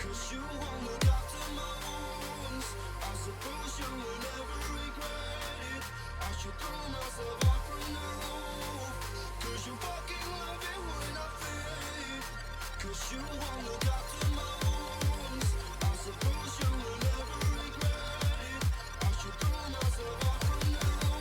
Cause you won't look after my wounds. I suppose you will never regret it. I should pull myself up from the roof. Cause you fucking love it when I fade. Cause you won't look after my wounds. I suppose you will never regret it. I should pull myself up from the roof.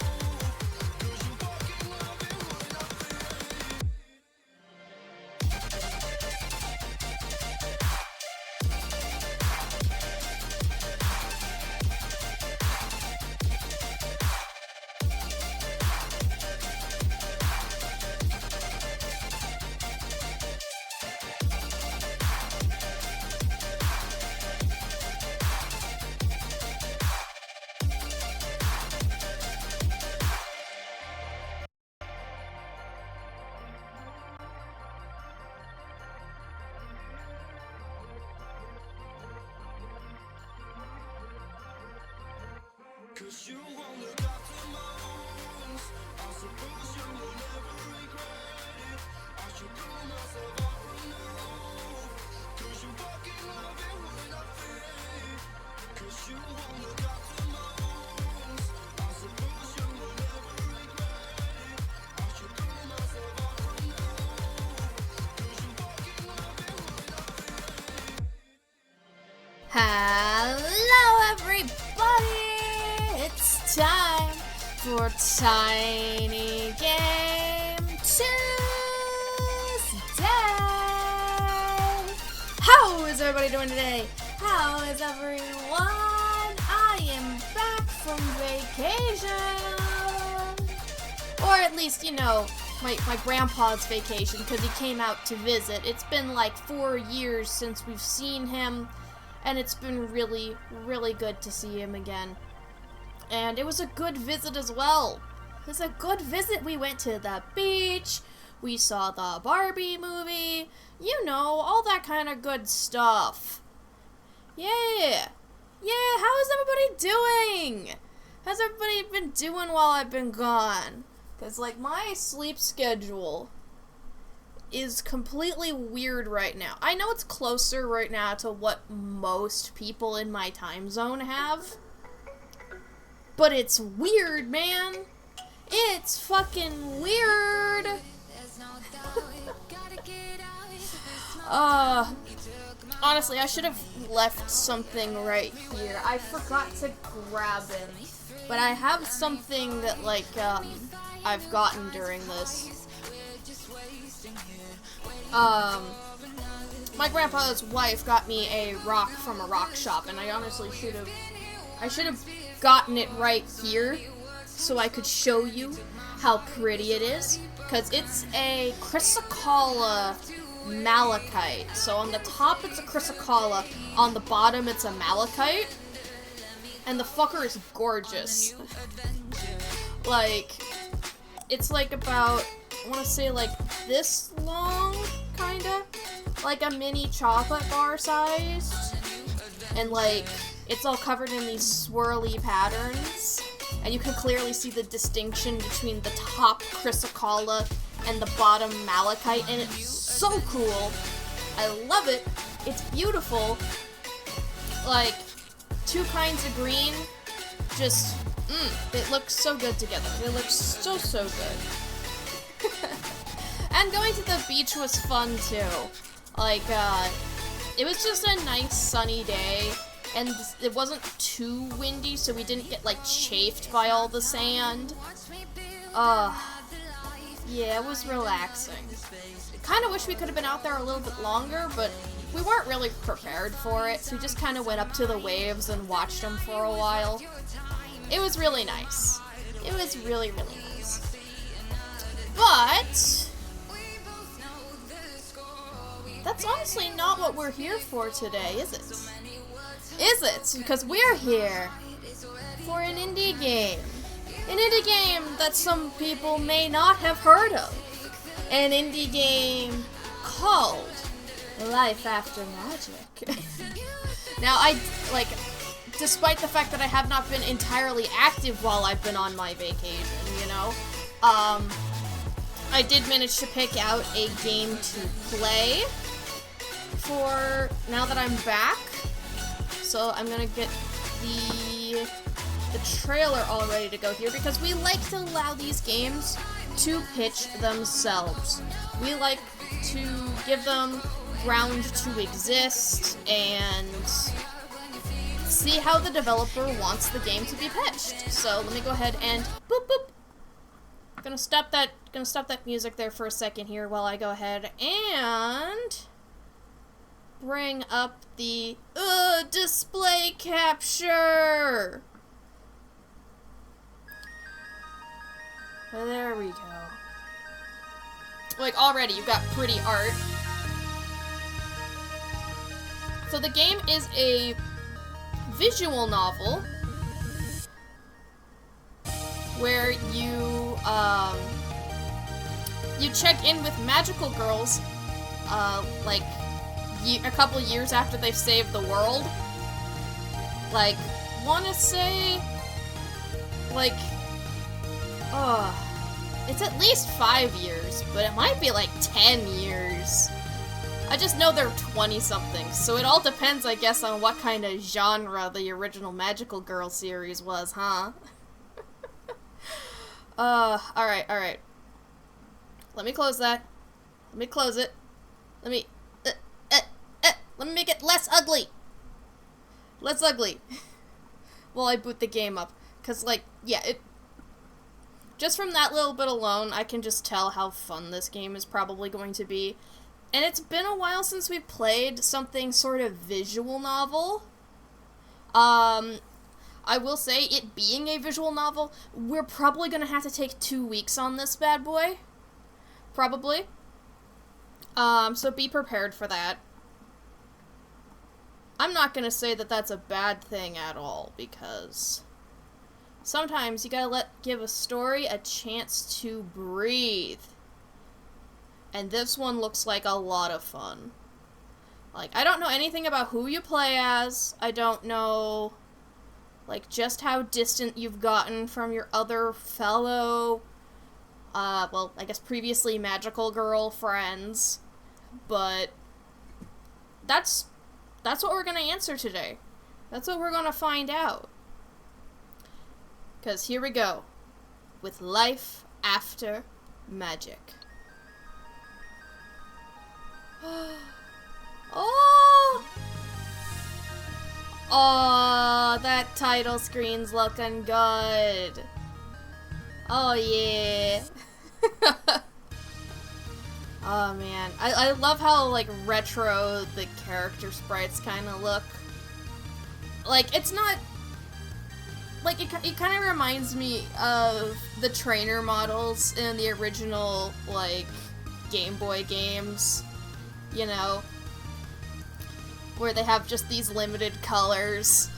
Cause you fucking love it when I fade. Hello everybody! It's time for Tiny Game Tuesday! How is everybody doing today? How is everyone? I am back from vacation! Or at least, you know, my grandpa's vacation, because he came out to visit. It's been like 4 years since we've seen him, and it's been really, really good to see him again. And it was a good visit as well. It was a good visit. We went to the beach, we saw the Barbie movie, you know, all that kind of good stuff. Yeah, how is everybody doing? How's everybody been doing while I've been gone? Because, like, my sleep schedule is completely weird right now. I know it's closer right now to what most people in my time zone have, but it's weird, man. It's fucking weird. Honestly, I should have left something right here. I forgot to grab it, but I have something that, like, I've gotten during this. My grandpa's wife got me a rock from a rock shop, and I honestly should have gotten it right here so I could show you how pretty it is, because it's a chrysocolla malachite. So on the top it's a chrysocolla, on the bottom it's a malachite, and the fucker is gorgeous. Like, it's like about, I want to say like this long, kinda, like a mini chocolate bar size, and like it's all covered in these swirly patterns, and you can clearly see the distinction between the top chrysocolla and the bottom malachite, and it's so cool. I love it. It's beautiful. Like, two kinds of green, just, it looks so good together. It looks so good. And going to the beach was fun too. Like, it was just a nice sunny day, and it wasn't too windy, so we didn't get, like, chafed by all the sand. Yeah, it was relaxing. Kinda wish we could have been out there a little bit longer, but we weren't really prepared for it, so we just kinda went up to the waves and watched them for a while. It was really nice. It was really, really nice. But that's honestly not what we're here for today, is it? Is it? Because we're here for an indie game. An indie game that some people may not have heard of. An indie game called Life After Magic. Now, despite the fact that I have not been entirely active while I've been on my vacation, you know, I did manage to pick out a game to play. for now that I'm back. So I'm gonna get the trailer all ready to go here because we like to allow these games to pitch themselves. We like to give them ground to exist and see how the developer wants the game to be pitched. So let me go ahead and boop boop. Gonna stop that music there for a second here while I go ahead and bring up the display capture. There we go. Like, already you've got pretty art. So the game is a visual novel where you check in with magical girls, like, a couple years after they've saved the world. Like, wanna say, like, it's at least 5 years, but it might be like 10 years. I just know they're 20-something, so it all depends, I guess, on what kind of genre the original Magical Girl series was, huh? Alright. Let me close that. Let me close it. Let me make it less ugly. Less ugly. While I boot the game up. 'Cause, like, yeah, just from that little bit alone, I can just tell how fun this game is probably going to be. And it's been a while since we've played something sort of visual novel. I will say, it being a visual novel, we're probably gonna have to take 2 weeks on this bad boy. Probably. So be prepared for that. I'm not gonna say that that's a bad thing at all, because sometimes you gotta give a story a chance to breathe. And this one looks like a lot of fun. Like, I don't know anything about who you play as. I don't know, like, just how distant you've gotten from your other fellow, well, I guess previously magical girl friends. But that's what we're gonna answer today. That's what we're gonna find out. 'Cause here we go. With Life After Magic. Oh, that title screen's looking good. Oh, yeah. Oh, man. I love how, like, retro the character sprites kind of look. Like, it's not... Like, it kind of reminds me of the trainer models in the original, like, Game Boy games. You know? Where they have just these limited colors.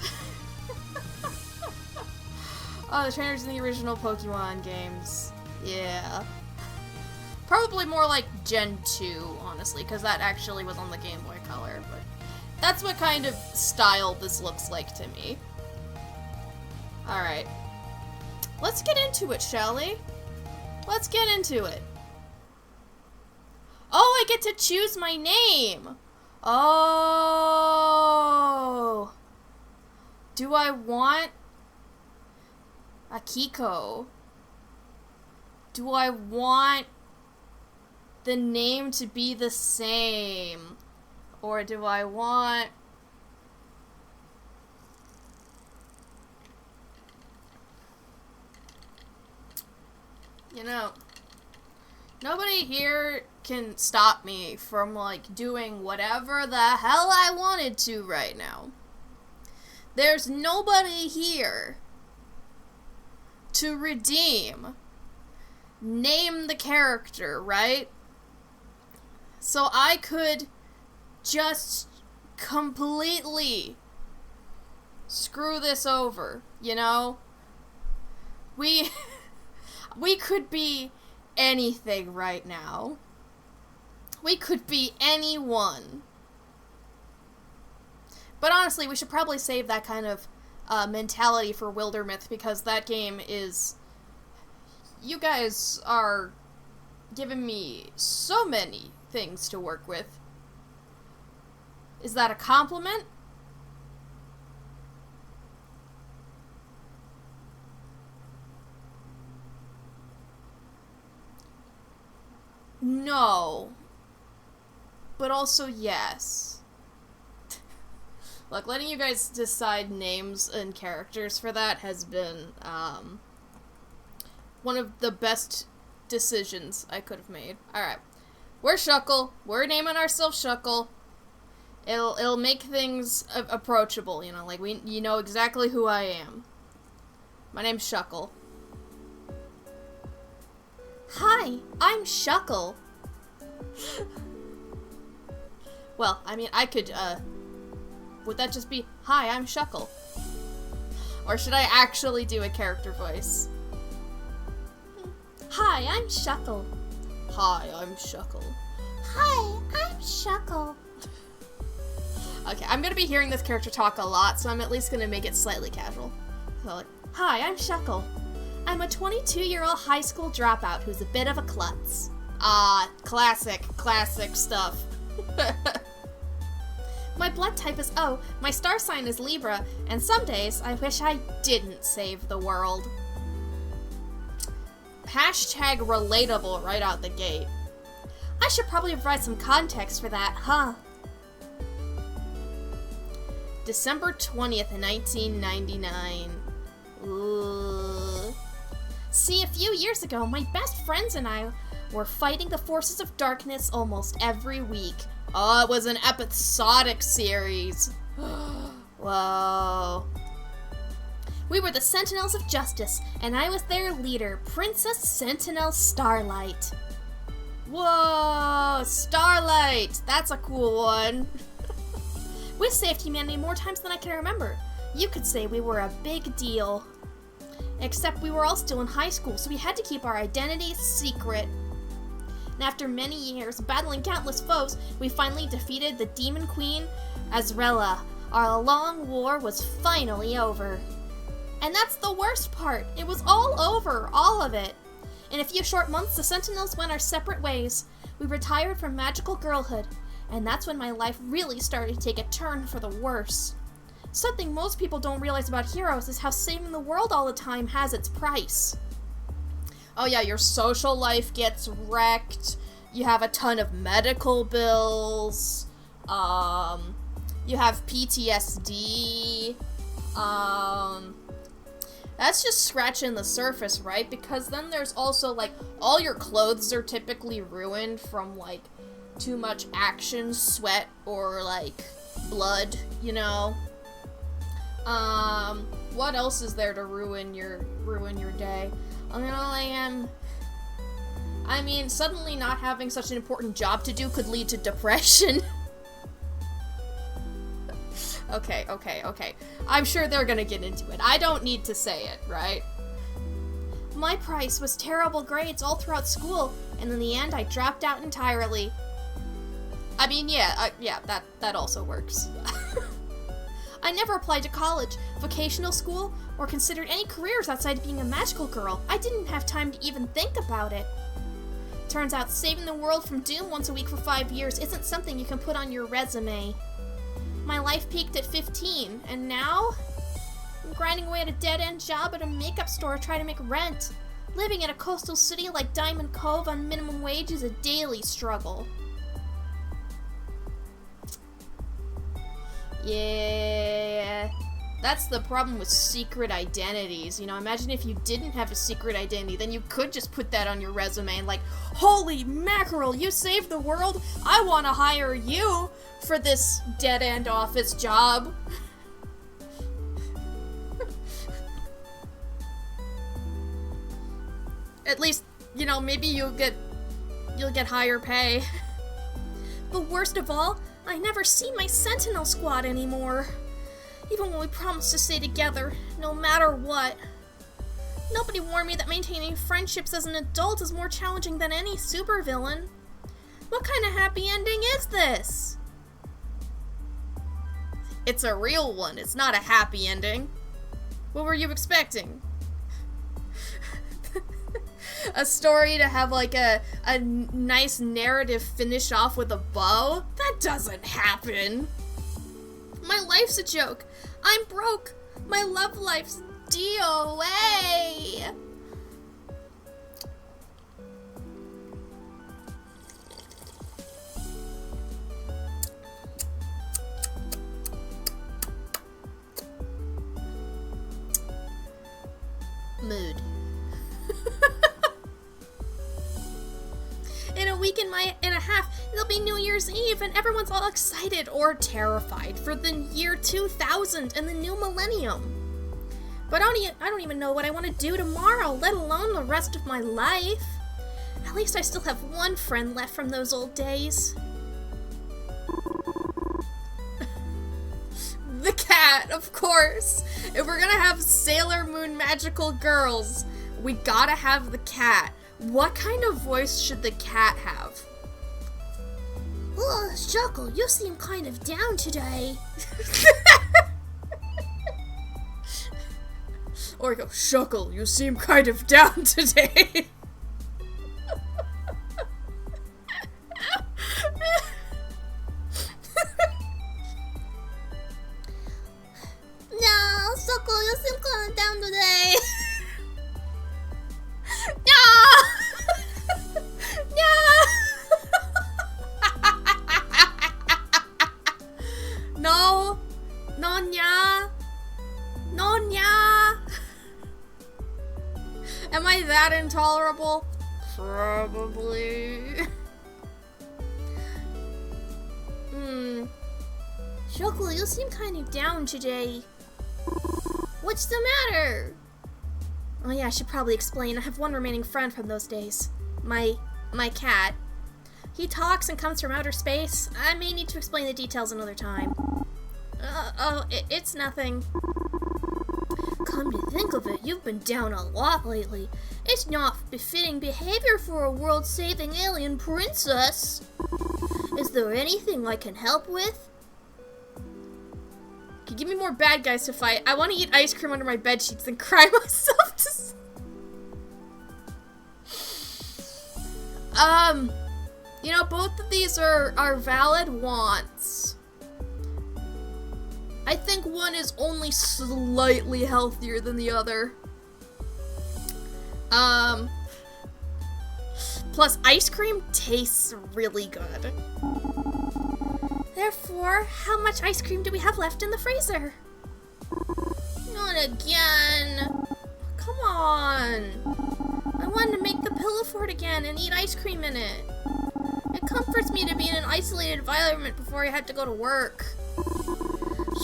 Oh, the trainers in the original Pokemon games. Yeah. Probably more like Gen 2, honestly, because that actually was on the Game Boy Color, but that's what kind of style this looks like to me. Alright. Let's get into it, shall we? Let's get into it. Oh, I get to choose my name! Oh! Do I want Akiko? Do I want the name to be the same? Or do I want... You know, nobody here can stop me from, like, doing whatever the hell I wanted to right now. There's nobody here to redeem. Name the character, right? So I could just completely screw this over, you know? We could be anything right now. We could be anyone. But honestly, we should probably save that kind of mentality for Wildermyth, because that game is... You guys are giving me so many things to work with. Is that a compliment? No. But also yes. Look, letting you guys decide names and characters for that has been, one of the best decisions I could have made. Alright. We're Shuckle. We're naming ourselves Shuckle. It'll make things approachable, you know, like you know exactly who I am. My name's Shuckle. Hi, I'm Shuckle. Well, I mean, I could, would that just be, hi, I'm Shuckle? Or should I actually do a character voice? Hi, I'm Shuckle. Hi, I'm Shuckle. Hi, I'm Shuckle. Okay, I'm gonna be hearing this character talk a lot, so I'm at least gonna make it slightly casual. So, like, hi, I'm Shuckle. I'm a 22-year-old high school dropout who's a bit of a klutz. Classic stuff. My blood type is O, my star sign is Libra, and some days I wish I didn't save the world. Hashtag relatable right out the gate. I should probably provide some context for that, huh? December 20th, 1999. Ooh. See, a few years ago, my best friends and I were fighting the forces of darkness almost every week. Oh, it was an episodic series. Whoa. We were the Sentinels of Justice, and I was their leader, Princess Sentinel Starlight. Whoa, Starlight! That's a cool one. We saved humanity more times than I can remember. You could say we were a big deal. Except we were all still in high school, so we had to keep our identities secret. And after many years, battling countless foes, we finally defeated the Demon Queen, Azrella. Our long war was finally over. And that's the worst part. It was all over, all of it. In a few short months, the Sentinels went our separate ways. We retired from magical girlhood, and that's when my life really started to take a turn for the worse. Something most people don't realize about heroes is how saving the world all the time has its price. Oh yeah, your social life gets wrecked, you have a ton of medical bills, you have PTSD, that's just scratching the surface, right? Because then there's also, like, all your clothes are typically ruined from, like, too much action, sweat, or, like, blood, you know? What else is there to ruin your day? I mean, suddenly not having such an important job to do could lead to depression. Okay. I'm sure they're gonna get into it. I don't need to say it, right? My price was terrible grades all throughout school, and in the end I dropped out entirely. I mean, yeah, that also works. I never applied to college, vocational school, or considered any careers outside of being a magical girl. I didn't have time to even think about it. Turns out saving the world from doom once a week for 5 years isn't something you can put on your resume. My life peaked at 15, and now? I'm grinding away at a dead-end job at a makeup store trying to make rent. Living in a coastal city like Diamond Cove on minimum wage is a daily struggle. Yeah, that's the problem with secret identities. You know, imagine if you didn't have a secret identity, then you could just put that on your resume and like, holy mackerel, you saved the world, I want to hire you for this dead-end office job. At least, you know, maybe you'll get higher pay. But worst of all, I never see my Sentinel squad anymore. Even when we promised to stay together, no matter what. Nobody warned me that maintaining friendships as an adult is more challenging than any supervillain. What kind of happy ending is this? It's a real one. It's not a happy ending. What were you expecting? A story to have like a nice narrative finish off with a bow? That doesn't happen. My life's a joke. I'm broke. My love life's DOA. Mood. In a week and a half, it'll be New Year's Eve, and everyone's all excited or terrified for the year 2000 and the new millennium. But I don't even know what I want to do tomorrow, let alone the rest of my life. At least I still have one friend left from those old days. The cat, of course. If we're gonna have Sailor Moon magical girls, we gotta have the cat. What kind of voice should the cat have? Oh, Shuckle, you seem kind of down today. Or go, Shuckle, you seem kind of down today. No, Shuckle, you seem kind of down today. No! Nonya! Nonya! Am I that intolerable? Probably. Shuckle, you seem kind of down today. What's the matter? Oh yeah, I should probably explain. I have one remaining friend from those days. My cat. He talks and comes from outer space. I may need to explain the details another time. It's nothing. Come to think of it, you've been down a lot lately. It's not befitting behavior for a world-saving alien princess. Is there anything I can help with? Can you give me more bad guys to fight? I want to eat ice cream under my bed sheets and cry myself to sleep. You know, both of these are valid wants. I think one is only slightly healthier than the other. Plus ice cream tastes really good. Therefore, how much ice cream do we have left in the freezer? Not again. Come on. I wanted to make the pillow fort again and eat ice cream in it. It comforts me to be in an isolated environment before I had to go to work.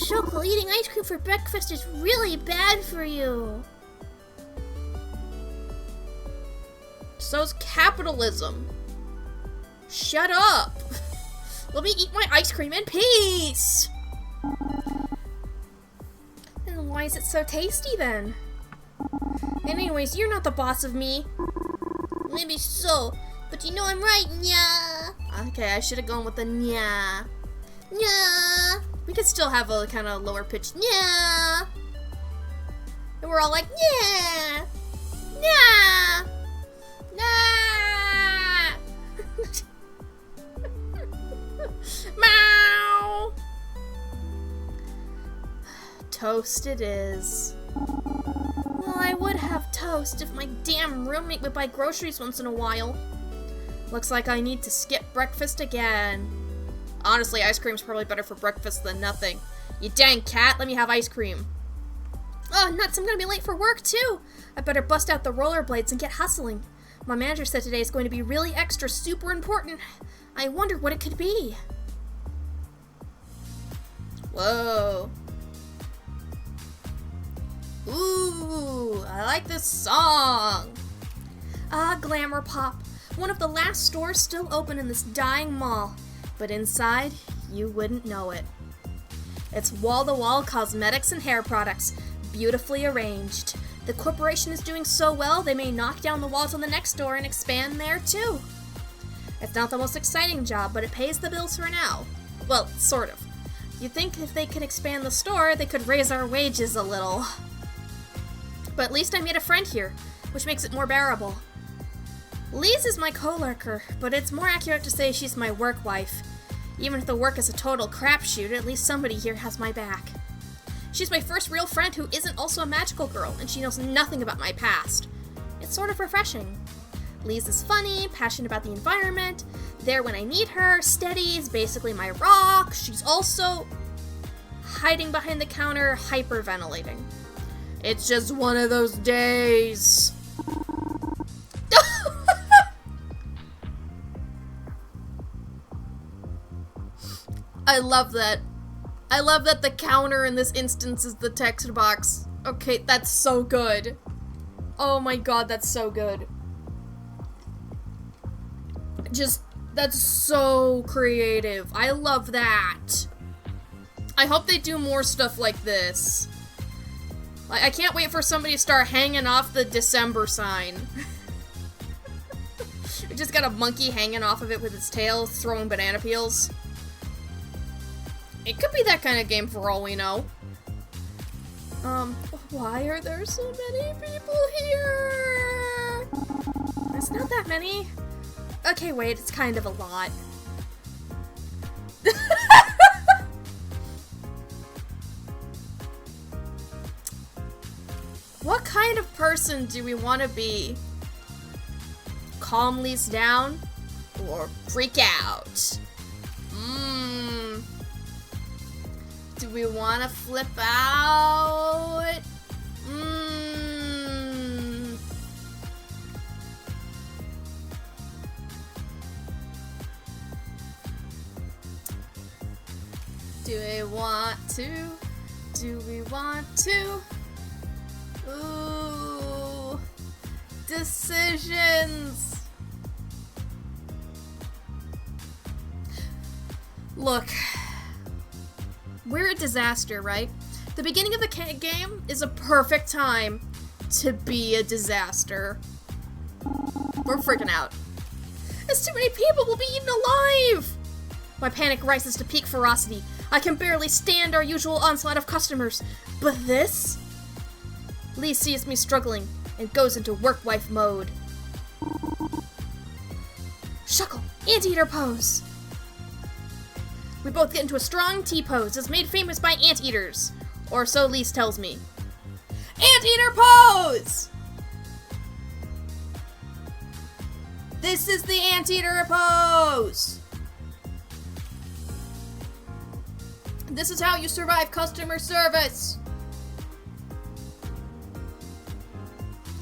Shuckle, eating ice cream for breakfast is really bad for you. So's capitalism. Shut up. Let me eat my ice cream in peace. And why is it so tasty then? Anyways, you're not the boss of me. Maybe so, but you know I'm right, nya. Okay, I should have gone with the nya. Nya. We could still have a kind of lower pitch nya. And we're all like, nya. Nya. Nya. Meow. Toast it is. Well, I would have toast if my damn roommate would buy groceries once in a while. Looks like I need to skip breakfast again. Honestly, ice cream's probably better for breakfast than nothing. You dang cat, let me have ice cream. Oh, nuts, I'm gonna be late for work too. I better bust out the rollerblades and get hustling. My manager said today is going to be really extra super important. I wonder what it could be. Whoa. Ooh, I like this song. Ah, Glamour Pop. One of the last stores still open in this dying mall. But inside, you wouldn't know it. It's wall-to-wall cosmetics and hair products, beautifully arranged. The corporation is doing so well, they may knock down the walls on the next door and expand there too. It's not the most exciting job, but it pays the bills for now. Well, sort of. You'd think if they could expand the store, they could raise our wages a little. But at least I made a friend here, which makes it more bearable. Lise is my co-lurker, but it's more accurate to say she's my work wife. Even if the work is a total crapshoot, at least somebody here has my back. She's my first real friend who isn't also a magical girl, and she knows nothing about my past. It's sort of refreshing. Lise is funny, passionate about the environment, there when I need her, steady is basically my rock. She's also hiding behind the counter, hyperventilating. It's just one of those days. I love that. I love that the counter in this instance is the text box. Okay, that's so good. Oh my god, that's so good. Just, that's so creative. I love that. I hope they do more stuff like this. Like, I can't wait for somebody to start hanging off the December sign. It just got a monkey hanging off of it with its tail, throwing banana peels. It could be that kind of game for all we know. Why are there so many people here? It's not that many. Okay, wait, it's kind of a lot. What kind of person do we want to be? Calm Lise down or freak out? Do we want to flip out? Do we want to? Do we want to? Ooh. Decisions. Look. We're a disaster, right? The beginning of the game is a perfect time to be a disaster. We're freaking out. There's too many people, we'll be eaten alive! My panic rises to peak ferocity. I can barely stand our usual onslaught of customers. But this? Lise sees me struggling and goes into work wife mode. Shuckle, anteater pose! We both get into a strong T-pose as made famous by anteaters. Or so Lise tells me. Anteater pose! This is the anteater pose! This is how you survive customer service!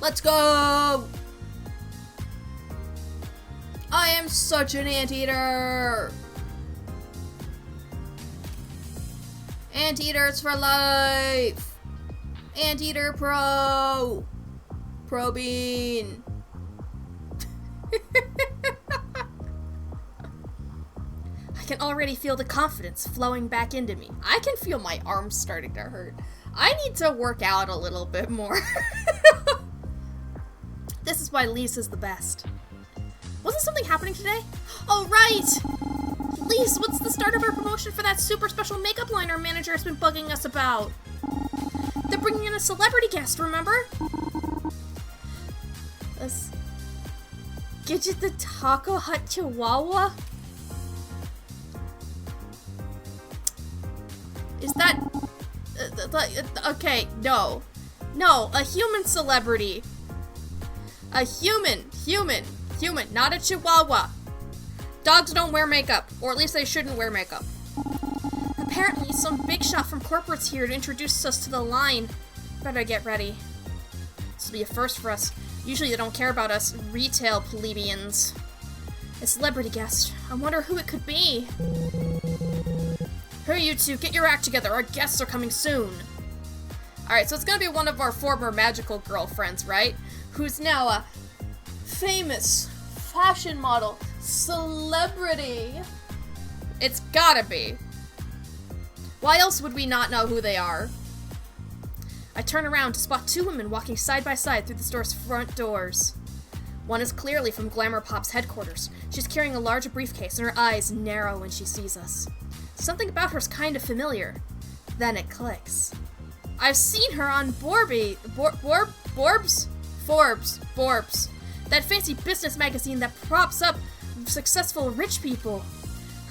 Let's go! I am such an anteater! Anteaters for life! Anteater Pro! Pro Bean! I can already feel the confidence flowing back into me. I can feel my arms starting to hurt. I need to work out a little bit more. This is why Lise is the best. Wasn't something happening today? Oh, right! Lise, what's the start of our promotion for that super special makeup line our manager has been bugging us about? They're bringing in a celebrity guest, remember? Gidget the Taco Hut Chihuahua? Is that... okay, no. No, a human celebrity. A human, not a chihuahua. Dogs don't wear makeup, or at least they shouldn't wear makeup. Apparently, some big shot from corporate's here to introduce us to the line. Better get ready. This will be a first for us. Usually they don't care about us retail plebeians. A celebrity guest. I wonder who it could be. Hey, you two, get your act together. Our guests are coming soon. Alright, so it's gonna be one of our former magical girlfriends, right? Who's now a famous fashion model celebrity. It's gotta be. Why else would we not know who they are? I turn around to spot two women walking side by side through the store's front doors. One is clearly from Glamour Pop's headquarters. She's carrying a large briefcase and her eyes narrow when she sees us. Something about her's kind of familiar. Then it clicks. I've seen her on Forbes. That fancy business magazine that props up successful rich people.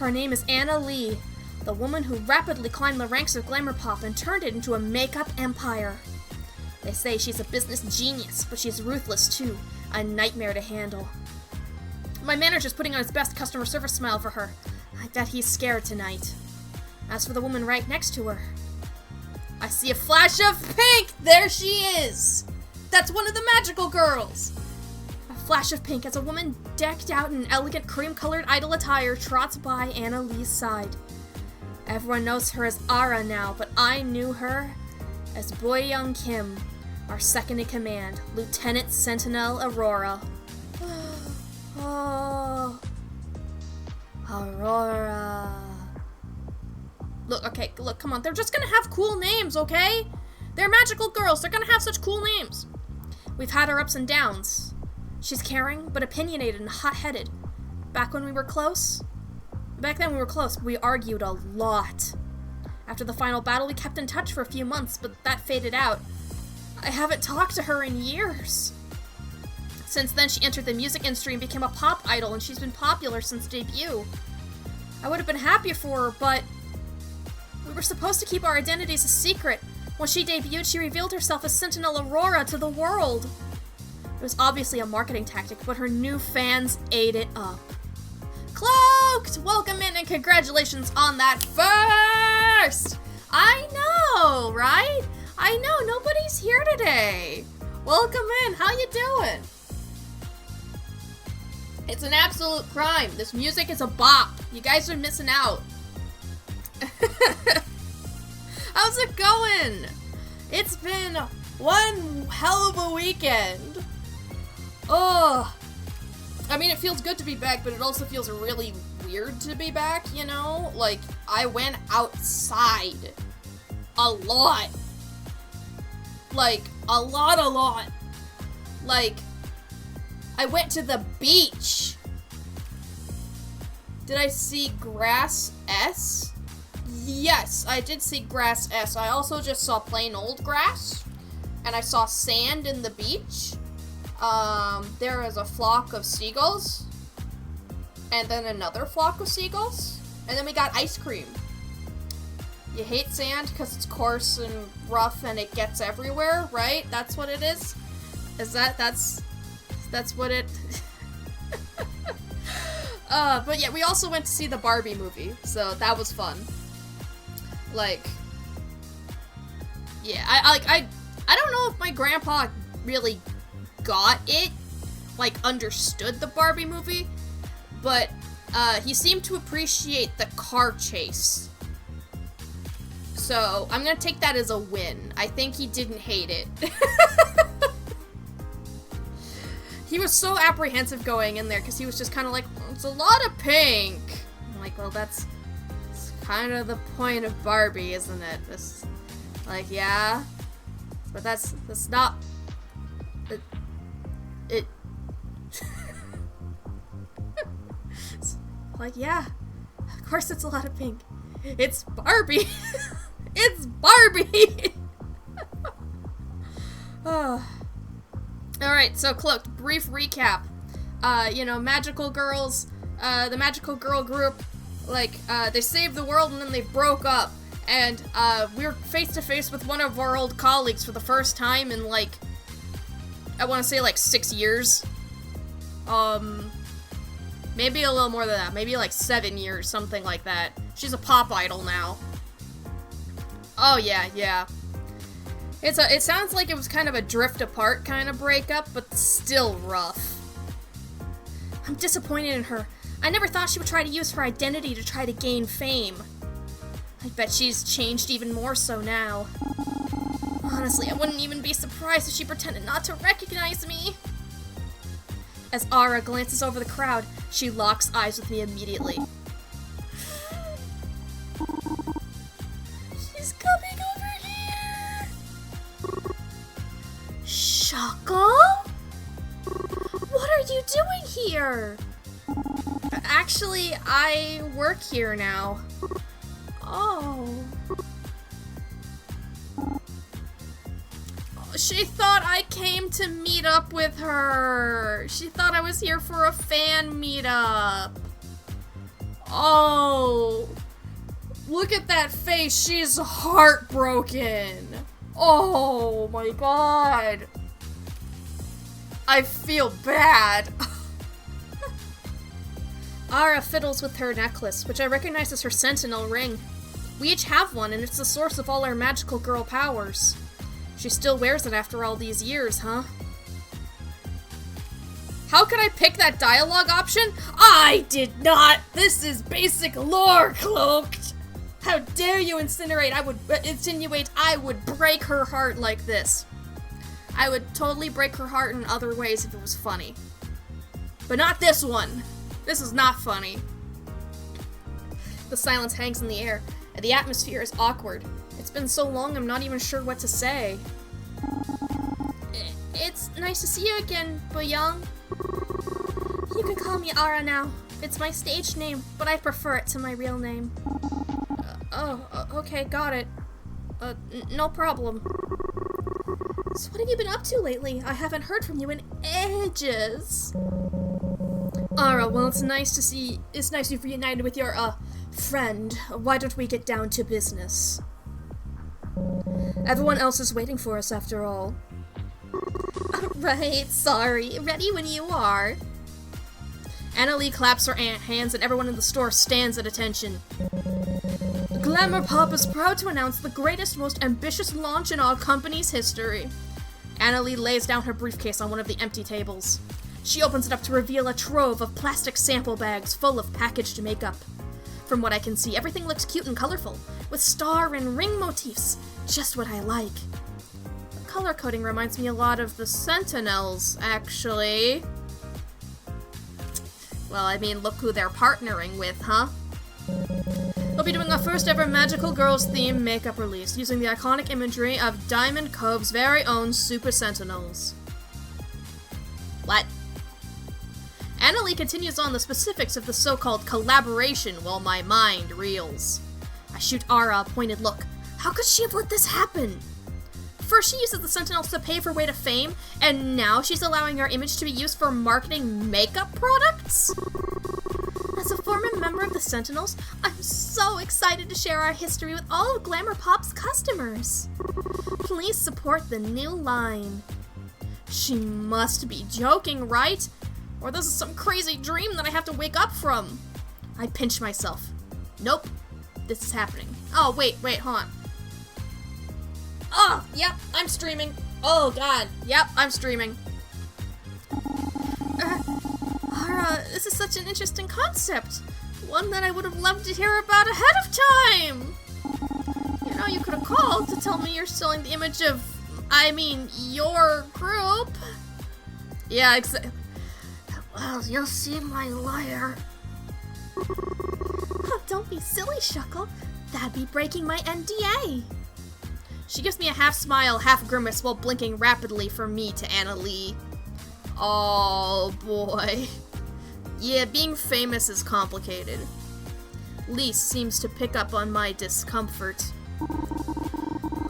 Her name is Anna Lee, the woman who rapidly climbed the ranks of glamour pop and turned it into a makeup empire. They say she's a business genius, but she's ruthless too, a nightmare to handle. My manager's putting on his best customer service smile for her. I bet he's scared tonight. As for the woman right next to her, I see a flash of pink! There she is! That's one of the magical girls! A flash of pink as a woman decked out in elegant cream-colored idol attire trots by Anna Lee's side. Everyone knows her as Ara now, but I knew her as Boyoung Kim, our second-in-command, Lieutenant Sentinel Aurora. Oh, Aurora. Look, come on. They're just gonna have cool names, okay? They're magical girls. They're gonna have such cool names. We've had our ups and downs. She's caring, but opinionated and hot-headed. Back then we were close. We argued a lot. After the final battle, we kept in touch for a few months, but that faded out. I haven't talked to her in years. Since then, she entered the music industry and became a pop idol, and she's been popular since debut. I would have been happier for her, but we were supposed to keep our identities a secret. When she debuted, she revealed herself as Sentinel Aurora to the world. It was obviously a marketing tactic, but her new fans ate it up. Cloaked! Welcome in and congratulations on that first! I know, right? I know, nobody's here today. Welcome in, how you doing? It's an absolute crime. This music is a bop. You guys are missing out. How's it going? It's been one hell of a weekend. Oh, I mean, it feels good to be back, but it also feels really weird to be back, you know? Like, I went outside a lot. Like, a lot. Like, I went to the beach. Did I see grass S? Yes, I did see grass S. I also just saw plain old grass. And I saw sand in the beach. There is a flock of seagulls. And then another flock of seagulls. And then we got ice cream. You hate sand because it's coarse and rough and it gets everywhere, right? That's what it is? That's what it... but yeah, we also went to see the Barbie movie, so that was fun. Like, yeah, I don't know if my grandpa really got it, like, understood the Barbie movie, but, he seemed to appreciate the car chase. So, I'm gonna take that as a win. I think he didn't hate it. He was so apprehensive going in there, because he was just kind of like, it's a lot of pink. I'm like, well, that's kind of the point of Barbie, isn't it? This, like, yeah, but that's not, it like, yeah, of course it's a lot of pink. It's Barbie. It's Barbie. Oh. Alright, so Cloaked, brief recap. Magical girls, the magical girl group, like, they saved the world and then they broke up. And, we're face to face with one of our old colleagues for the first time in, like, I want to say, like, 6 years. Maybe a little more than that. Maybe, like, 7 years, something like that. She's a pop idol now. Oh, yeah. It sounds like it was kind of a drift apart kind of breakup, but still rough. I'm disappointed in her. I never thought she would try to use her identity to try to gain fame. I bet she's changed even more so now. Honestly, I wouldn't even be surprised if she pretended not to recognize me. As Ara glances over the crowd, she locks eyes with me immediately. She's coming over here! Shako? What are you doing here? Actually, I work here now. Oh. She thought I came to meet up with her. She thought I was here for a fan meetup. Oh, look at that face. She's heartbroken. Oh my god. I feel bad. Ara fiddles with her necklace, which I recognize as her sentinel ring. We each have one, and it's the source of all our magical girl powers. She still wears it after all these years, huh? How could I pick that dialogue option? I did not! This is basic lore, Cloaked! How dare you insinuate I would break her heart like this. I would totally break her heart in other ways if it was funny. But not this one! This is not funny. The silence hangs in the air, and the atmosphere is awkward. It's been so long I'm not even sure what to say. It's nice to see you again, Boyoung. You can call me Ara now. It's my stage name, but I prefer it to my real name. Okay, got it. No problem. So what have you been up to lately? I haven't heard from you in ages. Ara, well, it's nice you've reunited with your, friend. Why don't we get down to business? Everyone else is waiting for us, after all. Right, sorry. Ready when you are. Annalie claps her hands and everyone in the store stands at attention. Glamour Pop is proud to announce the greatest, most ambitious launch in our company's history. Annalie lays down her briefcase on one of the empty tables. She opens it up to reveal a trove of plastic sample bags full of packaged makeup. From what I can see, everything looks cute and colorful, with star and ring motifs. Just what I like. The color coding reminds me a lot of the Sentinels, actually. Well, I mean, look who they're partnering with, huh? We'll be doing our first ever Magical Girls theme makeup release, using the iconic imagery of Diamond Cove's very own Super Sentinels. What? Annalie continues on the specifics of the so-called collaboration while my mind reels. I shoot Ara a pointed look. How could she have let this happen? First she uses the Sentinels to pave her way to fame, and now she's allowing our image to be used for marketing makeup products? As a former member of the Sentinels, I'm so excited to share our history with all of Glamour Pop's customers. Please support the new line. She must be joking, right? Or this is some crazy dream that I have to wake up from. I pinch myself. Nope. This is happening. Oh, wait, hold on. Oh, yep, I'm streaming. Oh, God. Yep, I'm streaming. Ara, this is such an interesting concept. One that I would have loved to hear about ahead of time. You know, you could have called to tell me you're selling the image of, your group. Yeah, exactly. Well, you'll see my liar. Oh, don't be silly, Shuckle. That'd be breaking my NDA. She gives me a half smile, half grimace while blinking rapidly from me to Annalie. Oh, boy. Yeah, being famous is complicated. Lise seems to pick up on my discomfort.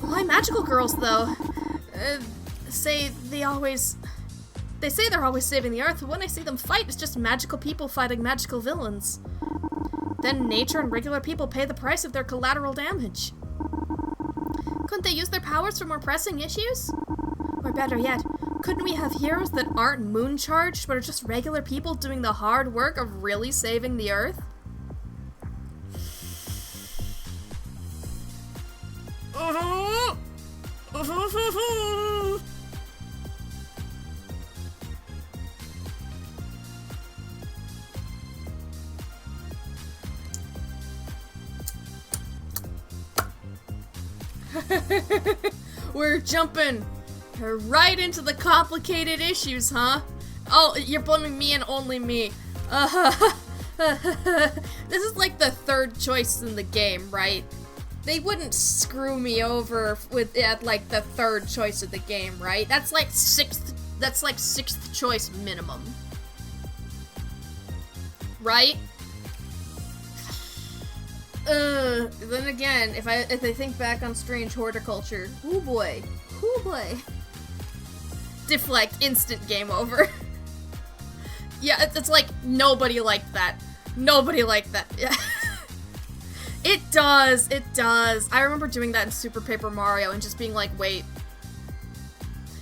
Why magical girls, though? They say they're always saving the Earth, but when I see them fight, it's just magical people fighting magical villains. Then nature and regular people pay the price of their collateral damage. Couldn't they use their powers for more pressing issues? Or better yet, couldn't we have heroes that aren't moon-charged, but are just regular people doing the hard work of really saving the Earth? We're jumping right into the complicated issues, huh? Oh, you're blaming me and only me. This is like the third choice in the game, right? They wouldn't screw me over with like the third choice of the game, right? That's like sixth choice minimum. Right? Then again, if I think back on Strange Horticulture, oh boy. Deflect, instant game over. Yeah, it's like nobody liked that. Nobody liked that. Yeah. It does. I remember doing that in Super Paper Mario and just being like, wait.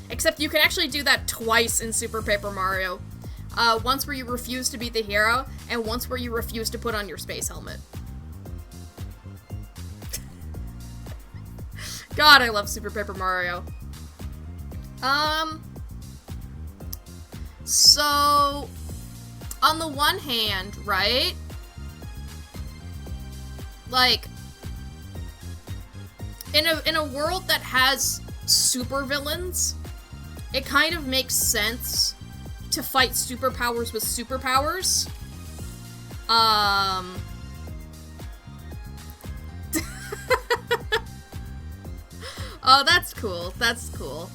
Except you can actually do that twice in Super Paper Mario. Once where you refuse to be the hero, and once where you refuse to put on your space helmet. God, I love Super Paper Mario. So, on the one hand, right? Like, in a world that has supervillains, it kind of makes sense to fight superpowers with superpowers. Oh, that's cool. That's cool.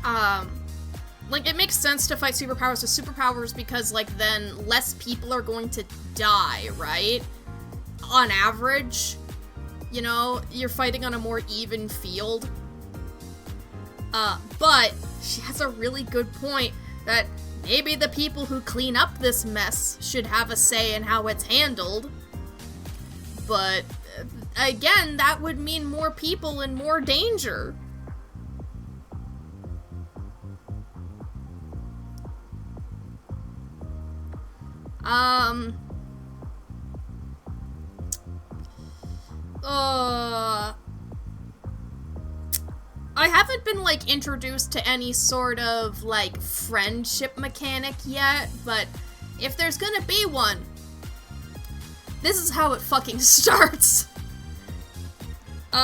Like, it makes sense to fight superpowers with superpowers because, like, then less people are going to die, right? On average, you know, you're fighting on a more even field. But she has a really good point that maybe the people who clean up this mess should have a say in how it's handled. But, again, that would mean more people and more danger. I haven't been, like, introduced to any sort of, like, friendship mechanic yet, but if there's gonna be one, this is how it fucking starts. You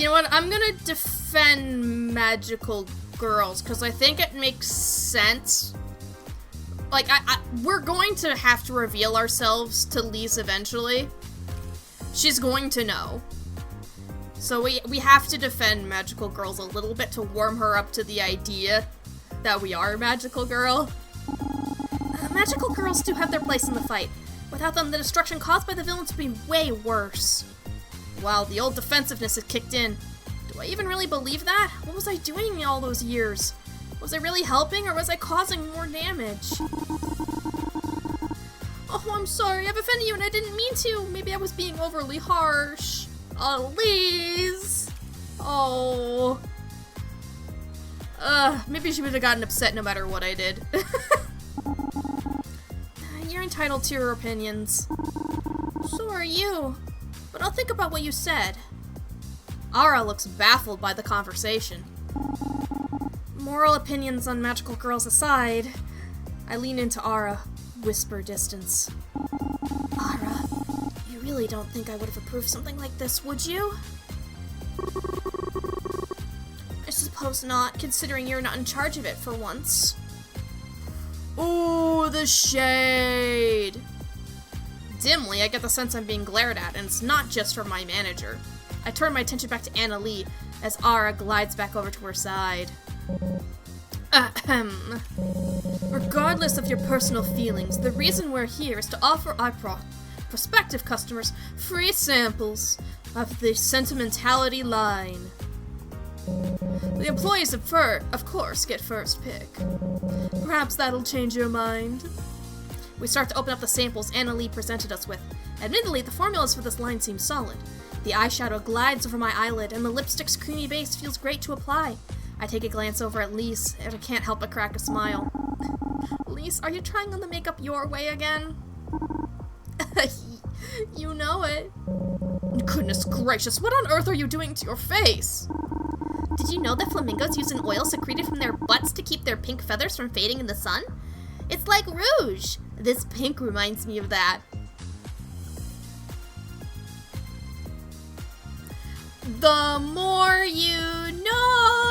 know what? I'm gonna defend magical girls, because I think it makes sense. Like, we're going to have to reveal ourselves to Lise eventually. She's going to know. So we have to defend magical girls a little bit to warm her up to the idea that we are a magical girl. Magical girls do have their place in the fight. Without them, the destruction caused by the villains would be way worse. Wow, the old defensiveness has kicked in. Do I even really believe that? What was I doing all those years? Was I really helping, or was I causing more damage? Oh, I'm sorry, I've offended you and I didn't mean to. Maybe I was being overly harsh. Oh, Lise! Oh. Maybe she would have gotten upset no matter what I did. You're entitled to your opinions. So are you. But I'll think about what you said. Ara looks baffled by the conversation. Moral opinions on magical girls aside, I lean into Ara, whisper distance. Ara, you really don't think I would have approved something like this, would you? I suppose not, considering you're not in charge of it for once. Ooh, the shade! Dimly, I get the sense I'm being glared at, and it's not just from my manager. I turn my attention back to Anna Lee as Ara glides back over to her side. Ahem. Regardless of your personal feelings, the reason we're here is to offer our prospective customers free samples of the Sentimentality line. The employees of course, get first pick. Perhaps that'll change your mind. We start to open up the samples Anna Lee presented us with. Admittedly, the formulas for this line seem solid. The eyeshadow glides over my eyelid, and the lipstick's creamy base feels great to apply. I take a glance over at Lise, and I can't help but crack a smile. Lise, are you trying on the makeup your way again? You know it. Goodness gracious, what on earth are you doing to your face? Did you know that flamingos use an oil secreted from their butts to keep their pink feathers from fading in the sun? It's like rouge. This pink reminds me of that. The more you know.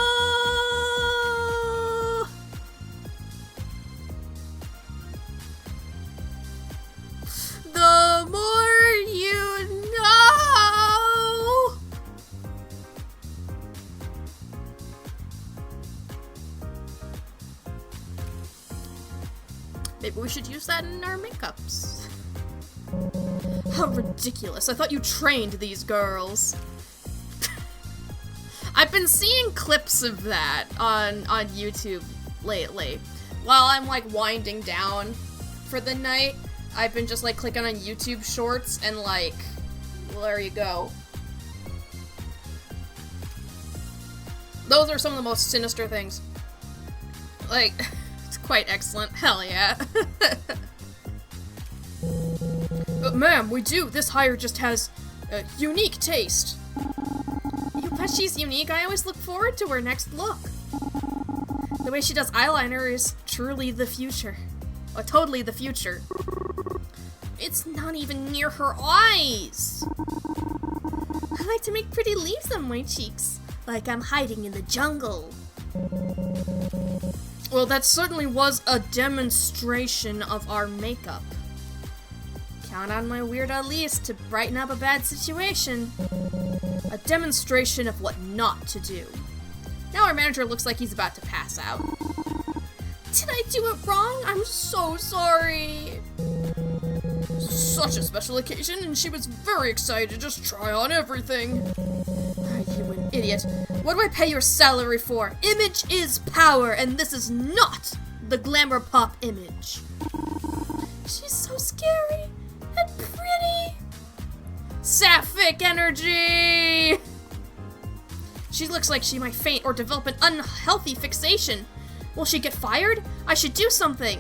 The more you know. Maybe we should use that in our makeups. How ridiculous. I thought you trained these girls. I've been seeing clips of that on YouTube lately. While I'm like winding down for the night, I've been just like clicking on YouTube shorts and like, well, there you go. Those are some of the most sinister things. Like, it's quite excellent. Hell yeah. Ma'am, we do. This hire just has a unique taste. You bet she's unique. I always look forward to her next look. The way she does eyeliner is truly the future. Totally the future. It's not even near her eyes. I like to make pretty leaves on my cheeks, like I'm hiding in the jungle. Well, that certainly was a demonstration of our makeup. Count on my Weird Elise to brighten up a bad situation. A demonstration of what not to do. Now our manager looks like he's about to pass out. Did I do it wrong? I'm so sorry. Such a special occasion, and she was very excited to just try on everything. You an idiot. What do I pay your salary for? Image is power, and this is not the glamour pop image. She's so scary and pretty. Sapphic energy! She looks like she might faint or develop an unhealthy fixation. Will she get fired? I should do something.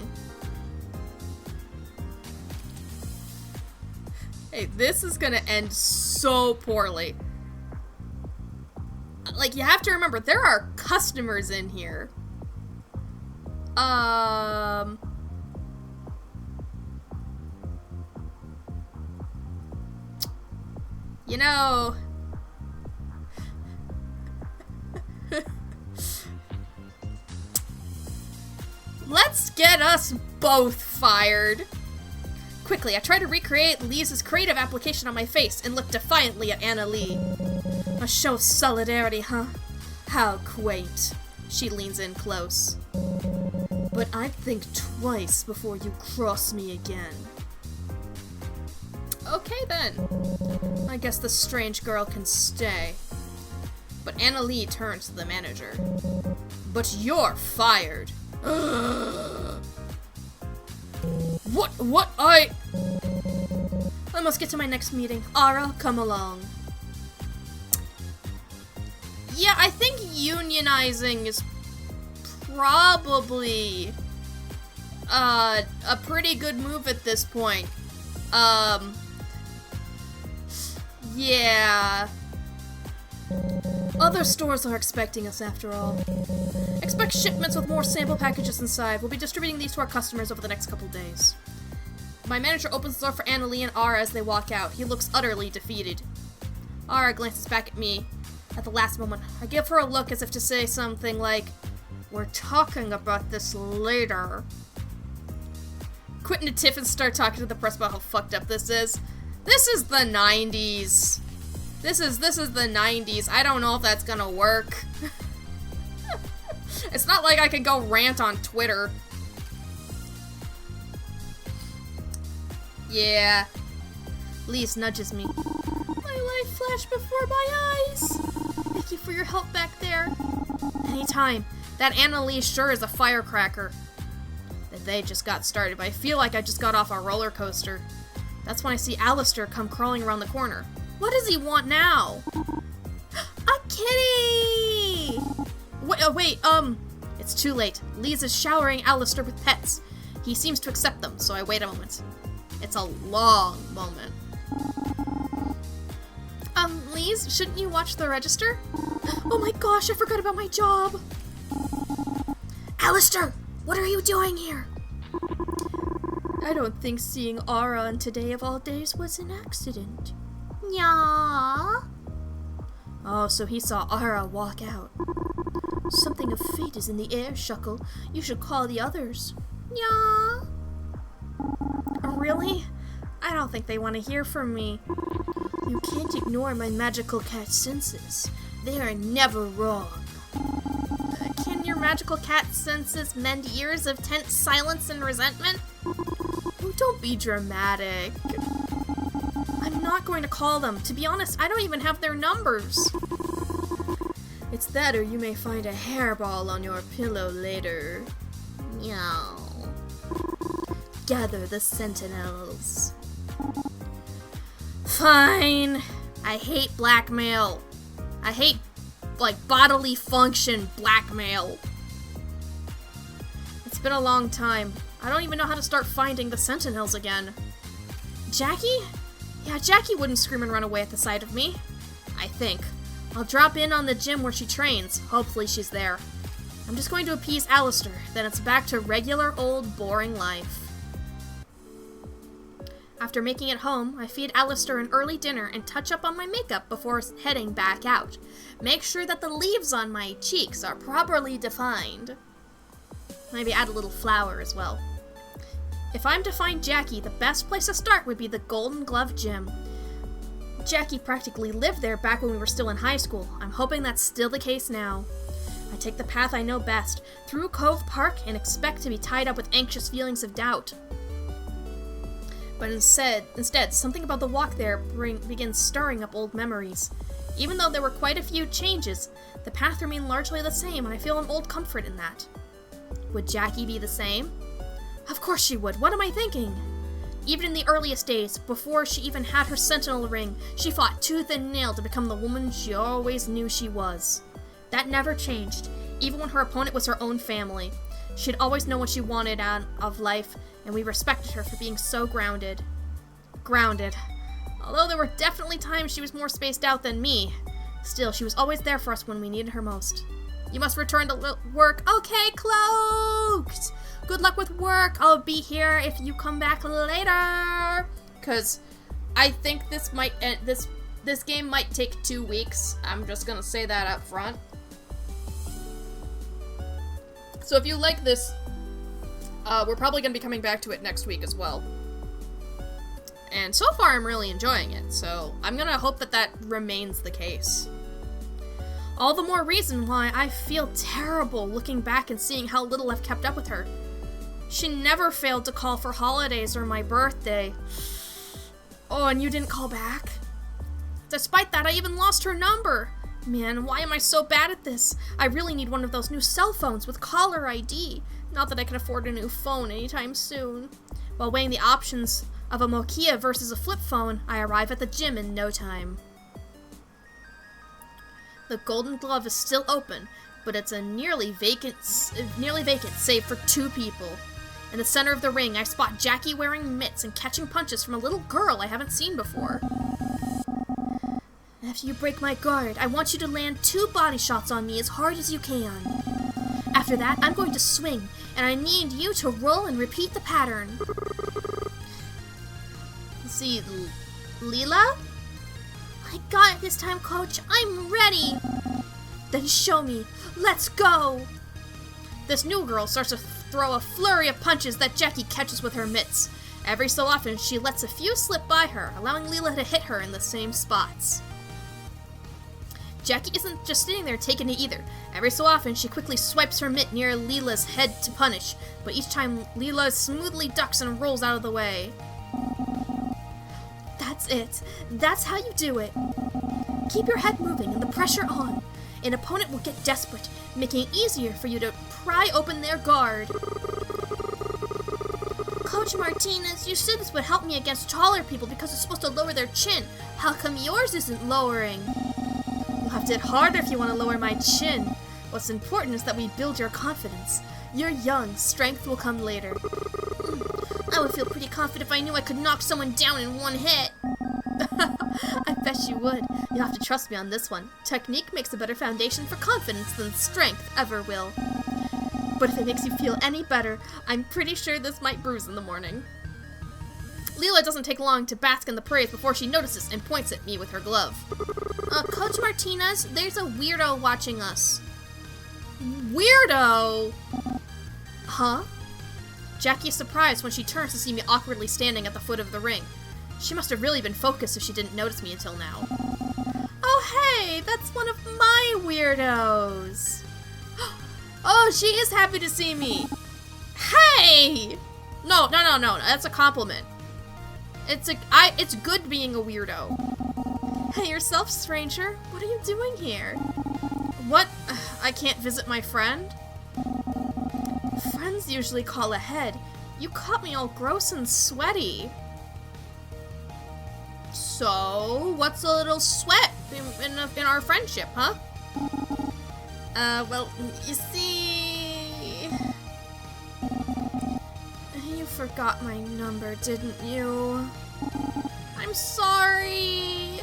Hey, this is gonna end so poorly. Like, you have to remember, there are customers in here. You know... Let's get us both fired. Quickly, I try to recreate Lisa's creative application on my face and look defiantly at Anna Lee. A show of solidarity, huh? How quaint. She leans in close. But I'd think twice before you cross me again. Okay then. I guess the strange girl can stay. But Anna Lee turns to the manager. But you're fired. What? I must get to my next meeting. Ara, come along. Yeah, I think unionizing is probably a pretty good move at this point. Yeah. Other stores are expecting us after all. Expect shipments with more sample packages inside. We'll be distributing these to our customers over the next couple days. My manager opens the door for Anna Lee and Ara as they walk out. He looks utterly defeated. Ara glances back at me at the last moment. I give her a look as if to say something like, "We're talking about this later." Quentin and Tiffin start talking to the press about how fucked up this is. This is the 90s. This is the 90s. I don't know if that's gonna work. It's not like I can go rant on Twitter. Yeah. Lise nudges me. My life flashed before my eyes. Thank you for your help back there. Anytime. That Anna Lee sure is a firecracker. That they just got started, but I feel like I just got off a roller coaster. That's when I see Alistair come crawling around the corner. What does he want now? A kitty! Wait, it's too late. Lise is showering Alistair with pets. He seems to accept them, so I wait a moment. It's a long moment. Lise, shouldn't you watch the register? Oh my gosh, I forgot about my job. Alistair, what are you doing here? I don't think seeing Ara on Today of All Days was an accident. Yeah. Oh, so he saw Ara walk out. Something of fate is in the air, Shuckle. You should call the others. Yeah. Really? I don't think they want to hear from me. You can't ignore my magical cat senses. They are never wrong. Can your magical cat senses mend years of tense silence and resentment? Oh, don't be dramatic. I'm not going to call them. To be honest, I don't even have their numbers. It It's that, or you may find a hairball on your pillow later. Meow. Gather the sentinels. Fine. I hate blackmail. I hate, bodily function blackmail. It's been a long time. I don't even know how to start finding the sentinels again. Jackie? Yeah, Jackie wouldn't scream and run away at the sight of me. I think. I'll drop in on the gym where she trains. Hopefully she's there. I'm just going to appease Alistair, then it's back to regular old boring life. After making it home, I feed Alistair an early dinner and touch up on my makeup before heading back out. Make sure that the leaves on my cheeks are properly defined. Maybe add a little flour as well. If I'm to find Jackie, the best place to start would be the Golden Glove Gym. Jackie practically lived there back when we were still in high school. I'm hoping that's still the case now. I take the path I know best, through Cove Park, and expect to be tied up with anxious feelings of doubt. But instead, something about the walk there begins stirring up old memories. Even though there were quite a few changes, the path remained largely the same, and I feel an old comfort in that. Would Jackie be the same? Of course she would. What am I thinking? Even in the earliest days, before she even had her sentinel ring, she fought tooth and nail to become the woman she always knew she was. That never changed, even when her opponent was her own family. She'd always known what she wanted out of life, and we respected her for being so grounded. Grounded. Although there were definitely times she was more spaced out than me, still, she was always there for us when we needed her most. You must return to work. Okay, Cloaked! Good luck with work. I'll be here if you come back later. Cause I think this game might take 2 weeks. I'm just gonna say that up front. So if you like this, we're probably gonna be coming back to it next week as well. And so far I'm really enjoying it, so I'm gonna hope that remains the case. All the more reason why I feel terrible looking back and seeing how little I've kept up with her. She never failed to call for holidays or my birthday. Oh, and you didn't call back? Despite that, I even lost her number. Man, why am I so bad at this? I really need one of those new cell phones with caller ID. Not that I can afford a new phone anytime soon. While weighing the options of a Nokia versus a flip phone, I arrive at the gym in no time. The Golden Glove is still open, but it's nearly vacant save for 2 people. In the center of the ring, I spot Jackie wearing mitts and catching punches from a little girl I haven't seen before. After you break my guard, I want you to land 2 body shots on me as hard as you can. After that, I'm going to swing, and I need you to roll and repeat the pattern. Let's see, Leela? I got it this time, Coach. I'm ready. Then show me. Let's go. This new girl starts to throw a flurry of punches that Jackie catches with her mitts. Every so often, she lets a few slip by her, allowing Leela to hit her in the same spots. Jackie isn't just sitting there taking it either. Every so often, she quickly swipes her mitt near Leela's head to punish, but each time, Leela smoothly ducks and rolls out of the way. That's it. That's how you do it. Keep your head moving and the pressure on. An opponent will get desperate, making it easier for you to pry open their guard. Coach Martinez, you said this would help me against taller people because it's supposed to lower their chin. How come yours isn't lowering? You'll have to hit harder if you want to lower my chin. What's important is that we build your confidence. You're young, strength will come later. I would feel pretty confident if I knew I could knock someone down in one hit. I bet you would. You'll have to trust me on this one. Technique makes a better foundation for confidence than strength ever will. But if it makes you feel any better, I'm pretty sure this might bruise in the morning. Leela doesn't take long to bask in the praise before she notices and points at me with her glove. Coach Martinez, there's a weirdo watching us. Weirdo? Huh? Jackie is surprised when she turns to see me awkwardly standing at the foot of the ring. She must have really been focused if she didn't notice me until now. Oh hey, that's one of my weirdos. Oh, she is happy to see me. Hey! No, that's a compliment. It's good being a weirdo. Hey yourself, stranger. What are you doing here? What? I can't visit my friend? Friends usually call ahead. You caught me all gross and sweaty. So, what's a little sweat in our friendship, huh? Well, you see... You forgot my number, didn't you? I'm sorry.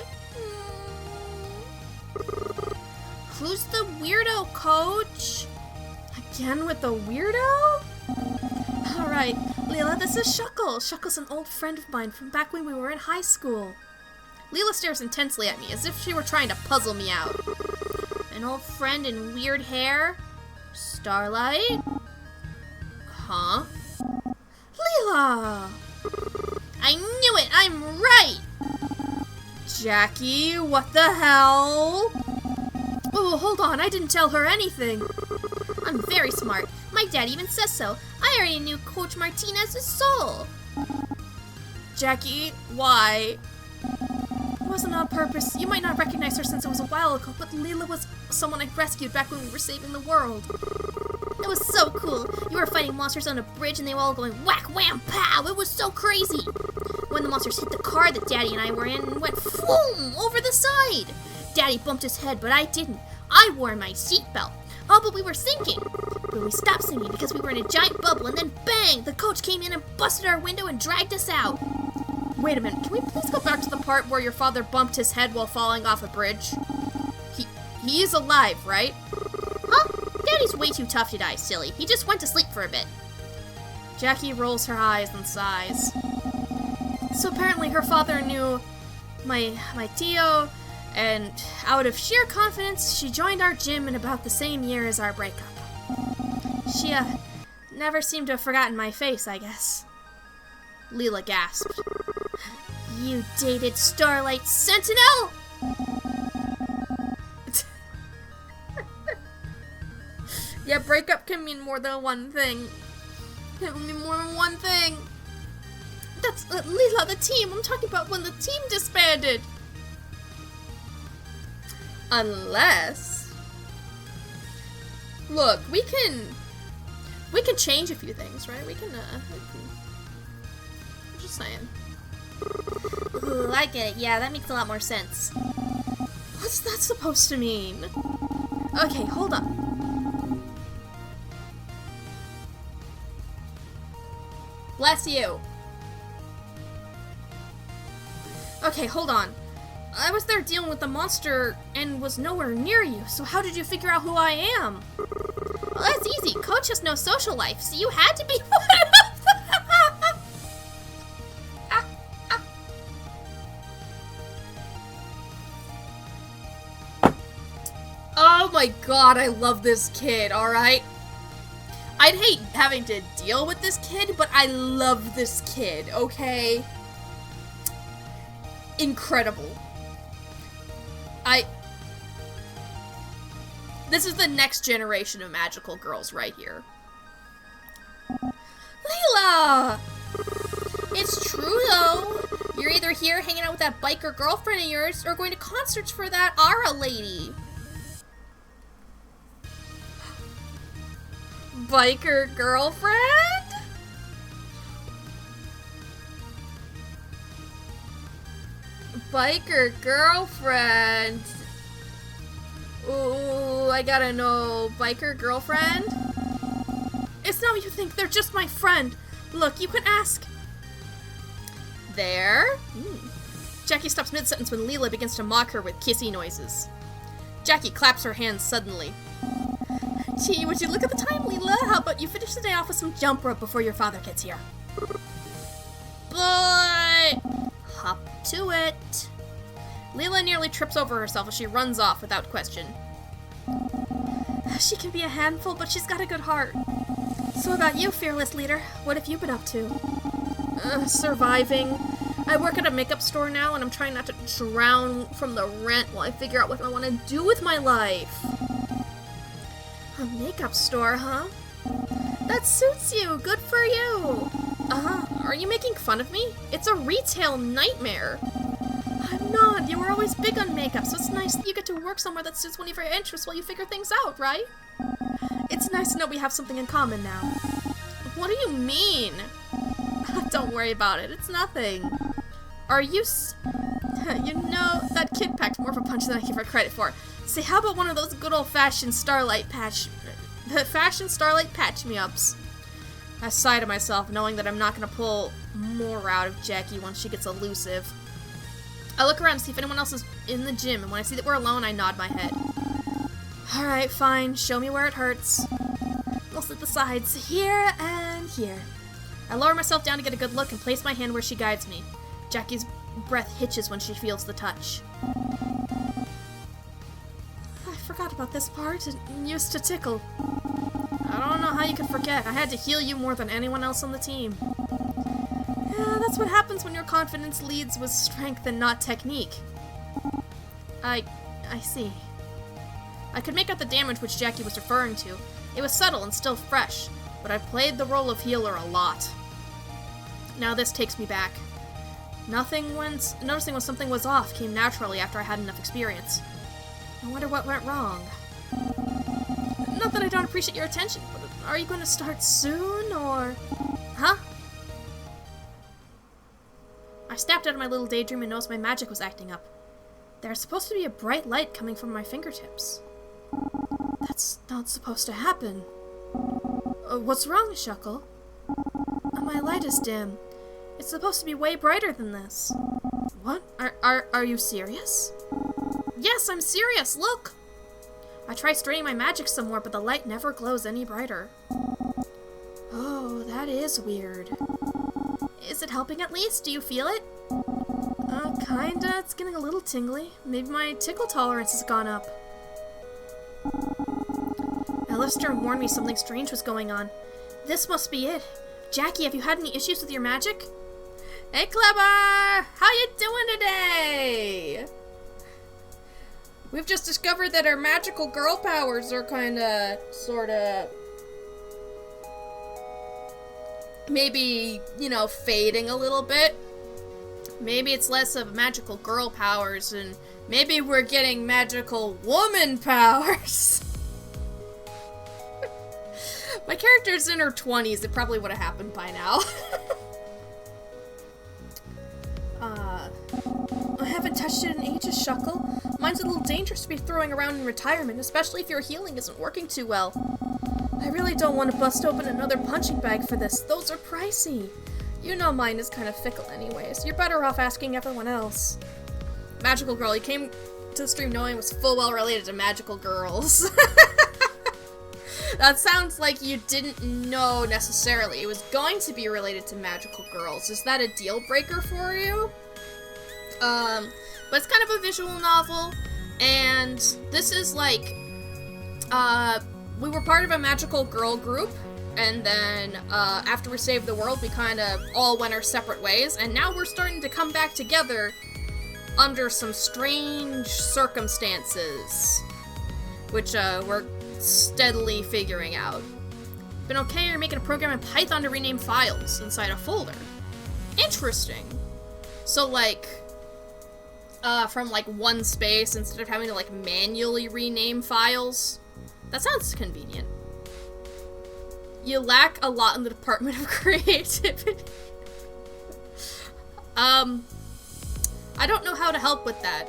Who's the weirdo, Coach? Again with the weirdo? Alright, Leela, this is Shuckle. Shuckle's an old friend of mine from back when we were in high school. Leela stares intensely at me, as if she were trying to puzzle me out. An old friend in weird hair? Starlight? Huh? Leela! I knew it! I'm right! Jackie, what the hell? Oh, hold on, I didn't tell her anything. I'm very smart. My dad even says so. I already knew Coach Martinez's soul. Jackie, why? It wasn't on purpose. You might not recognize her since it was a while ago, but Leela was someone I rescued back when we were saving the world. It was so cool. You were fighting monsters on a bridge and they were all going whack, wham, pow. It was so crazy. When the monsters hit the car that Daddy and I were in and went floom over the side. Daddy bumped his head, but I didn't. I wore my seatbelt. Oh, but we were sinking. But we stopped singing because we were in a giant bubble, and then bang! The coach came in and busted our window and dragged us out. Wait a minute, can we please go back to the part where your father bumped his head while falling off a bridge? He is alive, right? Huh? Daddy's way too tough to die, silly. He just went to sleep for a bit. Jackie rolls her eyes and sighs. So apparently her father knew my Tio, and out of sheer confidence, she joined our gym in about the same year as our breakup. She, never seemed to have forgotten my face, I guess. Leela gasped. You dated Starlight Sentinel? Yeah, breakup can mean more than one thing. It can mean more than one thing. That's, Leela, the team. I'm talking about when the team disbanded. Unless... Look, we can change a few things, right? We can I'm just saying. Ooh, I get it. Yeah, that makes a lot more sense. What's that supposed to mean? Okay, hold up. Bless you. Okay, hold on. I was there dealing with the monster and was nowhere near you, so how did you figure out who I am? Well, that's easy. Coach has no social life, so you had to be one of them. Oh my god, I love this kid, alright? I'd hate having to deal with this kid, but I love this kid, okay? Incredible. This is the next generation of magical girls right here. Leela! It's true, though. You're either here hanging out with that biker girlfriend of yours or going to concerts for that Ara lady. Biker girlfriend? Biker girlfriend. Ooh, I gotta know. Biker girlfriend? It's not what you think. They're just my friend. Look, you can ask. There? Jackie stops mid-sentence when Leela begins to mock her with kissy noises. Jackie claps her hands suddenly. Gee, would you look at the time, Leela? How about you finish the day off with some jump rope before your father gets here? But... hop to it. Leela nearly trips over herself as she runs off without question. She can be a handful, but she's got a good heart. So about you, fearless leader, what have you been up to? Surviving. I work at a makeup store now, and I'm trying not to drown from the rent while I figure out what I want to do with my life. A makeup store, huh? That suits you. Good for you. Are you making fun of me? It's a retail nightmare. I'm not. You were always big on makeup, so it's nice that you get to work somewhere that suits one of your interests while you figure things out, right? It's nice to know we have something in common now. What do you mean? Don't worry about it. It's nothing. Are you you know, that kid packed more of a punch than I give her credit for. Say, how about one of those good old-fashioned fashion starlight patch-me-ups? I sigh to myself, knowing that I'm not going to pull more out of Jackie once she gets elusive. I look around to see if anyone else is in the gym, and when I see that we're alone, I nod my head. Alright, fine. Show me where it hurts. Mostly the sides. Here and here. I lower myself down to get a good look and place my hand where she guides me. Jackie's breath hitches when she feels the touch. I forgot about this part. It used to tickle. I don't know how you could forget. I had to heal you more than anyone else on the team. Yeah, that's what happens when your confidence leads with strength and not technique. I see. I could make out the damage which Jackie was referring to. It was subtle and still fresh, but I played the role of healer a lot. Now this takes me back. Noticing when something was off came naturally after I had enough experience. I wonder what went wrong. Not that I don't appreciate your attention, but are you going to start soon, or... Huh? I snapped out of my little daydream and noticed my magic was acting up. There's supposed to be a bright light coming from my fingertips. That's not supposed to happen. What's wrong, Shuckle? My light is dim. It's supposed to be way brighter than this. What? Are you serious? Yes, I'm serious, look! I tried straining my magic some more, but the light never glows any brighter. Oh, that is weird. Is it helping at least? Do you feel it? Kinda. It's getting a little tingly. Maybe my tickle tolerance has gone up. Alistair warned me something strange was going on. This must be it. Jackie, have you had any issues with your magic? Hey, Clever! How you doing today? We've just discovered that our magical girl powers are kinda, sorta... maybe, you know, fading a little bit. Maybe it's less of magical girl powers, and maybe we're getting magical woman powers. My character's in her 20s. It probably would have happened by now. I haven't touched it in ages, Shuckle. Mine's a little dangerous to be throwing around in retirement, especially if your healing isn't working too well. I really don't want to bust open another punching bag for this. Those are pricey. You know mine is kind of fickle anyways. You're better off asking everyone else. Magical girl, you came to the stream knowing it was full well related to magical girls. That sounds like you didn't know necessarily. It was going to be related to magical girls. Is that a deal breaker for you? But it's kind of a visual novel, and this is like, we were part of a magical girl group, and then, after we saved the world, we kind of all went our separate ways, and now we're starting to come back together under some strange circumstances, which, we're steadily figuring out. Been okay, you're making a program in Python to rename files inside a folder. Interesting. So, like, from, like, one space instead of having to, like, manually rename files. That sounds convenient. You lack a lot in the Department of Creativity. I don't know how to help with that.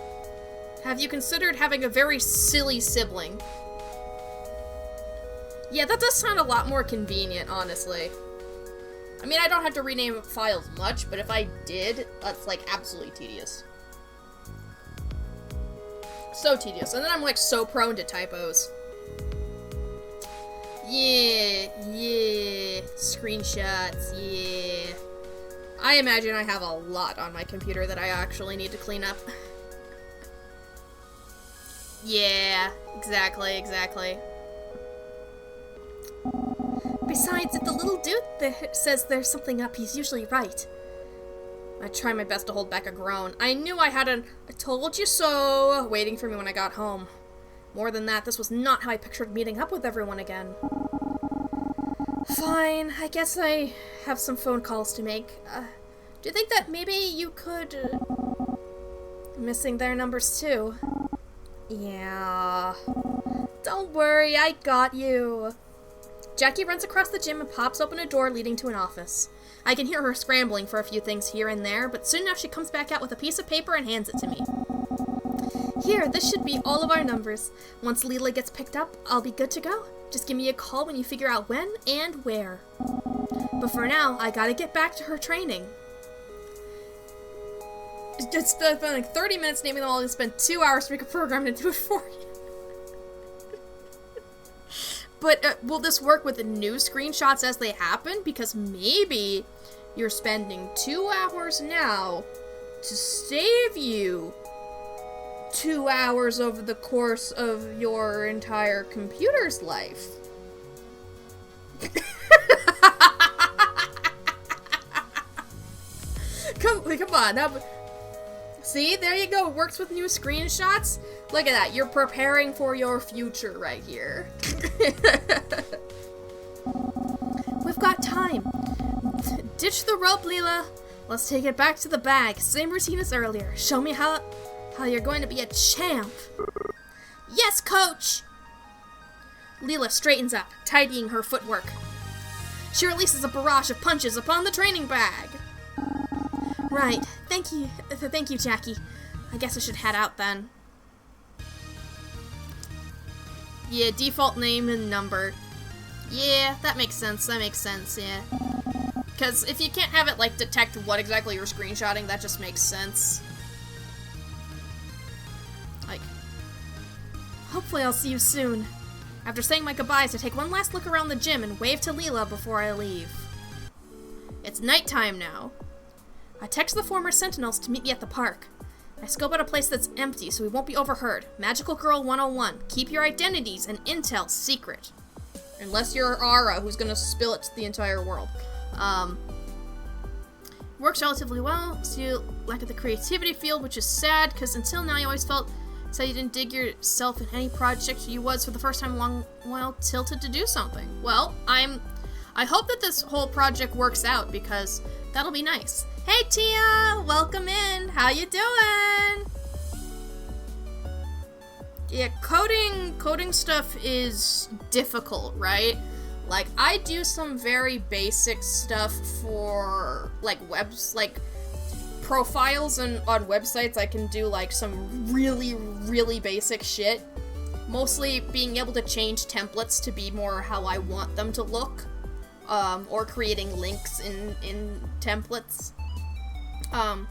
Have you considered having a very silly sibling? Yeah, that does sound a lot more convenient, honestly. I mean, I don't have to rename files much, but if I did, that's, like, absolutely tedious. So tedious. And then I'm, like, so prone to typos. Yeah. Screenshots, yeah. I imagine I have a lot on my computer that I actually need to clean up. Yeah, exactly. Besides, if the little dude says there's something up, he's usually right. I try my best to hold back a groan. I knew I had a "I told you so" waiting for me when I got home. More than that, this was not how I pictured meeting up with everyone again. Fine, I guess I have some phone calls to make. Do you think that maybe you could... missing their numbers too. Yeah. Don't worry, I got you. Jackie runs across the gym and pops open a door leading to an office. I can hear her scrambling for a few things here and there, but soon enough she comes back out with a piece of paper and hands it to me. Here, this should be all of our numbers. Once Leela gets picked up, I'll be good to go. Just give me a call when you figure out when and where. But for now, I gotta get back to her training. It's been like 30 minutes naming them all and spent 2 hours to make a program to do it for you. But will this work with the new screenshots as they happen? Because maybe you're spending 2 hours now to save you 2 hours over the course of your entire computer's life. Come on. See, there you go. It works with new screenshots. Look at that. You're preparing for your future right here. We've got time. Ditch the rope, Leela. Let's take it back to the bag. Same routine as earlier. Show me how you're going to be a champ. Yes, coach! Leela straightens up, tidying her footwork. She releases a barrage of punches upon the training bag. Right. Thank you, Jackie. I guess I should head out then. Yeah, default name and number. Yeah, that makes sense, yeah. Because if you can't have it, like, detect what exactly you're screenshotting, that just makes sense. Like, hopefully I'll see you soon. After saying my goodbyes, I take one last look around the gym and wave to Leela before I leave. It's nighttime now. I text the former Sentinels to meet me at the park. I scope out a place that's empty so we won't be overheard. Magical Girl 101. Keep your identities and intel secret. Unless you're Ara, who's gonna spill it to the entire world. Works relatively well. So you lack the creativity field, which is sad, because until now you always felt so you didn't dig yourself in any project you was for the first time in a long while tilted to do something. Well, I hope that this whole project works out, because that'll be nice. Hey Tia! Welcome in! How you doing? Yeah, coding stuff is difficult, right? Like, I do some very basic stuff for, like, profiles and on websites. I can do, like, some really, really basic shit. Mostly being able to change templates to be more how I want them to look. Or creating links in templates. Oh,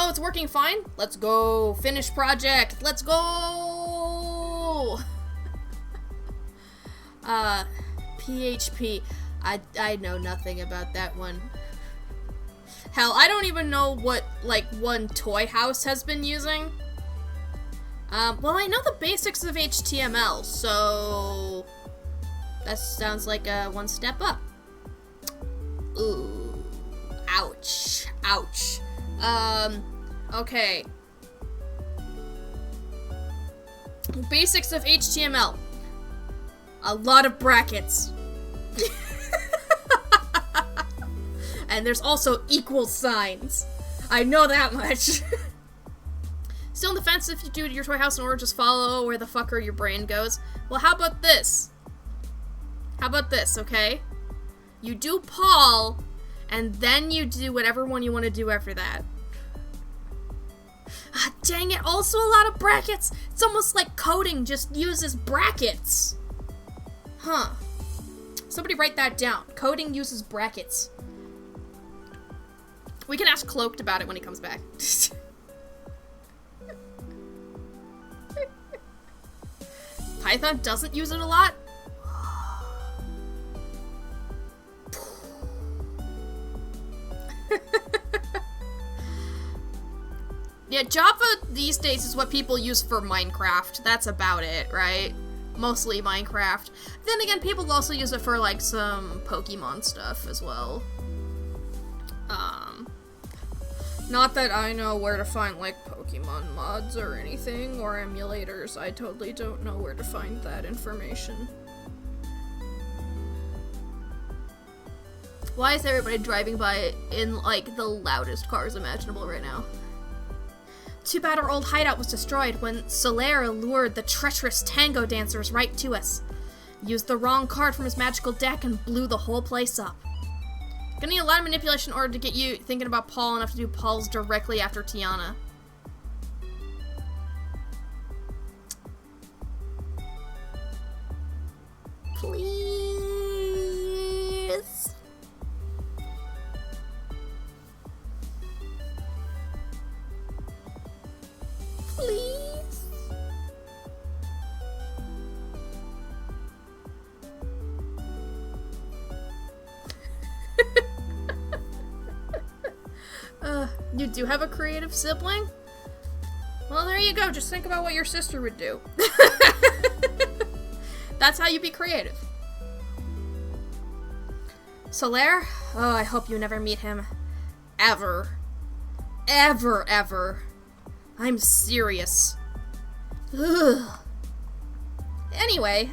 it's working fine? Let's go! Finish project! Let's go! PHP. I know nothing about that one. Hell, I don't even know what, like, one Toy House has been using. Well, I know the basics of HTML, so that sounds like one step up. Ooh. Ouch. Ouch. Okay. Basics of HTML. A lot of brackets. And there's also equal signs. I know that much. Still on the fence if you do your Toy House in order, just follow where the fucker your brain goes. Well, how about this? How about this, okay? You do Paul, and then you do whatever one you want to do after that. Ah, dang it, also a lot of brackets! It's almost like coding just uses brackets. Huh. Somebody write that down. Coding uses brackets. We can ask Cloaked about it when he comes back. Python doesn't use it a lot? Yeah, Java these days is what people use for Minecraft. That's about it, right? Mostly Minecraft. Then again, people also use it for, like, some Pokemon stuff as well. Not that I know where to find, like, Pokemon mods or anything, or emulators. I totally don't know where to find that information. Why is everybody driving by in, like, the loudest cars imaginable right now? Too bad our old hideout was destroyed when Solaire lured the treacherous tango dancers right to us. Used the wrong card from his magical deck and blew the whole place up. Gonna need a lot of manipulation in order to get you thinking about Paul enough to do Paul's directly after Tiana. Please. Please. You do have a creative sibling? Well, there you go. Just think about what your sister would do. That's how you be creative. Solaire? Oh, I hope you never meet him. Ever. Ever, ever. I'm serious. Ugh. Anyway.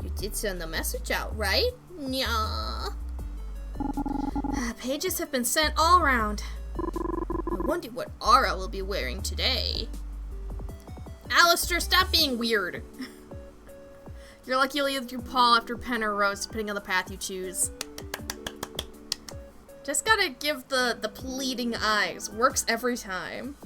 You did send the message out, right? Yeah. Pages have been sent all around. I wonder what Aura will be wearing today. Alistair, stop being weird. You're lucky you'll either do Paul after Pen or Rose, depending on the path you choose. Just gotta give the pleading eyes. Works every time.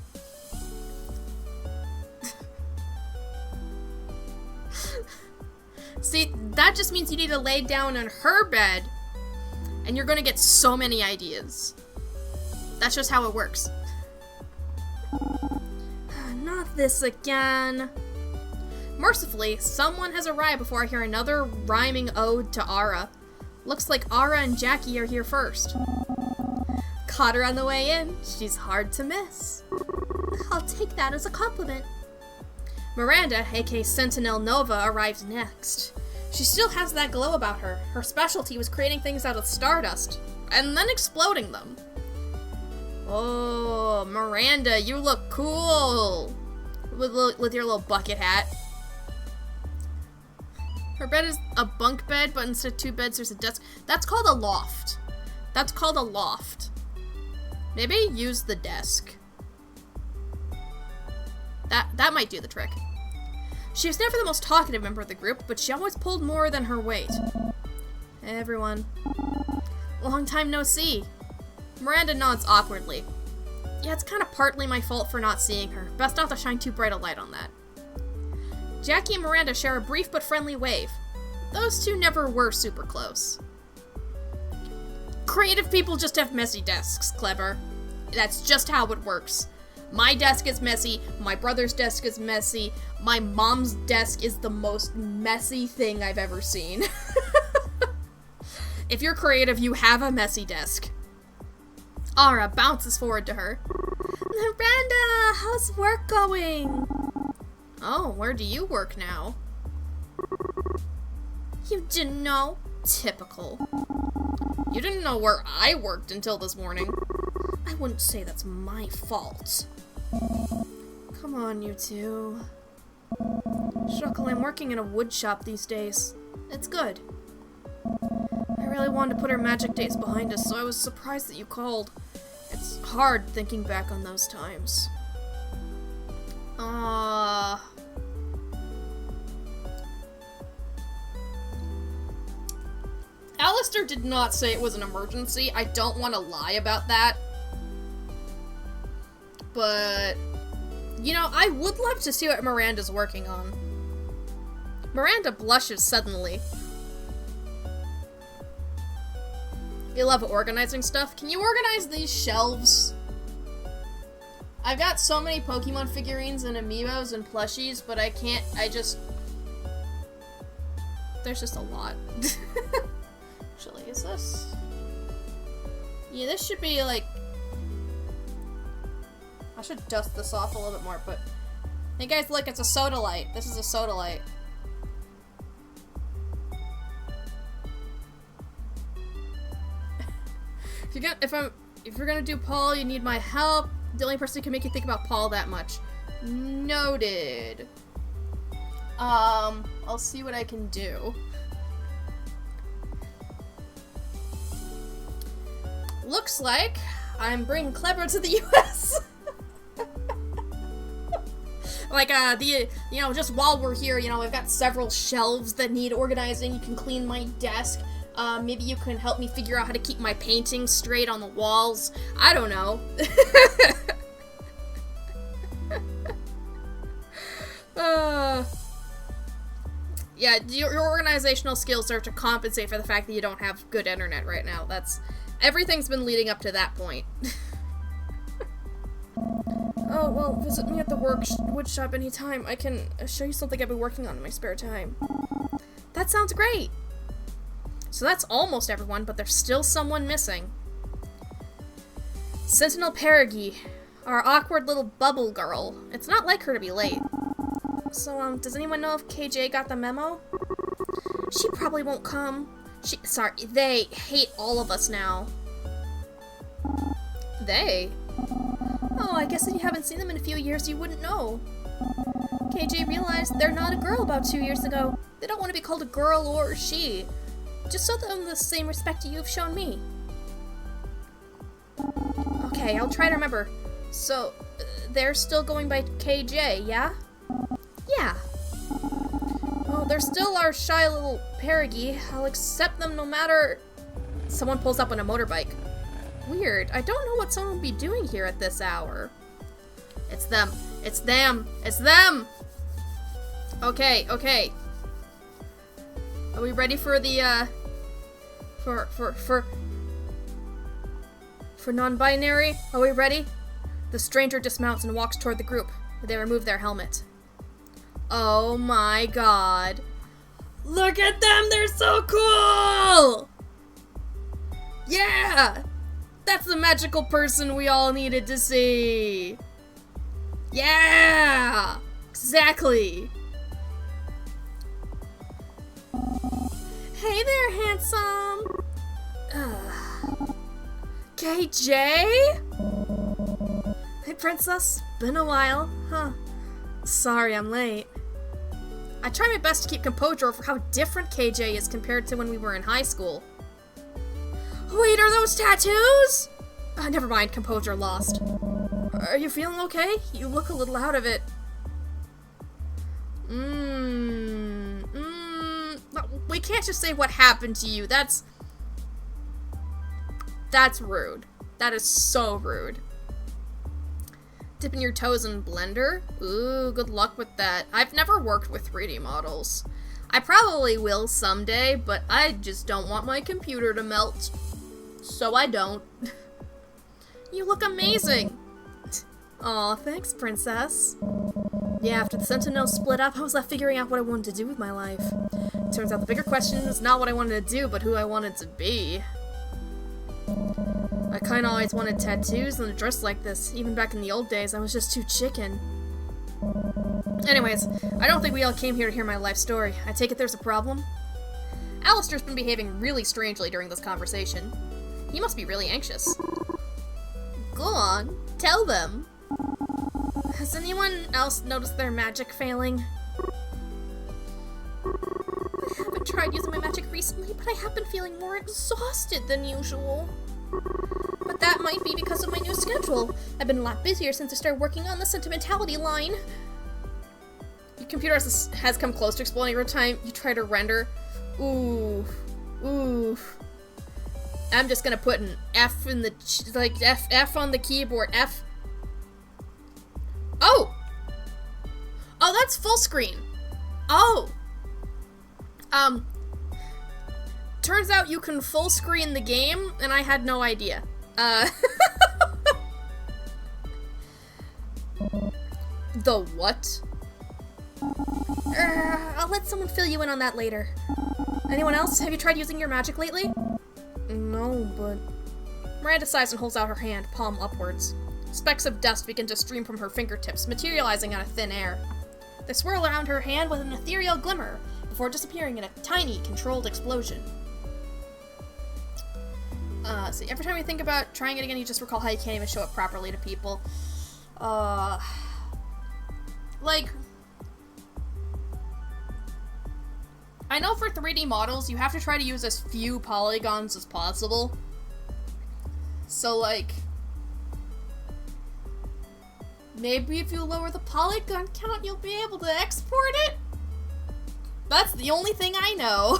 See, that just means you need to lay down on her bed, and you're gonna get so many ideas. That's just how it works. Not this again. Mercifully, someone has arrived before I hear another rhyming ode to Aura. Looks like Aura and Jackie are here first. Caught her on the way in. She's hard to miss. I'll take that as a compliment. Miranda, aka Sentinel Nova, arrives next. She still has that glow about her. Her specialty was creating things out of stardust, and then exploding them. Oh, Miranda, you look cool! With your little bucket hat. Her bed is a bunk bed, but instead of 2 beds, there's a desk. That's called a loft. That's called a loft. Maybe use the desk. That might do the trick. She was never the most talkative member of the group, but she always pulled more than her weight. Hey, everyone. Long time no see. Miranda nods awkwardly. Yeah, it's kind of partly my fault for not seeing her. Best not to shine too bright a light on that. Jackie and Miranda share a brief but friendly wave. Those two never were super close. Creative people just have messy desks, Clever. That's just how it works. My desk is messy, my brother's desk is messy, my mom's desk is the most messy thing I've ever seen. If you're creative, you have a messy desk. Aura bounces forward to her. Miranda, how's work going? Oh, where do you work now? You didn't know? Typical. You didn't know where I worked until this morning. I wouldn't say that's my fault. Come on, you two. Shuckle, I'm working in a wood shop these days. It's good. I really wanted to put our magic days behind us, so I was surprised that you called. It's hard thinking back on those times. Alistair did not say it was an emergency. I don't want to lie about that. But, you know, I would love to see what Miranda's working on. Miranda blushes suddenly. You love organizing stuff. Can you organize these shelves? I've got so many Pokemon figurines and amiibos and plushies, but I can't, there's just a lot. Actually, is this? Yeah, this should be like, I should dust this off a little bit more, but hey guys, look, it's a soda light. This is a soda light. If you're gonna do Paul, you need my help. The only person who can make you think about Paul that much. Noted. I'll see what I can do. Looks like I'm bringing Clever to the US. Like, just while we're here, I've got several shelves that need organizing. You can clean my desk. Maybe you can help me figure out how to keep my paintings straight on the walls. I don't know. Yeah, your organizational skills serve to compensate for the fact that you don't have good internet right now. Everything's been leading up to that point. Oh, well, visit me at the wood shop anytime. I can show you something I've been working on in my spare time. That sounds great! So that's almost everyone, but there's still someone missing. Sentinel Perigi, our awkward little bubble girl. It's not like her to be late. So, does anyone know if KJ got the memo? She probably won't come. They hate all of us now. They? Oh, I guess if you haven't seen them in a few years, you wouldn't know. KJ realized they're not a girl about 2 years ago. They don't want to be called a girl or she. Just show them the same respect you've shown me. Okay, I'll try to remember. So, they're still going by KJ, yeah? Yeah. Well, they're still our shy little Perigi. I'll accept them no matter... Someone pulls up on a motorbike. Weird. I don't know what someone would be doing here at this hour. It's them. It's them. It's them! Okay. Are we ready for the, For non-binary? Are we ready? The stranger dismounts and walks toward the group. They remove their helmet. Oh my god. Look at them! They're so cool! Yeah! That's the magical person we all needed to see! Yeah! Exactly! Hey there, handsome! KJ? Hey, princess. Been a while, huh? Sorry I'm late. I try my best to keep composure over how different KJ is compared to when we were in high school. Wait, are those tattoos? Never mind, composure lost. Are you feeling okay? You look a little out of it. We can't just say what happened to you. That's rude. That is so rude. Dipping your toes in Blender? Ooh, good luck with that. I've never worked with 3D models. I probably will someday, but I just don't want my computer to melt. So I don't. You look amazing! Aw, thanks, princess. Yeah, after the Sentinels split up, I was left figuring out what I wanted to do with my life. Turns out the bigger question is not what I wanted to do, but who I wanted to be. I kinda always wanted tattoos and a dress like this. Even back in the old days, I was just too chicken. Anyways, I don't think we all came here to hear my life story. I take it there's a problem? Alistair's been behaving really strangely during this conversation. He must be really anxious. Go on, tell them. Has anyone else noticed their magic failing? I haven't tried using my magic recently, but I have been feeling more exhausted than usual. But that might be because of my new schedule. I've been a lot busier since I started working on the sentimentality line. Your computer has come close to exploding every time you try to render. Ooh. I'm just gonna put an F in the, F on the keyboard. F. Oh! Oh, that's full screen. Oh! Turns out you can full screen the game, and I had no idea. The what? I'll let someone fill you in on that later. Anyone else? Have you tried using your magic lately? No, but... Miranda sighs and holds out her hand, palm upwards. Specks of dust begin to stream from her fingertips, materializing out of thin air. They swirl around her hand with an ethereal glimmer, before disappearing in a tiny, controlled explosion. See, every time you think about trying it again, you just recall how you can't even show it properly to people. Like... I know for 3D models, you have to try to use as few polygons as possible. So, like... Maybe if you lower the polygon count, you'll be able to export it? That's the only thing I know.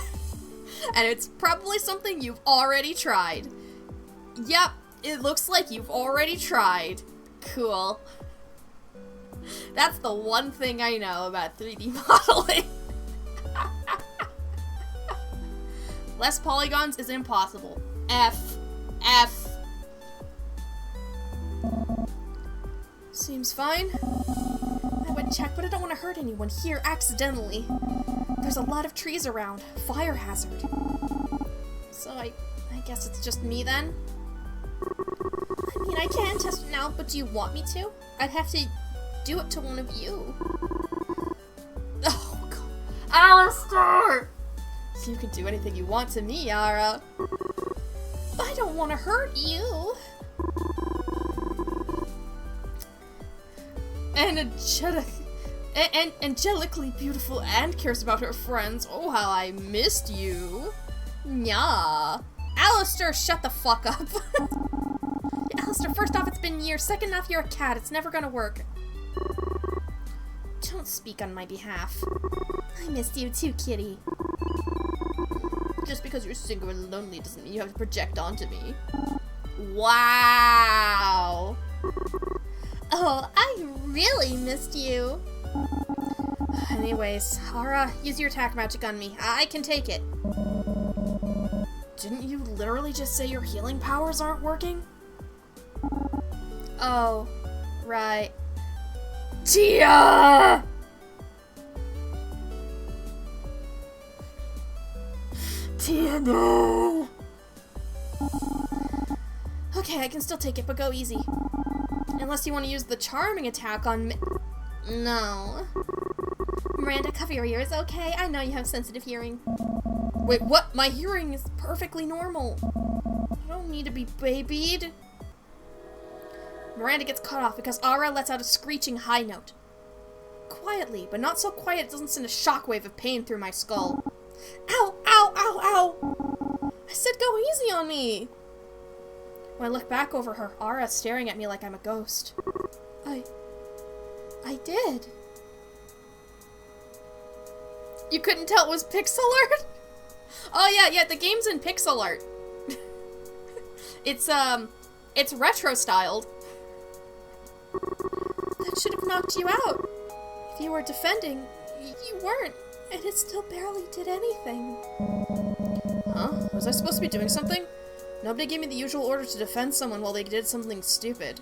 And it's probably something you've already tried. Yep, it looks like you've already tried. Cool. That's the one thing I know about 3D modeling. Less polygons is impossible. F. Seems fine. I would check, but I don't want to hurt anyone here accidentally. There's a lot of trees around. Fire hazard. So I guess it's just me then? I mean, I can test it now, but do you want me to? I'd have to do it to one of you. Oh, God. Alistair! You can do anything you want to me, Yara. I don't want to hurt you. Angelically beautiful and cares about her friends. Oh, how I missed you. Nya. Alistair, shut the fuck up. Alistair, first off, it's been years. Second off, you're a cat. It's never gonna work. Don't speak on my behalf. I missed you too, kitty. Just because you're single and lonely doesn't mean you have to project onto me. Wow. Oh, I really missed you. Anyways, Ara, use your attack magic on me. I can take it. Didn't you literally just say your healing powers aren't working? Oh, right. Tia! Tia, no! Okay, I can still take it, but go easy. Unless you want to use the charming attack on me. No. Miranda, cover your ears, okay? I know you have sensitive hearing. Wait, what? My hearing is perfectly normal. I don't need to be babied. Miranda gets cut off because Ara lets out a screeching high note. Quietly, but not so quiet it doesn't send a shockwave of pain through my skull. Ow, ow, ow, ow! I said go easy on me! When I look back over her, Ara's staring at me like I'm a ghost. I did. You couldn't tell it was pixel art? Oh yeah, the game's in pixel art. It's retro styled. That should have knocked you out. If you were defending, you weren't, and it still barely did anything. Huh? Was I supposed to be doing something? Nobody gave me the usual order to defend someone while they did something stupid.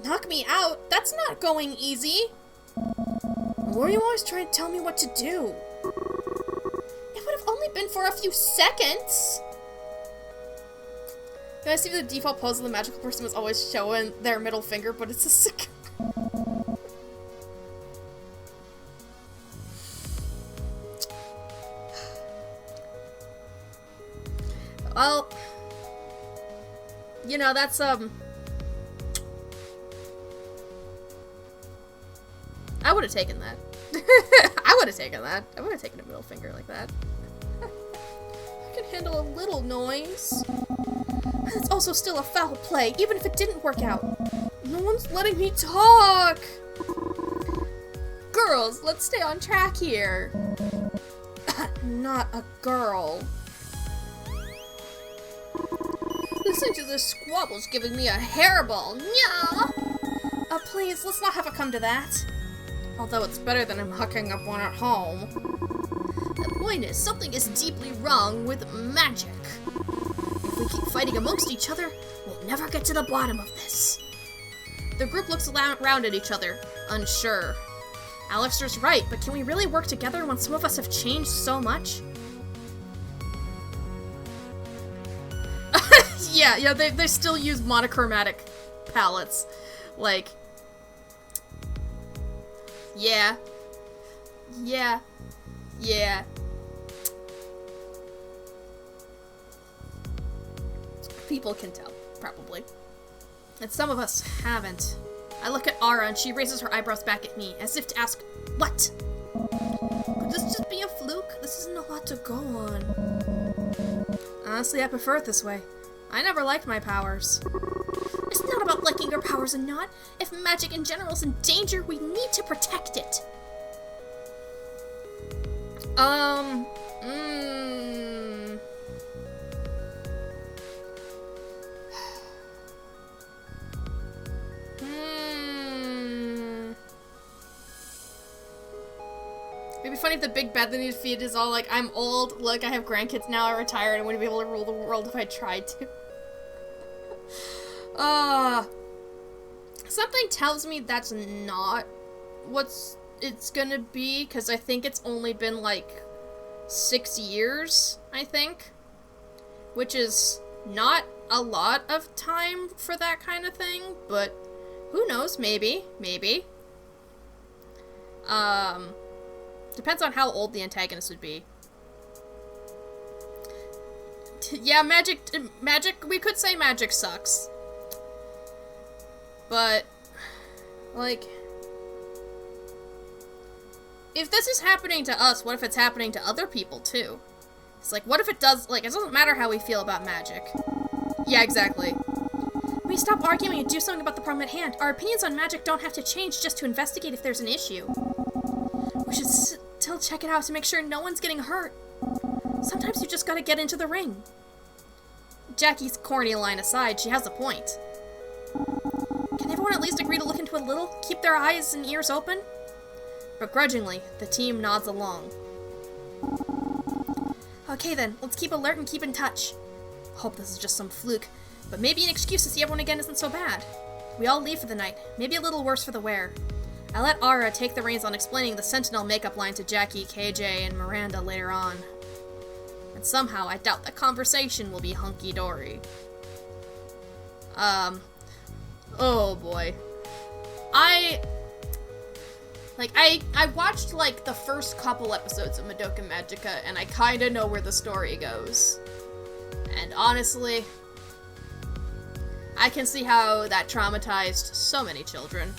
Knock me out? That's not going easy! Why are you always trying to tell me what to do? It would have only been for a few seconds! You guys see the default pose of the magical person was always showing their middle finger, but it's a sick. Well, you know, that's, I would have taken that. I would have taken that. I would have taken a middle finger like that. I can handle a little noise. It's also still a foul play, even if it didn't work out. No one's letting me talk! Girls, let's stay on track here. Not a girl. Listening to this squabble's giving me a hairball. Nya! Please, let's not have it come to that. Although it's better than him hucking up one at home. The point is, something is deeply wrong with magic. If we keep fighting amongst each other, we'll never get to the bottom of this. The group looks around at each other, unsure. Alistair's right, but can we really work together when some of us have changed so much? Yeah, they still use monochromatic palettes. Like, yeah. People can tell, probably. And some of us haven't. I look at Ara and she raises her eyebrows back at me, as if to ask, what? Could this just be a fluke? This isn't a lot to go on. Honestly, I prefer it this way. I never liked my powers. It's not about about liking your powers or not. If magic in general is in danger, we need to protect it. It'd be funny if the big bad that needs feed is all like, I'm old, look, I have grandkids now, I retired, I wouldn't be able to rule the world if I tried to. Something tells me that's not what's it's gonna be, because I think it's only been like 6 years, I think. Which is not a lot of time for that kind of thing, but who knows, maybe. Depends on how old the antagonist would be. Yeah, magic, we could say magic sucks. But, like, if this is happening to us, what if it's happening to other people, too? It's like, what if it does, like, it doesn't matter how we feel about magic. Yeah, exactly. We stop arguing and do something about the problem at hand. Our opinions on magic don't have to change just to investigate if there's an issue. We should still check it out to make sure no one's getting hurt. Sometimes you just gotta get into the ring. Jackie's corny line aside, she has a point. Can everyone at least agree to look into it a little? Keep their eyes and ears open? Begrudgingly, the team nods along. Okay then, let's keep alert and keep in touch. Hope this is just some fluke, but maybe an excuse to see everyone again isn't so bad. We all leave for the night, maybe a little worse for the wear. I let Ara take the reins on explaining the Sentinel makeup line to Jackie, KJ, and Miranda later on. And somehow, I doubt the conversation will be hunky-dory. Oh boy. I watched, like, the first couple episodes of Madoka Magica, and I kinda know where the story goes. And honestly, I can see how that traumatized so many children.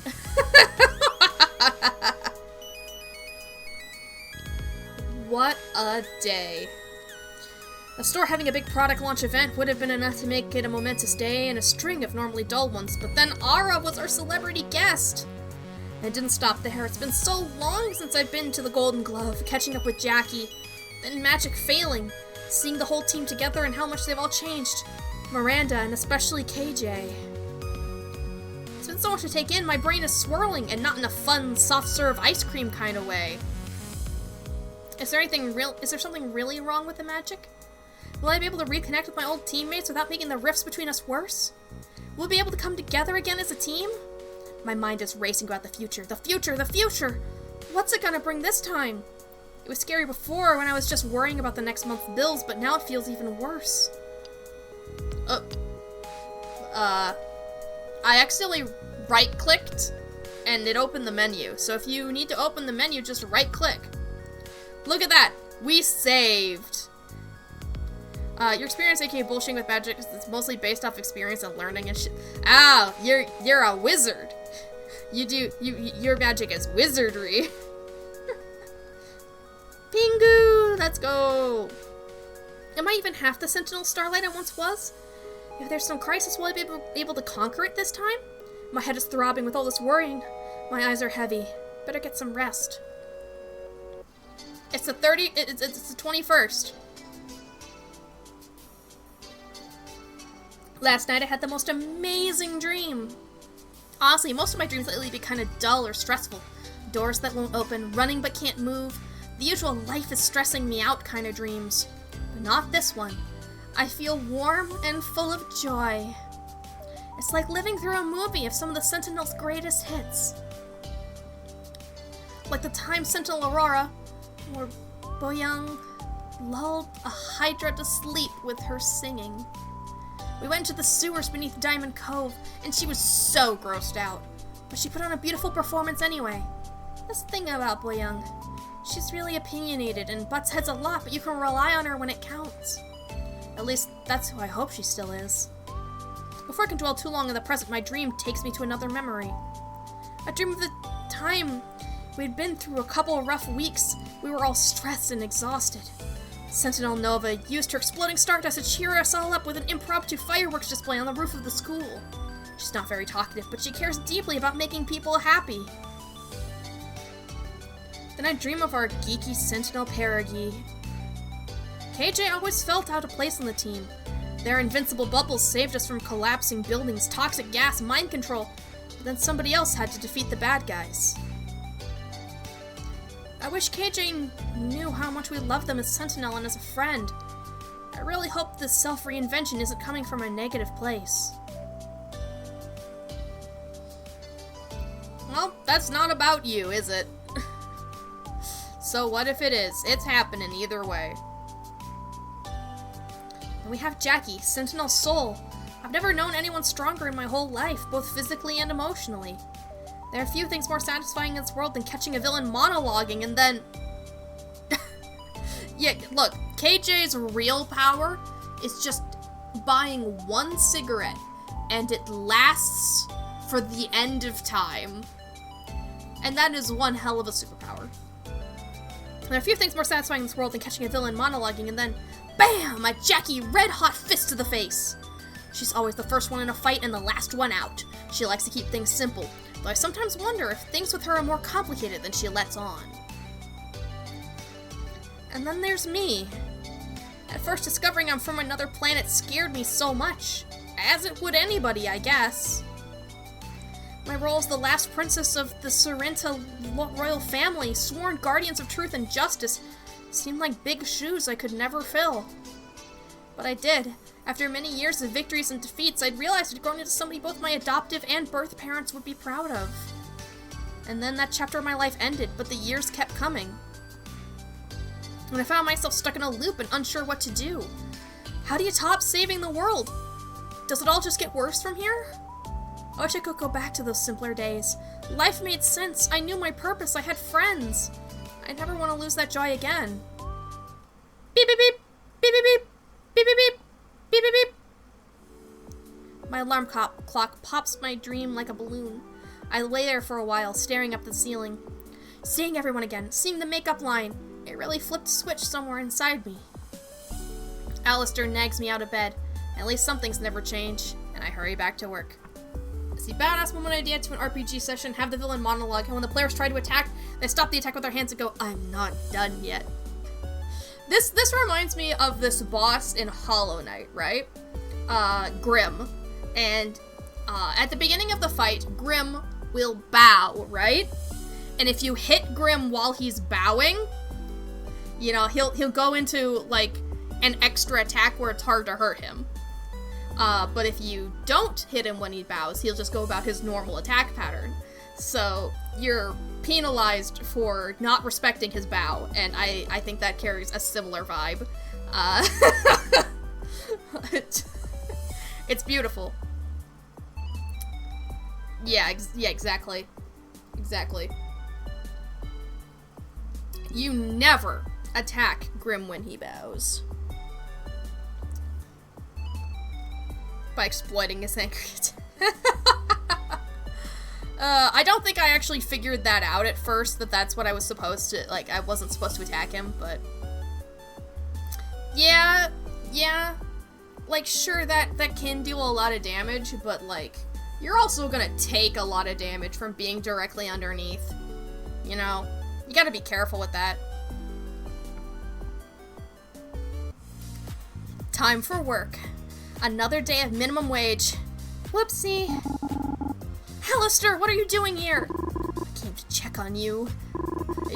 What a day. A store having a big product launch event would have been enough to make it a momentous day and a string of normally dull ones, but then Ara was our celebrity guest. And it didn't stop there. It's been so long since I've been to the Golden Glove, catching up with Jackie, then magic failing, seeing the whole team together and how much they've all changed. Miranda, and especially KJ. It's been so much to take in, my brain is swirling, and not in a fun, soft-serve ice cream kind of way. Is there something really wrong with the magic? Will I be able to reconnect with my old teammates without making the rifts between us worse? Will we be able to come together again as a team? My mind is racing about the future. The future! The future! What's it gonna bring this time? It was scary before when I was just worrying about the next month's bills, but now it feels even worse. I accidentally right-clicked, and it opened the menu. So if you need to open the menu, just right-click. Look at that! We saved! Your experience, aka bullshitting with magic, is mostly based off experience and learning and shit. Ow! You're a wizard! Your magic is wizardry. Pingu! Let's go! Am I even half the Sentinel Starlight I once was? If there's some crisis, will I be able to conquer it this time? My head is throbbing with all this worrying. My eyes are heavy. Better get some rest. It's the 21st. Last night I had the most amazing dream. Honestly, most of my dreams lately be kind of dull or stressful. Doors that won't open, running but can't move. The usual life is stressing me out kind of dreams. But not this one. I feel warm and full of joy. It's like living through a movie of some of the Sentinel's greatest hits. Like the time Sentinel Aurora, or Boyoung, lulled a Hydra to sleep with her singing. We went into the sewers beneath Diamond Cove, and she was so grossed out. But she put on a beautiful performance anyway. That's the thing about Boyoung. She's really opinionated and butts heads a lot, but you can rely on her when it counts. At least, that's who I hope she still is. Before I can dwell too long in the present, my dream takes me to another memory. I dream of the time we'd been through a couple of rough weeks. We were all stressed and exhausted. Sentinel Nova used her exploding stardust to cheer us all up with an impromptu fireworks display on the roof of the school. She's not very talkative, but she cares deeply about making people happy. Then I dream of our geeky Sentinel Perigee. KJ always felt out of place on the team. Their invincible bubbles saved us from collapsing buildings, toxic gas, mind control, but then somebody else had to defeat the bad guys. I wish KJ knew how much we love them as Sentinel and as a friend. I really hope this self-reinvention isn't coming from a negative place. Well, that's not about you, is it? So what if it is? It's happening either way. And we have Jackie, Sentinel Soul. I've never known anyone stronger in my whole life, both physically and emotionally. There are few things more satisfying in this world than catching a villain monologuing and then... Yeah, look, KJ's real power is just buying one cigarette, and it lasts for the end of time. And that is one hell of a superpower. There are few things more satisfying in this world than catching a villain monologuing and then, BAM! A Jackie red-hot fist to the face. She's always the first one in a fight and the last one out. She likes to keep things simple, though I sometimes wonder if things with her are more complicated than she lets on. And then there's me. At first, discovering I'm from another planet scared me so much. As it would anybody, I guess. My role as the last princess of the Sorrento royal family, sworn guardians of truth and justice, seemed like big shoes I could never fill. But I did. After many years of victories and defeats, I'd realized I'd grown into somebody both my adoptive and birth parents would be proud of. And then that chapter of my life ended, but the years kept coming. And I found myself stuck in a loop and unsure what to do. How do you top saving the world? Does it all just get worse from here? I wish I could go back to those simpler days. Life made sense. I knew my purpose. I had friends. I never want to lose that joy again. Beep, beep, beep. Beep, beep, beep. Beep, beep, beep. Beep, beep, beep. My alarm clock pops my dream like a balloon. I lay there for a while, staring up at the ceiling. Seeing everyone again. Seeing the makeup line. It really flipped a switch somewhere inside me. Alistair nags me out of bed. At least some things never change. And I hurry back to work. See, badass moment idea to an RPG session, have the villain monologue, and when the players try to attack, they stop the attack with their hands and go, I'm not done yet. This reminds me of this boss in Hollow Knight, right? Grim. And at the beginning of the fight, Grim will bow, right? And if you hit Grim while he's bowing, you know, he'll go into, like, an extra attack where it's hard to hurt him. But if you don't hit him when he bows, he'll just go about his normal attack pattern. So you're penalized for not respecting his bow, and I think that carries a similar vibe. It's beautiful. Yeah, exactly. Exactly. You never attack Grim when he bows. By exploiting his anger. I don't think I actually figured that out at first, that's what I was supposed to, like, I wasn't supposed to attack him, but... Yeah, like, sure, that can do a lot of damage, but, like, you're also gonna take a lot of damage from being directly underneath, you know? You gotta be careful with that. Time for work. Another day of minimum wage. Whoopsie. Alistair, what are you doing here? I came to check on you.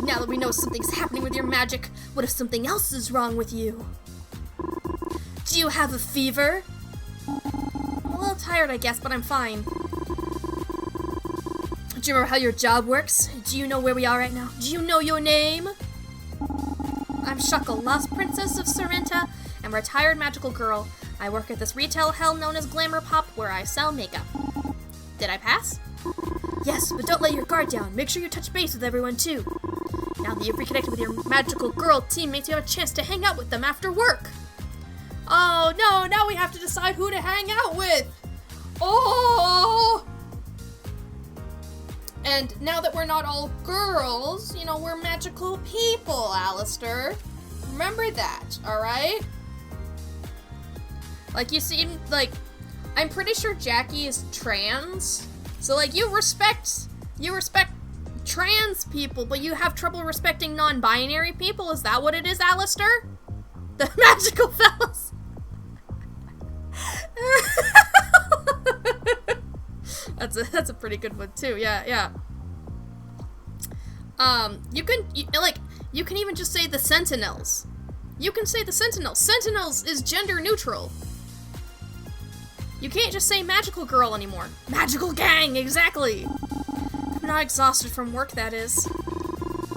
Now that we know something's happening with your magic, what if something else is wrong with you? Do you have a fever? I'm a little tired, I guess, but I'm fine. Do you remember how your job works? Do you know where we are right now? Do you know your name? I'm Shuckle, lost princess of Sorrento, and retired magical girl. I work at this retail hell known as Glamour Pop, where I sell makeup. Did I pass? Yes, but don't let your guard down. Make sure you touch base with everyone, too. Now that you've reconnected with your magical girl teammates, you have a chance to hang out with them after work. Oh, no, now we have to decide who to hang out with. Oh! And now that we're not all girls, you know, we're magical people, Alistair. Remember that, alright? Like, you seem, like, I'm pretty sure Jackie is trans. So, like, you respect trans people, but you have trouble respecting non-binary people? Is that what it is, Alistair? The magical fellows. That's a pretty good one too. Yeah. You can even just say the Sentinels. You can say the Sentinels. Sentinels is gender neutral. You can't just say magical girl anymore. Magical gang, exactly. I'm not exhausted from work, that is.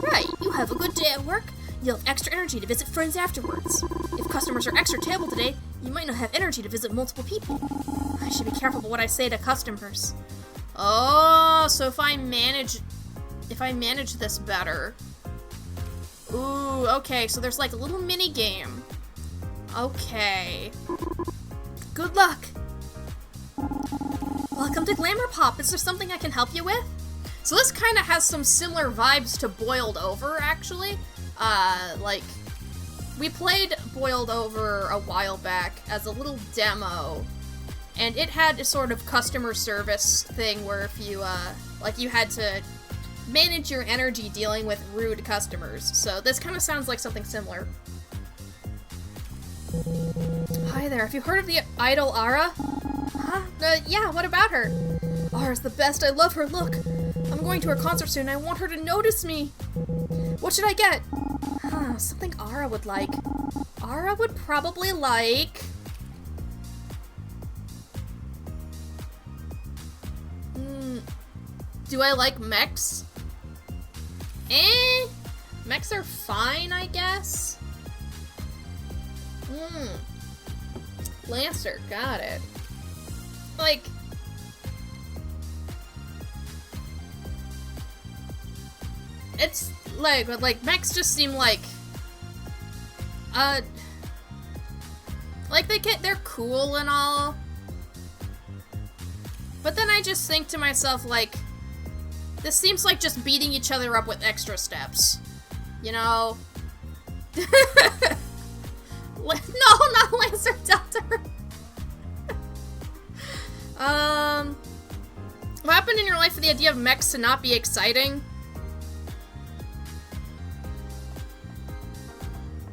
Right, you have a good day at work. You'll have extra energy to visit friends afterwards. If customers are extra terrible today, you might not have energy to visit multiple people. I should be careful about what I say to customers. Oh, so if I manage this better. Ooh, okay, so there's like a little mini game. Okay. Good luck. Welcome to Glamour Pop. Is there something I can help you with? So this kind of has some similar vibes to Boiled Over, actually. Like, we played Boiled Over a while back as a little demo, and it had a sort of customer service thing where if you, like, you had to manage your energy dealing with rude customers. So this kind of sounds like something similar. Hi there, have you heard of the idol Ara? Huh? Yeah, what about her? Ara's the best, I love her look. I'm going to her concert soon, I want her to notice me. What should I get? Something Ara would like. Ara would probably like... Do I like mechs? Mechs are fine, I guess. Lancer, got it. Like... It's like mechs just seem like they're cool and all, but then I just think to myself, like, this seems like just beating each other up with extra steps, you know? No, not Lancer Delta. What happened in your life for the idea of mechs to not be exciting?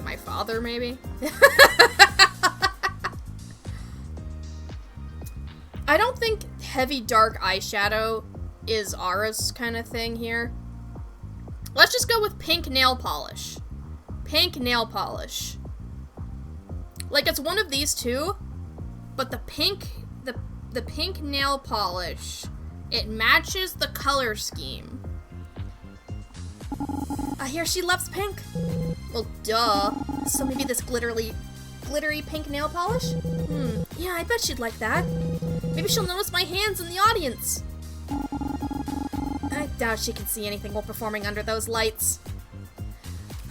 My father, maybe? I don't think heavy dark eyeshadow is Ara's kind of thing here. Let's just go with pink nail polish. Pink nail polish. Like, it's one of these two, but the pink nail polish, it matches the color scheme. I hear she loves pink. Well, duh. So maybe this glittery pink nail polish? Yeah, I bet she'd like that. Maybe she'll notice my hands in the audience. I doubt she can see anything while performing under those lights.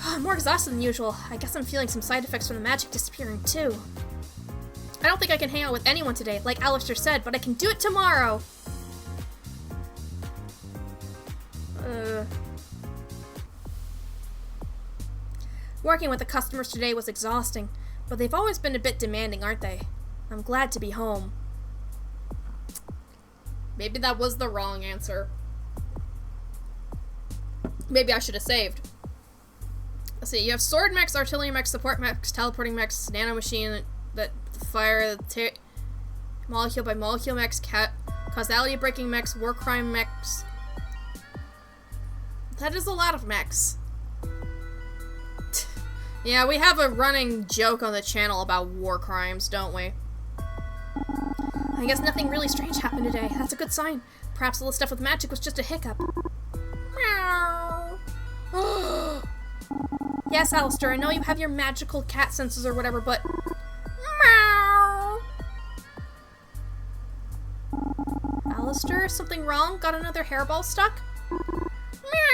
I'm more exhausted than usual. I guess I'm feeling some side effects from the magic disappearing too. I don't think I can hang out with anyone today, like Alistair said, but I can do it tomorrow. Working with the customers today was exhausting, but they've always been a bit demanding, aren't they? I'm glad to be home. Maybe that was the wrong answer. Maybe I should have saved. Let's see, you have sword mechs, artillery mechs, support mechs, teleporting mechs, nanomachine that fire molecule by molecule mechs, causality breaking mechs, war crime mechs. That is a lot of mechs. Yeah, we have a running joke on the channel about war crimes, don't we? I guess nothing really strange happened today. That's a good sign. Perhaps all the stuff with magic was just a hiccup. Meow. Yes, Alistair, I know you have your magical cat senses or whatever, but... Meow. Alistair, is something wrong? Got another hairball stuck? Meow.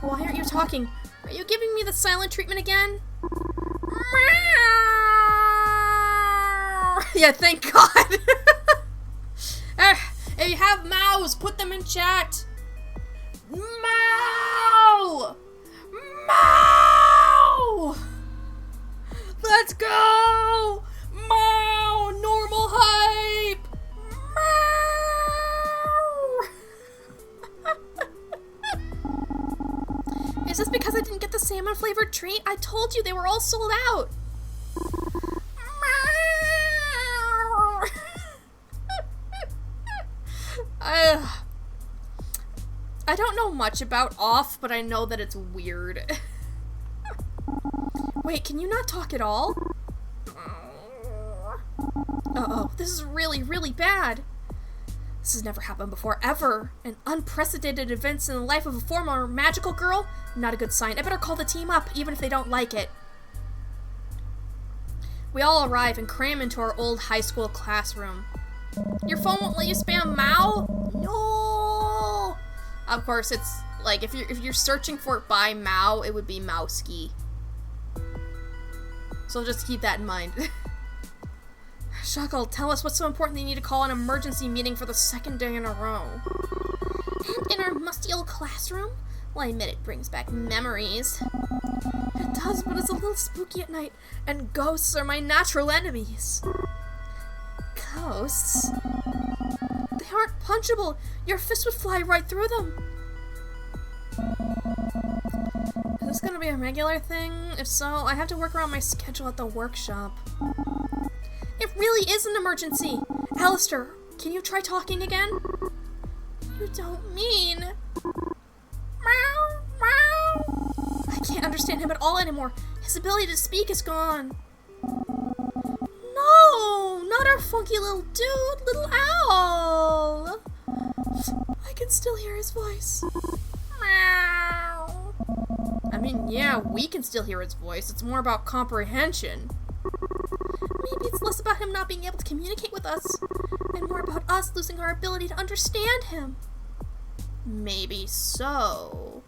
Why aren't you talking? Are you giving me the silent treatment again? Yeah, thank God. If you have mows, put them in chat. Mow! Mow! Let's go! Is this because I didn't get the salmon flavored treat? I told you they were all sold out. I don't know much about off, but I know that it's weird. Wait, can you not talk at all? Uh-oh, this is really, really bad. This has never happened before, ever. An unprecedented events in the life of a former magical girl? Not a good sign. I better call the team up, even if they don't like it. We all arrive and cram into our old high school classroom. Your phone won't let you spam Mao? No! Of course, it's like, if you're searching for it by Mao, it would be Mowski. So just keep that in mind. Shuckle, tell us what's so important that you need to call an emergency meeting for the second day in a row. And in our musty old classroom? Well, I admit it brings back memories. It does, but it's a little spooky at night, and ghosts are my natural enemies. Ghosts? They aren't punchable. Your fist would fly right through them. Is this gonna be a regular thing? If so, I have to work around my schedule at the workshop. It really is an emergency! Alistair, can you try talking again? You don't mean... Meow, meow. I can't understand him at all anymore. His ability to speak is gone. No! Not our funky little dude, little owl! I can still hear his voice. Meow. I mean, yeah, we can still hear his voice. It's more about comprehension. Maybe it's less about him not being able to communicate with us, and more about us losing our ability to understand him. Maybe so.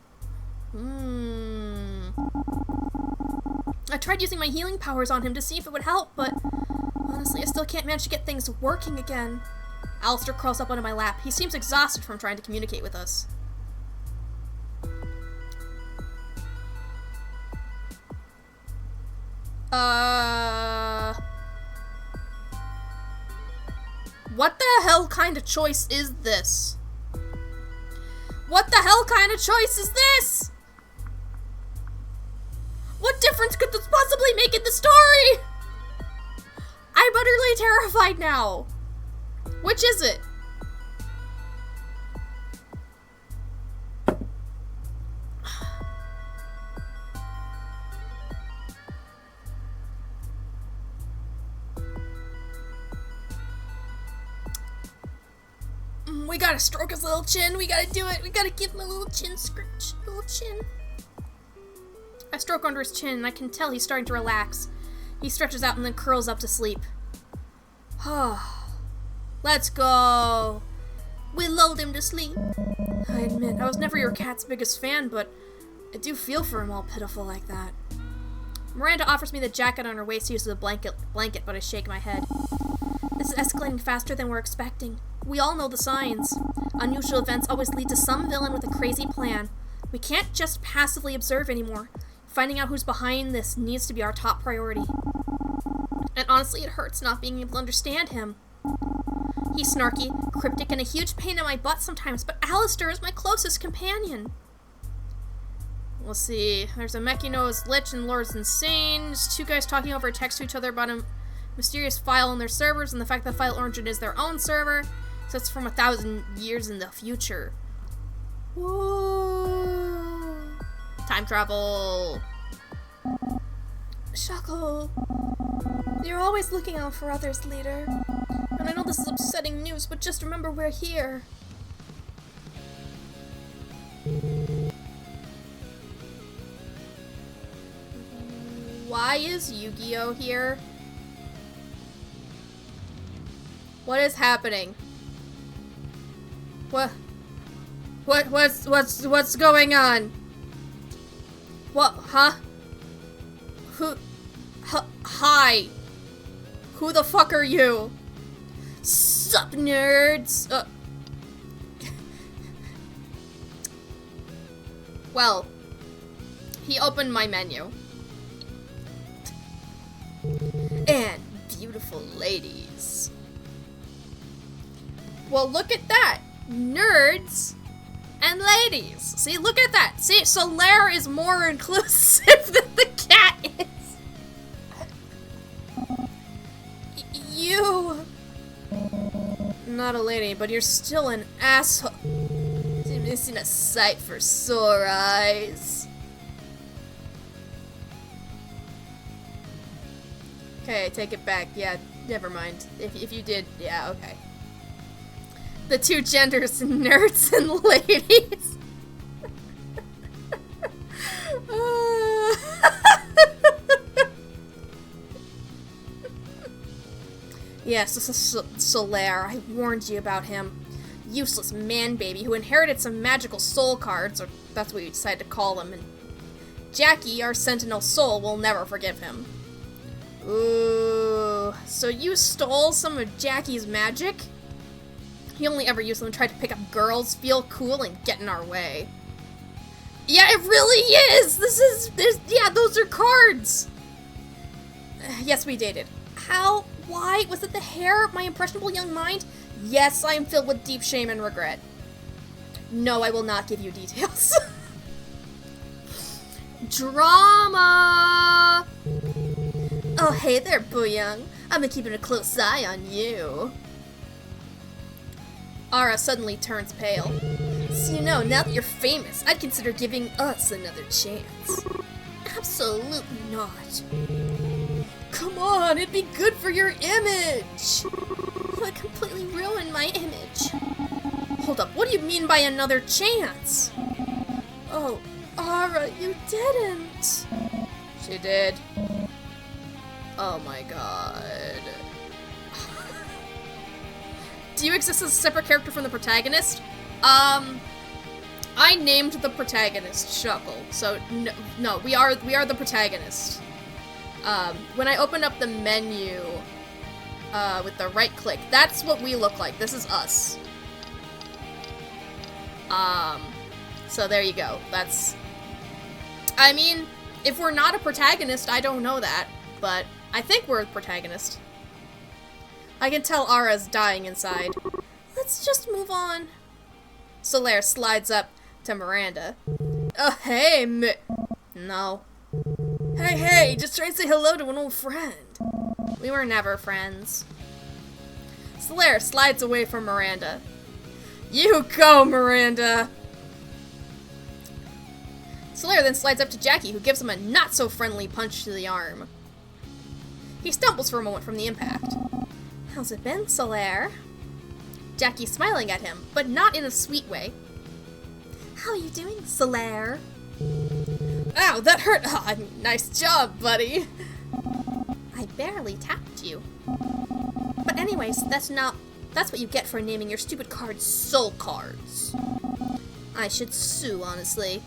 I tried using my healing powers on him to see if it would help, but honestly, I still can't manage to get things working again. Alistair crawls up onto my lap. He seems exhausted from trying to communicate with us. What the hell kind of choice is this? What the hell kind of choice is this? What difference could this possibly make in the story? I'm utterly terrified now. Which is it? We gotta stroke his little chin. We gotta do it. We gotta give him a little chin scratch. Little chin. I stroke under his chin and I can tell he's starting to relax. He stretches out and then curls up to sleep. Let's go. We lulled him to sleep. I admit, I was never your cat's biggest fan, but I do feel for him all pitiful like that. Miranda offers me the jacket on her waist to use as a blanket, but I shake my head. This is escalating faster than we're expecting. We all know the signs. Unusual events always lead to some villain with a crazy plan. We can't just passively observe anymore. Finding out who's behind this needs to be our top priority. And honestly, it hurts not being able to understand him. He's snarky, cryptic, and a huge pain in my butt sometimes, but Alistair is my closest companion. We'll see. There's a Mechie Nose Lich and Lord's Insane. There's two guys talking over text to each other about a mysterious file on their servers and the fact that file origin is their own server. So it's from 1,000 years in the future. Whoa. Time travel. Shuckle. You're always looking out for others, leader. And I know this is upsetting news, but just remember we're here. Why is Yu-Gi-Oh here? What is happening? What's going on? What, huh? Hi. Who the fuck are you? Sup, nerds? Well, he opened my menu. And beautiful ladies. Well, look at that. Nerds and ladies. See, look at that. See, Solaire is more inclusive than the cat is. You... Not a lady, but you're still an asshole. You're missing a sight for sore eyes. Okay, take it back. Yeah, never mind. If you did, yeah, okay. The two genders, nerds and ladies. Yes, this is Solaire. I warned you about him. Useless man-baby who inherited some magical soul cards, or that's what we decided to call them, and Jackie, our sentinel soul, will never forgive him. Ooh, so you stole some of Jackie's magic? He only ever used them to try to pick up girls, feel cool, and get in our way. Yeah, it really is! Yeah, those are cards! Yes, we dated. How? Why? Was it the hair? My impressionable young mind? Yes, I am filled with deep shame and regret. No, I will not give you details. Drama! Oh, hey there, Booyoung. I've been keeping a close eye on you. Ara suddenly turns pale. So you know, now that you're famous, I'd consider giving us another chance. Absolutely not. Come on, it'd be good for your image. It would completely ruin my image. Hold up, what do you mean by another chance? Oh, Ara, you didn't. She did. Oh my god. Do you exist as a separate character from the protagonist? I named the protagonist Shuckle, so no, we are the protagonist. When I open up the menu, with the right click, that's what we look like. This is us. So there you go. I mean, if we're not a protagonist, I don't know that, but I think we're a protagonist. I can tell Ara's dying inside. Let's just move on. Solaire slides up to Miranda. Oh, hey, No. Hey, just trying to say hello to an old friend. We were never friends. Solaire slides away from Miranda. You go, Miranda! Solaire then slides up to Jackie, who gives him a not-so-friendly punch to the arm. He stumbles for a moment from the impact. How's it been, Solaire? Jackie's smiling at him, but not in a sweet way. How are you doing, Solaire? Ow, that hurt! Oh, nice job, buddy! I barely tapped you. But anyways, that's what you get for naming your stupid cards soul cards. I should sue, honestly.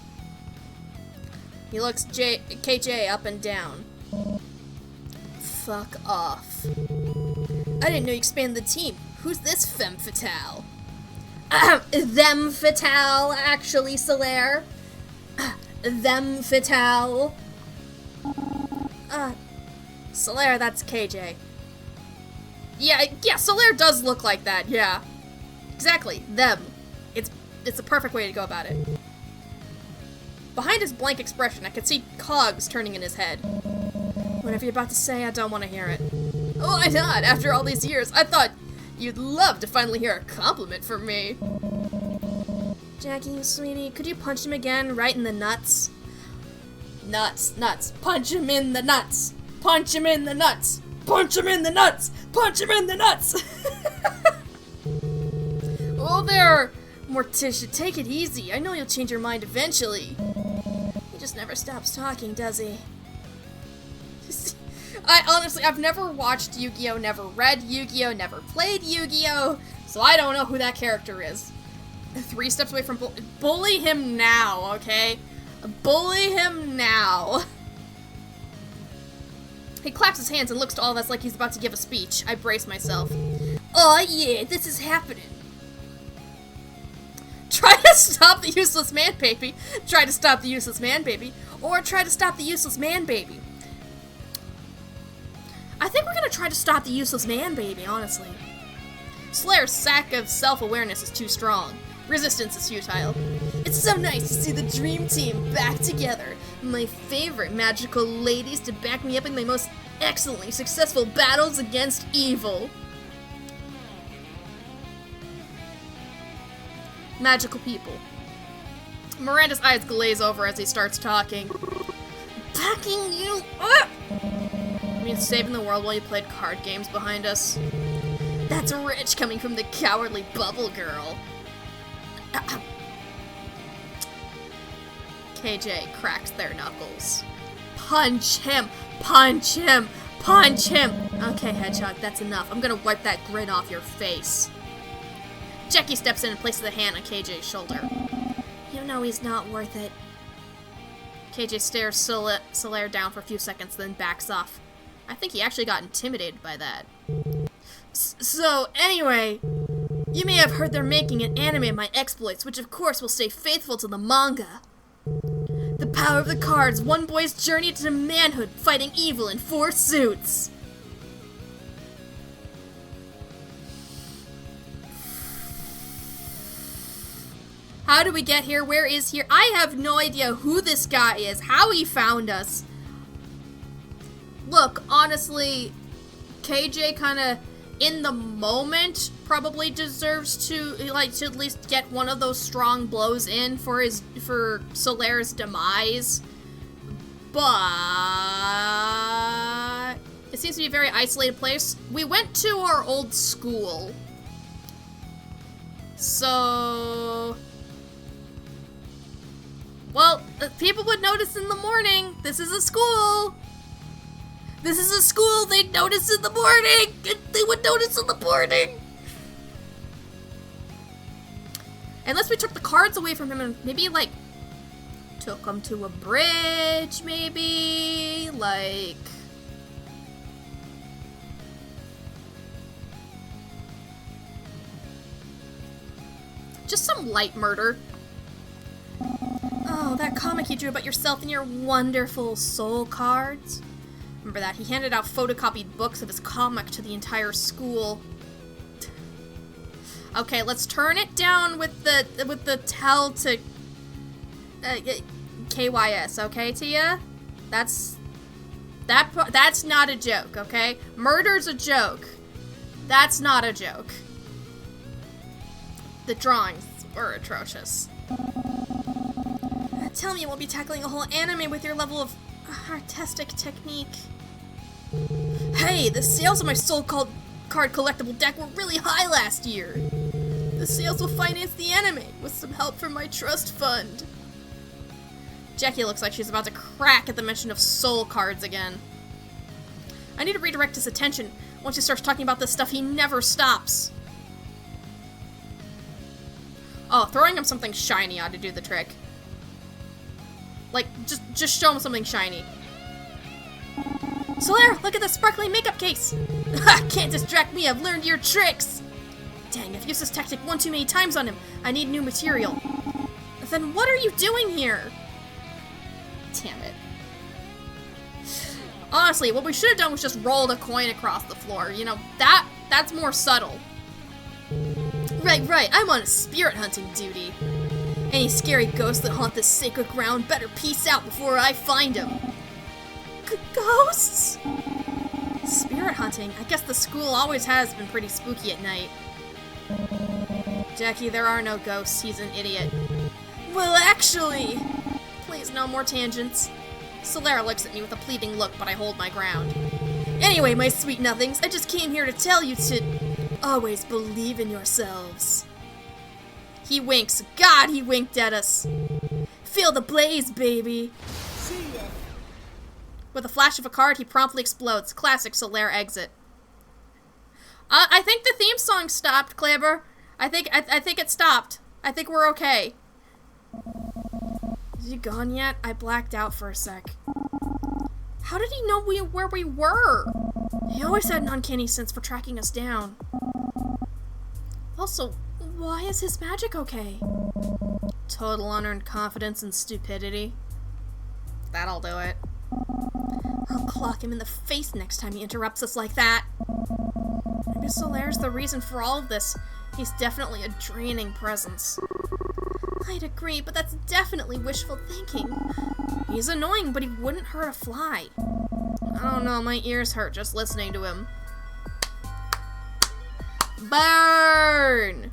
He looks KJ up and down. Fuck off. I didn't know you expanded the team. Who's this femme fatale? Them fatale, actually, Solaire. Them fatale. Solaire, that's KJ. Yeah, Solaire does look like that, yeah. Exactly, them. It's a perfect way to go about it. Behind his blank expression, I could see cogs turning in his head. Whatever you're about to say, I don't want to hear it. Why not? After all these years, I thought you'd love to finally hear a compliment from me. Jackie, sweetie, could you punch him again right in the nuts? Nuts. Punch him in the nuts. Punch him in the nuts. Punch him in the nuts. Punch him in the nuts. Oh, there, Morticia, take it easy. I know you'll change your mind eventually. He just never stops talking, does he? I've never watched Yu-Gi-Oh!, never read Yu-Gi-Oh!, never played Yu-Gi-Oh!, so I don't know who that character is. 3 steps away from bully him now, okay? Bully him now. He claps his hands and looks to all of us like he's about to give a speech. I brace myself. Oh yeah, this is happening. Try to stop the useless man baby. Try to stop the useless man baby. Or try to stop the useless man baby. I think we're gonna try to stop the useless man baby, honestly. Solaire's sack of self-awareness is too strong. Resistance is futile. It's so nice to see the dream team back together. My favorite magical ladies to back me up in my most excellently successful battles against evil. Magical people. Miranda's eyes glaze over as he starts talking. Backing you up! You mean saving the world while you played card games behind us? That's rich coming from the cowardly bubble girl. KJ cracks their knuckles. Punch him! Punch him! Punch him! Okay, Hedgehog, that's enough. I'm gonna wipe that grin off your face. Jackie steps in and places a hand on KJ's shoulder. You know he's not worth it. KJ stares Solaire down for a few seconds, then backs off. I think he actually got intimidated by that. So, anyway, you may have heard they're making an anime of my exploits, which of course will stay faithful to the manga. The power of the cards, one boy's journey to manhood, fighting evil in 4 suits. How do we get here? Where is here? I have no idea who this guy is, how he found us. Look, honestly, KJ kind of, in the moment, probably deserves to, like, to at least get one of those strong blows in for Solaire's demise. But it seems to be a very isolated place. We went to our old school. So, well, people would notice in the morning. This is a school. This is a school. They'd notice in the morning. They would notice in the morning. Unless we took the cards away from him and maybe, like, took him to a bridge, maybe? Like, just some light murder. Oh, that comic you drew about yourself and your wonderful soul cards. Remember that? He handed out photocopied books of his comic to the entire school. Okay, let's turn it down with the tell to KYS, okay, Tia? That's not a joke, okay? Murder's a joke. That's not a joke. The drawings were atrocious. Tell me you won't be tackling a whole anime with your level of artistic technique. Hey, the sales of my soul card collectible deck were really high last year. The sales will finance the anime with some help from my trust fund. Jackie looks like she's about to crack at the mention of soul cards again. I need to redirect his attention. Once he starts talking about this stuff, he never stops. Oh, throwing him something shiny ought to do the trick. Like, just show him something shiny. Solaire, look at the sparkling makeup case! Ha! Can't distract me, I've learned your tricks! Dang, I've used this tactic one too many times on him. I need new material. Then what are you doing here? Damn it. Honestly, what we should have done was just roll the coin across the floor. You know, that's more subtle. Right, I'm on a spirit hunting duty. Any scary ghosts that haunt this sacred ground better peace out before I find them. Ghosts? Spirit hunting? I guess the school always has been pretty spooky at night. Jackie, there are no ghosts. He's an idiot. Well, actually... Please, no more tangents. Solaire looks at me with a pleading look, but I hold my ground. Anyway, my sweet nothings, I just came here to tell you to always believe in yourselves. He winks. God, he winked at us. Feel the blaze, baby. See ya. With a flash of a card, he promptly explodes. Classic Solaire exit. I think the theme song stopped, Kleber. I think it stopped. I think we're okay. Is he gone yet? I blacked out for a sec. How did he know where we were? He always had an uncanny sense for tracking us down. Also, why is his magic okay? Total unearned confidence and stupidity. That'll do it. I'll clock him in the face next time he interrupts us like that. Maybe Solaire's the reason for all of this. He's definitely a draining presence. I'd agree, but that's definitely wishful thinking. He's annoying, but he wouldn't hurt a fly. I don't know, my ears hurt just listening to him. Burn!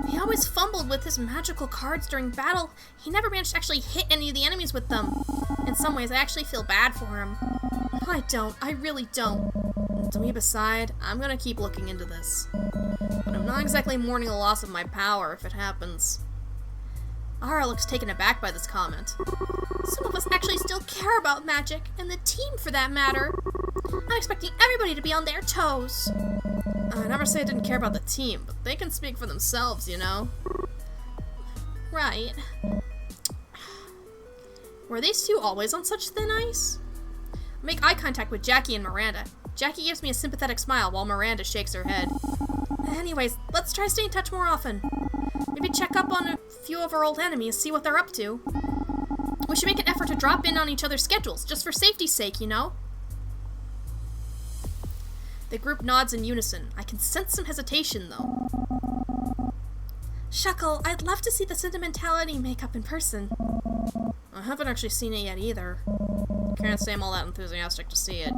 He always fumbled with his magical cards during battle. He never managed to actually hit any of the enemies with them. In some ways, I actually feel bad for him. I don't. I really don't. To me beside, I'm gonna keep looking into this. But I'm not exactly mourning the loss of my power if it happens. Ara looks taken aback by this comment. Some of us actually still care about magic, and the team for that matter. I'm expecting everybody to be on their toes. I never say I didn't care about the team, but they can speak for themselves, you know? Right. Were these two always on such thin ice? I make eye contact with Jackie and Miranda. Jackie gives me a sympathetic smile while Miranda shakes her head. Anyways, let's try staying in touch more often. Maybe check up on a few of our old enemies, see what they're up to. We should make an effort to drop in on each other's schedules, just for safety's sake, you know? The group nods in unison. I can sense some hesitation, though. Shuckle, I'd love to see the Sentimentality makeup in person. I haven't actually seen it yet, either. Can't say I'm all that enthusiastic to see it.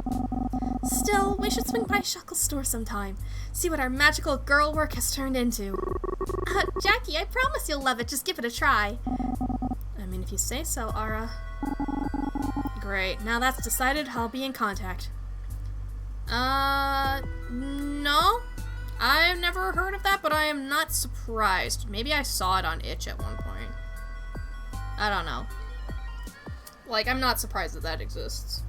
Still, we should swing by Shuckle's store sometime. See what our magical girl work has turned into. Jackie, I promise you'll love it. Just give it a try. I mean, if you say so, Ara. Great. Now that's decided, I'll be in contact. No. I've never heard of that, but I am not surprised. Maybe I saw it on Itch at one point. I don't know. Like, I'm not surprised that that exists.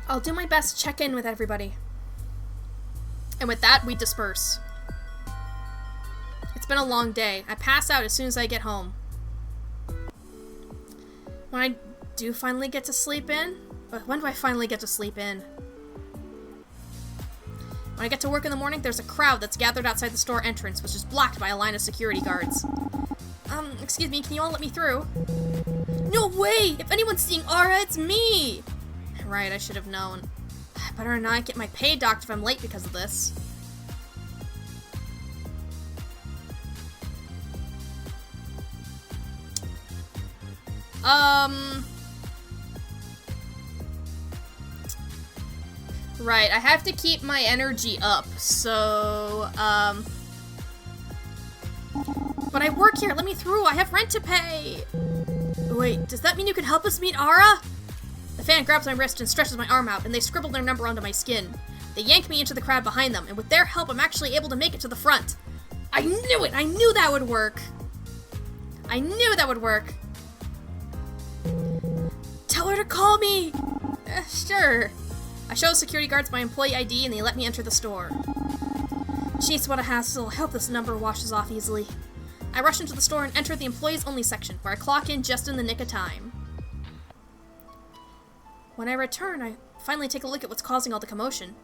I'll do my best to check in with everybody. And with that, we disperse. It's been a long day. I pass out as soon as I get home. When I do finally get to sleep in, but when do I finally get to sleep in? When I get to work in the morning, there's a crowd that's gathered outside the store entrance, which is blocked by a line of security guards. Excuse me, can you all let me through? No way! If anyone's seeing Ara, it's me! Right, I should have known. I better not get my pay docked if I'm late because of this. Right, I have to keep my energy up, so, But I work here, let me through, I have rent to pay! Wait, does that mean you can help us meet Ara? The fan grabs my wrist and stretches my arm out, and they scribble their number onto my skin. They yank me into the crowd behind them, and with their help, I'm actually able to make it to the front. I knew it! I knew that would work! I knew that would work! Tell her to call me! Sure. I show the security guards my employee ID, and they let me enter the store. Jeez, what a hassle. I hope this number washes off easily. I rush into the store and enter the employees only section, where I clock in just in the nick of time. When I return, I finally take a look at what's causing all the commotion.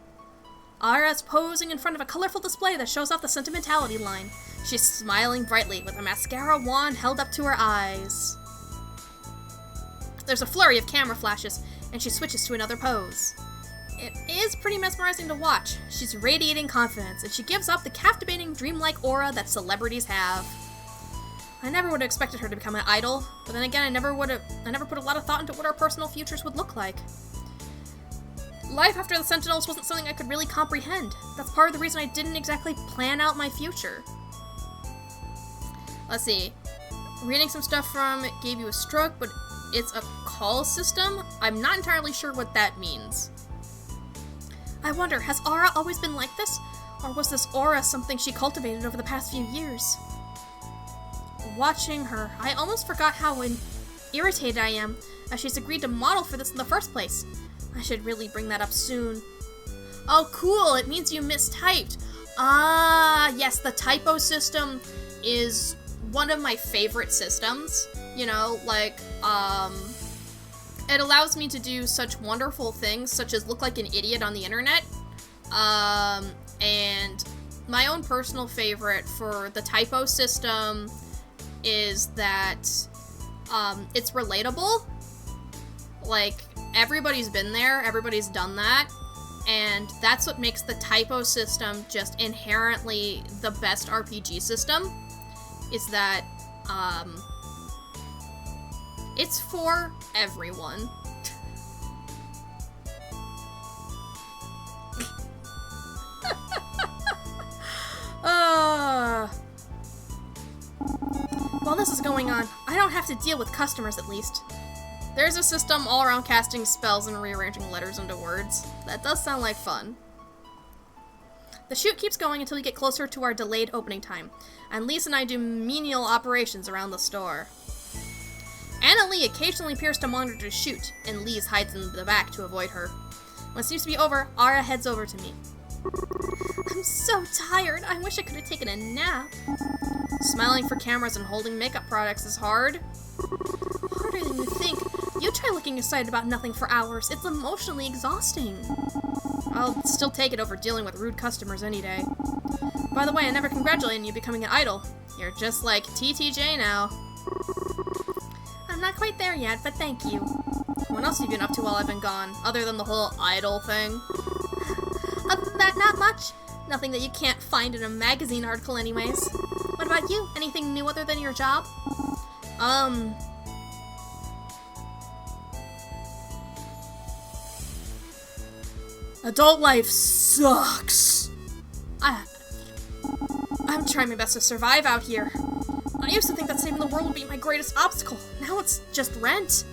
Ara's posing in front of a colorful display that shows off the Sentimentality line. She's smiling brightly with a mascara wand held up to her eyes. There's a flurry of camera flashes, and she switches to another pose. It is pretty mesmerizing to watch. She's radiating confidence, and she gives off the captivating, dreamlike aura that celebrities have. I never would have expected her to become an idol, but then again, I never put a lot of thought into what our personal futures would look like. Life after the Sentinels wasn't something I could really comprehend. That's part of the reason I didn't exactly plan out my future. Let's see. Reading some stuff from It Gave You a Stroke, but it's a call system? I'm not entirely sure what that means. I wonder, has Ara always been like this? Or was this aura something she cultivated over the past few years? Watching her, I almost forgot how irritated I am, as she's agreed to model for this in the first place. I should really bring that up soon. Oh, cool, it means you mistyped. Ah, yes, the typo system is one of my favorite systems. You know, like, it allows me to do such wonderful things, such as look like an idiot on the internet. And my own personal favorite for the typo system is that, it's relatable. Like, everybody's been there, everybody's done that, And that's what makes the typo system just inherently the best RPG system, is that, it's for everyone. While this is going on, I don't have to deal with customers at least. There's a system all around casting spells and rearranging letters into words. That does sound like fun. The shoot keeps going until we get closer to our delayed opening time, and Lise and I do menial operations around the store. Anna Lee occasionally appears to monitor the shoot, and Lise hides in the back to avoid her. When it seems to be over, Ara heads over to me. I'm so tired. I wish I could have taken a nap. Smiling for cameras and holding makeup products is hard. Harder than you think. You try looking excited about nothing for hours. It's emotionally exhausting. I'll still take it over dealing with rude customers any day. By the way, I never congratulated you becoming an idol. You're just like TTJ now. I'm not quite there yet, but thank you. What else have you been up to while I've been gone, other than the whole idol thing? Other than that, not much. Nothing that you can't find in a magazine article anyways. What about you? Anything new other than your job? Adult life sucks. I'm trying my best to survive out here. I used to think that saving the world would be my greatest obstacle. Now it's just rent.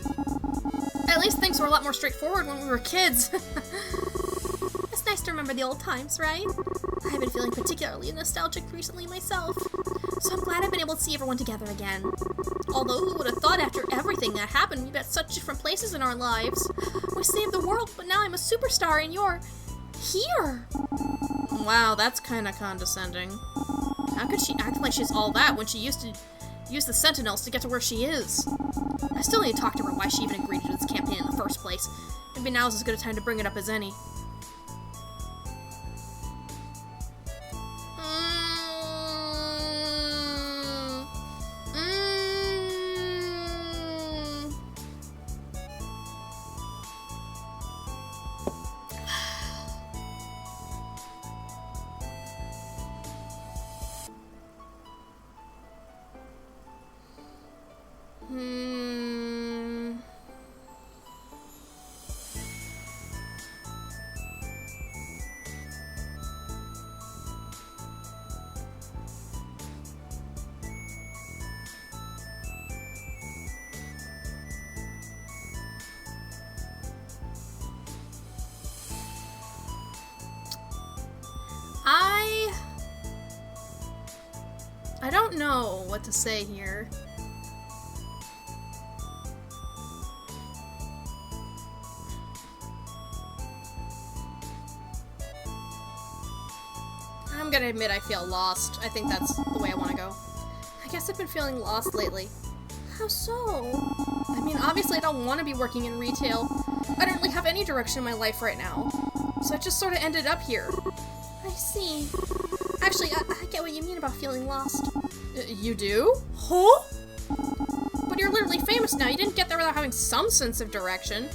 At least things were a lot more straightforward when we were kids. It's nice to remember the old times, right? I've been feeling particularly nostalgic recently myself. So I'm glad I've been able to see everyone together again. Although who would have thought after everything that happened we'd be at such different places in our lives. We saved the world, but now I'm a superstar and you're here. Wow, that's kind of condescending. How could she act like she's all that when she used to use the Sentinels to get to where she is? I still need to talk to her why she even agreed to this campaign in the first place. Maybe now's as good a time to bring it up as any. I don't know what to say here. I'm gonna admit I feel lost. I think that's the way I want to go. I guess I've been feeling lost lately. How so? I mean, obviously I don't want to be working in retail. I don't really have any direction in my life right now. So I just sort of ended up here. I see. Actually, I get what you mean about feeling lost. You do? Huh? But you're literally famous now. You didn't get there without having some sense of direction.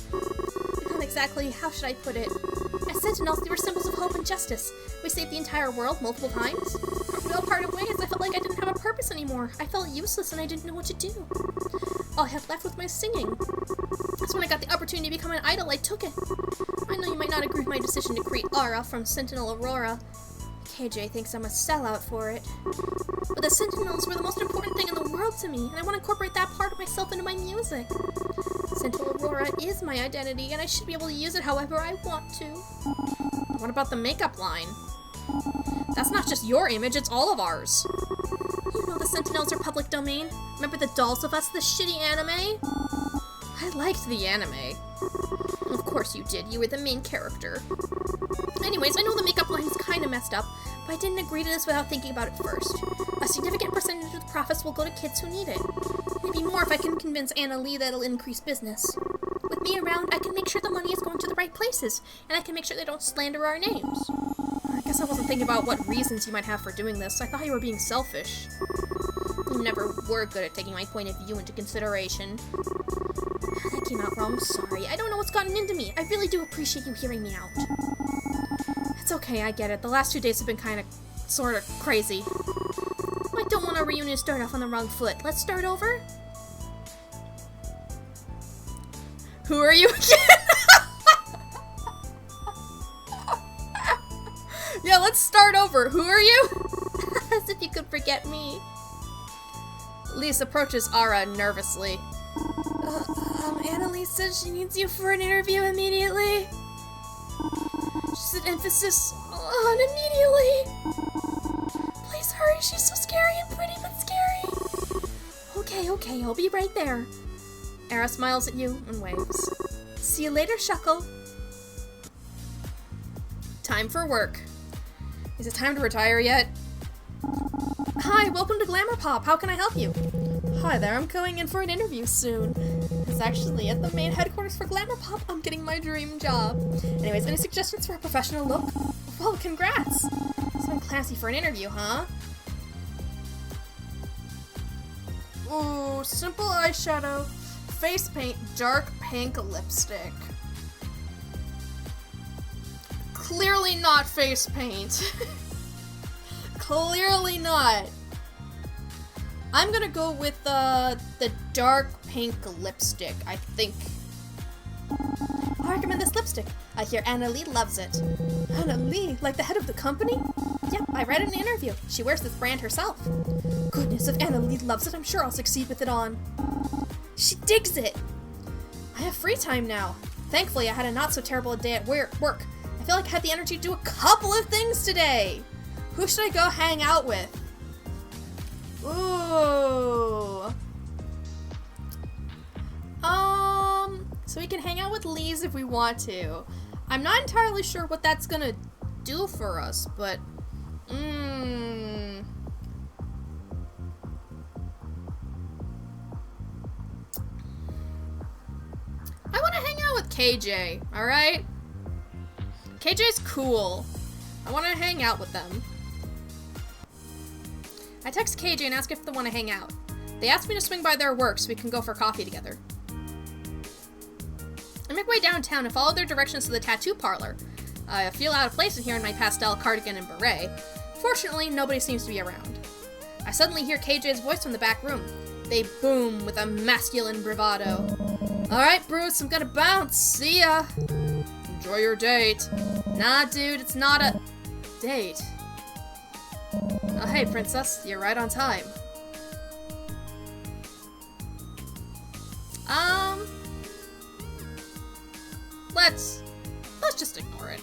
Not exactly. How should I put it? As Sentinels, they were symbols of hope and justice. We saved the entire world multiple times. After we all parted ways, I felt like I didn't have a purpose anymore. I felt useless and I didn't know what to do. All I had left was my singing. So when I got the opportunity to become an idol, I took it. I know you might not agree with my decision to create Ara from Sentinel Aurora. KJ thinks I'm a sellout for it. But the Sentinels were the most important thing in the world to me, and I want to incorporate that part of myself into my music. Sentinel Aurora is my identity, and I should be able to use it however I want to. What about the makeup line? That's not just your image, it's all of ours. You know the Sentinels are public domain. Remember the Dolls of Us, the shitty anime? I liked the anime. Of course you did, you were the main character. Anyways, I know the makeup line is kinda messed up, but I didn't agree to this without thinking about it first. A significant percentage of the profits will go to kids who need it. Maybe more if I can convince Anna Lee that it'll increase business. With me around, I can make sure the money is going to the right places, and I can make sure they don't slander our names. I guess I wasn't thinking about what reasons you might have for doing this. I thought you were being selfish. You never were good at taking my point of view into consideration. That came out wrong, sorry. I don't know what's gotten into me. I really do appreciate you hearing me out. It's okay, I get it. The last 2 days have been kind of, sort of crazy. I don't want our reunion to start off on the wrong foot. Let's start over? Who are you again? Yeah, let's start over. Who are you? As if you could forget me. Lise approaches Ara nervously. Annalise says she needs you for an interview immediately. She said emphasis on immediately. Please hurry, she's so scary and pretty but scary. Okay, I'll be right there. Ara smiles at you and waves. See you later, Shuckle. Time for work. Is it time to retire yet? Hi, welcome to Glamour Pop. How can I help you? Hi there, I'm going in for an interview soon. It's actually at the main headquarters for Glamour Pop. I'm getting my dream job. Anyways, any suggestions for a professional look? Well, congrats. Something classy for an interview, huh? Ooh, simple eyeshadow, face paint, dark pink lipstick. Clearly not face paint. Clearly not. I'm gonna go with the dark pink lipstick, I think. I recommend this lipstick. I hear Anna Lee loves it. Anna Lee? Like the head of the company? Yep, I read it in an interview. She wears this brand herself. Goodness, if Anna Lee loves it, I'm sure I'll succeed with it on. She digs it. I have free time now. Thankfully, I had a not-so-terrible day at work. I feel like I had the energy to do a couple of things today. Who should I go hang out with? Ooh. So we can hang out with Lise if we want to. I'm not entirely sure what that's gonna do for us, but I want to hang out with KJ, alright? KJ's cool. I want to hang out with them. I text KJ and ask if they want to hang out. They asked me to swing by their work so we can go for coffee together. I make my way downtown and follow their directions to the tattoo parlor. I feel out of place in here in my pastel cardigan and beret. Fortunately, nobody seems to be around. I suddenly hear KJ's voice from the back room. They boom with a masculine bravado. Alright, Bruce, I'm gonna bounce. See ya. Enjoy your date. Nah, dude, it's not a date. Oh, hey, princess, you're right on time. Let's just ignore it.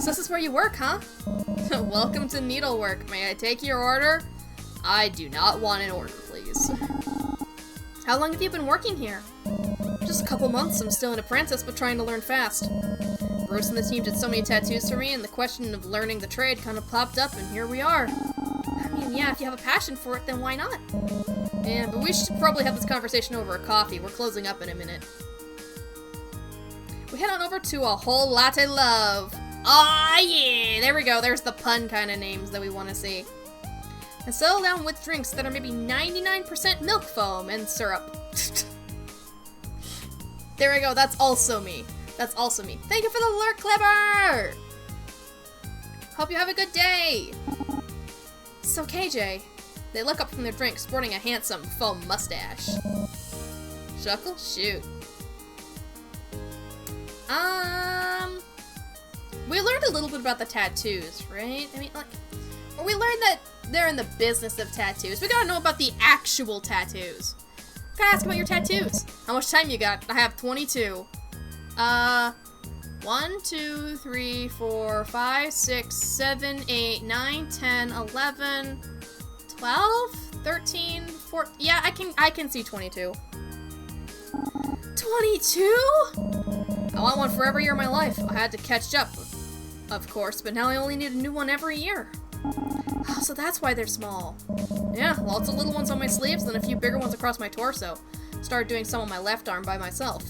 So this is where you work, huh? Welcome to needlework. May I take your order? I do not want an order, please. How long have you been working here? Just a couple months. I'm still an apprentice, but trying to learn fast. Bruce and the team did so many tattoos for me, and the question of learning the trade kind of popped up, and here we are. I mean, yeah, if you have a passion for it, then why not? Yeah, but we should probably have this conversation over a coffee. We're closing up in a minute. We head on over to A Whole Latte Love. Ah, yeah! There we go. There's the pun kind of names that we want to see. And settle down with drinks that are maybe 99% milk foam and syrup. There we go. That's also me. That's also me. Thank you for the alert, Clever! Hope you have a good day. So, KJ, they look up from their drink, sporting a handsome foam mustache. Shuckle? Shoot. We learned a little bit about the tattoos, right? I mean, like, we learned that they're in the business of tattoos. We gotta know about the actual tattoos. Gotta ask about your tattoos. How much time you got? I have 22. 1, 2, 3, 4, 5, 6, 7, 8, 9, 10, 11, 12, 13, 14. Yeah, I can see 22. 22? I want one for every year of my life. I had to catch up, of course, but now I only need a new one every year. Oh, so that's why they're small. Yeah, lots of little ones on my sleeves, then a few bigger ones across my torso. Started doing some on my left arm by myself.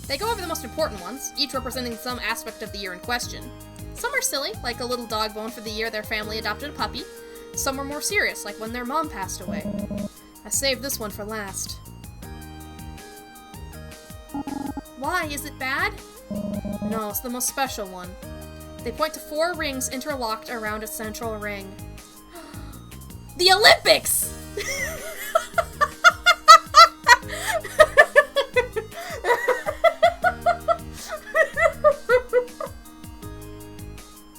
They go over the most important ones, each representing some aspect of the year in question. Some are silly, like a little dog bone for the year their family adopted a puppy. Some are more serious, like when their mom passed away. I saved this one for last. Why? Is it bad? No, it's the most special one. They point to 4 rings interlocked around a central ring. The Olympics!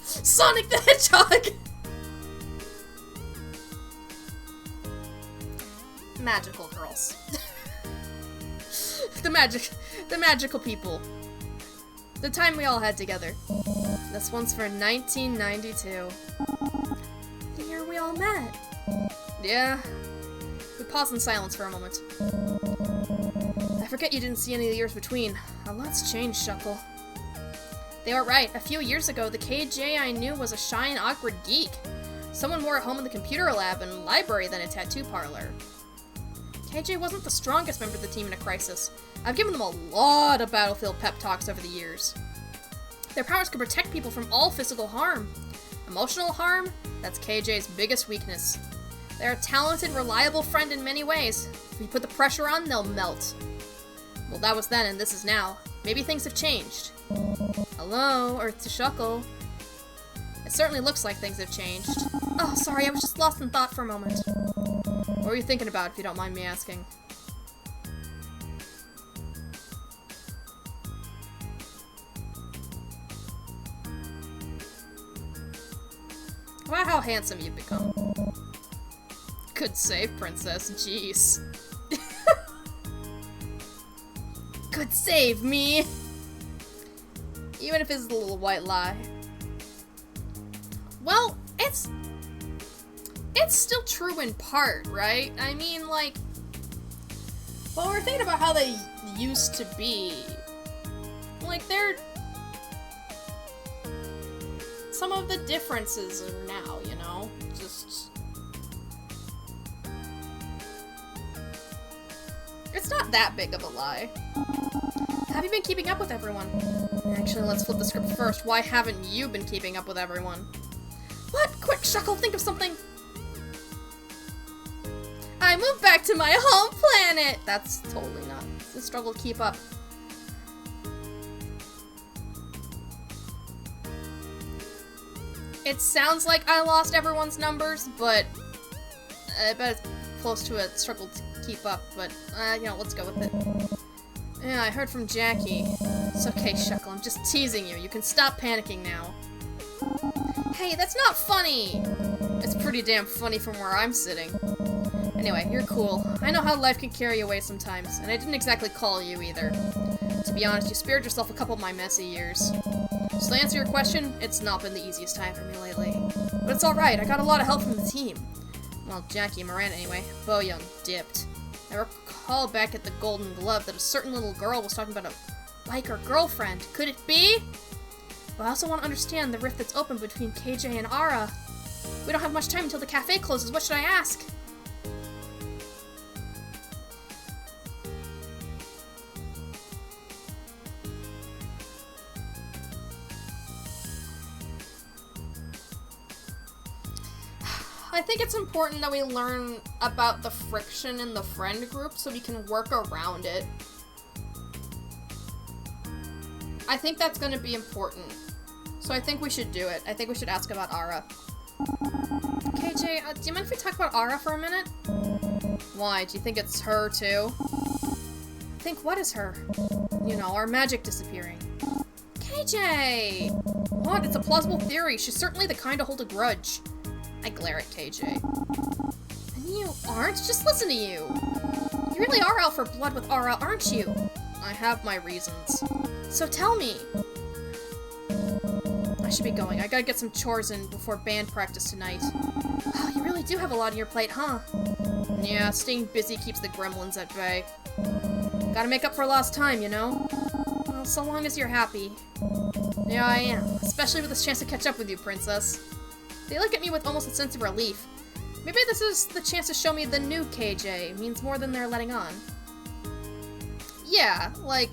Sonic the Hedgehog! Magical girls. The magical people. The time we all had together. This one's for 1992. The year we all met. Yeah. We paused in silence for a moment. I forget you didn't see any of the years between. A lot's changed, Shuckle. They were right. A few years ago, the KJ I knew was a shy and awkward geek. Someone more at home in the computer lab and library than a tattoo parlor. KJ wasn't the strongest member of the team in a crisis. I've given them a lot of battlefield pep talks over the years. Their powers could protect people from all physical harm. Emotional harm? That's KJ's biggest weakness. They're a talented, reliable friend in many ways. If you put the pressure on, they'll melt. Well, that was then and this is now. Maybe things have changed. Hello, Earth to Shuckle. It certainly looks like things have changed. Oh, sorry, I was just lost in thought for a moment. What were you thinking about, if you don't mind me asking? Wow, how handsome you've become. Good save, princess. Jeez. Good save, me! Even if it's a little white lie. Well, it's still true in part, right? I mean, like, well, we're thinking about how they used to be. Like, some of the differences are now, you know? Just... It's not that big of a lie. Have you been keeping up with everyone? Actually, let's flip the script first. Why haven't you been keeping up with everyone? What? Quick, Shuckle, think of something! I moved back to my home planet! That's totally not the struggle to keep up. It sounds like I lost everyone's numbers, but I bet it's close to a struggle to keep up, but, you know, let's go with it. Yeah, I heard from Jackie. It's okay, Shuckle, I'm just teasing you. You can stop panicking now. Hey, that's not funny! It's pretty damn funny from where I'm sitting. Anyway, you're cool. I know how life can carry you away sometimes, and I didn't exactly call you either. To be honest, you spared yourself a couple of my messy years. So to answer your question, it's not been the easiest time for me lately. But it's alright, I got a lot of help from the team. Well, Jackie and Miranda anyway. Bo Young dipped. I recall back at the Golden Glove that a certain little girl was talking about a biker girlfriend. Could it be? But I also want to understand the rift that's open between KJ and Ara. We don't have much time until the cafe closes. What should I ask? I think it's important that we learn about the friction in the friend group so we can work around it. I think that's going to be important. So I think we should do it. I think we should ask about Ara. KJ, do you mind if we talk about Ara for a minute? Why? Do you think it's her too? Think what is her? You know, our magic disappearing. KJ! What? It's a plausible theory. She's certainly the kind to hold a grudge. I glare at KJ. And you aren't? Just listen to you. You really are out for blood with Ara, aren't you? I have my reasons. So tell me. I should be going. I gotta get some chores in before band practice tonight. Oh, you really do have a lot on your plate, huh? Yeah, staying busy keeps the gremlins at bay. Gotta make up for lost time, you know? Well, so long as you're happy. Yeah, I am. Especially with this chance to catch up with you, Princess. They look at me with almost a sense of relief. Maybe this is the chance to show me the new KJ. It means more than they're letting on. Yeah, like...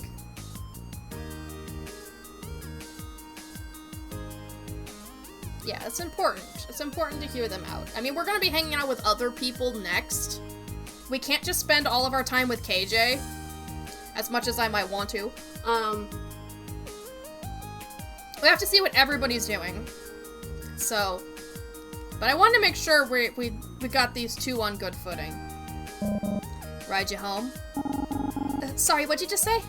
Yeah, it's important. It's important to hear them out. I mean, we're gonna be hanging out with other people next. We can't just spend all of our time with KJ. As much as I might want to. We have to see what everybody's doing. So, but I wanted to make sure we got these two on good footing. Ride you home? Sorry, what'd you just say?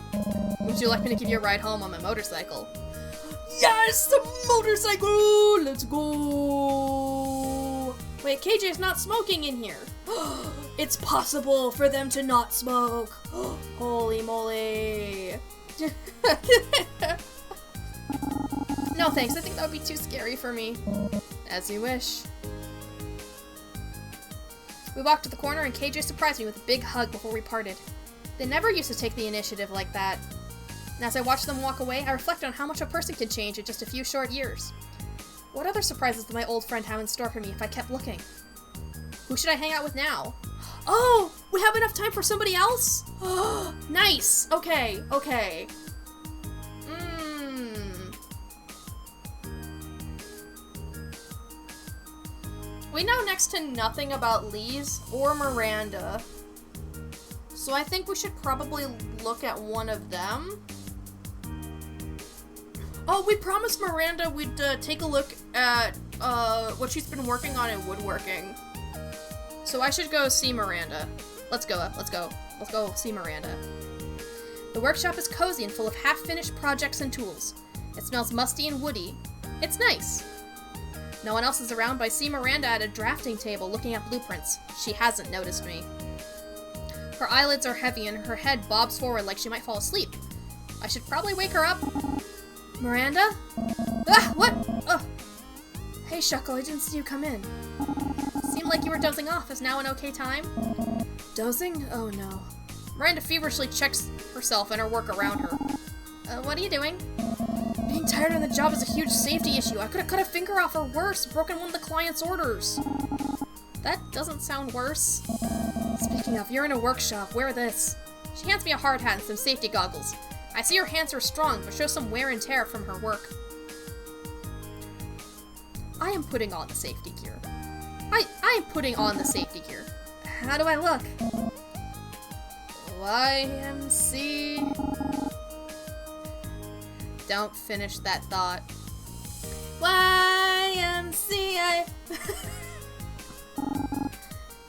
Would you like me to give you a ride home on my motorcycle? Yes, the motorcycle! Let's go! Wait, KJ's not smoking in here. It's possible for them to not smoke. Holy moly. No thanks, I think that would be too scary for me. As you wish. We walked to the corner and KJ surprised me with a big hug before we parted. They never used to take the initiative like that. And as I watched them walk away, I reflect on how much a person can change in just a few short years. What other surprises did my old friend have in store for me if I kept looking? Who should I hang out with now? Oh, we have enough time for somebody else? Nice. Okay, okay. We know next to nothing about Lise or Miranda. So I think we should probably look at one of them. Oh, we promised Miranda we'd take a look at what she's been working on in woodworking. So I should go see Miranda. Let's go see Miranda. The workshop is cozy and full of half-finished projects and tools. It smells musty and woody. It's nice. No one else is around, but I see Miranda at a drafting table looking at blueprints. She hasn't noticed me. Her eyelids are heavy and her head bobs forward like she might fall asleep. I should probably wake her up. Miranda? Ah, what? Oh. Hey, Shuckle, I didn't see you come in. Seemed like you were dozing off. Is now an okay time? Dozing? Oh no. Miranda feverishly checks herself and her work around her. What are you doing? Being tired on the job is a huge safety issue. I could have cut a finger off or worse, broken one of the client's orders. That doesn't sound worse. Speaking of, you're in a workshop. Wear this. She hands me a hard hat and some safety goggles. I see her hands are strong, but show some wear and tear from her work. I am putting on the safety gear. I am putting on the safety gear. How do I look? YMC. Don't finish that thought. YMCA.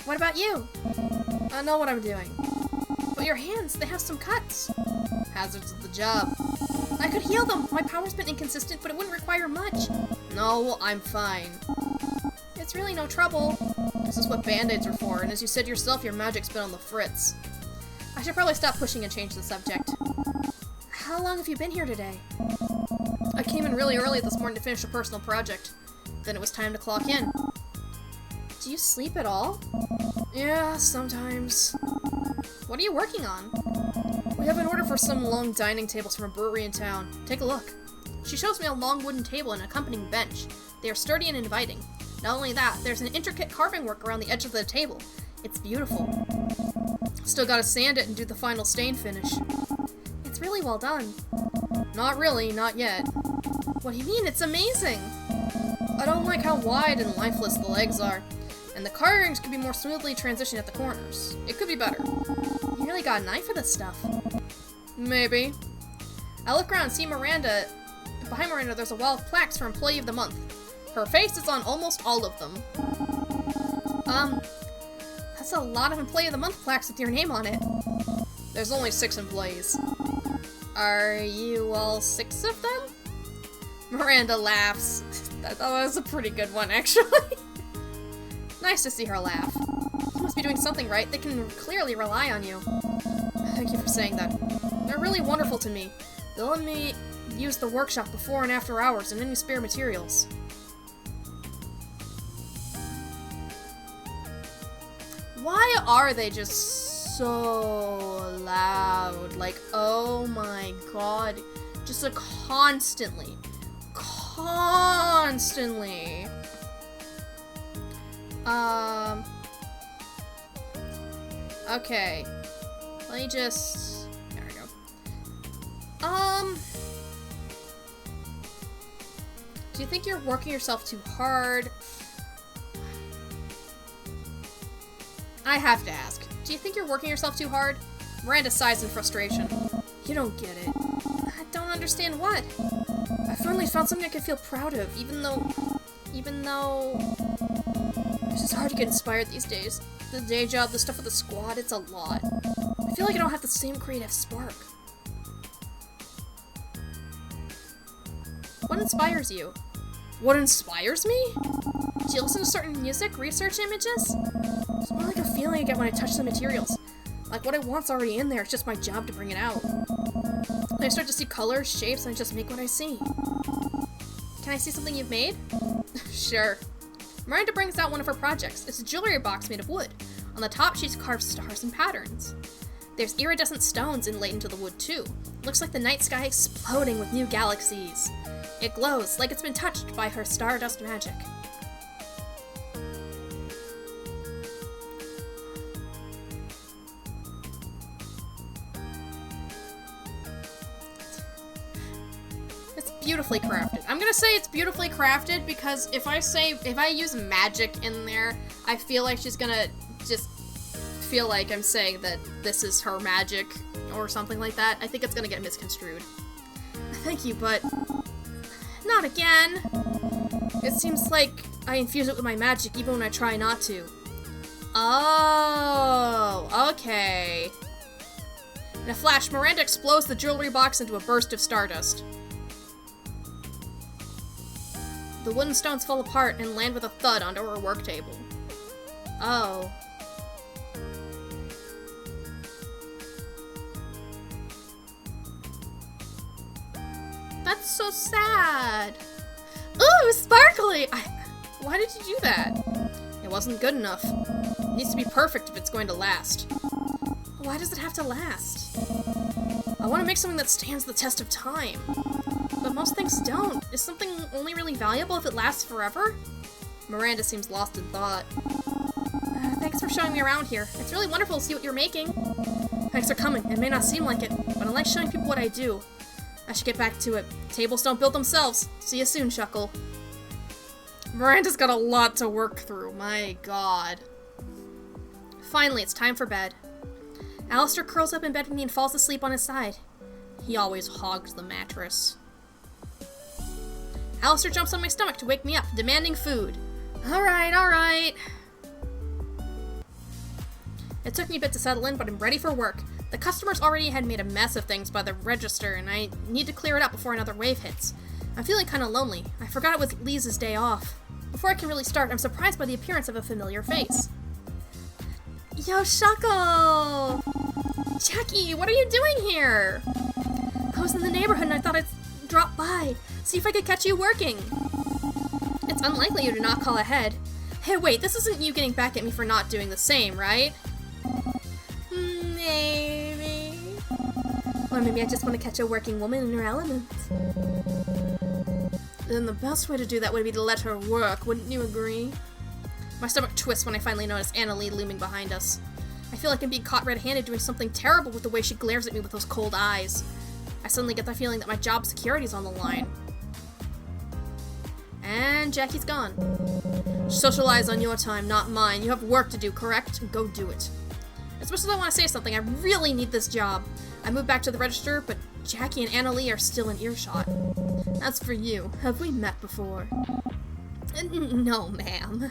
What about you? I know what I'm doing. But your hands, they have some cuts. Hazards of the job. I could heal them. My power's been inconsistent, but it wouldn't require much. No, I'm fine. It's really no trouble. This is what band-aids are for, and as you said yourself, your magic's been on the fritz. I should probably stop pushing and change the subject. How long have you been here today? I came in really early this morning to finish a personal project. Then it was time to clock in. Do you sleep at all? Yeah, sometimes. What are you working on? We have an order for some long dining tables from a brewery in town. Take a look. She shows me a long wooden table and an accompanying bench. They are sturdy and inviting. Not only that, there's an intricate carving work around the edge of the table. It's beautiful. Still gotta sand it and do the final stain finish. It's really well done. Not really, not yet. What do you mean? It's amazing! I don't like how wide and lifeless the legs are. And the carvings could be more smoothly transitioned at the corners. It could be better. You really got an eye for this stuff. Maybe. I look around and see Miranda. Behind Miranda, there's a wall of plaques for Employee of the Month. Her face is on almost all of them. That's a lot of Employee of the Month plaques with your name on it. There's only 6 employees. Are you all 6 of them? Miranda laughs. That was a pretty good one, actually. Nice to see her laugh. You must be doing something right. They can clearly rely on you. Thank you for saying that. They're really wonderful to me. They'll let me use the workshop before and after hours and any spare materials. Why are they just so loud? Like, oh my god. Just like constantly. Constantly. Okay. Let me just... There we go. Do you think you're working yourself too hard? I have to ask. Do you think you're working yourself too hard? Miranda sighs in frustration. You don't get it. I don't understand what. I finally found something I can feel proud of, even though it's just hard to get inspired these days. The day job, the stuff with the squad, it's a lot. I feel like I don't have the same creative spark. What inspires you? What inspires me? Do you listen to certain music, research images? It's more like a feeling I get when I touch the materials. Like what I want's already in there, it's just my job to bring it out. When I start to see colors, shapes, and I just make what I see. Can I see something you've made? Sure. Miranda brings out one of her projects. It's a jewelry box made of wood. On the top, she's carved stars and patterns. There's iridescent stones inlaid into the wood, too. Looks like the night sky exploding with new galaxies. It glows like it's been touched by her stardust magic. It's beautifully crafted. I'm gonna say it's beautifully crafted because if I use magic in there, I feel like she's gonna just feel like I'm saying that this is her magic or something like that. I think it's gonna get misconstrued. Thank you, but not again. It seems like I infuse it with my magic even when I try not to. Oh, okay. In a flash, Miranda explodes the jewelry box into a burst of stardust. The wooden stones fall apart and land with a thud onto her work table. Oh. That's so sad. Ooh, sparkly! Why did you do that? It wasn't good enough. It needs to be perfect if it's going to last. Why does it have to last? I want to make something that stands the test of time. But most things don't. Is something only really valuable if it lasts forever? Miranda seems lost in thought. Thanks for showing me around here. It's really wonderful to see what you're making. Thanks for coming. It may not seem like it, but I like showing people what I do. I should get back to it. Tables don't build themselves. See you soon, Shuckle. Miranda's got a lot to work through. My god. Finally, it's time for bed. Alistair curls up in bed with me and falls asleep on his side. He always hogs the mattress. Alistair jumps on my stomach to wake me up, demanding food. Alright, alright. It took me a bit to settle in, but I'm ready for work. The customers already had made a mess of things by the register, and I need to clear it up before another wave hits. I'm feeling kind of lonely. I forgot it was Lisa's day off. Before I can really start, I'm surprised by the appearance of a familiar face. Yo, Shuckle! Jackie, what are you doing here? I was in the neighborhood and I thought I'd drop by, see if I could catch you working. It's unlikely you to not call ahead. Hey, wait, this isn't you getting back at me for not doing the same, right? Maybe. Or maybe I just want to catch a working woman in her element. Then the best way to do that would be to let her work, wouldn't you agree? My stomach twists when I finally notice Annalie looming behind us. I feel like I'm being caught red-handed doing something terrible with the way she glares at me with those cold eyes. I suddenly get the feeling that my job security's on the line. And Jackie's gone. Socialize on your time, not mine. You have work to do, correct? Go do it. As much as I want to say something, I really need this job. I moved back to the register, but Jackie and Annalie are still in earshot. As for you, have we met before? No, ma'am.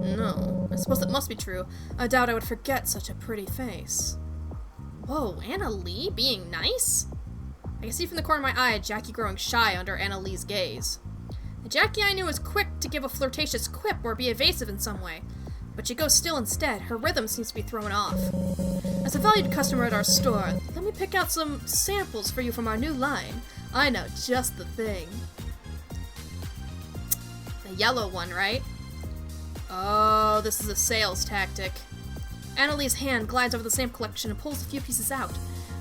No. I suppose it must be true. I doubt I would forget such a pretty face. Whoa, Annalie being nice? I can see from the corner of my eye Jackie growing shy under Annalie's gaze. The Jackie I knew was quick to give a flirtatious quip or be evasive in some way, but she goes still instead. Her rhythm seems to be thrown off. As a valued customer at our store, let me pick out some samples for you from our new line. I know just the thing. The yellow one, right? Oh, this is a sales tactic. Annalie's hand glides over the sample collection and pulls a few pieces out.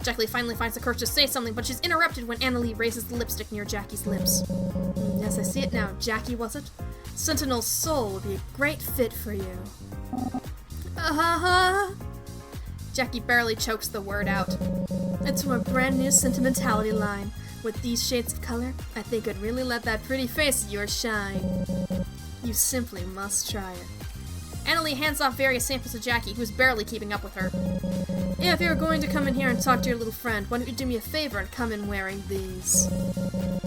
Jackie finally finds the courage to say something, but she's interrupted when Annalie raises the lipstick near Jackie's lips. Yes, I see it now. Jackie, was it? Sentinel's soul would be a great fit for you. Jackie barely chokes the word out. It's from a brand new sentimentality line. With these shades of color, I think I'd really let that pretty face of yours shine. You simply must try it. Annalie hands off various samples to Jackie, who is barely keeping up with her. If you're going to come in here and talk to your little friend, why don't you do me a favor and come in wearing these?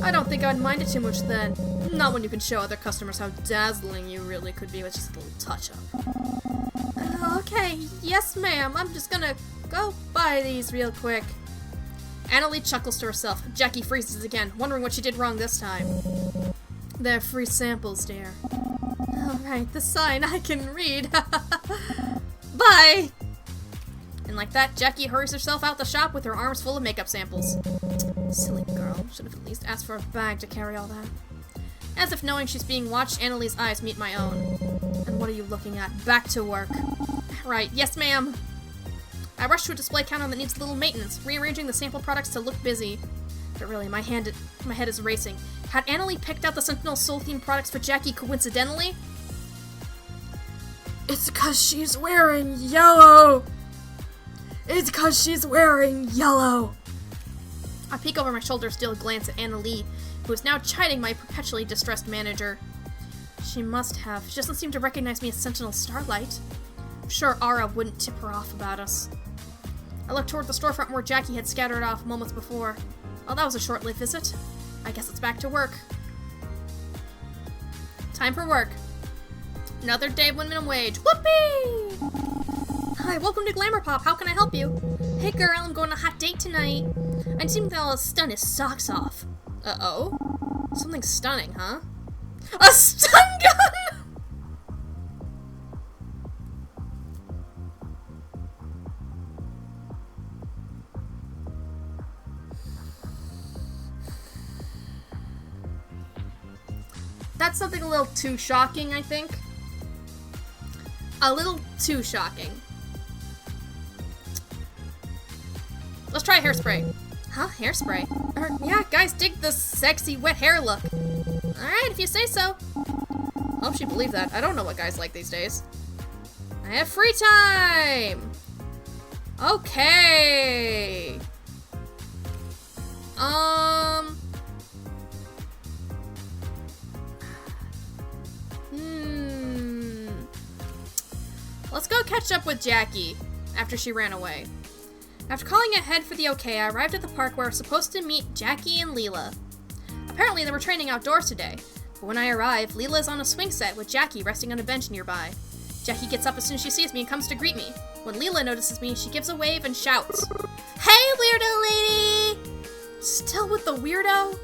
I don't think I'd mind it too much then. Not when you can show other customers how dazzling you really could be with just a little touch-up. Okay, yes ma'am, I'm just gonna go buy these real quick. Annalie chuckles to herself. Jackie freezes again, wondering what she did wrong this time. They're free samples, dear. Alright, the sign I can read. Bye! And like that, Jackie hurries herself out the shop with her arms full of makeup samples. Silly girl. Should have at least asked for a bag to carry all that. As if knowing she's being watched, Annalie's eyes meet my own. And what are you looking at? Back to work. Right, yes ma'am. I rush to a display counter that needs a little maintenance, rearranging the sample products to look busy. But really, my head is racing. Had Annalie picked out the Sentinel Soul-themed products for Jackie coincidentally? It's 'cause she's wearing yellow! It's 'cause she's wearing yellow! I peek over my shoulder, steal a glance at Annalie, who is now chiding my perpetually distressed manager. She must have. She doesn't seem to recognize me as Sentinel Starlight. I'm sure Ara wouldn't tip her off about us. I look toward the storefront where Jackie had scattered off moments before. Oh, that was a short-lived visit. I guess it's back to work. Time for work. Another day of minimum wage. Whoopee! Hi, welcome to Glamour Pop. How can I help you? Hey girl, I'm going on a hot date tonight. I seem to I'll stun his socks off. Uh-oh. Something stunning, huh? A stun gun! That's something a little too shocking, I think. A little too shocking. Let's try hairspray. Huh? Hairspray? Yeah, guys dig the sexy wet hair look. Alright, if you say so. Hope she believed that. I don't know what guys like these days. I have free time! Okay. Let's go catch up with Jackie after she ran away. After calling ahead for the okay, I arrived at the park where I was supposed to meet Jackie and Leela. Apparently they were training outdoors today, but when I arrive, Leela is on a swing set with Jackie resting on a bench nearby. Jackie gets up as soon as she sees me and comes to greet me. When Leela notices me, she gives a wave and shouts, "Hey, weirdo lady!" Still with the weirdo?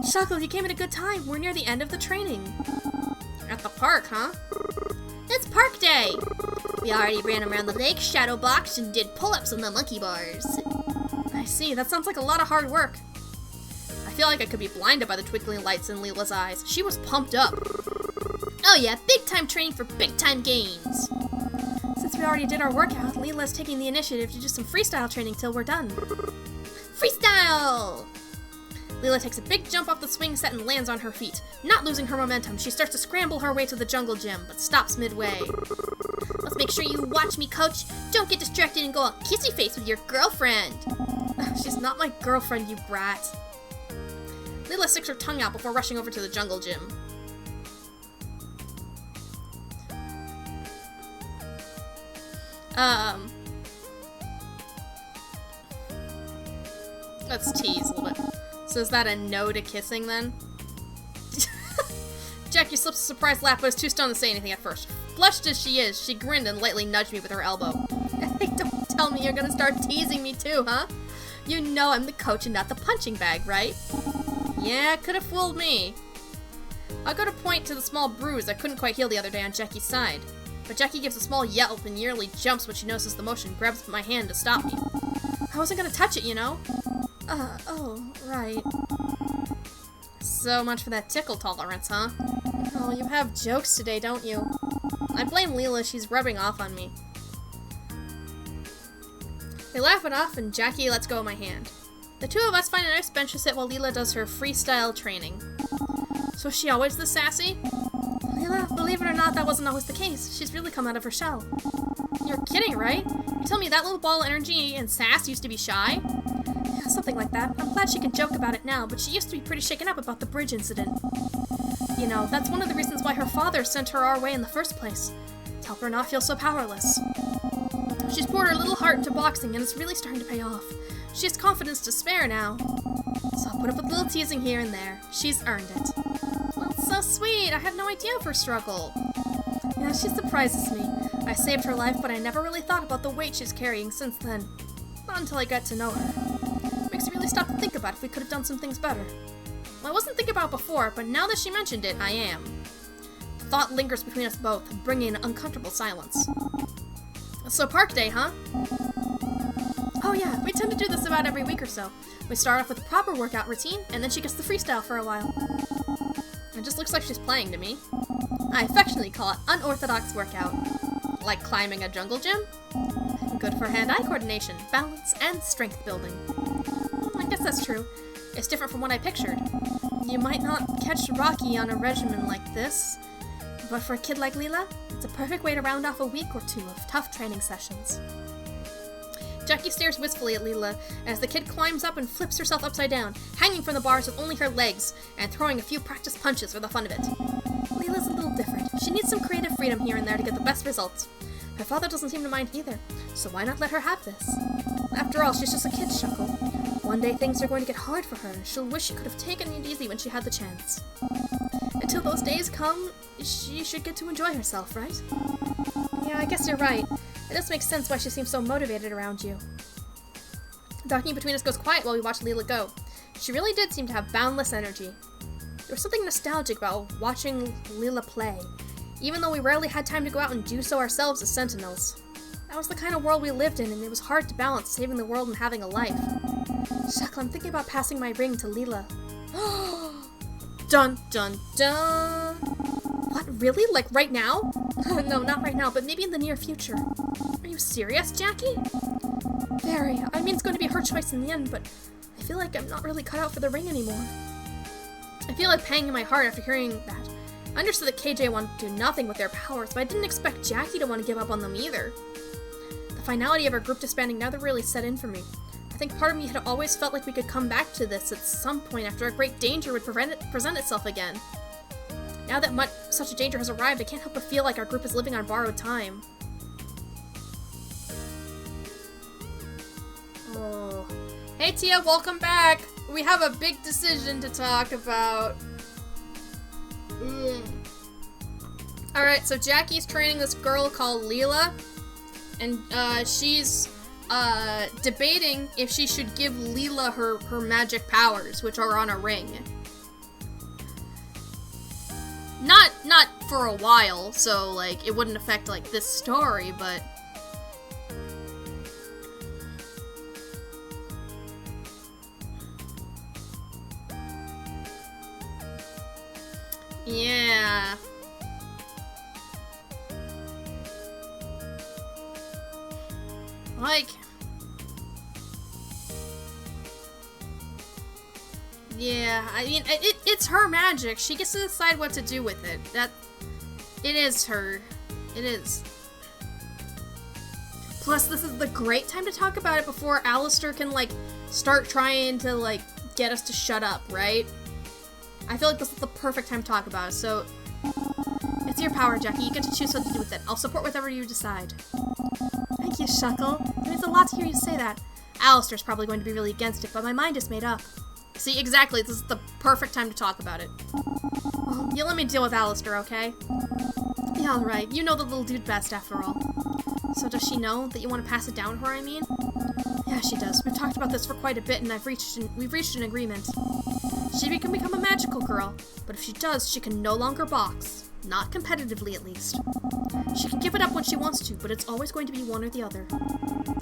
Shuckle, you came at a good time. We're near the end of the training. At the park, huh? It's park day! We already ran around the lake, shadow boxed, and did pull-ups on the monkey bars. I see, that sounds like a lot of hard work. I feel like I could be blinded by the twinkling lights in Leela's eyes. She was pumped up. Oh yeah, big-time training for big-time gains. Since we already did our workout, Leela's taking the initiative to do some freestyle training till we're done. Freestyle! Leela takes a big jump off the swing set and lands on her feet. Not losing her momentum, she starts to scramble her way to the jungle gym, but stops midway. Let's make sure you watch me, coach. Don't get distracted and go all kissy face with your girlfriend. She's not my girlfriend, you brat. Leela sticks her tongue out before rushing over to the jungle gym. Let's tease a little bit. So is that a no to kissing then? Jackie slips a surprised laugh, but is too stunned to say anything at first. Flushed as she is, she grinned and lightly nudged me with her elbow. Hey, don't tell me you're gonna start teasing me too, huh? You know I'm the coach and not the punching bag, right? Yeah, could have fooled me. I go to point to the small bruise I couldn't quite heal the other day on Jackie's side. But Jackie gives a small yelp and nearly jumps when she notices the motion, grabs my hand to stop me. I wasn't gonna touch it, you know? Oh, right. So much for that tickle tolerance, huh? Oh, you have jokes today, don't you? I blame Leela, she's rubbing off on me. They laugh it off and Jackie lets go of my hand. The two of us find a nice bench to sit while Leela does her freestyle training. So is she always this sassy? Leela, believe it or not, that wasn't always the case. She's really come out of her shell. You're kidding, right? You tell me that little ball of energy and sass used to be shy? Yeah, something like that. I'm glad she can joke about it now, but she used to be pretty shaken up about the bridge incident. You know, that's one of the reasons why her father sent her our way in the first place. To help her not feel so powerless. She's poured her little heart into boxing and it's really starting to pay off. She has confidence to spare now. So I'll put up with a little teasing here and there. She's earned it. Well, so sweet. I had no idea of her struggle. Yeah, she surprises me. I saved her life, but I never really thought about the weight she's carrying since then. Not until I got to know her. Makes me really stop to think about if we could have done some things better. Well, I wasn't thinking about it before, but now that she mentioned it, I am. The thought lingers between us both, bringing an uncomfortable silence. So park day, huh? Oh yeah, we tend to do this about every week or so. We start off with a proper workout routine, and then she gets the freestyle for a while. It just looks like she's playing to me. I affectionately call it unorthodox workout. Like climbing a jungle gym? Good for hand-eye coordination, balance, and strength building. I guess that's true. It's different from what I pictured. You might not catch Rocky on a regimen like this, but for a kid like Leela, it's a perfect way to round off a week or two of tough training sessions. Jackie stares wistfully at Leela as the kid climbs up and flips herself upside down, hanging from the bars with only her legs, and throwing a few practice punches for the fun of it. Leela's a little different. She needs some creative freedom here and there to get the best results. Her father doesn't seem to mind either, so why not let her have this? After all, she's just a kid, Shuckle. One day things are going to get hard for her, and she'll wish she could have taken it easy when she had the chance. Until those days come, she should get to enjoy herself, right? Yeah, I guess you're right. It does make sense why she seems so motivated around you. Talking between us goes quiet while we watch Leela go. She really did seem to have boundless energy. There was something nostalgic about watching Leela play, even though we rarely had time to go out and do so ourselves as Sentinels. That was the kind of world we lived in, and it was hard to balance saving the world and having a life. Shuckle, I'm thinking about passing my ring to Leela. Dun dun dun! What, really? Like right now? No, not right now, but maybe in the near future. Are you serious, Jackie? Very. I mean, it's going to be her choice in the end, but I feel like I'm not really cut out for the ring anymore. I feel like pang in my heart after hearing that. I understood that KJ wanted to do nothing with their powers, but I didn't expect Jackie to want to give up on them either. The finality of our group disbanding never really set in for me. I think part of me had always felt like we could come back to this at some point after a great danger would present itself again. Now that such a danger has arrived, I can't help but feel like our group is living on borrowed time. Oh. Hey Tia, welcome back! We have a big decision to talk about. Alright, so Jackie's training this girl called Leela, and she's debating if she should give Leela her magic powers, which are on a ring. Not for a while, so like it wouldn't affect like this story, but yeah. Like, yeah, I mean, it's her magic. She gets to decide what to do with it. It is her. It is. Plus, this is the great time to talk about it before Alistair can, like, start trying to, like, get us to shut up, right? I feel like this is the perfect time to talk about it, so it's your power, Jackie. You get to choose what to do with it. I'll support whatever you decide. Thank you, Shuckle. It means a lot to hear you say that. Alistair's probably going to be really against it, but my mind is made up. See, exactly, this is the perfect time to talk about it. Well, you let me deal with Alistair, okay? Yeah, alright. You know the little dude best, after all. So does she know that you want to pass it down to her, I mean? Yeah, she does. We've talked about this for quite a bit, and we've reached an agreement. She can become a magical girl, but if she does, she can no longer box. Not competitively, at least. She can give it up when she wants to, but it's always going to be one or the other.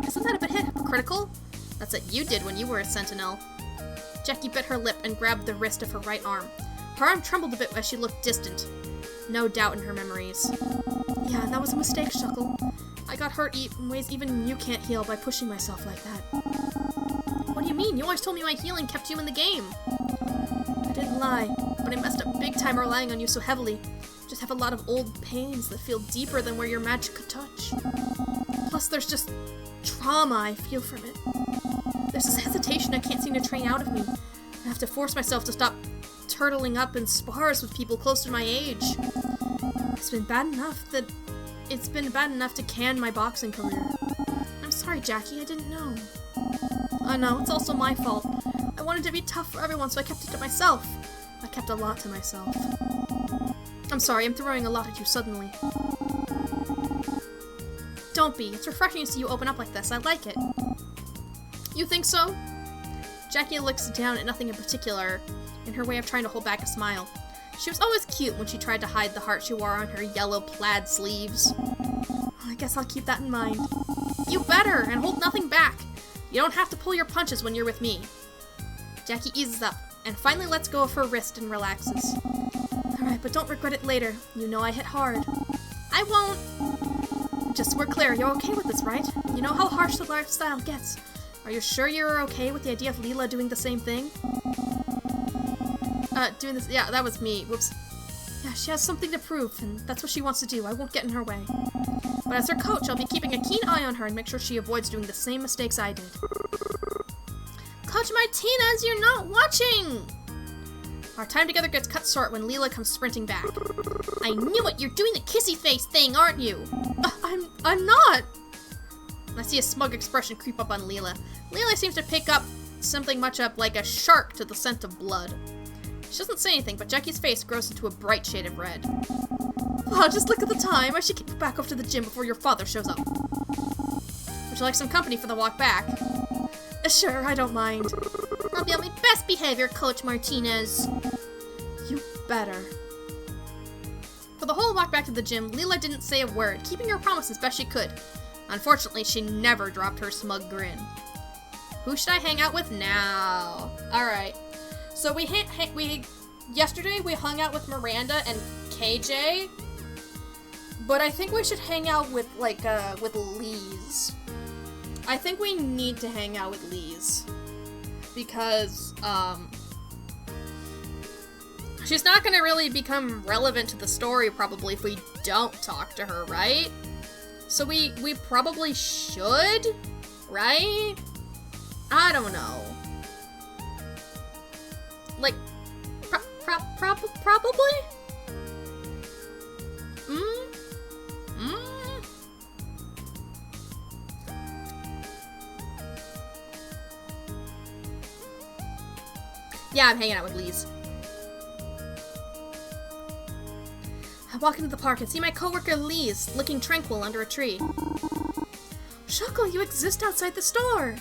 Isn't that a bit hypocritical? That's what you did when you were a Sentinel. Jackie bit her lip and grabbed the wrist of her right arm. Her arm trembled a bit as she looked distant. No doubt in her memories. Yeah, that was a mistake, Shuckle. I got hurt in ways even you can't heal by pushing myself like that. What do you mean? You always told me my healing kept you in the game. I didn't lie, but I messed up big time relying on you so heavily. Just have a lot of old pains that feel deeper than where your magic could touch. Plus, there's just trauma I feel from it. There's this hesitation I can't seem to train out of me. I have to force myself to stop turtling up in spars with people close to my age. It's been bad enough to can my boxing career. I'm sorry, Jackie, I didn't know. I know, it's also my fault. I wanted to be tough for everyone, so I kept it to myself. I kept a lot to myself. I'm sorry, I'm throwing a lot at you suddenly. Don't be. It's refreshing to see you open up like this. I like it. You think so? Jackie looks down at nothing in particular, in her way of trying to hold back a smile. She was always cute when she tried to hide the heart she wore on her yellow plaid sleeves. I guess I'll keep that in mind. You better, and hold nothing back. You don't have to pull your punches when you're with me. Jackie eases up, and finally lets go of her wrist and relaxes. Alright, but don't regret it later. You know I hit hard. I won't. Just so we're clear, you're okay with this, right? You know how harsh the lifestyle gets. Are you sure you're okay with the idea of Leela doing the same thing? Yeah, that was me. Whoops. Yeah, she has something to prove, and that's what she wants to do. I won't get in her way. But as her coach, I'll be keeping a keen eye on her and make sure she avoids doing the same mistakes I did. Coach Martinez, you're not watching! Our time together gets cut short when Leela comes sprinting back. I knew it! You're doing the kissy face thing, aren't you? I'm not! I see a smug expression creep up on Leela. Leela seems to pick up something much up like a shark to the scent of blood. She doesn't say anything, but Jackie's face grows into a bright shade of red. Oh, just look at the time. I should get back off to the gym before your father shows up. Would you like some company for the walk back? Sure, I don't mind. I'll be on my best behavior, Coach Martinez. You better. For the whole walk back to the gym, Leela didn't say a word, keeping her promise as best she could. Unfortunately, she never dropped her smug grin. Who should I hang out with now? Alright. So yesterday we hung out with Miranda and KJ, but I think we should hang out with, with Lise. I think we need to hang out with Lise. Because, she's not gonna really become relevant to the story probably if we don't talk to her, right? So we probably should, right? I don't know. Like, probably? Yeah, I'm hanging out with Lise. I walk into the park and see my coworker Lise, looking tranquil under a tree. Shoko, you exist outside the store!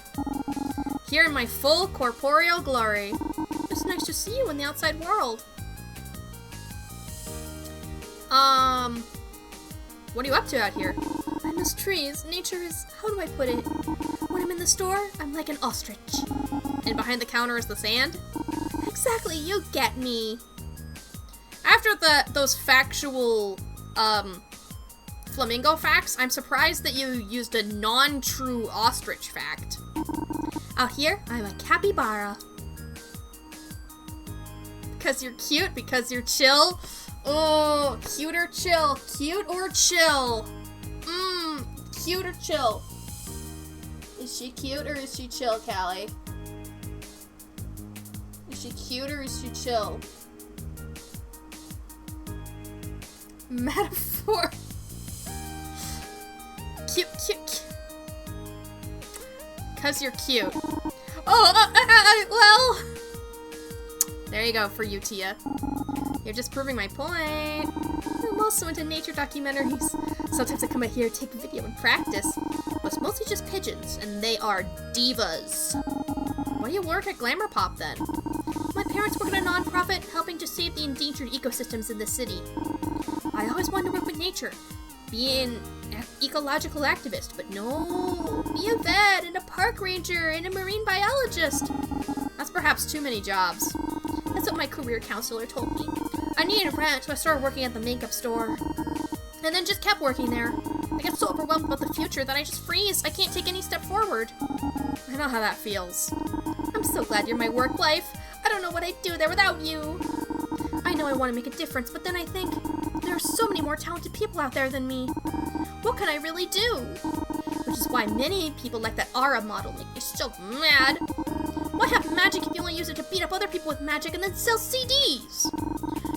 Here in my full corporeal glory. It's nice to see you in the outside world. What are you up to out here? I miss trees. Nature is, how do I put it? When I'm in the store, I'm like an ostrich. And behind the counter is the sand? Exactly, you get me. After those factual, flamingo facts, I'm surprised that you used a non-true ostrich fact. Out here, I'm a capybara. Because you're cute, because you're chill. Oh, cute or chill? Cute or chill? Cute or chill? Is she cute or is she chill, Callie? Is she cute or is she chill? Metaphor. Cute. Because you're cute. Well. There you go for you, Tia. You're just proving my point. I'm also into nature documentaries. Sometimes I come out here, take video, and practice. But it's mostly just pigeons, and they are divas. Why do you work at Glamour Pop, then? My parents work at a non-profit helping to save the endangered ecosystems in the city. I always wanted to work with nature, be an ecological activist, but no, be a vet, and a park ranger, and a marine biologist. That's perhaps too many jobs. That's what my career counselor told me. I needed rent, so I started working at the makeup store. And then just kept working there. I get so overwhelmed about the future that I just freeze. I can't take any step forward. I know how that feels. I'm so glad you're my work wife. I don't know what I'd do there without you. I know I want to make a difference, but then I think, there are so many more talented people out there than me. What can I really do? Which is why many people like that Aura model make me so mad. Why have magic if you only use it to beat up other people with magic and then sell CDs?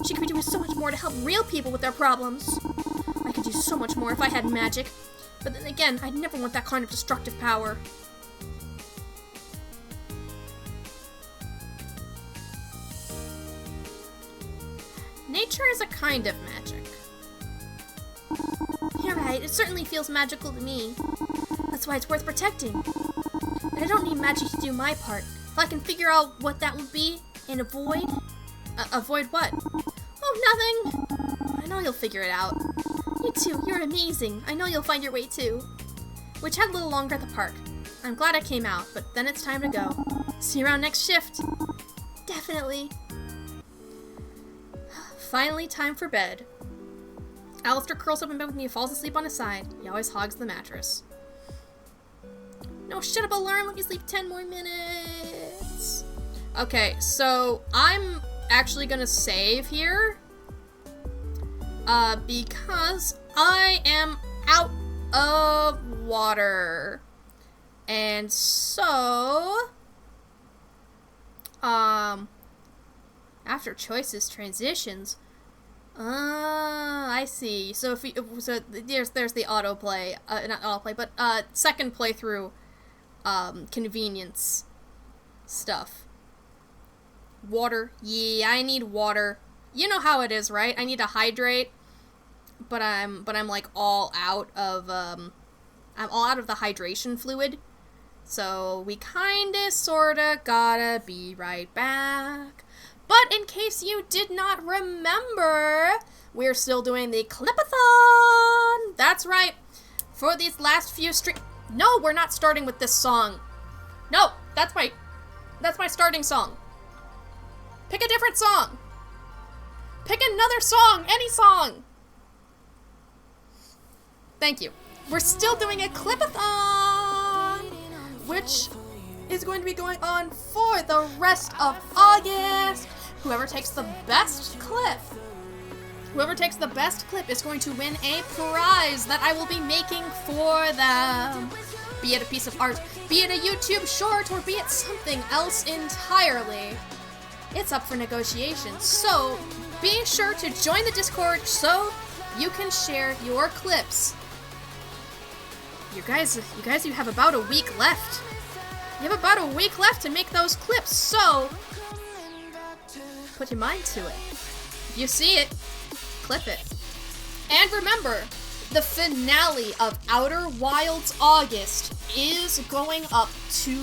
She could be doing so much more to help real people with their problems. I could do so much more if I had magic. But then again, I'd never want that kind of destructive power. Nature is a kind of magic. You're right, it certainly feels magical to me. That's why it's worth protecting. And I don't need magic to do my part. If I can figure out what that would be and avoid... avoid what? Oh, nothing! I know you'll figure it out. You too, you're amazing. I know you'll find your way too. We chat a little longer at the park. I'm glad I came out, but then it's time to go. See you around next shift. Definitely. Finally, time for bed. Alistair curls up in bed with me and falls asleep on his side. He always hogs the mattress. No, shut up, alarm. Let me sleep 10 more minutes. Okay, so I'm actually gonna save here. Because I am out of water. And so... after choices, transitions. I see. So if we, so there's the autoplay, not autoplay, but second playthrough, convenience stuff. Water. Yeah, I need water. You know how it is, right? I need to hydrate, but I'm like all out of I'm all out of the hydration fluid. So we kinda sorta gotta be right back. But in case you did not remember, we're still doing the Clipathon! That's right. For these last few No, we're not starting with this song. No, that's my starting song. Pick a different song. Pick another song, any song. Thank you. We're still doing a Clipathon, which is going to be going on for the rest of August. Whoever takes the best clip is going to win a prize that I will be making for them. Be it a piece of art, be it a YouTube short, or be it something else entirely. It's up for negotiation, so be sure to join the Discord so you can share your clips. You guys, you have about a week left. You have about a week left to make those clips, so put your mind to it. If you see it, clip it. And remember, the finale of Outer Wilds August is going up tomorrow.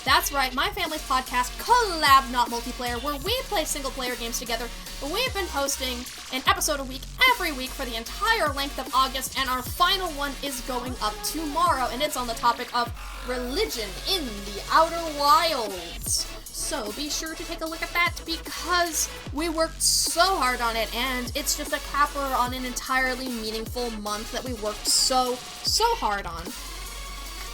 That's right, my family's podcast, Collab Not Multiplayer, where we play single-player games together. We've been posting an episode a week every week for the entire length of August, and our final one is going up tomorrow, and it's on the topic of religion in the Outer Wilds. So be sure to take a look at that, because we worked so hard on it, and it's just a capper on an entirely meaningful month that we worked so hard on.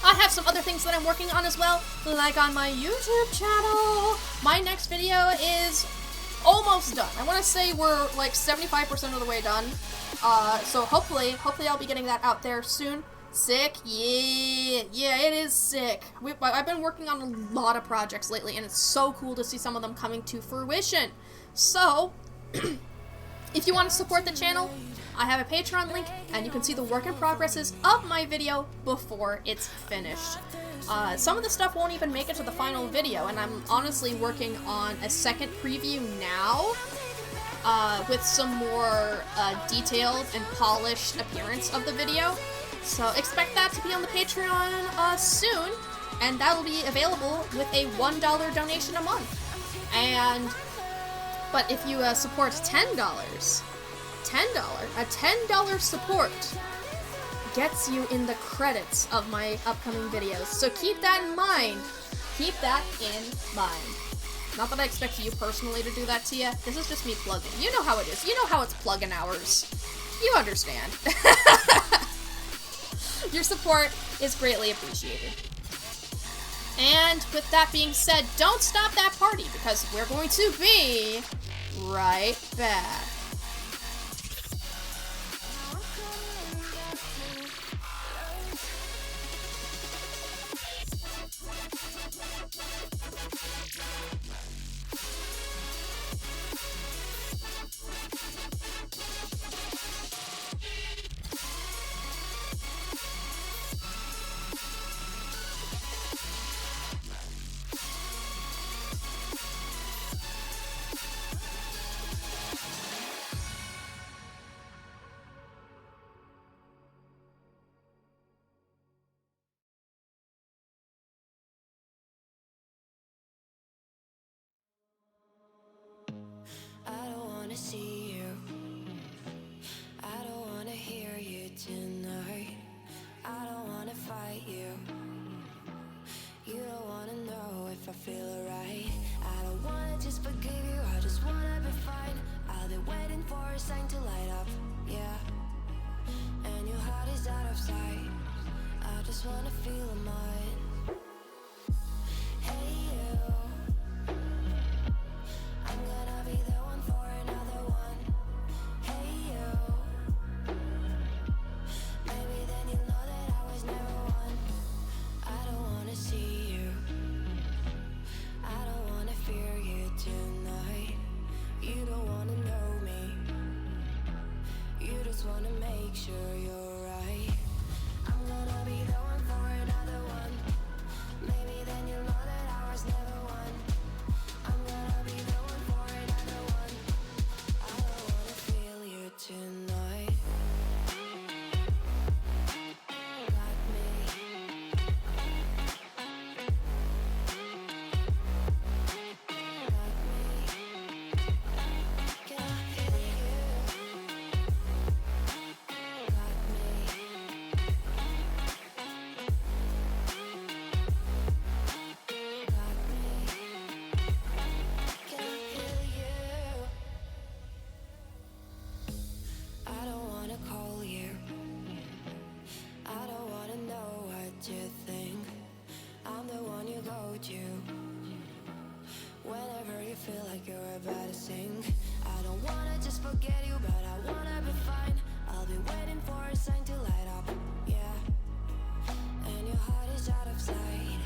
I have some other things that I'm working on as well, like on my YouTube channel. My next video is almost done. I want to say we're like 75% of the way done. So hopefully I'll be getting that out there soon. Sick? Yeah, it is sick. I've been working on a lot of projects lately, and it's so cool to see some of them coming to fruition. So, if you want to support the channel, I have a Patreon link, and you can see the work in progresses of my video before it's finished. Some of the stuff won't even make it to the final video, and I'm honestly working on a second preview now, with some more detailed and polished appearance of the video. So expect that to be on the Patreon soon, and that will be available with a $1 donation a month. But if you support $10, a $10 support gets you in the credits of my upcoming videos. So keep that in mind. Keep that in mind. Not that I expect you personally to do that to you. This is just me plugging. You know how it is. You know how it's plug-in hours. You understand. Your support is greatly appreciated. And with that being said, don't stop that party, because we're going to be right back. wanna see you. I don't wanna hear you tonight. I don't wanna fight you. You don't wanna know if I feel alright. I don't wanna just forgive you, I just wanna be fine. I'll be waiting for a sign to light up, yeah. And your heart is out of sight. I just wanna feel mine. Hey you, I'm gonna be the one for another one. Hey you, maybe then you'll know that I was never one. I don't wanna see you, I don't wanna fear you tonight. You don't wanna know me, you just wanna make sure you're right. I'm gonna be the one for another one. Maybe then you'll know that I was never one. I'm gonna be the one for another one. I don't wanna feel you tonight. Got me. Got me. Can I feel you? Got me. Got me. Can I feel you? I don't wanna call you. I don't wanna know what you think. I'm the one you go to whenever you feel like you're about to sink. I don't wanna just forget you, but I wanna be fine. I'll be waiting for a sign to light up, yeah. And your heart is out of sight.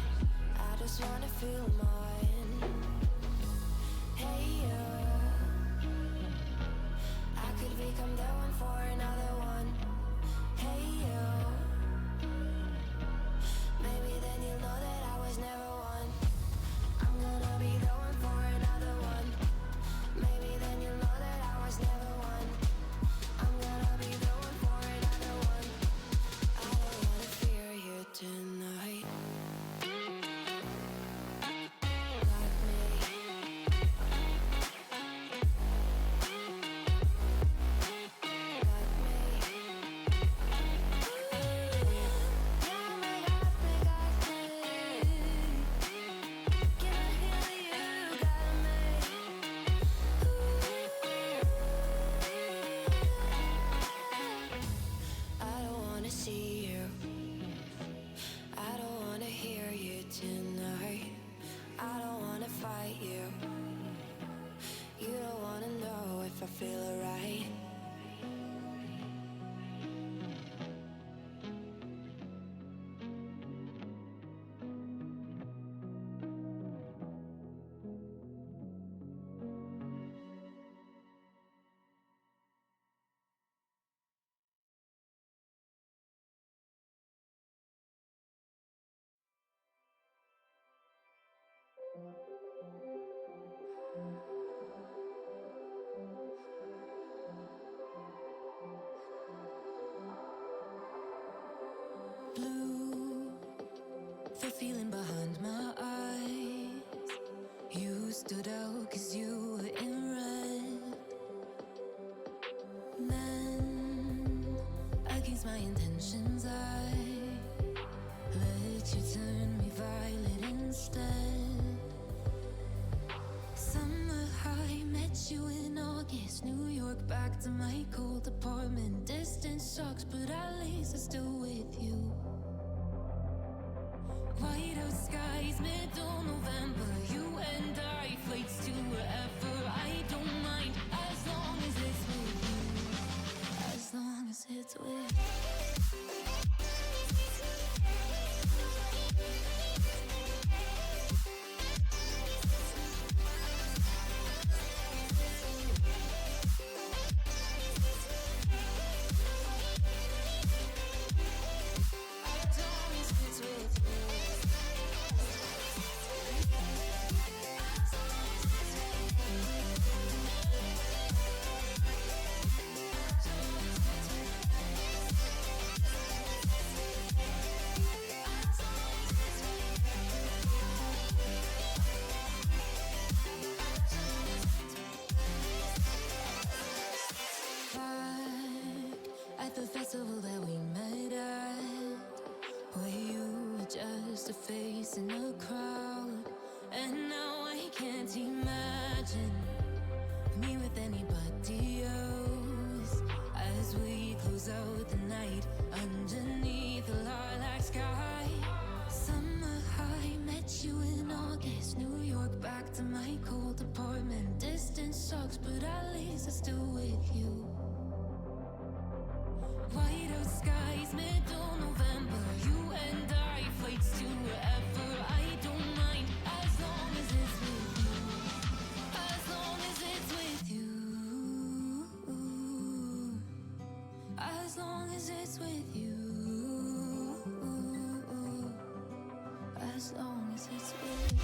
I just wanna feel mine. Hey you, I could become the one for another one. Hey you, maybe then you'll know that I was never one. I'm gonna be the one for another one. Maybe then you'll know that I was never one. I'm gonna be the one for another one. I don't wanna fear you tonight. Got me. Got me. Yeah, my got me, got me. Can I hear you? Got me. I don't wanna see you. I don't wanna hear you tonight. I don't wanna fight you. You don't wanna know if I feel alright. Blue, the feeling behind my eyes. You stood out 'cause you were in red. Then, against my intentions, I let you turn me violet instead. Summer high, met you in August. New York, back to my cold apartment. Distance sucks, but at least I'm still with you. White out skies, middle November. You and I, flights to wherever. I don't mind, as long as it's with you. As long as it's with you. to face in a crowd. And now I can't imagine me with anybody else. As we close out the night underneath the lilac sky. Summer high, met you in August. New York, back to my cold apartment. Distance sucks, but at least I'm still with you. White out skies, middle November. You and I, flights to wherever. I don't mind as long as it's with you. As long as it's with you. As long as it's with you. As long as it's with you.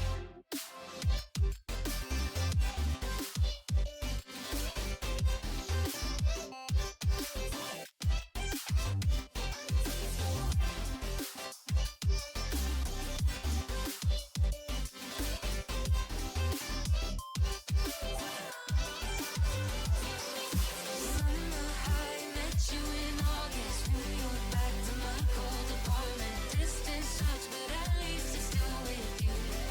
Summer high, met you in August. New York, back to my cold apartment. Distance sucks, but at least it's still with you.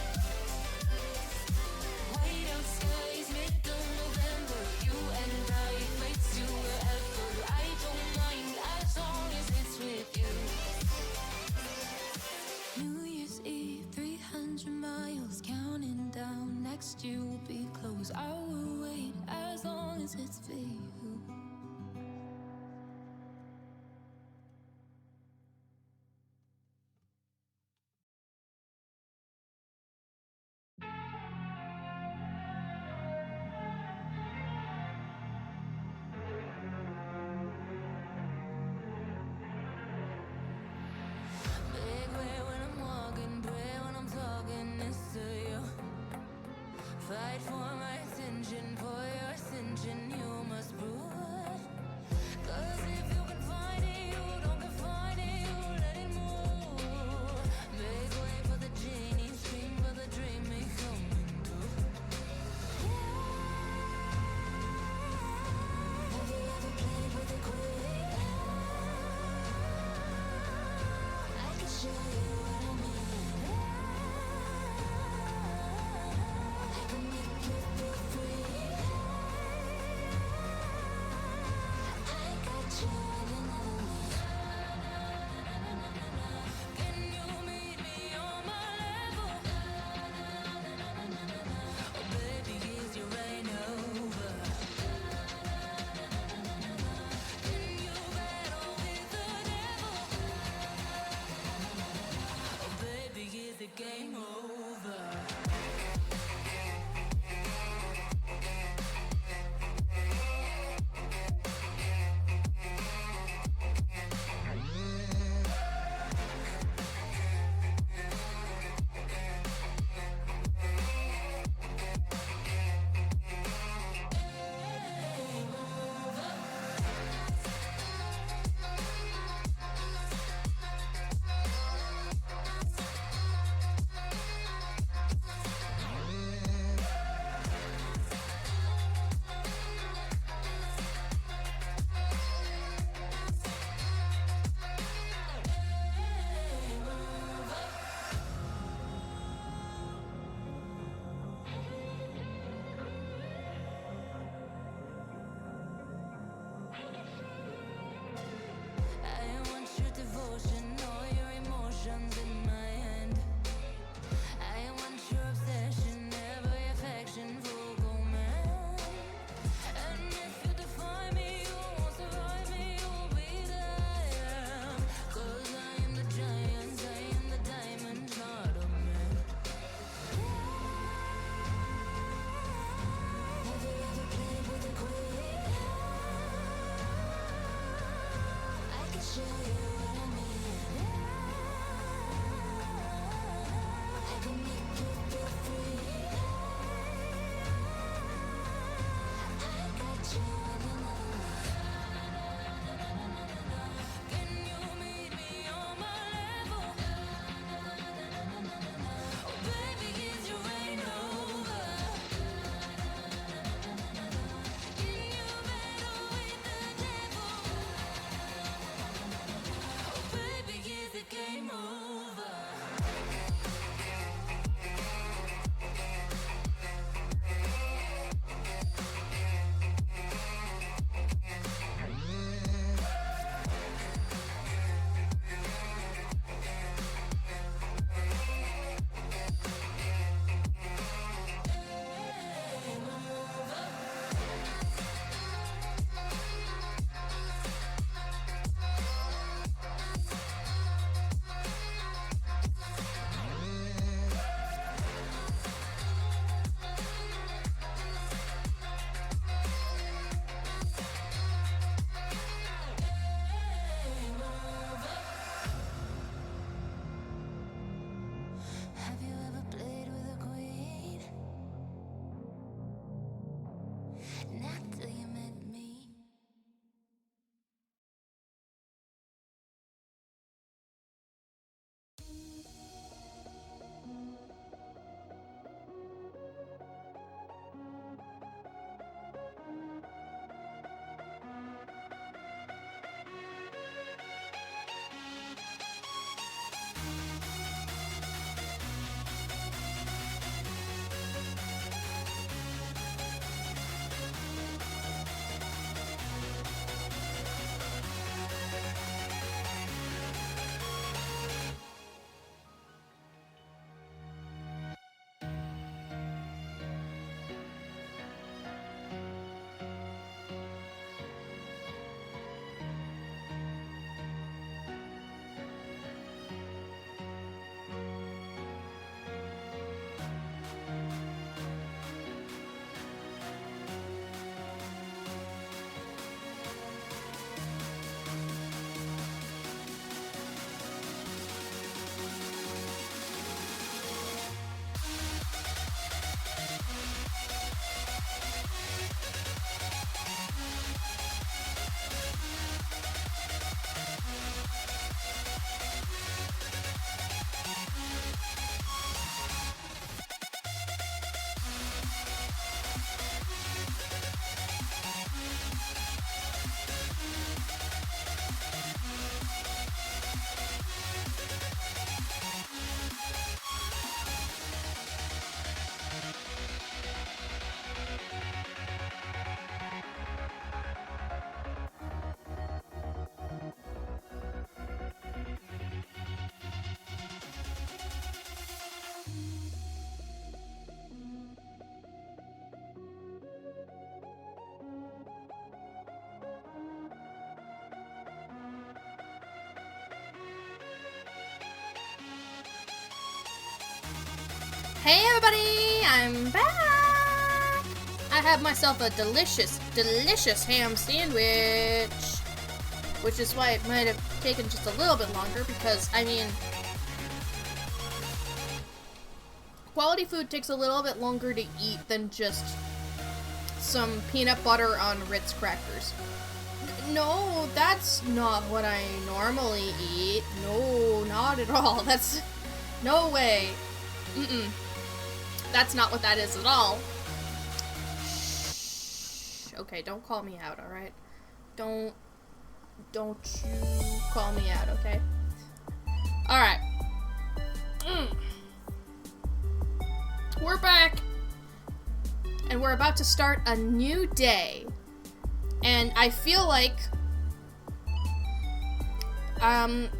Hey everybody, I'm back! I have myself a delicious, delicious ham sandwich. Which is why it might have taken just a little bit longer because, I mean, quality food takes a little bit longer to eat than just some peanut butter on Ritz crackers. No, that's not what I normally eat. No, not at all. That's... no way. Mm-mm. That's not what that is at all. Shh. Okay, don't call me out, alright? Don't you call me out, okay? Alright. We're back. And we're about to start a new day. And I feel like, let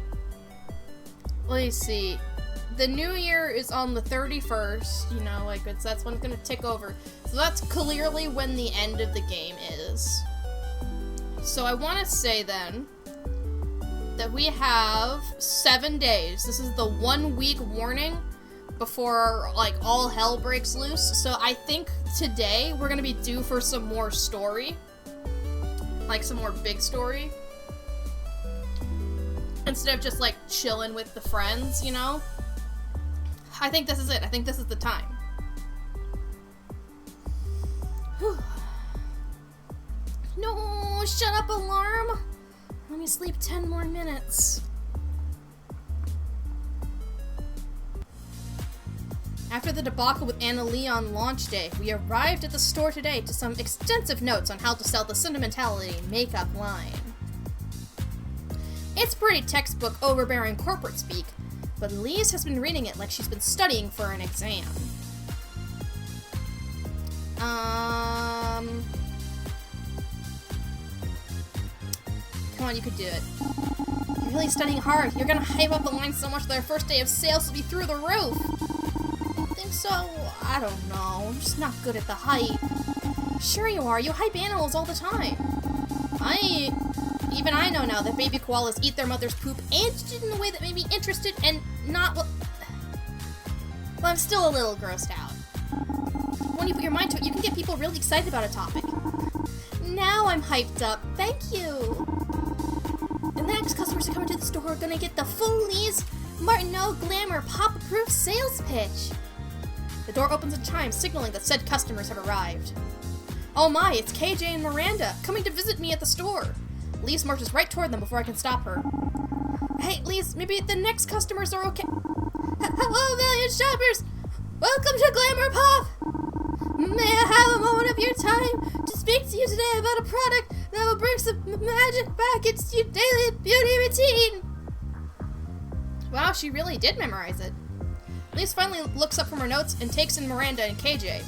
me see. The new year is on the 31st, you know, like, that's when it's gonna tick over. So that's clearly when the end of the game is. So I want to say then that we have 7 days. This is the 1 week warning before, like, all hell breaks loose. So I think today we're gonna be due for some more story. Like, some more big story. Instead of just, like, chilling with the friends, you know? I think this is it. I think this is the time. Whew. No, shut up, alarm! Let me sleep 10 more minutes. After the debacle with Anna Lee on launch day, we arrived at the store today to some extensive notes on how to sell the Sentimentality makeup line. It's pretty textbook overbearing corporate speak, but Lise has been reading it like she's been studying for an exam. Come on, you could do it. You're really studying hard. You're gonna hype up the line so much that our first day of sales will be through the roof. So, I don't know. I'm just not good at the hype. Sure you are. You hype animals all the time. Even I know now that baby koalas eat their mother's poop and in a way that made me interested and not... Well, I'm still a little grossed out. When you put your mind to it, you can get people really excited about a topic. Now I'm hyped up. Thank you. And the next customers who come into the store are gonna get the full Lise Martineau Glamour pop-proof sales pitch. The door opens and chimes, signaling that said customers have arrived. Oh my, it's KJ and Miranda, coming to visit me at the store. Lise marches right toward them before I can stop her. Hey, Lise, maybe the next customers are okay. Hello, valiant shoppers! Welcome to Glamour Pop! May I have a moment of your time to speak to you today about a product that will bring some magic back into your daily beauty routine? Wow, she really did memorize it. Lise finally looks up from her notes and takes in Miranda and KJ.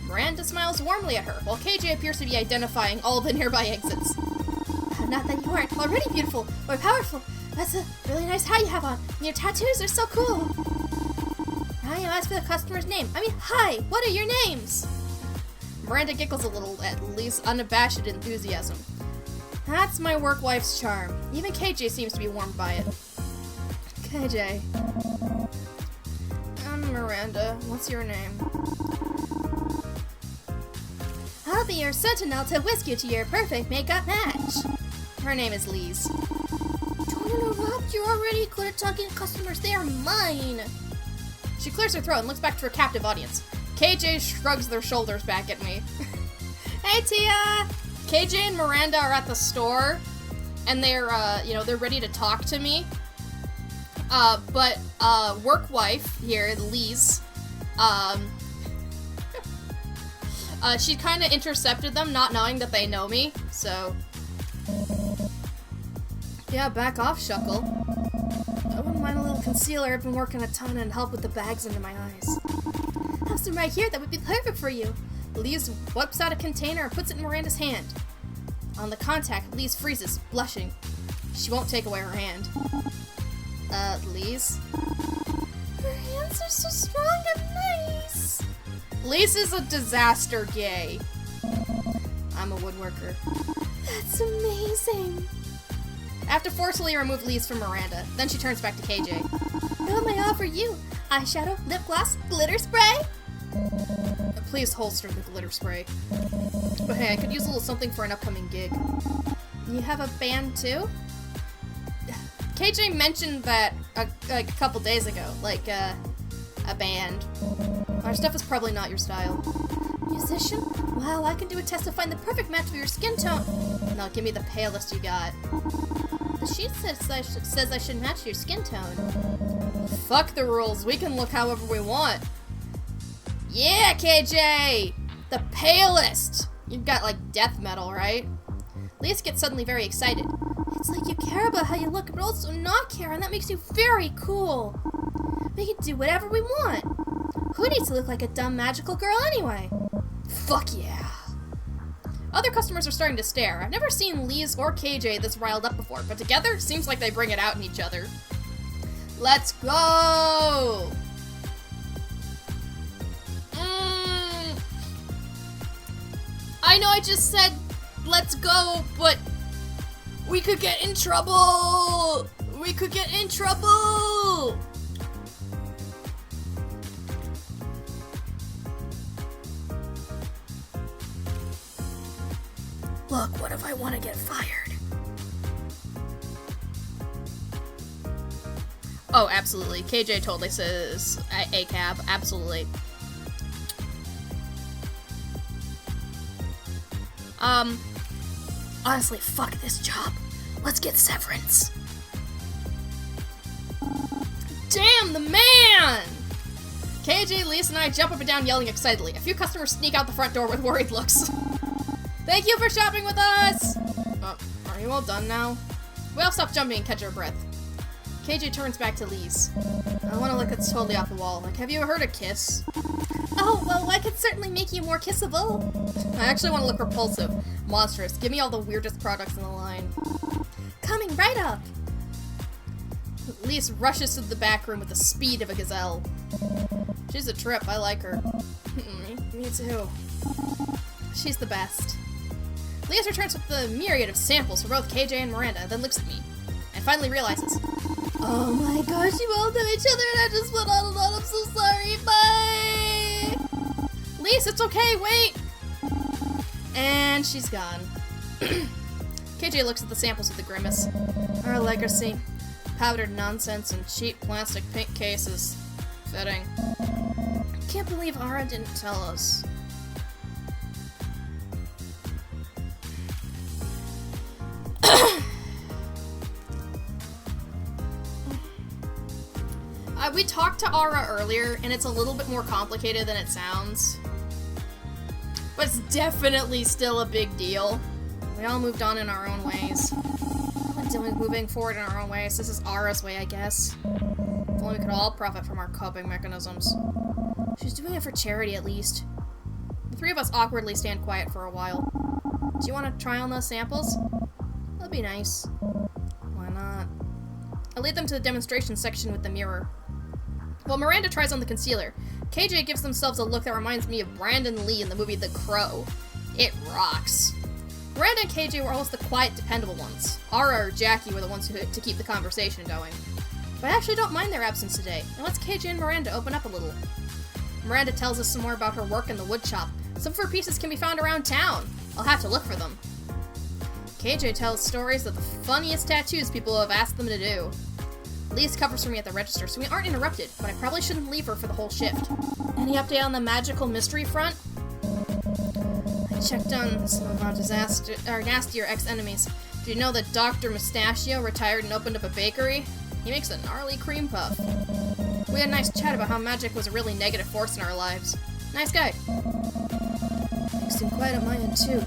Miranda smiles warmly at her, while KJ appears to be identifying all the nearby exits. Not that you aren't already beautiful or powerful. That's a really nice hat you have on, and your tattoos are so cool. Now you ask for the customer's name. I mean, hi, what are your names? Miranda giggles a little at Lise's unabashed enthusiasm. That's my work wife's charm. Even KJ seems to be warmed by it. KJ. Miranda, what's your name? I'll be your sentinel to whisk you to your perfect makeup match. Her name is Lise. Don't interrupt, you're already good at talking to customers, they are mine. She clears her throat and looks back to her captive audience. KJ shrugs their shoulders back at me. Hey Tia! KJ and Miranda are at the store, and they're, they're ready to talk to me. But work wife here, Lise, she kind of intercepted them, not knowing that they know me, so... Yeah, back off, Shuckle. I wouldn't mind a little concealer. I've been working a ton and help with the bags under my eyes. I have some right here that would be perfect for you. Lise wipes out a container and puts it in Miranda's hand. On the contact, Lise freezes, blushing. She won't take away her hand. Lise? Her hands are so strong and nice. Lise is a disaster gay. I'm a woodworker. That's amazing. I have to forcefully remove Lise from Miranda. Then she turns back to KJ. What may I offer you? Eyeshadow, lip gloss, glitter spray? Please holster the glitter spray. But hey, I could use a little something for an upcoming gig. You have a band too? KJ mentioned that a couple days ago, like a band. Our stuff is probably not your style. Musician? Well, I can do a test to find the perfect match for your skin tone. No, give me the palest you got. The sheet says I should match your skin tone. Fuck the rules. We can look however we want. Yeah, KJ! The palest! You've got, like, death metal, right? Lise gets suddenly very excited. It's like you care about how you look, but also not care, and that makes you very cool. We can do whatever we want. Who needs to look like a dumb magical girl anyway? Fuck yeah. Other customers are starting to stare. I've never seen Lise or KJ this riled up before, but together, seems like they bring it out in each other. Let's go! I know I just said, let's go, but we could get in trouble! We could get in trouble! Look, what if I want to get fired? Oh, absolutely. KJ totally says a cab. Absolutely. Honestly, fuck this job. Let's get severance. Damn, the man! KJ, Lise, and I jump up and down yelling excitedly. A few customers sneak out the front door with worried looks. Thank you for shopping with us! Are you all done now? We all stop jumping and catch our breath. KJ turns back to Lise. I want to look that's totally off the wall. Like, have you ever heard of Kiss? Oh, well, I could certainly make you more kissable. I actually want to look repulsive. Monstrous. Give me all the weirdest products in the line. Coming right up! Lise rushes to the back room with the speed of a gazelle. She's a trip. I like her. Me too. She's the best. Lise returns with the myriad of samples for both KJ and Miranda, then looks at me, and finally realizes, oh my gosh, you all know each other and I just went on a lot, I'm so sorry, bye! Lise, it's okay, wait! And she's gone. KJ looks at the samples with a grimace. Our legacy. Powdered nonsense in cheap plastic pink cases. Fitting. Can't believe Ara didn't tell us. We talked to Ara earlier, and it's a little bit more complicated than it sounds. But it's definitely still a big deal. We all moved on in our own ways. We're moving forward in our own ways. This is Ara's way, I guess. If only we could all profit from our coping mechanisms. She's doing it for charity, at least. The three of us awkwardly stand quiet for a while. Do you want to try on those samples? That'd be nice. Why not? I lead them to the demonstration section with the mirror. While Miranda tries on the concealer, KJ gives themselves a look that reminds me of Brandon Lee in the movie The Crow. It rocks. Miranda and KJ were almost the quiet, dependable ones. Ara or Jackie were the ones to keep the conversation going. But I actually don't mind their absence today. It lets KJ and Miranda open up a little. Miranda tells us some more about her work in the wood shop. Some of her pieces can be found around town. I'll have to look for them. KJ tells stories of the funniest tattoos people have asked them to do. Lise covers for me at the register, so we aren't interrupted, but I probably shouldn't leave her for the whole shift. Any update on the magical mystery front? I checked on some of our nastier ex-enemies. Do you know that Dr. Mustachio retired and opened up a bakery? He makes a gnarly cream puff. We had a nice chat about how magic was a really negative force in our lives. Nice guy. Things seem quiet on my end, too.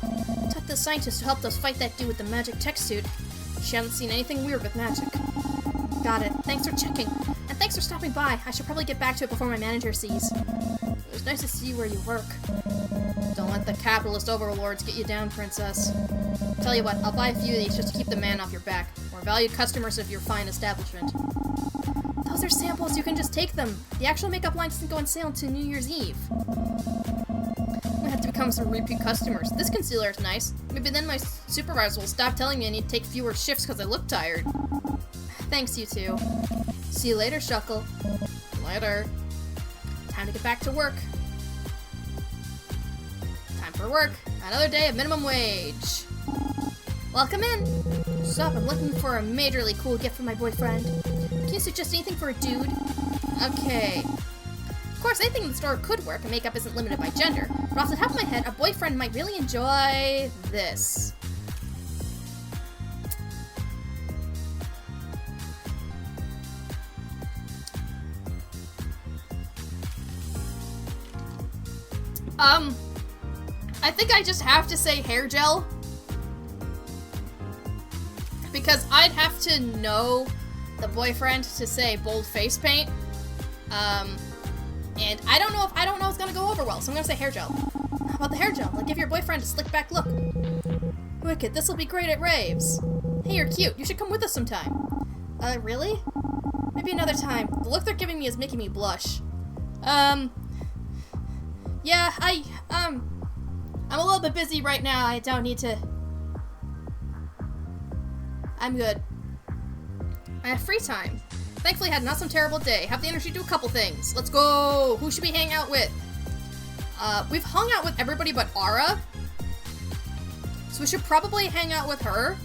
Talked to the scientist who helped us fight that dude with the magic tech suit. She hasn't seen anything weird with magic. Got it. Thanks for checking. And thanks for stopping by. I should probably get back to it before my manager sees. It was nice to see where you work. Don't let the capitalist overlords get you down, princess. Tell you what, I'll buy a few of these just to keep the man off your back. We're valued customers of your fine establishment. Those are samples, you can just take them. The actual makeup line doesn't go on sale until New Year's Eve. I'm gonna have have to become some repeat customers. This concealer is nice. Maybe then my supervisor will stop telling me I need to take fewer shifts because I look tired. Thanks, you two. See you later, Shuckle. Later. Time to get back to work. Time for work. Another day of minimum wage. Welcome in. What's up? I'm looking for a majorly cool gift for my boyfriend. Can you suggest anything for a dude? Okay. Of course, anything in the store could work, and makeup isn't limited by gender. But off the top of my head, a boyfriend might really enjoy this. I think I just have to say hair gel. Because I'd have to know the boyfriend to say bold face paint. And I don't know if it's gonna go over well, so I'm gonna say hair gel. How about the hair gel? Like, give your boyfriend a slick back look. Wicked, this'll be great at raves. Hey, you're cute. You should come with us sometime. Really? Maybe another time. The look they're giving me is making me blush. Yeah, I'm a little bit busy right now. I don't need to... I'm good. I have free time. Thankfully, I had not some terrible day. Have the energy to do a couple things. Let's go! Who should we hang out with? We've hung out with everybody but Ara. So we should probably hang out with her.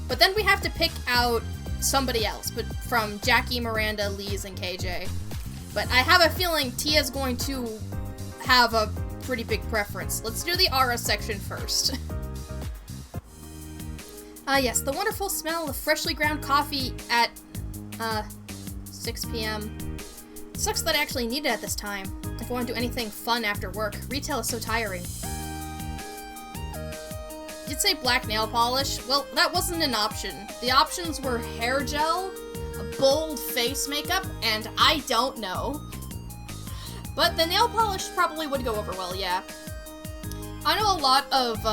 But then we have to pick out somebody else, but from Jackie, Miranda, Lise, and KJ. But I have a feeling Tia's going to have a pretty big preference. Let's do the Ara section first. Yes, the wonderful smell of freshly ground coffee at, 6 p.m. It sucks that I actually need it at this time. If I want to do anything fun after work, retail is so tiring. You'd say black nail polish? Well, that wasn't an option. The options were hair gel, a bold face makeup, and I don't know. But the nail polish probably would go over well, yeah. I know a lot of,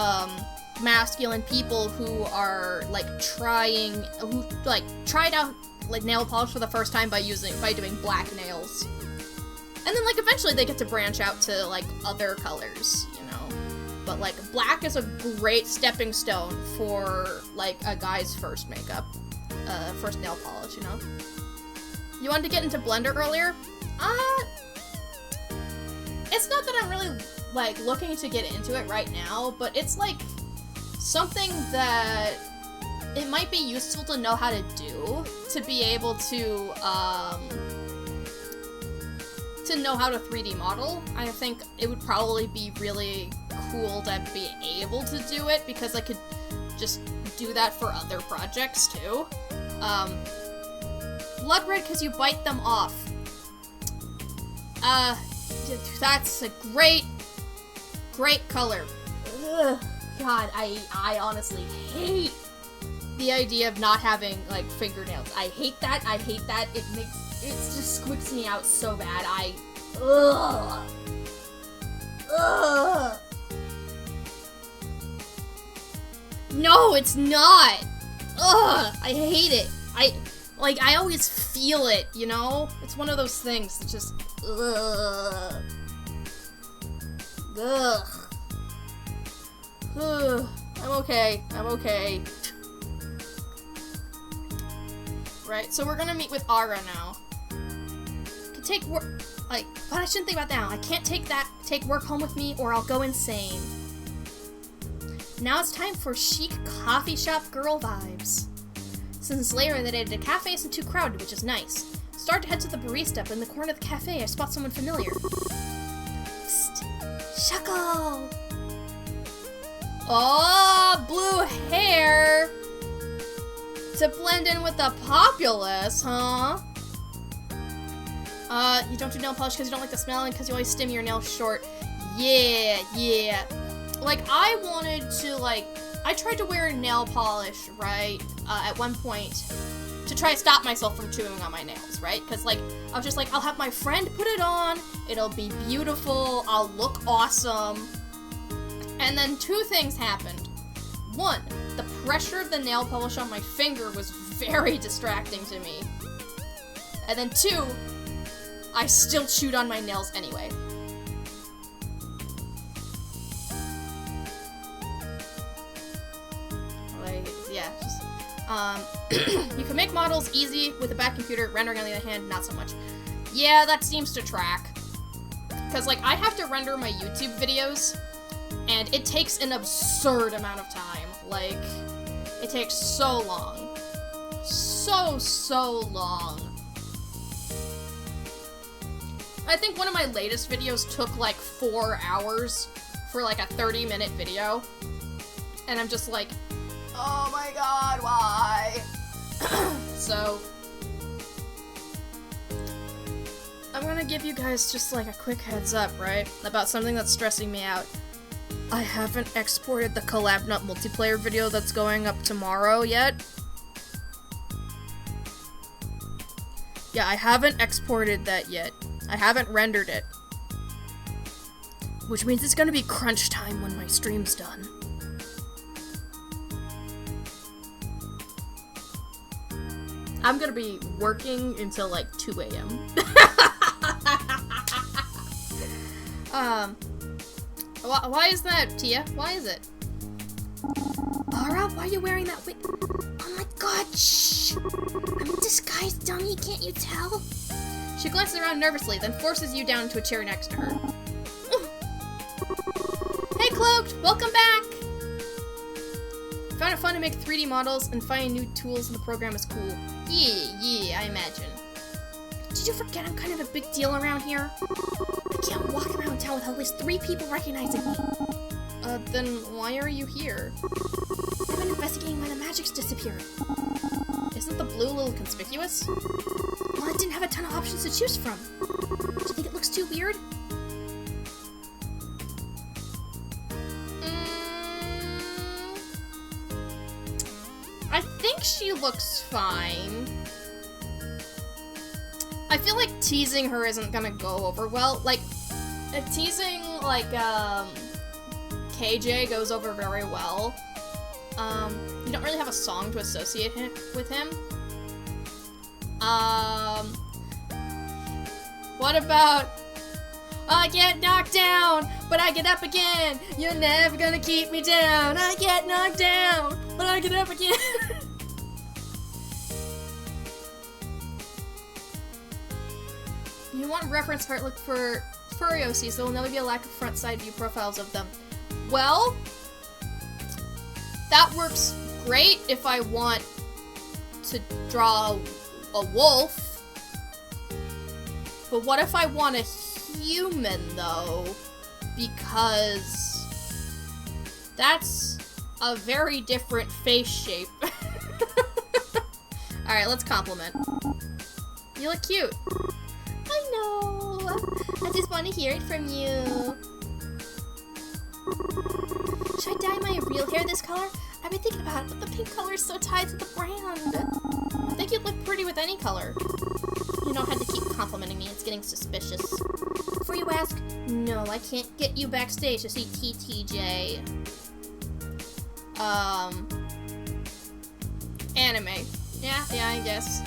masculine people who are, like, tried out, like, nail polish for the first time by doing black nails. And then, like, eventually they get to branch out to, like, other colors, you know? But, like, black is a great stepping stone for, like, a guy's first makeup. First nail polish, you know? You wanted to get into Blender earlier? It's not that I'm really, like, looking to get into it right now, but it's, like, something that it might be useful to know how to do, to be able to know how to 3D model. I think it would probably be really cool to be able to do it, because I could just do that for other projects, too. Blood red because you bite them off. That's a great color. Ugh. God, I honestly hate the idea of not having, like, fingernails. I hate that. It just squicks me out so bad. Ugh. No, it's not. Ugh, I hate it. I always feel it, you know? It's one of those things that just, ugh. Ugh. I'm okay. Right, so we're gonna meet with Ara now. Can take work, but I shouldn't think about that now. I can't take work home with me or I'll go insane. Now it's time for chic coffee shop girl vibes. Since later that day, the cafe isn't too crowded, which is nice. Start to head to the barista, but in the corner of the cafe, I spot someone familiar. Psst, Shuckle! Oh, blue hair! To blend in with the populace, huh? You don't do nail polish because you don't like the smell and because you always stim your nails short. Yeah. Like, I wanted to, like, I tried to wear nail polish, right, at one point to try to stop myself from chewing on my nails, right? Because, like, I was just like, I'll have my friend put it on, it'll be beautiful, I'll look awesome. And then two things happened. One, the pressure of the nail polish on my finger was very distracting to me. And then two, I still chewed on my nails anyway. You can make models easy with a back computer, rendering on the other hand, not so much. Yeah, that seems to track. Because, like, I have to render my YouTube videos, and it takes an absurd amount of time. Like, it takes so long. So long. I think one of my latest videos took, like, 4 hours for, like, a 30-minute video. And I'm just like, oh my god, why? So, I'm gonna give you guys just like a quick heads up, right? About something that's stressing me out. I haven't exported the Collab Nut multiplayer video that's going up tomorrow yet. Yeah, I haven't exported that yet. I haven't rendered it. Which means it's gonna be crunch time when my stream's done. I'm gonna be working until like 2 a.m. Why is that, Tia? Why is it? Laura, why are you wearing that wig? Oh my god, shh! I'm in disguise, dummy, can't you tell? She glances around nervously, then forces you down into a chair next to her. Hey, Cloaked! Welcome back! Found it fun to make 3D models, and finding new tools in the program is cool. Yeah, I imagine. Did you forget I'm kind of a big deal around here? I can't walk around town with at least 3 people recognizing me. Then why are you here? I've been investigating why the magic's disappearing. Isn't the blue a little conspicuous? Well, I didn't have a ton of options to choose from. Do you think it looks too weird? I think she looks fine. I feel like teasing her isn't gonna go over well. Like, teasing, like, KJ goes over very well. You don't really have a song to associate with him. What about... I get knocked down, but I get up again. You're never gonna keep me down. I get knocked down, but I get up again. You want reference art, look for furry OCs. There will never be a lack of front side view profiles of them. Well, that works great if I want to draw a wolf. But what if I want a human, though? Because that's a very different face shape. Alright, let's compliment. You look cute. I know. I just want to hear it from you. Should I dye my real hair this color? I've been thinking about it, but the pink color is so tied to the brand. I think you'd look pretty with any color. You don't have to keep complimenting me. It's getting suspicious. Before you ask, no, I can't get you backstage to see TTJ. Anime. Yeah, I guess.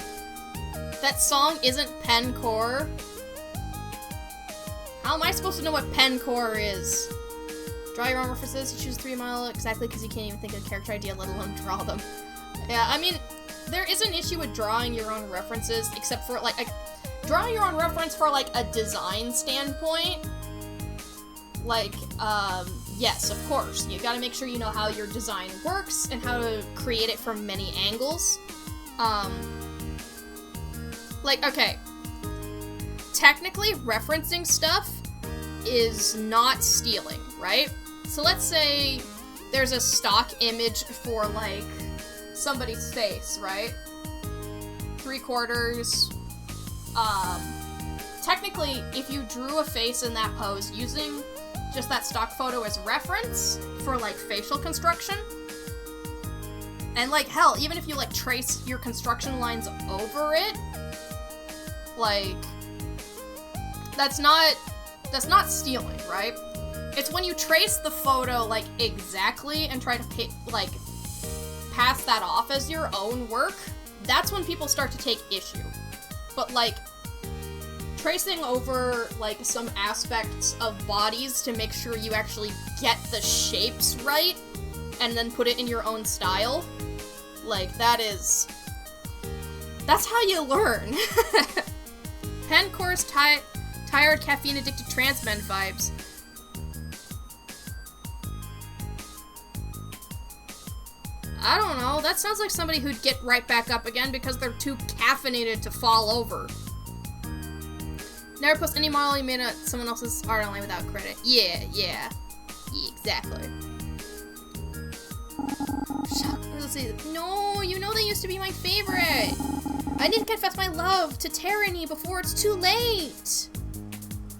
That song isn't Pencore. How am I supposed to know what Pencore is? Draw your own references. You choose 3 mile exactly because you can't even think of a character idea, let alone draw them. Yeah, I mean, there is an issue with drawing your own references, except for, like, drawing your own reference for, like, a design standpoint. Like, yes, of course. You gotta make sure you know how your design works and how to create it from many angles. Like, okay. Technically, referencing stuff is not stealing, right? So let's say there's a stock image for, like, somebody's face, right? 3/4. Technically, if you drew a face in that pose using just that stock photo as reference for, like, facial construction, and, like, hell, even if you, like, trace your construction lines over it, like, that's not stealing, right? It's when you trace the photo, like, exactly and try to, like, pass that off as your own work, that's when people start to take issue. But, like, tracing over, like, some aspects of bodies to make sure you actually get the shapes right, and then put it in your own style, Like, that's how you learn. Pen course, tired, caffeine-addicted trans men vibes. I don't know, that sounds like somebody who'd get right back up again because they're too caffeinated to fall over. Never post any model you made at someone else's art online without credit. Yeah, exactly. Let's see. No, you know they used to be my favorite. I need to confess my love to Tyranny before it's too late.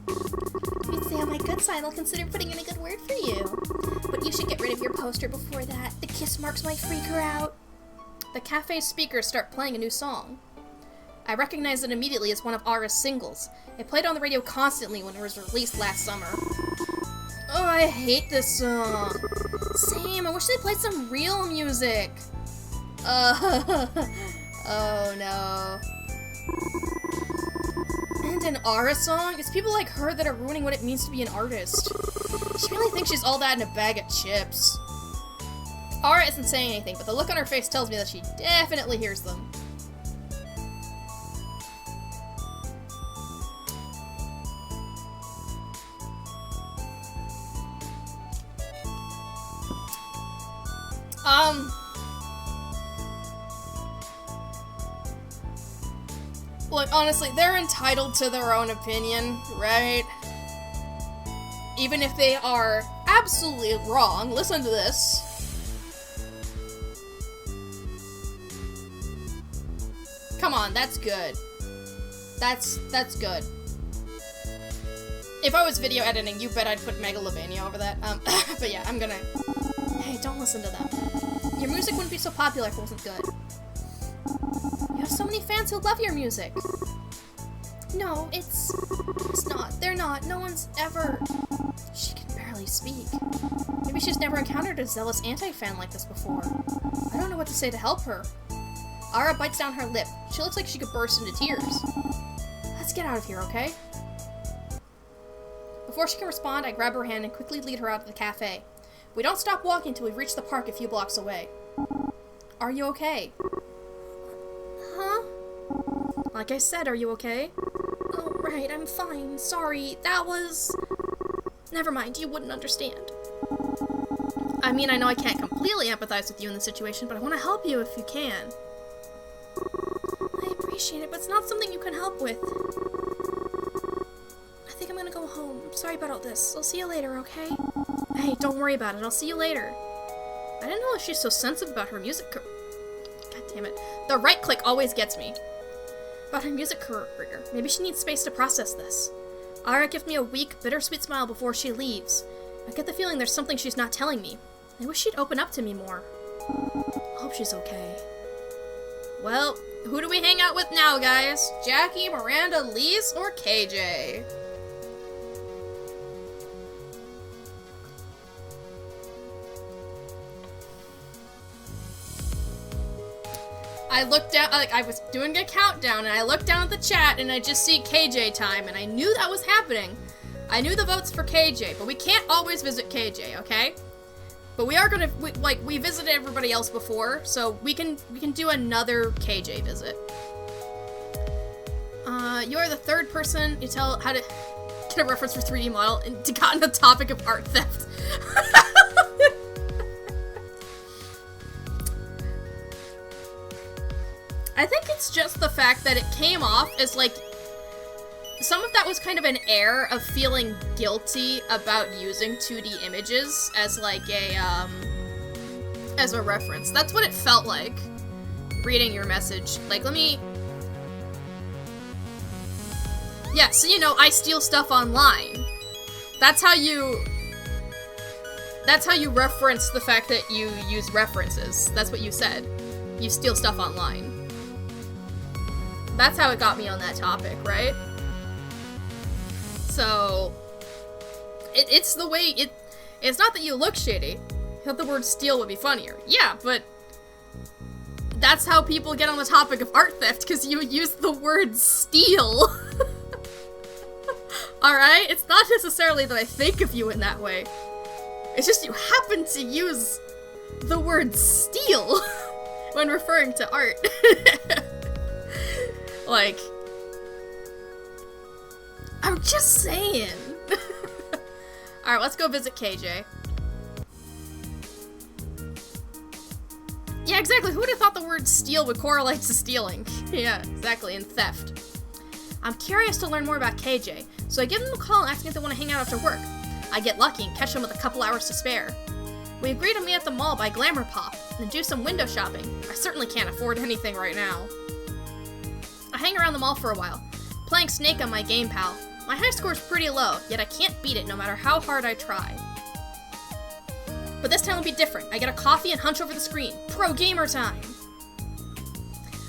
If you stay on my good side, I'll consider putting in a good word for you. But you should get rid of your poster before that. The kiss marks might freak her out. The cafe's speakers start playing a new song. I recognized it immediately as one of Ara's singles. It played on the radio constantly when it was released last summer. Oh, I hate this song. Same, I wish they played some real music. Oh no. And an Ara song? It's people like her that are ruining what it means to be an artist. She really thinks she's all that in a bag of chips. Ara isn't saying anything, but the look on her face tells me that she definitely hears them. Look, honestly, they're entitled to their own opinion, right? Even if they are absolutely wrong. Listen to this. Come on, that's good. That's good. If I was video editing, you bet I'd put Megalovania over that. But yeah, I'm gonna... Hey, don't listen to them. Your music wouldn't be so popular if it wasn't good. You have so many fans who love your music. No, it's not. They're not. No one's ever... She can barely speak. Maybe she's never encountered a zealous anti-fan like this before. I don't know what to say to help her. Ara bites down her lip. She looks like she could burst into tears. Let's get out of here, okay? Before she can respond, I grab her hand and quickly lead her out of the cafe. We don't stop walking until we've reached the park a few blocks away. Are you okay? Huh? Like I said, are you okay? Oh, right, I'm fine. Sorry, that was... Never mind, you wouldn't understand. I mean, I know I can't completely empathize with you in this situation, but I want to help you if you can. I appreciate it, but it's not something you can help with. I think I'm gonna go home. I'm sorry about all this. I'll see you later, okay? Hey, don't worry about it. I'll see you later. I didn't know if she's so sensitive about her music God damn it. The right click always gets me. About her music career. Maybe she needs space to process this. Ara gives me a weak, bittersweet smile before she leaves. I get the feeling there's something she's not telling me. I wish she'd open up to me more. I hope she's okay. Well, who do we hang out with now, guys? Jackie, Miranda, Lise, or KJ? I looked down, like, I was doing a countdown, and I looked down at the chat, and I just see KJ time, and I knew that was happening. I knew the votes for KJ, but we can't always visit KJ, okay? But we are gonna, we visited everybody else before, so we can do another KJ visit. You're the third person you tell how to get a reference for 3D model and to got on the topic of art theft. I think it's just the fact that it came off as, like, some of that was kind of an air of feeling guilty about using 2D images as, like, as a reference. That's what it felt like, reading your message. Like, let me... Yeah, so, you know, I steal stuff online. That's how you reference the fact that you use references. That's what you said. You steal stuff online. That's how it got me on that topic, right? So, it's the way, it's not that you look shitty. I thought the word steal would be funnier. Yeah, but that's how people get on the topic of art theft, because you use the word steal. Alright? It's not necessarily that I think of you in that way. It's just you happen to use the word steal. when referring to art. Like, I'm just saying. Alright, let's go visit KJ. Yeah, exactly. Who would have thought the word steal would correlate to stealing? Yeah, exactly, and theft. I'm curious to learn more about KJ, so I give them a call and ask if they want to hang out after work. I get lucky and catch them with a couple hours to spare. We agree to meet at the mall by Glamour Pop and do some window shopping. I certainly can't afford anything right now. I hang around the mall for a while, playing Snake on my game pal. My high score is pretty low, yet I can't beat it no matter how hard I try. But this time will be different. I get a coffee and hunch over the screen. Pro gamer time!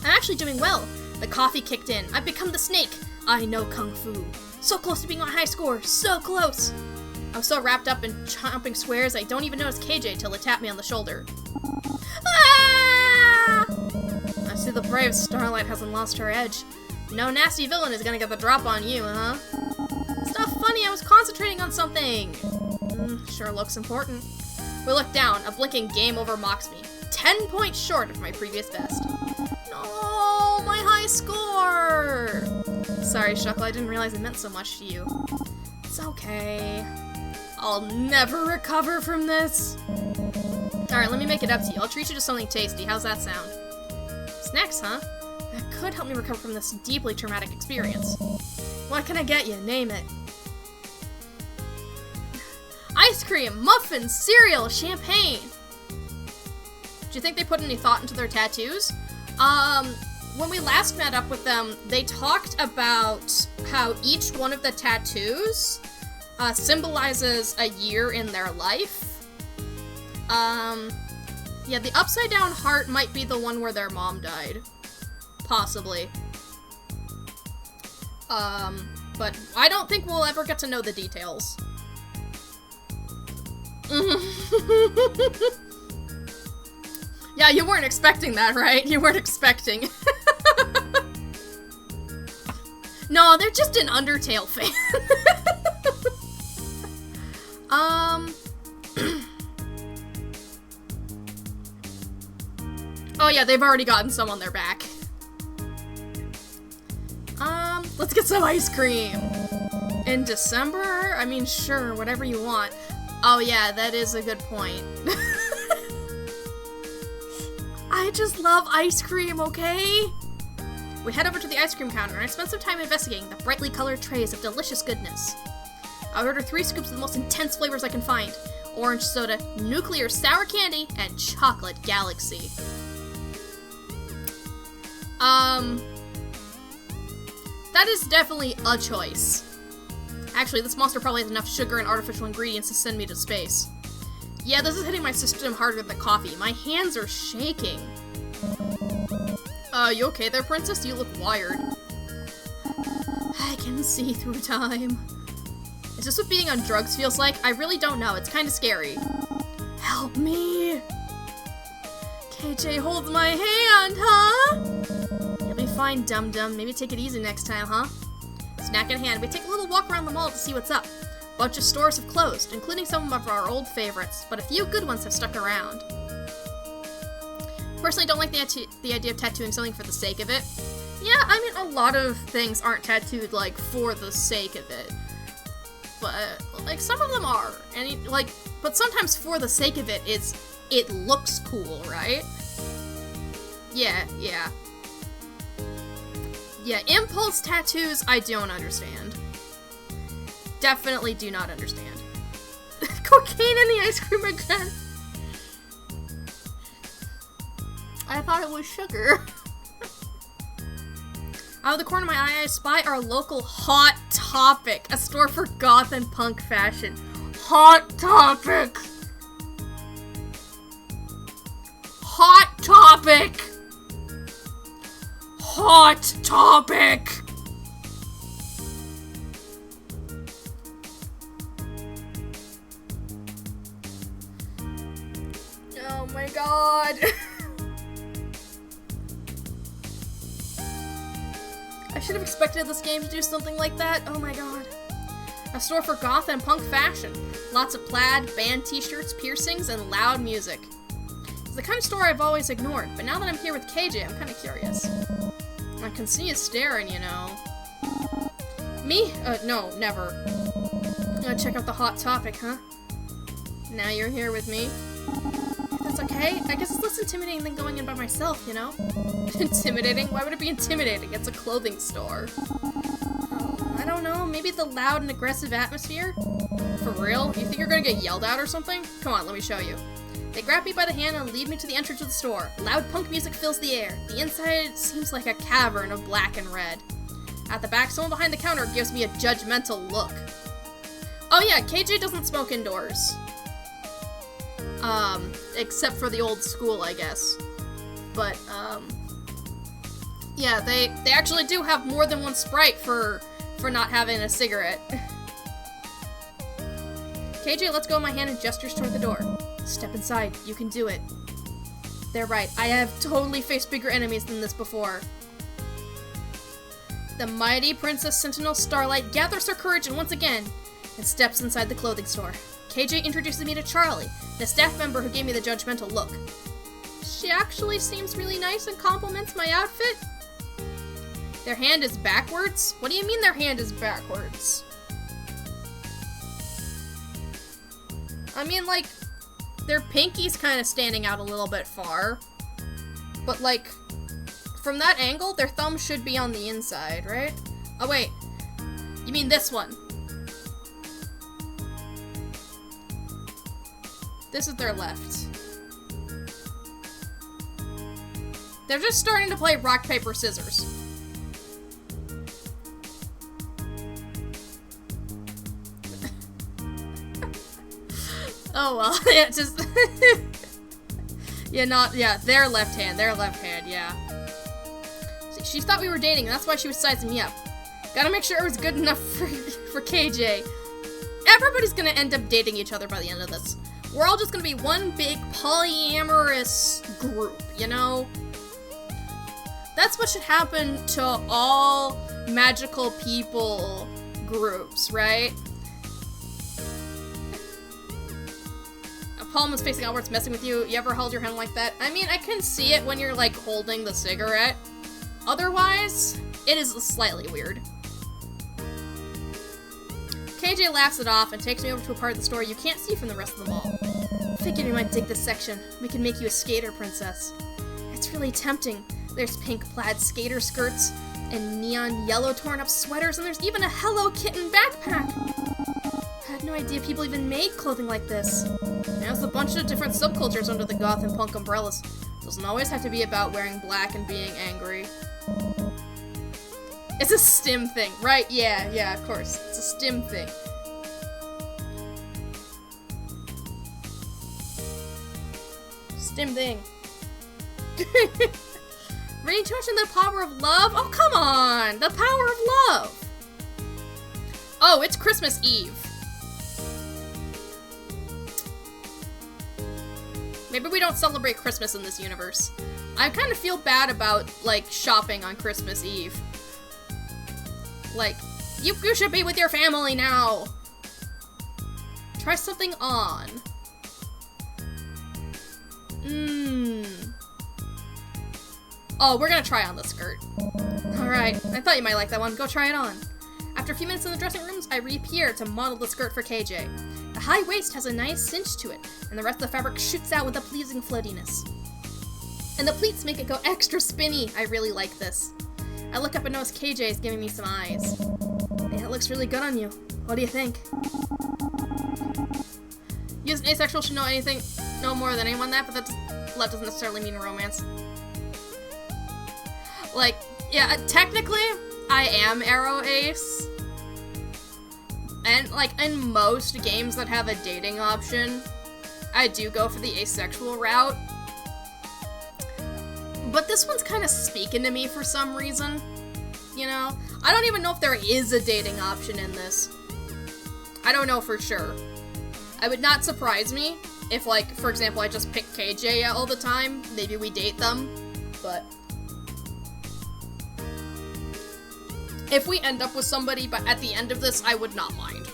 I'm actually doing well. The coffee kicked in. I've become the Snake. I know Kung Fu. So close to being my high score. So close! I was so wrapped up in chomping squares I don't even notice KJ till they tap me on the shoulder. Ah! I see the brave Starlight hasn't lost her edge. No nasty villain is gonna get the drop on you, huh? It's not funny, I was concentrating on something. Sure looks important. We look down, a blinking game over mocks me. 10 points short of my previous best. No, my high score! Sorry, Shuckle, I didn't realize it meant so much to you. It's okay. I'll never recover from this. Alright, let me make it up to you. I'll treat you to something tasty. How's that sound? Snacks, huh? That could help me recover from this deeply traumatic experience. What can I get you? Name it. Ice cream, muffins, cereal, champagne. Do you think they put any thought into their tattoos? When we last met up with them, they talked about how each one of the tattoos symbolizes a year in their life. Yeah, the upside down heart might be the one where their mom died. Possibly. But I don't think we'll ever get to know the details. Yeah, you weren't expecting that, right? You weren't expecting. No, they're just an Undertale fan. Oh yeah, they've already gotten some on their back. Let's get some ice cream. In December? I mean, sure, whatever you want. Oh yeah, that is a good point. I just love ice cream, okay? We head over to the ice cream counter, and I spend some time investigating the brightly colored trays of delicious goodness. I order 3 scoops of the most intense flavors I can find. Orange soda, nuclear sour candy, and chocolate galaxy. That is definitely a choice. Actually, this monster probably has enough sugar and artificial ingredients to send me to space. Yeah, this is hitting my system harder than coffee. My hands are shaking. You okay there, princess? You look wired. I can see through time. Is this what being on drugs feels like? I really don't know. It's kind of scary. Help me. KJ holds my hand, huh? You'll be fine, dum-dum. Maybe take it easy next time, huh? Snack in hand, we take a little walk around the mall to see what's up. Bunch of stores have closed, including some of our old favorites, but a few good ones have stuck around. Personally, I don't like the idea of tattooing something for the sake of it. Yeah, I mean, a lot of things aren't tattooed, like, for the sake of it. But, like, some of them are. And, but sometimes for the sake of it is, it looks cool, right? Yeah. Yeah, impulse tattoos, I don't understand. Definitely do not understand. Cocaine in the ice cream again. I thought it was sugar. Out of the corner of my eye, I spy our local Hot Topic, a store for goth and punk fashion. Hot Topic! Hot Topic! Hot Topic! Oh my god. I should have expected this game to do something like that. Oh my god. A store for goth and punk fashion. Lots of plaid, band t-shirts, piercings, and loud music. the kind of store I've always ignored, but now that I'm here with KJ, I'm kind of curious. I can see you staring, you know. Me? No, never. Check out the Hot Topic, huh? Now you're here with me. That's okay. I guess it's less intimidating than going in by myself, you know? Intimidating? Why would it be intimidating? It's a clothing store. I don't know. Maybe the loud and aggressive atmosphere? For real? You think you're gonna get yelled at or something? Come on, let me show you. They grab me by the hand and lead me to the entrance of the store. Loud punk music fills the air. The inside seems like a cavern of black and red. At the back, someone behind the counter gives me a judgmental look. Oh yeah, KJ doesn't smoke indoors. Except for the old school, I guess. But, yeah, they actually do have more than one Sprite for not having a cigarette. KJ lets go of my hand and gestures toward the door. Step inside, you can do it. They're right, I have totally faced bigger enemies than this before. The mighty Princess Sentinel Starlight gathers her courage and once again, and steps inside the clothing store. KJ introduces me to Charlie, the staff member who gave me the judgmental look. She actually seems really nice and compliments my outfit. Their hand is backwards? What do you mean their hand is backwards? I mean, like, their pinky's kind of standing out a little bit far. But, like, from that angle, their thumb should be on the inside, right? Oh, wait. You mean this one? This is their left. They're just starting to play rock, paper, scissors. Oh well, yeah, just yeah, their left hand, yeah. See, she thought we were dating, and that's why she was sizing me up. Gotta make sure it was good enough for KJ. Everybody's gonna end up dating each other by the end of this. We're all just gonna be one big polyamorous group, you know? That's what should happen to all magical people groups, right? Palm is facing outwards, messing with you. You ever held your hand like that? I mean, I can see it when you're, like, holding the cigarette. Otherwise, it is slightly weird. KJ laughs it off and takes me over to a part of the store you can't see from the rest of the mall. Figured you might dig this section. We can make you a skater princess. It's really tempting. There's pink plaid skater skirts and neon yellow torn up sweaters, and there's even a Hello Kitten backpack. I had no idea people even made clothing like this. There's a bunch of different subcultures under the goth and punk umbrellas. Doesn't always have to be about wearing black and being angry. It's a STEM thing, right? Yeah, of course. It's a STEM thing. STEM thing. Reading too much into the power of love? Oh, come on! The power of love! Oh, it's Christmas Eve. Maybe we don't celebrate Christmas in this universe. I kind of feel bad about, like, shopping on Christmas Eve. Like, you should be with your family now! Try something on. Oh, we're gonna try on the skirt. Alright, I thought you might like that one. Go try it on. After a few minutes in the dressing rooms, I reappear to model the skirt for KJ. The high waist has a nice cinch to it, and the rest of the fabric shoots out with a pleasing floatiness. And the pleats make it go extra spinny. I really like this. I look up and notice KJ is giving me some eyes. Yeah, it looks really good on you. What do you think? You as an asexual should know more than anyone that, but that doesn't necessarily mean romance. Like, yeah, technically, I am aro ace. And, like, in most games that have a dating option, I do go for the asexual route. But this one's kind of speaking to me for some reason, you know? I don't even know if there is a dating option in this. I don't know for sure. It would not surprise me if, like, for example, I just pick KJ all the time. Maybe we date them, but... if we end up with somebody, but at the end of this, I would not mind.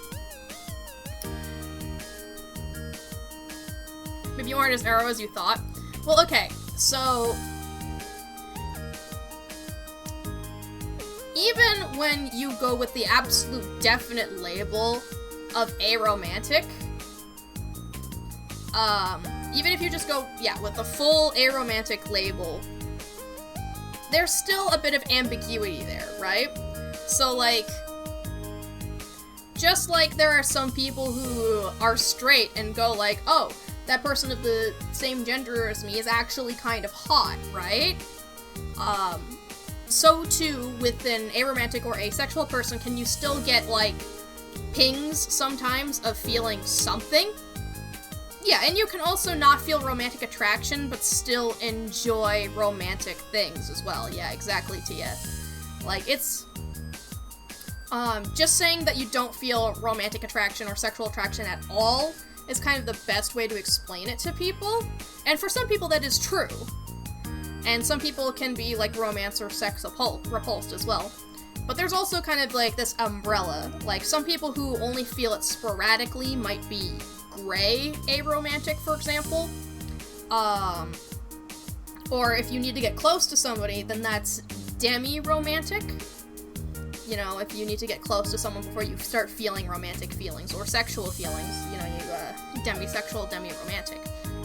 Maybe you aren't as arrow as you thought. Well, okay, so even when you go with the absolute definite label of aromantic, even if you just go, yeah, with the full aromantic label, there's still a bit of ambiguity there, right? So, like, just like there are some people who are straight and go like, oh, that person of the same gender as me is actually kind of hot, right? So too, with an aromantic or asexual person, can you still get, like, pings sometimes of feeling something? Yeah, and you can also not feel romantic attraction, but still enjoy romantic things as well. Yeah, exactly, Tia. Like, it's... just saying that you don't feel romantic attraction or sexual attraction at all is kind of the best way to explain it to people. And for some people that is true. And some people can be, like, romance or sex repulsed as well. But there's also kind of, like, this umbrella. Like, some people who only feel it sporadically might be gray aromantic, for example. Or if you need to get close to somebody, then that's demi-romantic. You know, if you need to get close to someone before you start feeling romantic feelings or sexual feelings, you know, you, demisexual, demi-romantic.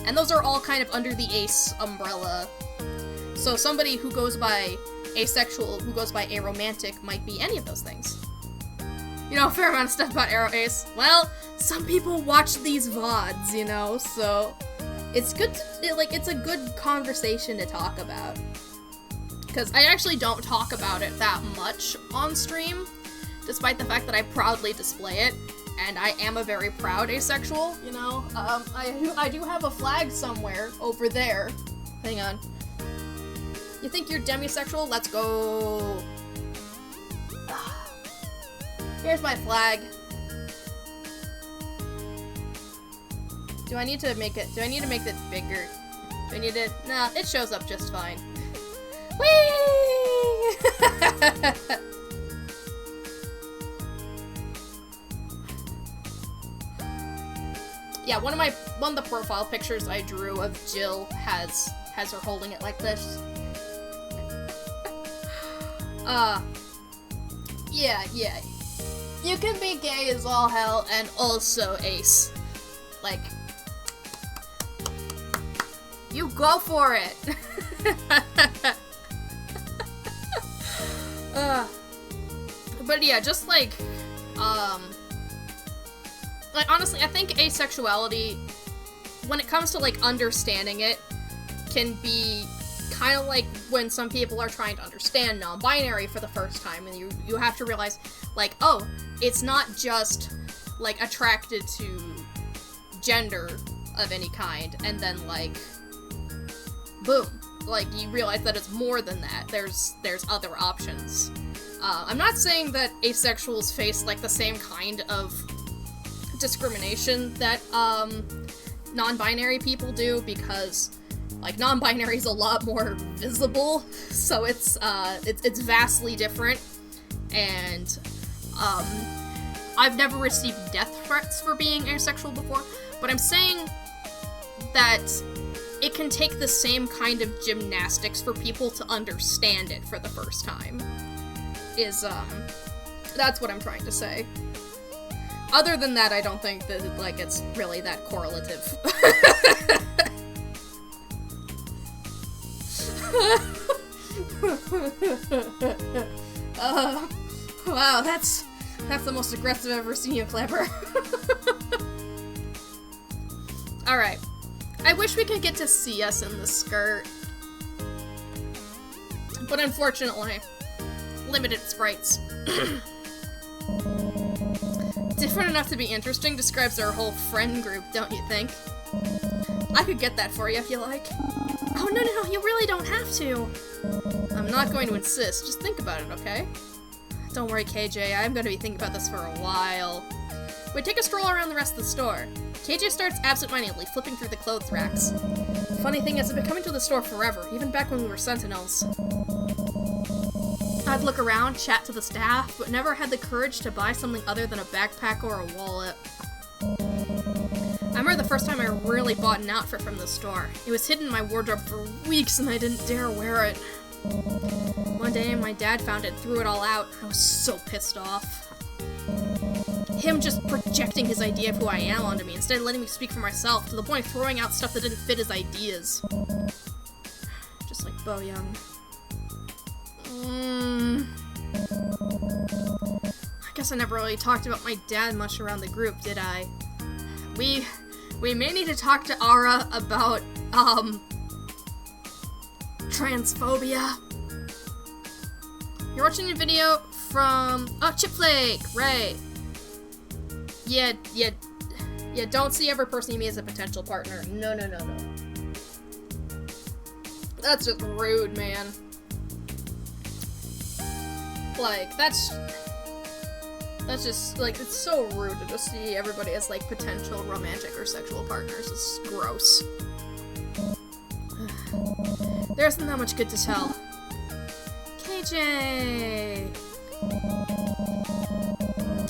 And those are all kind of under the ace umbrella. So somebody who goes by asexual, who goes by aromantic, might be any of those things. You know, a fair amount of stuff about aro-ace. Well, some people watch these VODs, you know, so it's good to, like, it's a good conversation to talk about. Because I actually don't talk about it that much on stream, despite the fact that I proudly display it, and I am a very proud asexual, you know? I do have a flag somewhere over there. Hang on. You think you're demisexual? Let's go. Here's my flag. Do I need to make it bigger? Do I need it? Nah, it shows up just fine. Whee! Yeah, one of the profile pictures I drew of Jill has her holding it like this. Yeah. You can be gay as all hell and also ace. Like, you go for it. But yeah, just like honestly, I think asexuality, when it comes to, like, understanding it, can be kind of like when some people are trying to understand non-binary for the first time, and you have to realize, like, oh, it's not just, like, attracted to gender of any kind, and then, like, boom. Like, you realize that it's more than that. There's other options. I'm not saying that asexuals face, like, the same kind of discrimination that, non-binary people do, because, like, non-binary is a lot more visible, so it's vastly different, and, I've never received death threats for being asexual before, but I'm saying that it can take the same kind of gymnastics for people to understand it for the first time. That's what I'm trying to say. Other than that, I don't think that, like, it's really that correlative. Wow, that's the most aggressive I've ever seen you, Clapper. Alright. I wish we could get to see us in the skirt. But unfortunately, limited sprites. Different enough to be interesting describes our whole friend group, don't you think? I could get that for you if you like. Oh, no, you really don't have to. I'm not going to insist, just think about it, okay? Don't worry, KJ, I'm going to be thinking about this for a while. We take a stroll around the rest of the store. KJ starts absent-mindedly flipping through the clothes racks. Funny thing is, I've been coming to the store forever, even back when we were sentinels. I'd look around, chat to the staff, but never had the courage to buy something other than a backpack or a wallet. I remember remember the first time I really bought an outfit from the store. It was hidden in my wardrobe for weeks and I didn't dare wear it. One day my dad found it and threw it all out. I was so pissed off. Him just projecting his idea of who I am onto me instead of letting me speak for myself, to the point of throwing out stuff that didn't fit his ideas. Just like Bo Young. I guess I never really talked about my dad much around the group, did I? We may need to talk to Ara about, transphobia. You're watching a video from, oh, Chipflake, right. Yeah, don't see every person you meet as a potential partner. No. That's just rude, man. Like, that's just, like, it's so rude to just see everybody as, like, potential romantic or sexual partners. It's gross. There isn't that much good to tell. KJ!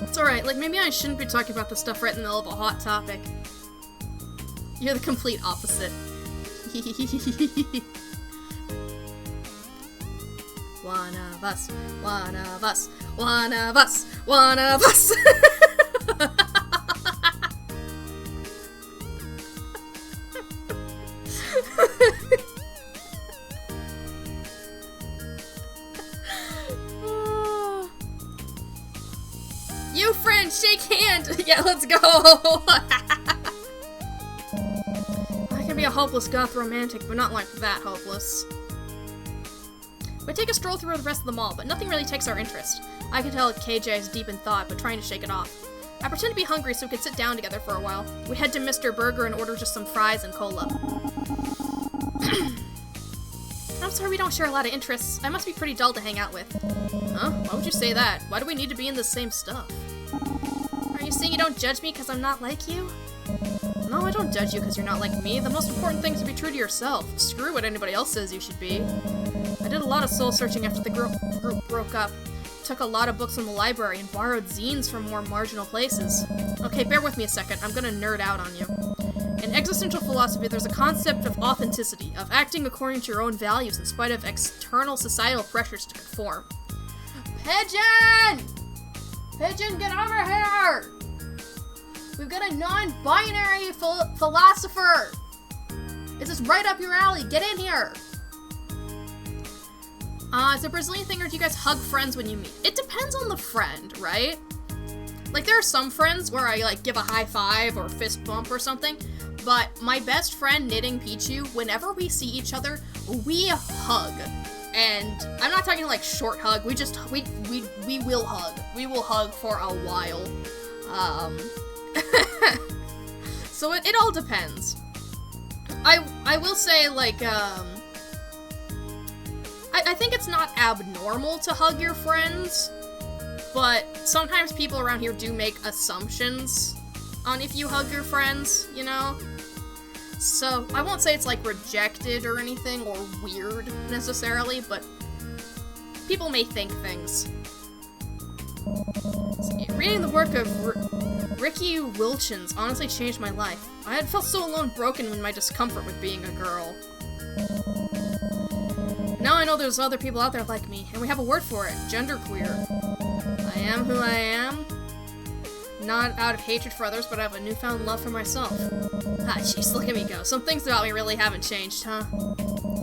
It's alright, like, maybe I shouldn't be talking about this stuff right in the middle of a hot topic. You're the complete opposite. One of us, one of us, one of us, one of us. You friend, shake hand. Yeah, let's go. I can be a hopeless goth romantic, but not like that hopeless. We take a stroll through the rest of the mall, but nothing really takes our interest. I can tell KJ is deep in thought, but trying to shake it off. I pretend to be hungry so we could sit down together for a while. We head to Mr. Burger and order just some fries and cola. I'm sorry we don't share a lot of interests. I must be pretty dull to hang out with. Huh? Why would you say that? Why do we need to be in the same stuff? Are you saying you don't judge me because I'm not like you? No, I don't judge you because you're not like me. The most important thing is to be true to yourself. Screw what anybody else says you should be. I did a lot of soul searching after the group broke up. Took a lot of books from the library and borrowed zines from more marginal places. Okay, bear with me a second. I'm gonna nerd out on you. In existential philosophy, there's a concept of authenticity, of acting according to your own values in spite of external societal pressures to conform. Pigeon! Pigeon, get over here! We've got a non-binary philosopher! This is right up your alley. Get in here! Is it a Brazilian thing, or do you guys hug friends when you meet? It depends on the friend, right? Like, there are some friends where I, like, give a high five or fist bump or something, but my best friend, Knitting Pichu, whenever we see each other, we hug. And I'm not talking, like, short hug. We will hug. We will hug for a while. So it all depends. I will say, like, I think it's not abnormal to hug your friends, but sometimes people around here do make assumptions on if you hug your friends, you know? So, I won't say it's, like, rejected or anything, or weird, necessarily, but people may think things. Reading the work of Ricky Wilchins honestly changed my life. I had felt so alone, broken in my discomfort with being a girl. Now I know there's other people out there like me, and we have a word for it, genderqueer. I am who I am, not out of hatred for others, but out of a newfound love for myself. Ah, jeez, look at me go. Some things about me really haven't changed, huh?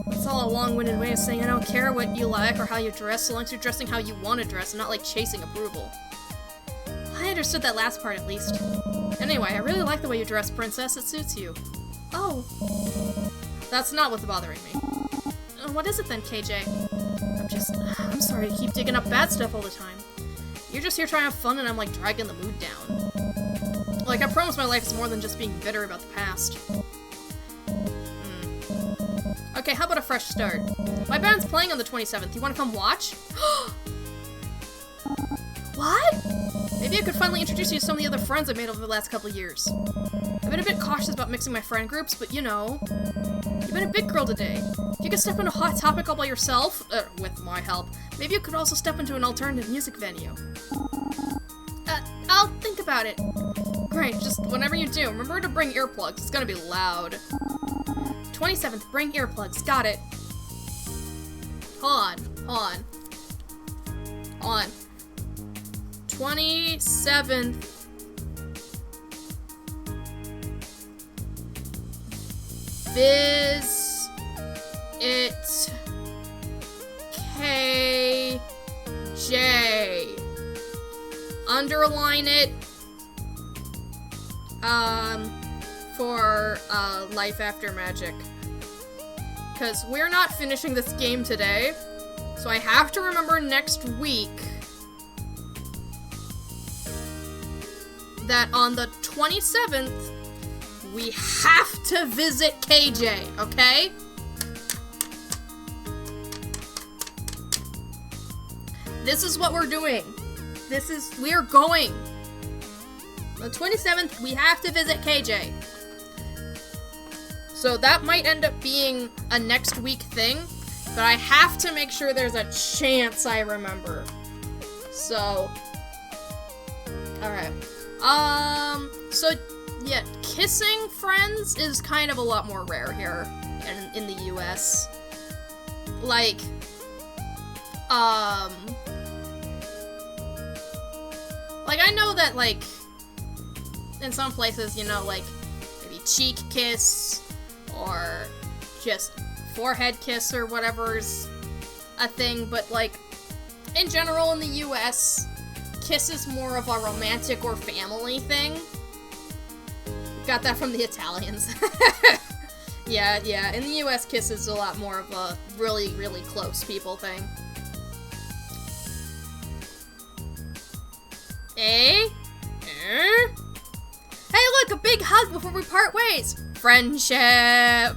It's all a long-winded way of saying I don't care what you like or how you dress, so long as you're dressing how you want to dress and not, like, chasing approval. I understood that last part, at least. Anyway, I really like the way you dress, princess. It suits you. Oh. That's not what's bothering me. What is it then, KJ? I'm sorry to keep digging up bad stuff all the time. You're just here trying to have fun and I'm, like, dragging the mood down. Like, I promise my life is more than just being bitter about the past. Okay, how about a fresh start? My band's playing on the 27th. You wanna come watch? What? Maybe I could finally introduce you to some of the other friends I've made over the last couple of years. I've been a bit cautious about mixing my friend groups, but you know. You've been a big girl today. If you could step into a hot topic all by yourself, with my help, maybe you could also step into an alternative music venue. I'll think about it. Great, just whenever you do, remember to bring earplugs. It's gonna be loud. 27th, bring earplugs. Got it. Hold on. 27th. Viz it KJ. Underline it for Life After Magic. Because we're not finishing this game today. So I have to remember next week that on the 27th, we have to visit KJ, okay? This is what we're doing. We're going. On the 27th, we have to visit KJ. So that might end up being a next week thing, but I have to make sure there's a chance I remember. So, alright. So, yeah, kissing friends is kind of a lot more rare here in the US. Like, I know that, like, in some places, you know, like, maybe cheek kiss, or just forehead kiss or whatever's a thing, but, like, in general in the US, kiss is more of a romantic or family thing. Got that from the Italians. Yeah, in the US, kiss is a lot more of a really, really close people thing. Eh? Hey, look, a big hug before we part ways! Friendship!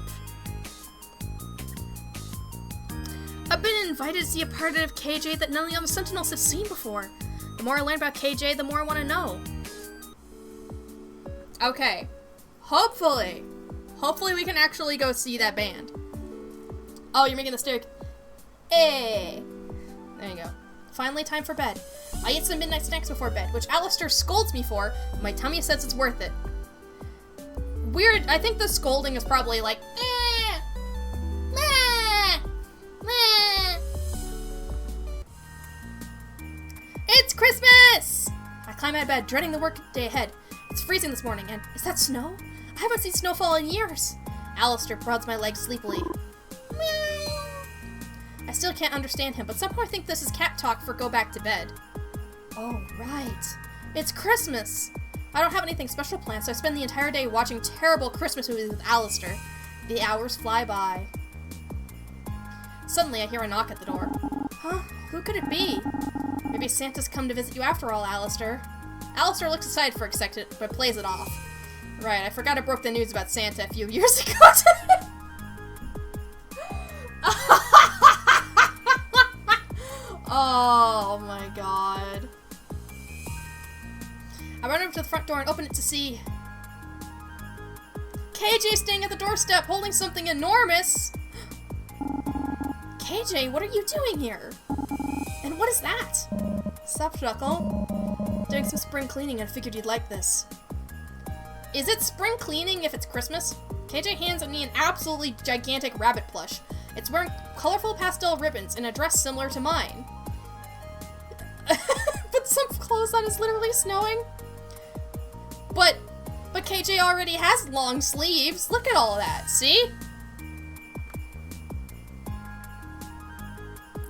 I've been invited to see a part of KJ that none of the other Sentinels have seen before. The more I learn about KJ, the more I want to know. Okay. Hopefully we can actually go see that band. Oh, you're making the stick. Hey! There you go. Finally, time for bed. I eat some midnight snacks before bed, which Alistair scolds me for. My tummy says it's worth it. Weird, I think the scolding is probably like, eh, meh, meh. It's Christmas! I climb out of bed, dreading the work day ahead. It's freezing this morning, and is that snow? I haven't seen snowfall in years. Alistair prods my legs sleepily. Meow. I still can't understand him, but somehow I think this is cat talk for go back to bed. Oh, right. It's Christmas. I don't have anything special planned, so I spend the entire day watching terrible Christmas movies with Alistair. The hours fly by. Suddenly, I hear a knock at the door. Huh? Who could it be? Maybe Santa's come to visit you after all, Alistair. Alistair looks aside for a second, but plays it off. Right, I forgot I broke the news about Santa a few years ago. Oh my god. I run over to the front door and open it to see KJ standing at the doorstep holding something enormous. KJ, what are you doing here? And what is that? Sup, Shuckle? Doing some spring cleaning and figured you'd like this. Is it spring cleaning if it's Christmas? KJ hands me an absolutely gigantic rabbit plush. It's wearing colorful pastel ribbons in a dress similar to mine. But some clothes on is literally snowing. But KJ already has long sleeves. Look at all of that, see?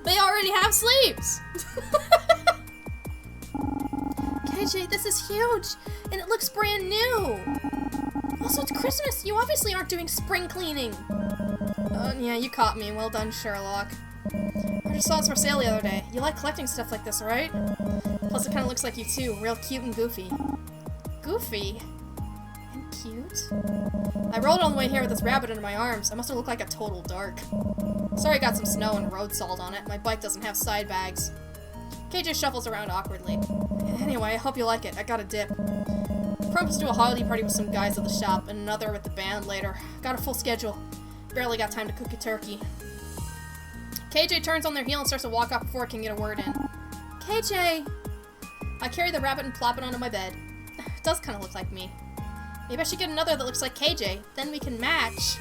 They already have sleeves. KJ, this is huge, and it looks brand new. Also, it's Christmas. You obviously aren't doing spring cleaning. Yeah, you caught me. Well done, Sherlock. I just saw this for sale the other day. You like collecting stuff like this, right? Plus, it kind of looks like you too. Real cute and goofy. Goofy? And cute? I rolled all the way here with this rabbit under my arms. I must have looked like a total dark. Sorry I got some snow and road salt on it. My bike doesn't have side bags. KJ shuffles around awkwardly. Anyway, I hope you like it. I got a dip. Promised to do a holiday party with some guys at the shop and another with the band later. Got a full schedule. Barely got time to cook a turkey. KJ turns on their heel and starts to walk up before I can get a word in. KJ! I carry the rabbit and plop it onto my bed. It does kind of look like me. Maybe I should get another that looks like KJ. Then we can match.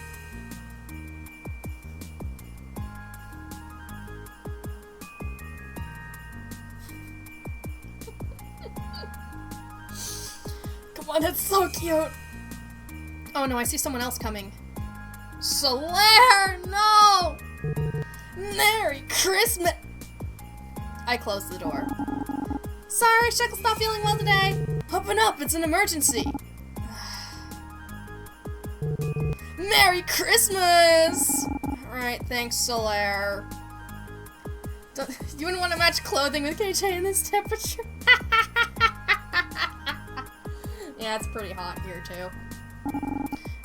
Come on, it's so cute. Oh no, I see someone else coming. Solaire, no! Merry Christmas! I closed the door. Sorry, Shuckle's not feeling well today. Open up, it's an emergency. Merry Christmas! Alright, thanks, Solaire. You wouldn't want to match clothing with KJ in this temperature. Yeah, it's pretty hot here, too.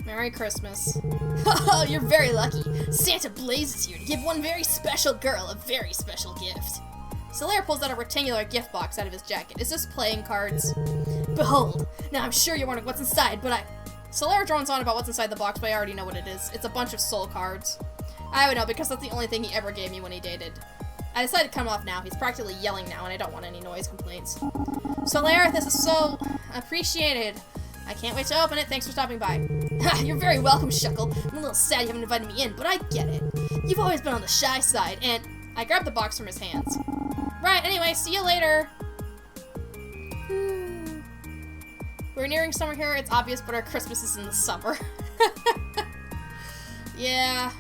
Merry Christmas. Oh, you're very lucky. Santa Blaze is here to give one very special girl a very special gift. Solaire pulls out a rectangular gift box out of his jacket. Is this playing cards? Behold. Now, I'm sure you're wondering what's inside, but Solaire drones on about what's inside the box, but I already know what it is. It's a bunch of soul cards. I would know, because that's the only thing he ever gave me when he dated. I decided to cut him off now. He's practically yelling now, and I don't want any noise complaints. Solaire, this is so appreciated. I can't wait to open it. Thanks for stopping by. You're very welcome, Shuckle. I'm a little sad you haven't invited me in, but I get it. You've always been on the shy side, and I grabbed the box from his hands. Right, anyway, see you later. We're nearing summer here. It's obvious, but our Christmas is in the summer. Yeah.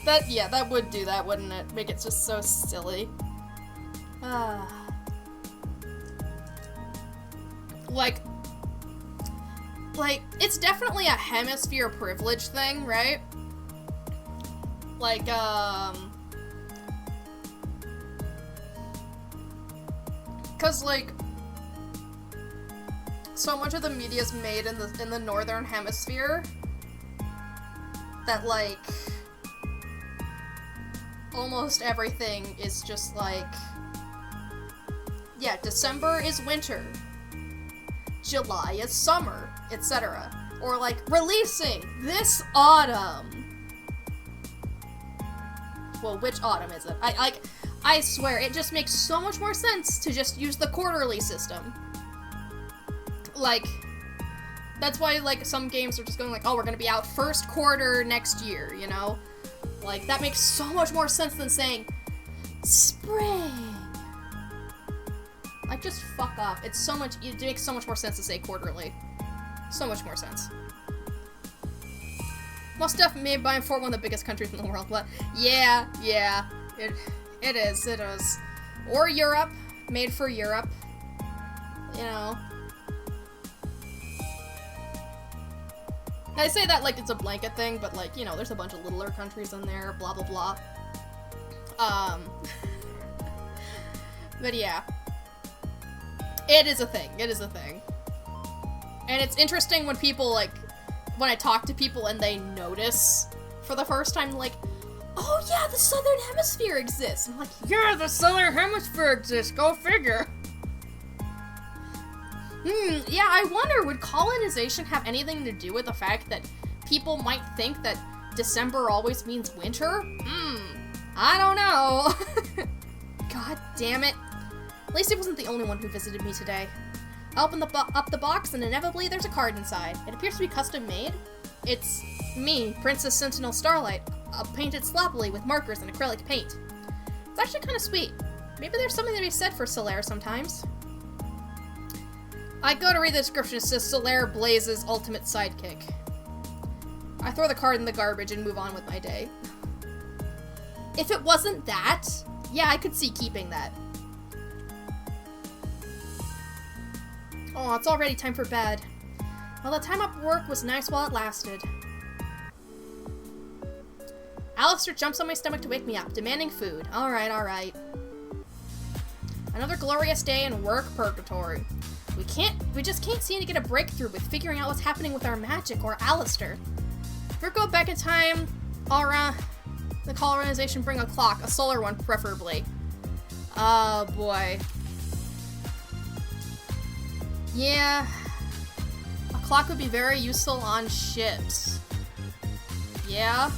That would do that, wouldn't it? Make it just so silly. Like, it's definitely a hemisphere privilege thing, right? Like, cause like, so much of the media is made in the northern hemisphere that like, almost everything is just like, yeah, December is winter, July is summer, etc. Or like, releasing this autumn. Well, which autumn is it? I swear, it just makes so much more sense to just use the quarterly system. Like, that's why, like, some games are just going like, oh, we're gonna be out first quarter next year, you know? Like, that makes so much more sense than saying, spring. Like, just fuck off. It makes so much more sense to say quarterly. So much more sense. Well, stuff made by and for one of the biggest countries in the world, but yeah, it is. Or Europe, made for Europe, you know. I say that like it's a blanket thing, but like, you know, there's a bunch of littler countries in there, blah blah blah. But yeah. It is a thing. And it's interesting when people like, when I talk to people and they notice for the first time, like, oh yeah, the Southern Hemisphere exists. And I'm like, yeah, the Southern Hemisphere exists, go figure. Yeah, I wonder, would colonization have anything to do with the fact that people might think that December always means winter? I don't know. God damn it. At least it wasn't the only one who visited me today. I opened up the box, and inevitably there's a card inside. It appears to be custom made. It's me, Princess Sentinel Starlight, painted sloppily with markers and acrylic paint. It's actually kind of sweet. Maybe there's something to be said for Solaire sometimes. I go to read the description. It says Solaire Blaze's ultimate sidekick. I throw the card in the garbage and move on with my day. If it wasn't that, yeah, I could see keeping that. Oh, it's already time for bed. Well, the time up work was nice while it lasted. Alistair jumps on my stomach to wake me up, demanding food. Alright. Another glorious day in work purgatory. We just can't seem to get a breakthrough with figuring out what's happening with our magic or Alistair. If we go back in time, the colonization bring a clock, a solar one preferably. Oh boy. Yeah. A clock would be very useful on ships. Yeah.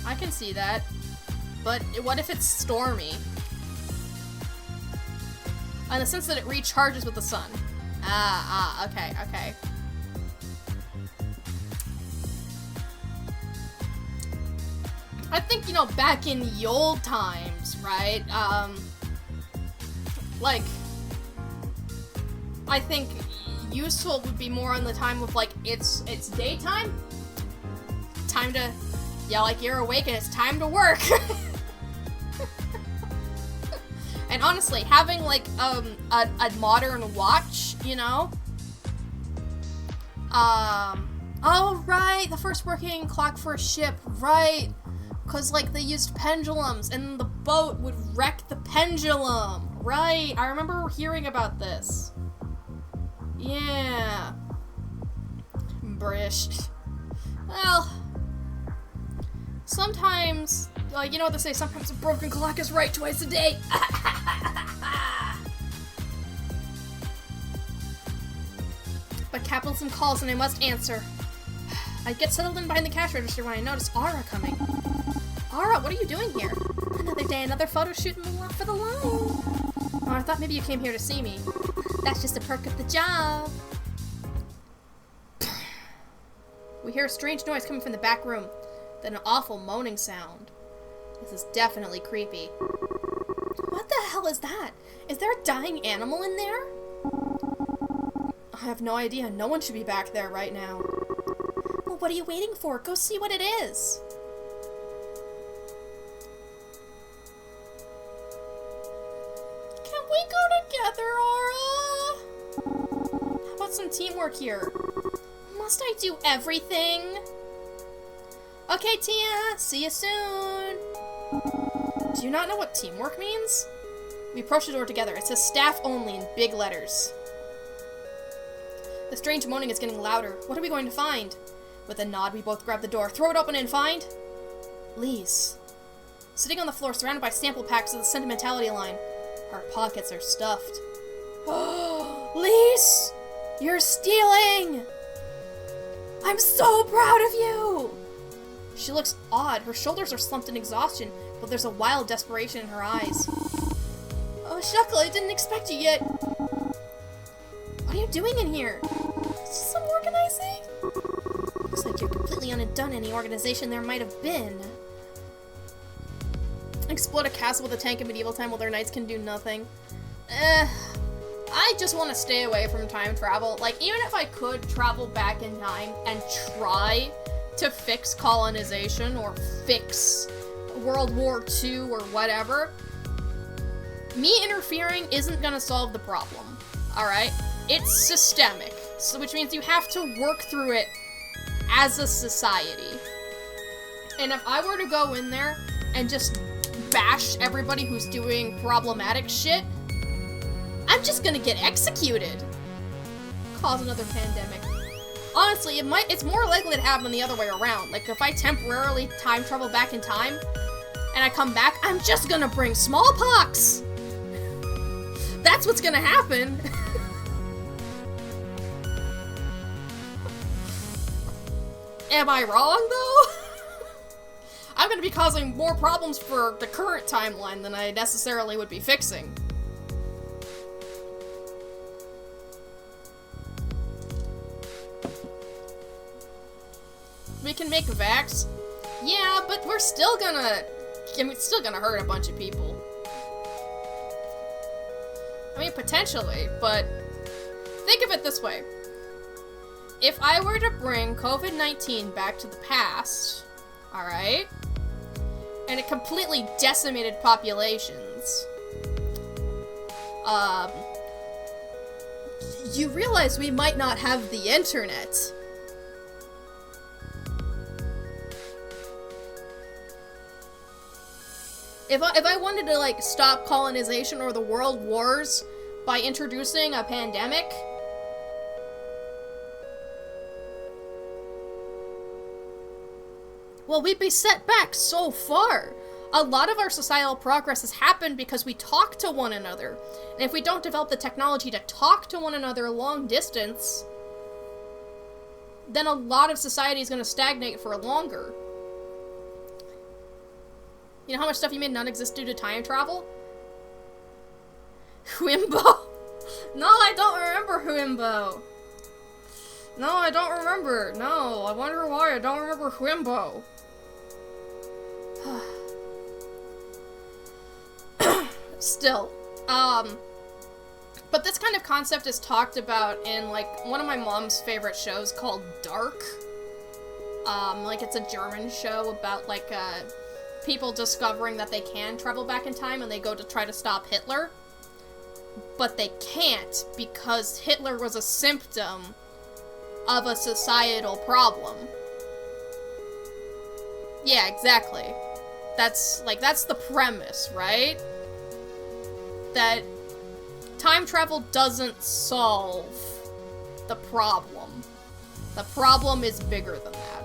I can see that. But what if it's stormy? In the sense that it recharges with the sun. Okay. I think, you know, back in the old times, right? Like, I think useful would be more on the time of, like, it's daytime. Time to, yeah, like, you're awake and it's time to work. And honestly, having, like, a modern watch, you know? Oh, right, the first working clock for a ship, right. Because, like, they used pendulums, and the boat would wreck the pendulum. Right, I remember hearing about this. Yeah. British. Well, sometimes, like, you know what they say, sometimes a broken clock is right twice a day. But capitalism calls and I must answer. I get settled in behind the cash register when I notice Aura coming. Aura, what are you doing here? Another day, another photo shoot for the line. Oh, I thought maybe you came here to see me. That's just a perk of the job. We hear a strange noise coming from the back room, then an awful moaning sound. This is definitely creepy. What the hell is that? Is there a dying animal in there? I have no idea. No one should be back there right now. Well, what are you waiting for? Go see what it is. Can we go together, Aura? How about some teamwork here? Must I do everything? Okay, Tia. See you soon. Do you not know what teamwork means? We approach the door together. It says staff only in big letters. The strange moaning is getting louder. What are we going to find? With a nod, we both grab the door, throw it open, and find Lise. Sitting on the floor, surrounded by sample packs of the sentimentality line. Her pockets are stuffed. Oh, Lise! You're stealing! I'm so proud of you! She looks odd. Her shoulders are slumped in exhaustion, but there's a wild desperation in her eyes. Oh, Shuckle, I didn't expect you yet. What are you doing in here? Just some organizing? Looks like you're completely undone any organization there might have been. Explode a castle with a tank in medieval time while their knights can do nothing. I just want to stay away from time travel. Like, even if I could travel back in time and try to fix colonization or fix World War II or whatever, me interfering isn't gonna solve the problem, alright? It's systemic, so which means you have to work through it as a society. And if I were to go in there and just bash everybody who's doing problematic shit, I'm just gonna get executed. Cause another pandemic. Honestly, it's more likely to happen the other way around. Like, if I temporarily time travel back in time, and I come back, I'm just gonna bring smallpox! That's what's gonna happen. Am I wrong, though? I'm gonna be causing more problems for the current timeline than I necessarily would be fixing. We can make vax. Yeah, but we're still gonna... it's still gonna hurt a bunch of people. I mean, potentially, but... think of it this way. If I were to bring COVID-19 back to the past, alright? And it completely decimated populations. You realize we might not have the internet. If I wanted to, like, stop colonization or the world wars by introducing a pandemic, well, we'd be set back so far. A lot of our societal progress has happened because we talk to one another. And if we don't develop the technology to talk to one another long distance, then a lot of society is going to stagnate for longer. You know how much stuff you made not exist due to time travel? Wimbo? No, I don't remember Wimbo. No, I don't remember. No, I wonder why I don't remember Wimbo. Still, but this kind of concept is talked about in, like, one of my mom's favorite shows called Dark. Like, it's a German show about, like, people discovering that they can travel back in time and they go to try to stop Hitler. But they can't, because Hitler was a symptom of a societal problem. Yeah, exactly. That's the premise, right? That time travel doesn't solve the problem. The problem is bigger than that.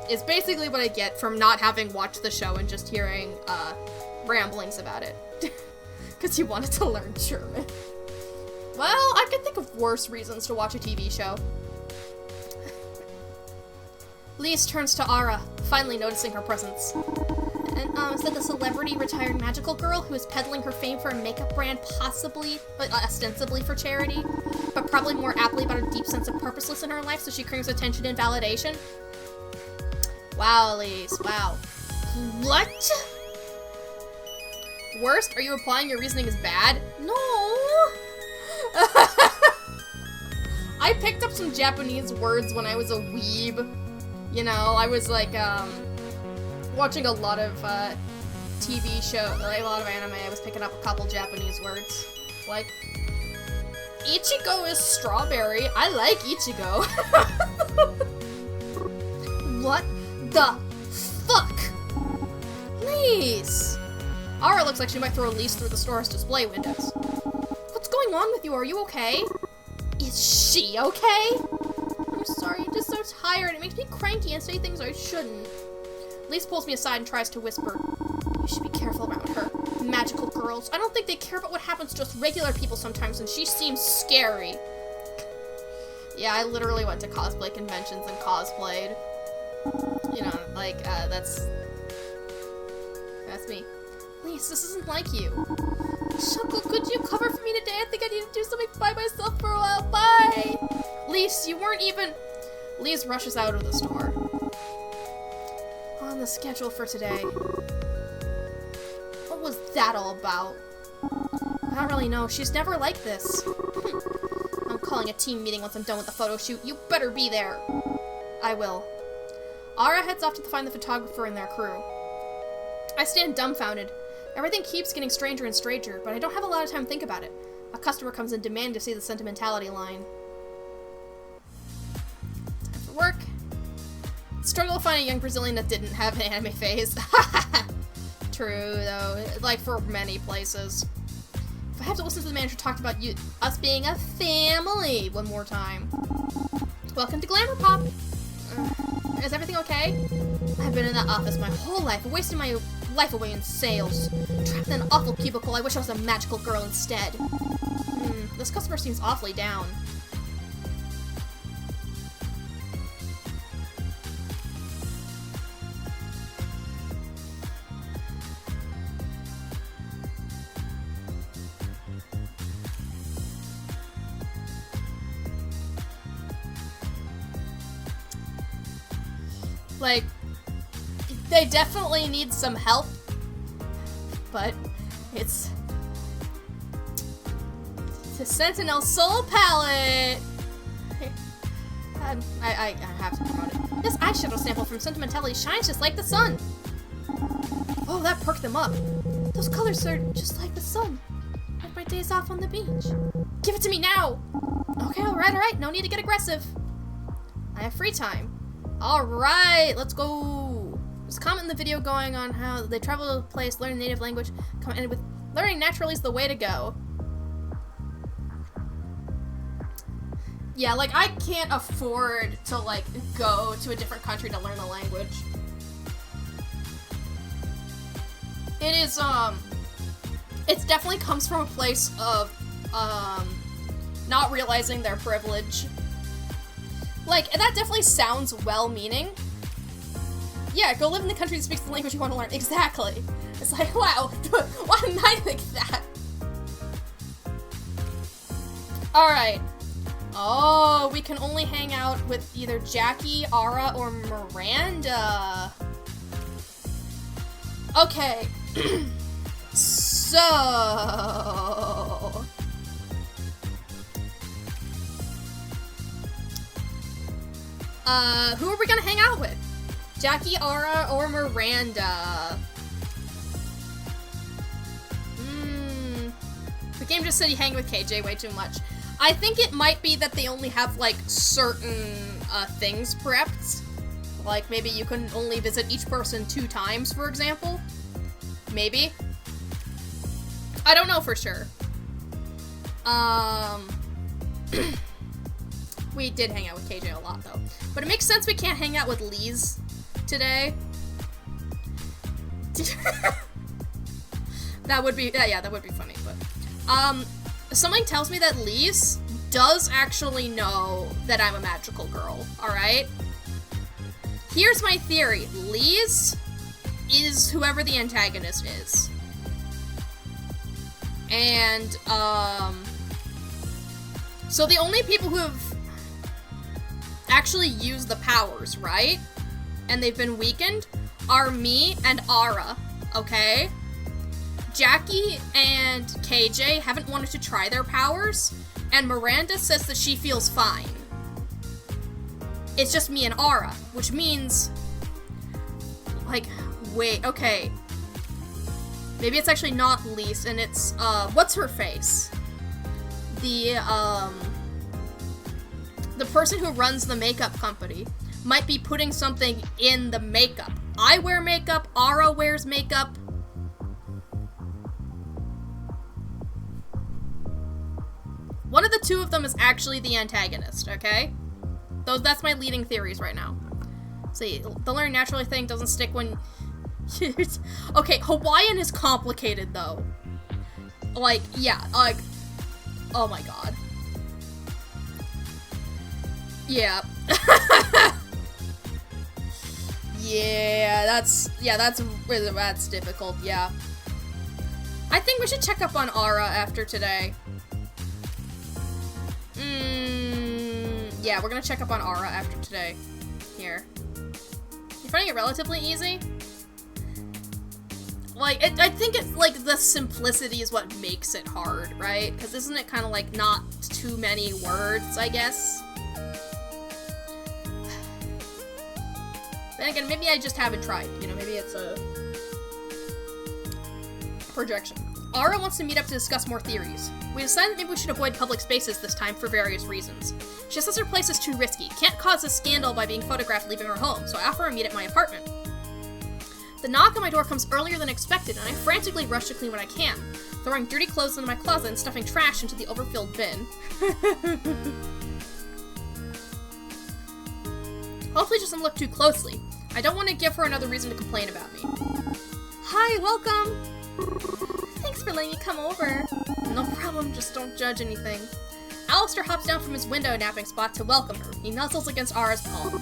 It's basically what I get from not having watched the show and just hearing, ramblings about it. Because you wanted to learn German. Well, I can think of worse reasons to watch a TV show. Lise turns to Ara, finally noticing her presence. And, is that the celebrity retired magical girl who is peddling her fame for a makeup brand, possibly, ostensibly for charity, but probably more aptly about a deep sense of purposelessness in her life, so she craves attention and validation? Wow, Lise, wow. What? Worst? Are you implying your reasoning is bad? No! I picked up some Japanese words when I was a weeb. You know, I was like, watching a lot of, TV show, like a lot of anime. I was picking up a couple Japanese words. Like, Ichigo is strawberry. I like Ichigo. What the fuck? Lise! Ara looks like she might throw Lise through the store's display windows. What's going on with you? Are you okay? Is she okay? I'm sorry, I'm just so tired. It makes me cranky and say things I shouldn't. Lise pulls me aside and tries to whisper. You should be careful around her. Magical girls. I don't think they care about what happens to us regular people sometimes, and she seems scary. Yeah, I literally went to cosplay conventions and cosplayed. You know, like, that's me. Lise, this isn't like you. Shuckle, could you cover for me today? I think I need to do something by myself for a while. Bye! Lise, you weren't even... Lise rushes out of the store. On the schedule for today. What was that all about? I don't really know. She's never like this. I'm calling a team meeting once I'm done with the photo shoot. You better be there. I will. Ara heads off to find the photographer and their crew. I stand dumbfounded. Everything keeps getting stranger and stranger, but I don't have a lot of time to think about it. A customer comes in demanding to see the sentimentality line. Time for work. Struggle to find a young Brazilian that didn't have an anime phase. True, though. Like, for many places. If I have to listen to the manager talk about us being a family one more time. Welcome to Glamour Pop. Is everything okay? I've been in that office my whole life, wasting my life away in sales. Trapped in an awful cubicle. I wish I was a magical girl instead. This customer seems awfully down. Like, they definitely need some help, but it's the Sentinel Soul Palette. I have to promote it. This eyeshadow sample from Sentimentality shines just like the sun. Oh, that perked them up. Those colors are just like the sun. Like my days off on the beach. Give it to me now. Okay, alright. No need to get aggressive. I have free time. Alright, let's go. There's a comment in the video going on how they travel to a place, learn native language, ended with learning naturally is the way to go. Yeah, like, I can't afford to, like, go to a different country to learn the language. It is, it definitely comes from a place of, not realizing their privilege. Like, that definitely sounds well-meaning, Yeah, go live in the country that speaks the language you want to learn. Exactly. It's like, wow, why didn't I think that? Alright. Oh, we can only hang out with either Jackie, Ara, or Miranda. Okay. So... who are we gonna hang out with? Jackie, Ara, or Miranda? The game just said you hang with KJ way too much. I think it might be that they only have, like, certain, things prepped. Like, maybe you can only visit each person 2 times, for example. Maybe. I don't know for sure. We did hang out with KJ a lot, though. But it makes sense we can't hang out with Lise today. That would be, yeah, that would be funny, but... something tells me that Lise does actually know that I'm a magical girl, alright? Here's my theory. Lise is whoever the antagonist is. And, so the only people who have actually used the powers, right? And they've been weakened are me and Ara, okay? Jackie and KJ haven't wanted to try their powers, and Miranda says that she feels fine. It's just me and Ara, which means, like, wait, okay. Maybe it's actually not Lise, and it's, what's her face? The person who runs the makeup company might be putting something in the makeup. I wear makeup, Ara wears makeup. One of the 2 of them is actually the antagonist, okay? That's my leading theories right now. See, the learn naturally thing doesn't stick when... Okay, Hawaiian is complicated, though. Like, yeah, like... Oh my god. Yeah. That's difficult, yeah. I think we should check up on Ara after today. Yeah, we're gonna check up on Ara after today. Here. You're finding it relatively easy? Like, I think it's, like, the simplicity is what makes it hard, right? Because isn't it kind of, like, not too many words, I guess? Then again, maybe I just haven't tried. You know, maybe it's a projection. Ara wants to meet up to discuss more theories. We decided that maybe we should avoid public spaces this time for various reasons. She says her place is too risky, can't cause a scandal by being photographed leaving her home, so I offer her a meet at my apartment. The knock on my door comes earlier than expected, and I frantically rush to clean what I can, throwing dirty clothes into my closet and stuffing trash into the overfilled bin. Hopefully she doesn't look too closely. I don't want to give her another reason to complain about me. Hi, welcome! Thanks for letting me come over. No problem, just don't judge anything. Alistair hops down from his window napping spot to welcome her. He nuzzles against Ara's palm.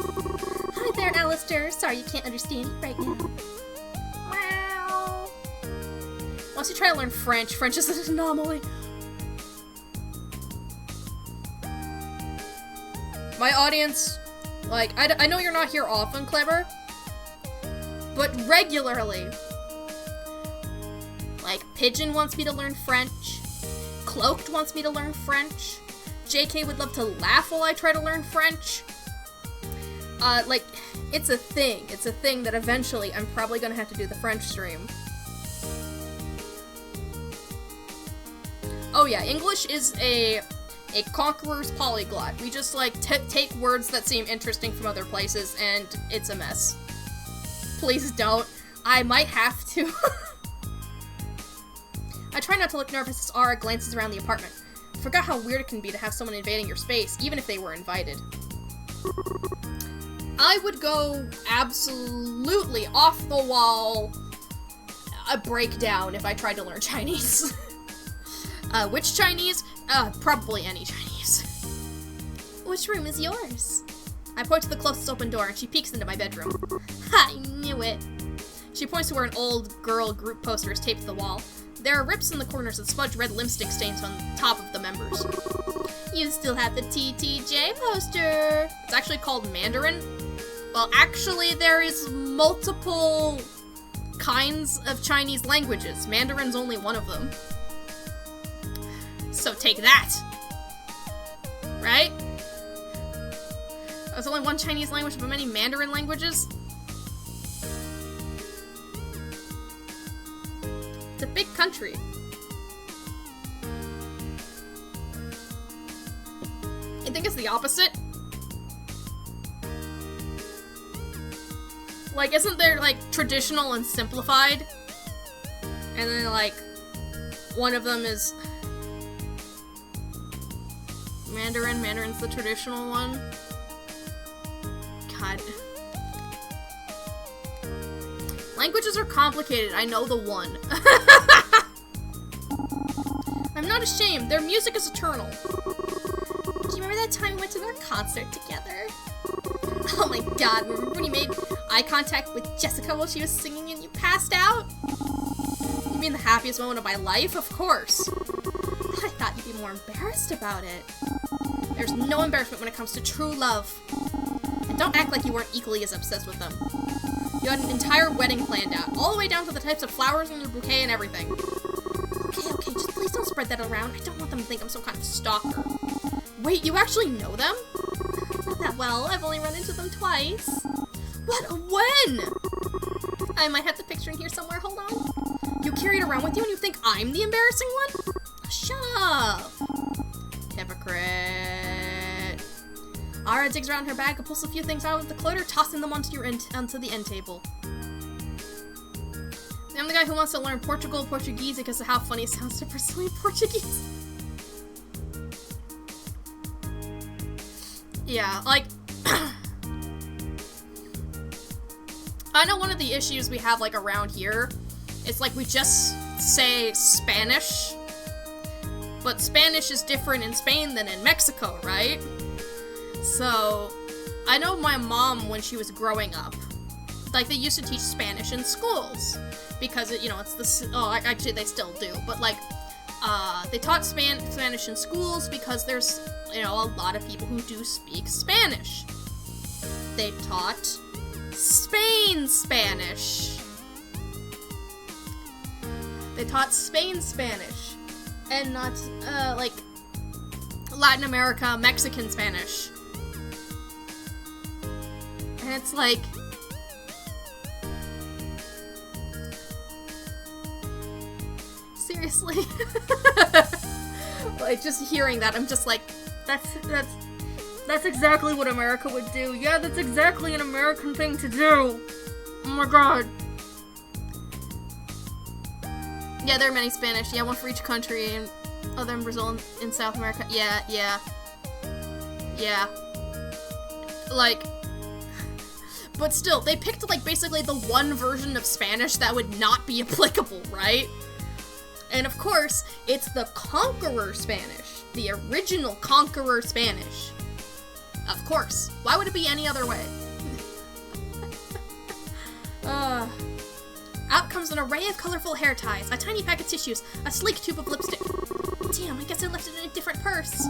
Hi there, Alistair. Sorry you can't understand me right now. Wow. Once you try to learn French, French is an anomaly. My audience, like, I know you're not here often, Clever, but regularly. Like, Pigeon wants me to learn French. Cloaked wants me to learn French. JK would love to laugh while I try to learn French. Like, it's a thing. It's a thing that eventually I'm probably gonna have to do the French stream. Oh yeah, English is a conqueror's polyglot. We just, like, take words that seem interesting from other places, and it's a mess. Please don't. I might have to. I try not to look nervous as Ara glances around the apartment. I forgot how weird it can be to have someone invading your space, even if they were invited. I would go absolutely off the wall a breakdown if I tried to learn Chinese. Which Chinese? Probably any Chinese. Which room is yours? I point to the closest open door and she peeks into my bedroom. I knew me a wit. She points to where an old girl group poster is taped to the wall. There are rips in the corners and smudged red lipstick stains on top of the members. You still have the TTJ poster. It's actually called Mandarin. Well, actually, there is multiple kinds of Chinese languages. Mandarin's only one of them. So take that. Right? There's only one Chinese language, but many Mandarin languages. It's a big country. I think it's the opposite. Like, isn't there, like, traditional and simplified? And then, like, one of them is Mandarin. Mandarin's the traditional one. God. Languages are complicated. I know the one. I'm not ashamed. Their music is eternal. Do you remember that time we went to their concert together? Oh my god, remember when you made eye contact with Jessica while she was singing and you passed out? You mean the happiest moment of my life? Of course. I thought you'd be more embarrassed about it. There's no embarrassment when it comes to true love. And don't act like you weren't equally as obsessed with them. You had an entire wedding planned out, all the way down to the types of flowers in your bouquet and everything. Okay, just please don't spread that around. I don't want them to think I'm some kind of stalker. Wait, you actually know them? Not that well. I've only run into them twice. What? When? I might have the picture in here somewhere. Hold on. You carry it around with you and you think I'm the embarrassing one? Shut up. Hypocrite. Ara digs around her bag and pulls a few things out of the clutter, tossing them onto the end table. I'm the guy who wants to learn Portuguese because of how funny it sounds to pursue Portuguese. Yeah, like, I know one of the issues we have, like, around here is, like, we just say Spanish, but Spanish is different in Spain than in Mexico, right? So, I know my mom, when she was growing up, like, they used to teach Spanish in schools, because, it, you know, it's the, actually, they still do, but, like, they taught Spanish in schools because there's, you know, a lot of people who do speak Spanish. They taught Spain Spanish. They taught Spain Spanish. And not, like, Latin America, Mexican Spanish. And it's like, seriously? Like, just hearing that, I'm just like, that's exactly what America would do. Yeah, that's exactly an American thing to do. Oh my god. Yeah, there are many Spanish. Yeah, one for each country, and other in Brazil and in South America. Yeah. Like, but still, they picked, like, basically the one version of Spanish that would not be applicable, right? And of course, it's the Conqueror Spanish. The original Conqueror Spanish. Of course. Why would it be any other way? Out comes an array of colorful hair ties, a tiny pack of tissues, a sleek tube of lipstick. Damn, I guess I left it in a different purse.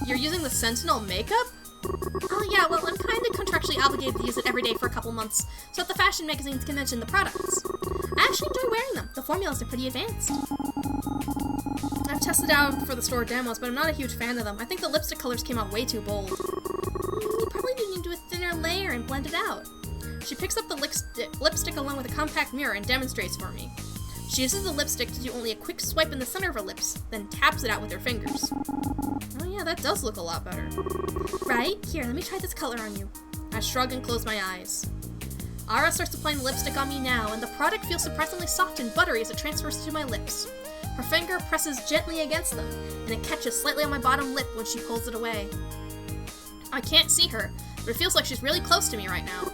You're using the Sentinel makeup? Oh yeah, well, I'm kinda contractually obligated to use it every day for a couple months, so that the fashion magazines can mention the products. I actually enjoy wearing them. The formulas are pretty advanced. I've tested out for the store demos, but I'm not a huge fan of them. I think the lipstick colors came out way too bold. You probably need to do a thinner layer and blend it out. She picks up the lipstick along with a compact mirror and demonstrates for me. She uses the lipstick to do only a quick swipe in the center of her lips, then taps it out with her fingers. Oh yeah, that does look a lot better. Right? Here, let me try this color on you. I shrug and close my eyes. Ara starts applying the lipstick on me now, and the product feels surprisingly soft and buttery as it transfers to my lips. Her finger presses gently against them, and it catches slightly on my bottom lip when she pulls it away. I can't see her, but it feels like she's really close to me right now.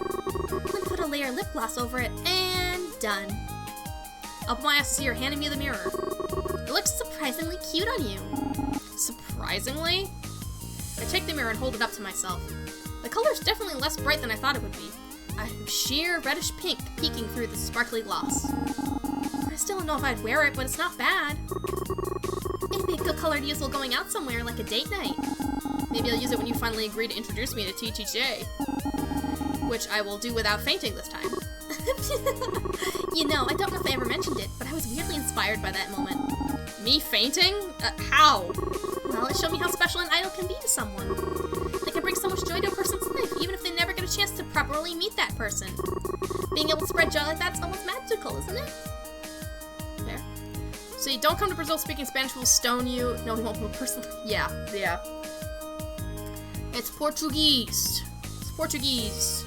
Then put a layer of lip gloss over it, and done. Up my ass to see her handing me the mirror. It looks surprisingly cute on you. Surprisingly? I take the mirror and hold it up to myself. The color's definitely less bright than I thought it would be. I'm sheer reddish pink peeking through the sparkly gloss. I still don't know if I'd wear it, but it's not bad. It'd be a good color to use while going out somewhere, like a date night. Maybe I'll use it when you finally agree to introduce me to TTJ. Which I will do without fainting this time. You know, I don't know if I ever mentioned it, but I was weirdly inspired by that moment. Me fainting? How? Well, it showed me how special an idol can be to someone. They can bring so much joy to a person's life, even if they never get a chance to properly meet that person. Being able to spread joy like that's almost magical, isn't it? There. So you don't come to Brazil speaking Spanish, we'll stone you. No, we won't move personally. Yeah. It's Portuguese. It's Portuguese.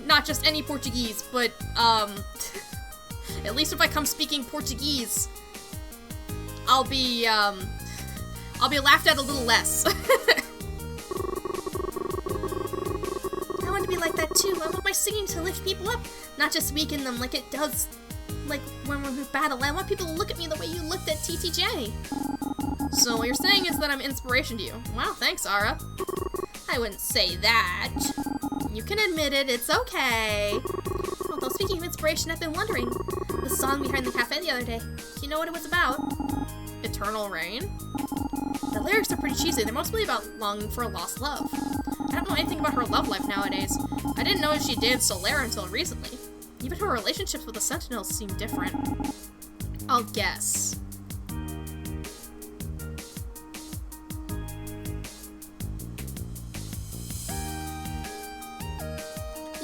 Not just any Portuguese, but, at least if I come speaking Portuguese, I'll be laughed at a little less. I want to be like that too. I want my singing to lift people up, not just weaken them like it does, like when we're in battle. I want people to look at me the way you looked at TTJ. So what you're saying is that I'm inspiration to you. Wow, thanks, Ara. I wouldn't say that. You can admit it, it's okay. Although speaking of inspiration, I've been wondering, the song we heard in the cafe the other day, do you know what it was about? Eternal Rain? The lyrics are pretty cheesy, they're mostly about longing for a lost love. I don't know anything about her love life nowadays. I didn't know she dated Solera until recently. Even her relationships with the Sentinels seem different. I'll guess.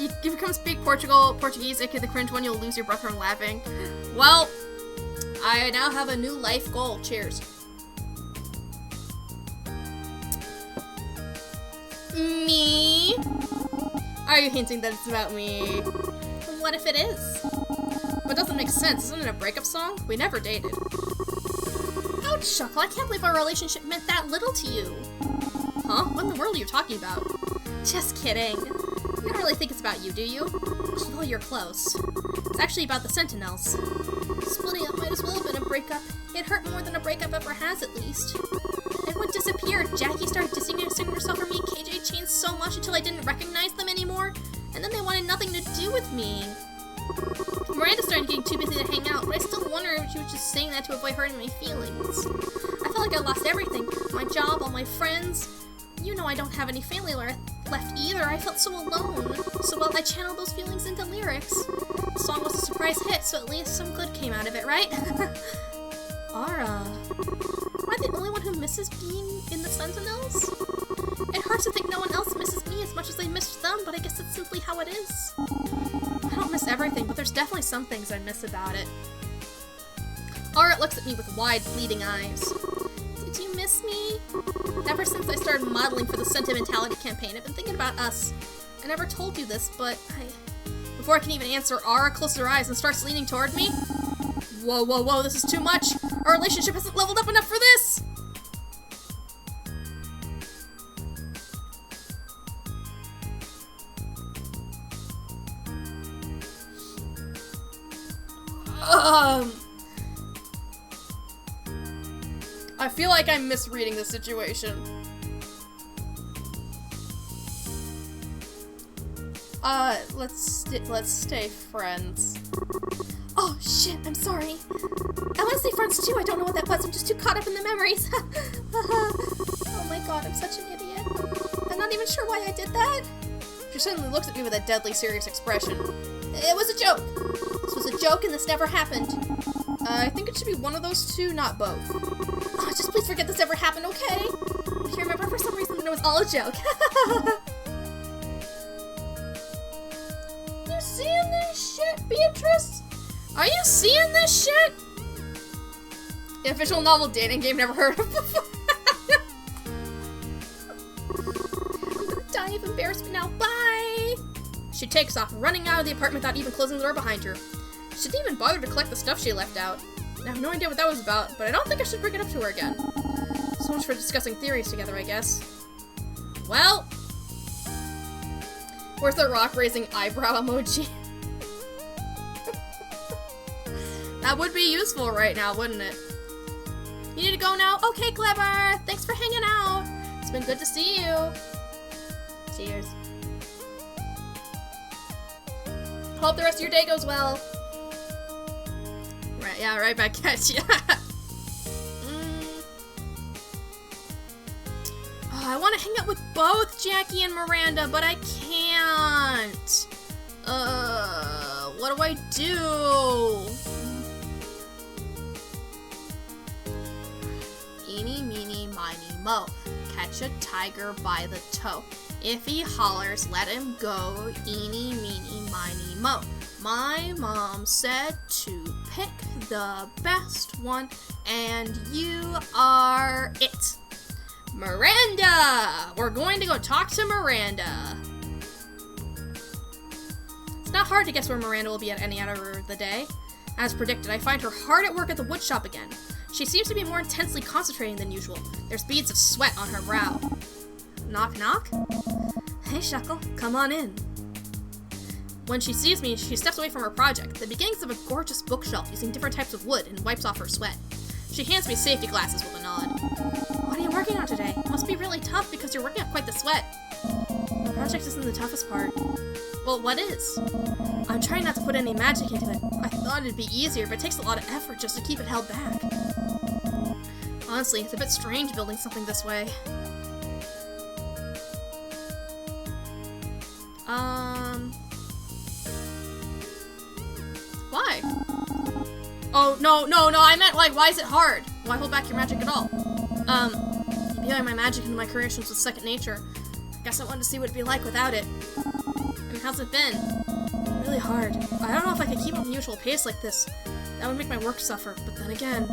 If you come speak Portuguese, aka the cringe one, you'll lose your breath from laughing. Well, I now have a new life goal. Cheers. Me? Are you hinting that it's about me? What if it is? But it doesn't make sense. Isn't it a breakup song? We never dated. Ouch, Shuckle. I can't believe our relationship meant that little to you. Huh? What in the world are you talking about? Just kidding. You don't really think it's about you, do you? Well, you're close. It's actually about the Sentinels. Splitting up might as well have been a breakup. It hurt more than a breakup ever has, at least. Everyone disappeared. Jackie started distancing herself from me. KJ changed so much until I didn't recognize them anymore. And then they wanted nothing to do with me. Miranda started getting too busy to hang out, but I still wonder if she was just saying that to avoid hurting my feelings. I felt like I lost everything. My job, all my friends. You know I don't have any family left either. I felt so alone. So well, I channeled those feelings into lyrics. The song was a surprise hit, so at least some good came out of it, right? Ara. Am I the only one who misses being in the Sentinels? It hurts to think no one else misses me as much as I missed them, but I guess it's simply how it is. I don't miss everything, but there's definitely some things I miss about it. Ara looks at me with wide, pleading eyes. Did you miss me? Ever since I started modeling for the Sentimentality campaign, I've been thinking about us. I never told you this, but Before I can even answer, Ara closes her eyes and starts leaning toward me. Whoa, whoa, whoa, this is too much! Our relationship hasn't leveled up enough for this! I feel like I'm misreading the situation. Let's stay friends. Oh shit, I'm sorry. I want to stay friends too. I don't know what that was. I'm just too caught up in the memories. Oh my god, I'm such an idiot. I'm not even sure why I did that. She suddenly looks at me with a deadly serious expression. It was a joke. This was a joke and this never happened. I think it should be one of those two, not both. Oh, just please forget this ever happened, okay? If you remember for some reason that it was all a joke. You seeing this shit, Beatrice? Are you seeing this shit? The official novel dating game never heard of before. I'm gonna die of embarrassment now. Bye! She takes off, running out of the apartment without even closing the door behind her. She didn't even bother to collect the stuff she left out. I have no idea what that was about, but I don't think I should bring it up to her again. So much for discussing theories together, I guess. Well, where's the rock-raising eyebrow emoji? That would be useful right now, wouldn't it? You need to go now? Okay, Clever! Thanks for hanging out! It's been good to see you! Cheers. Hope the rest of your day goes well. Right, yeah, right back at you. Oh, I want to hang out with both Jackie and Miranda, but I can't. What do I do? Eeny, meeny, miny, mo. Catch a tiger by the toe. If he hollers, let him go. Eeny, meeny, miny, mo. My mom said to pick the best one, and you are it. Miranda! We're going to go talk to Miranda. It's not hard to guess where Miranda will be at any hour of the day. As predicted, I find her hard at work at the wood shop again. She seems to be more intensely concentrating than usual. There's beads of sweat on her brow. Knock, knock? Hey, Shuckle, come on in. When she sees me, she steps away from her project, the beginnings of a gorgeous bookshelf using different types of wood, and wipes off her sweat. She hands me safety glasses with a nod. What are you working on today? Must be really tough because you're working up quite the sweat. The project isn't the toughest part. Well, what is? I'm trying not to put any magic into it. I thought it'd be easier, but it takes a lot of effort just to keep it held back. Honestly, it's a bit strange building something this way. Why? Oh, no, I meant, like, why is it hard? Why hold back your magic at all? Imbuing my magic into my creations was second nature. I guess I wanted to see what it'd be like without it. And how's it been? Really hard. I don't know if I could keep up the usual pace like this. That would make my work suffer, but then again,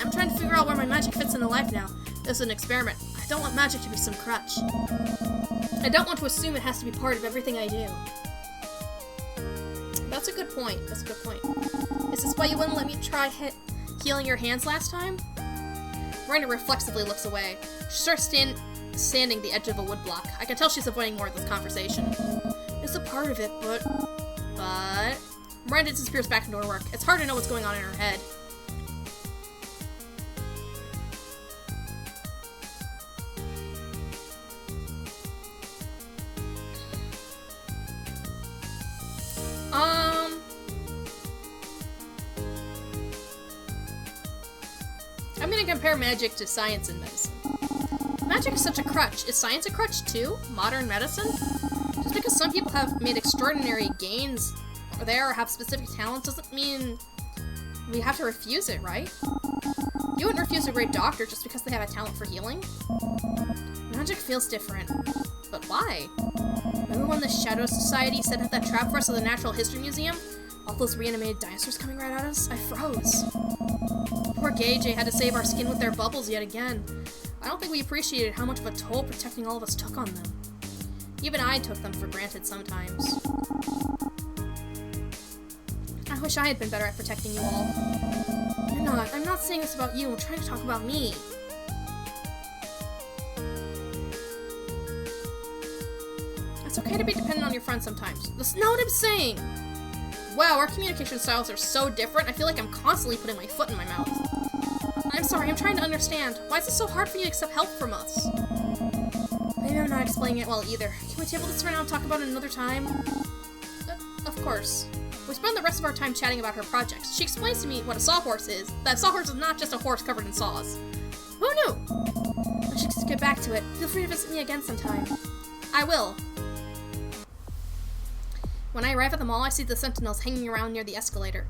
I'm trying to figure out where my magic fits into life now. This is an experiment. I don't want magic to be some crutch. I don't want to assume it has to be part of everything I do. That's a good point. That's a good point. Is this why you wouldn't let me try healing your hands last time? Miranda reflexively looks away. She starts standing the edge of a woodblock. I can tell she's avoiding more of this conversation. It's a part of it, but... Miranda disappears back into her work. It's hard to know what's going on in her head. I'm gonna compare magic to science and medicine. Magic is such a crutch. Is science a crutch too? Modern medicine? Just because some people have made extraordinary gains or have specific talents doesn't mean we have to refuse it, right? You wouldn't refuse a great doctor just because they have a talent for healing. Magic feels different. But why? Remember when the Shadow Society set up that trap for us at the Natural History Museum? All those reanimated dinosaurs coming right at us? I froze. Poor Gage had to save our skin with their bubbles yet again. I don't think we appreciated how much of a toll protecting all of us took on them. Even I took them for granted sometimes. I wish I had been better at protecting you all. You're not. I'm not saying this about you. I'm trying to talk about me. It's okay to be dependent on your friends sometimes. That's not what I'm saying. Wow, our communication styles are so different. I feel like I'm constantly putting my foot in my mouth. I'm sorry, I'm trying to understand. Why is it so hard for you to accept help from us? Maybe I'm not explaining it well either. Can we table this for now and talk about it another time? Of course. We spend the rest of our time chatting about her projects. She explains to me what a sawhorse is. That a sawhorse is not just a horse covered in saws. Who knew? I should just get back to it. Feel free to visit me again sometime. I will. When I arrive at the mall, I see the sentinels hanging around near the escalator.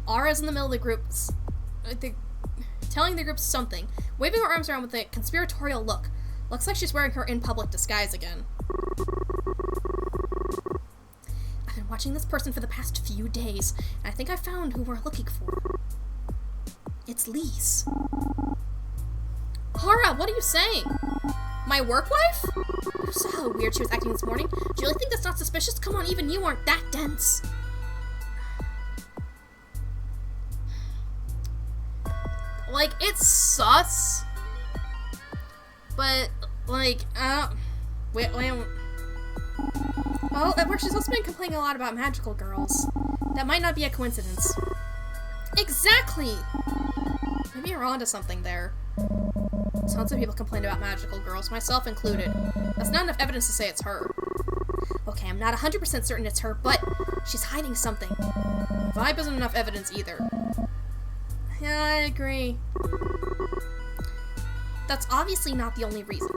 Aura's in the middle of the group, telling the group something, waving her arms around with a conspiratorial look. Looks like she's wearing her in-public disguise again. I've been watching this person for the past few days, and I think I found who we're looking for. It's Lise. Aura, what are you saying? My work wife? You saw how weird she was acting this morning. Do you really think that's not suspicious? Come on, even you aren't that dense. Like, it's sus. But, like, wait. Well, at work she's also been complaining a lot about magical girls. That might not be a coincidence. Exactly! Maybe you're onto something there. Tons of people complain about magical girls, myself included. That's not enough evidence to say it's her. Okay, I'm not 100% certain it's her, but She's hiding something. Vibe isn't enough evidence either. Yeah, I agree. That's obviously not the only reason.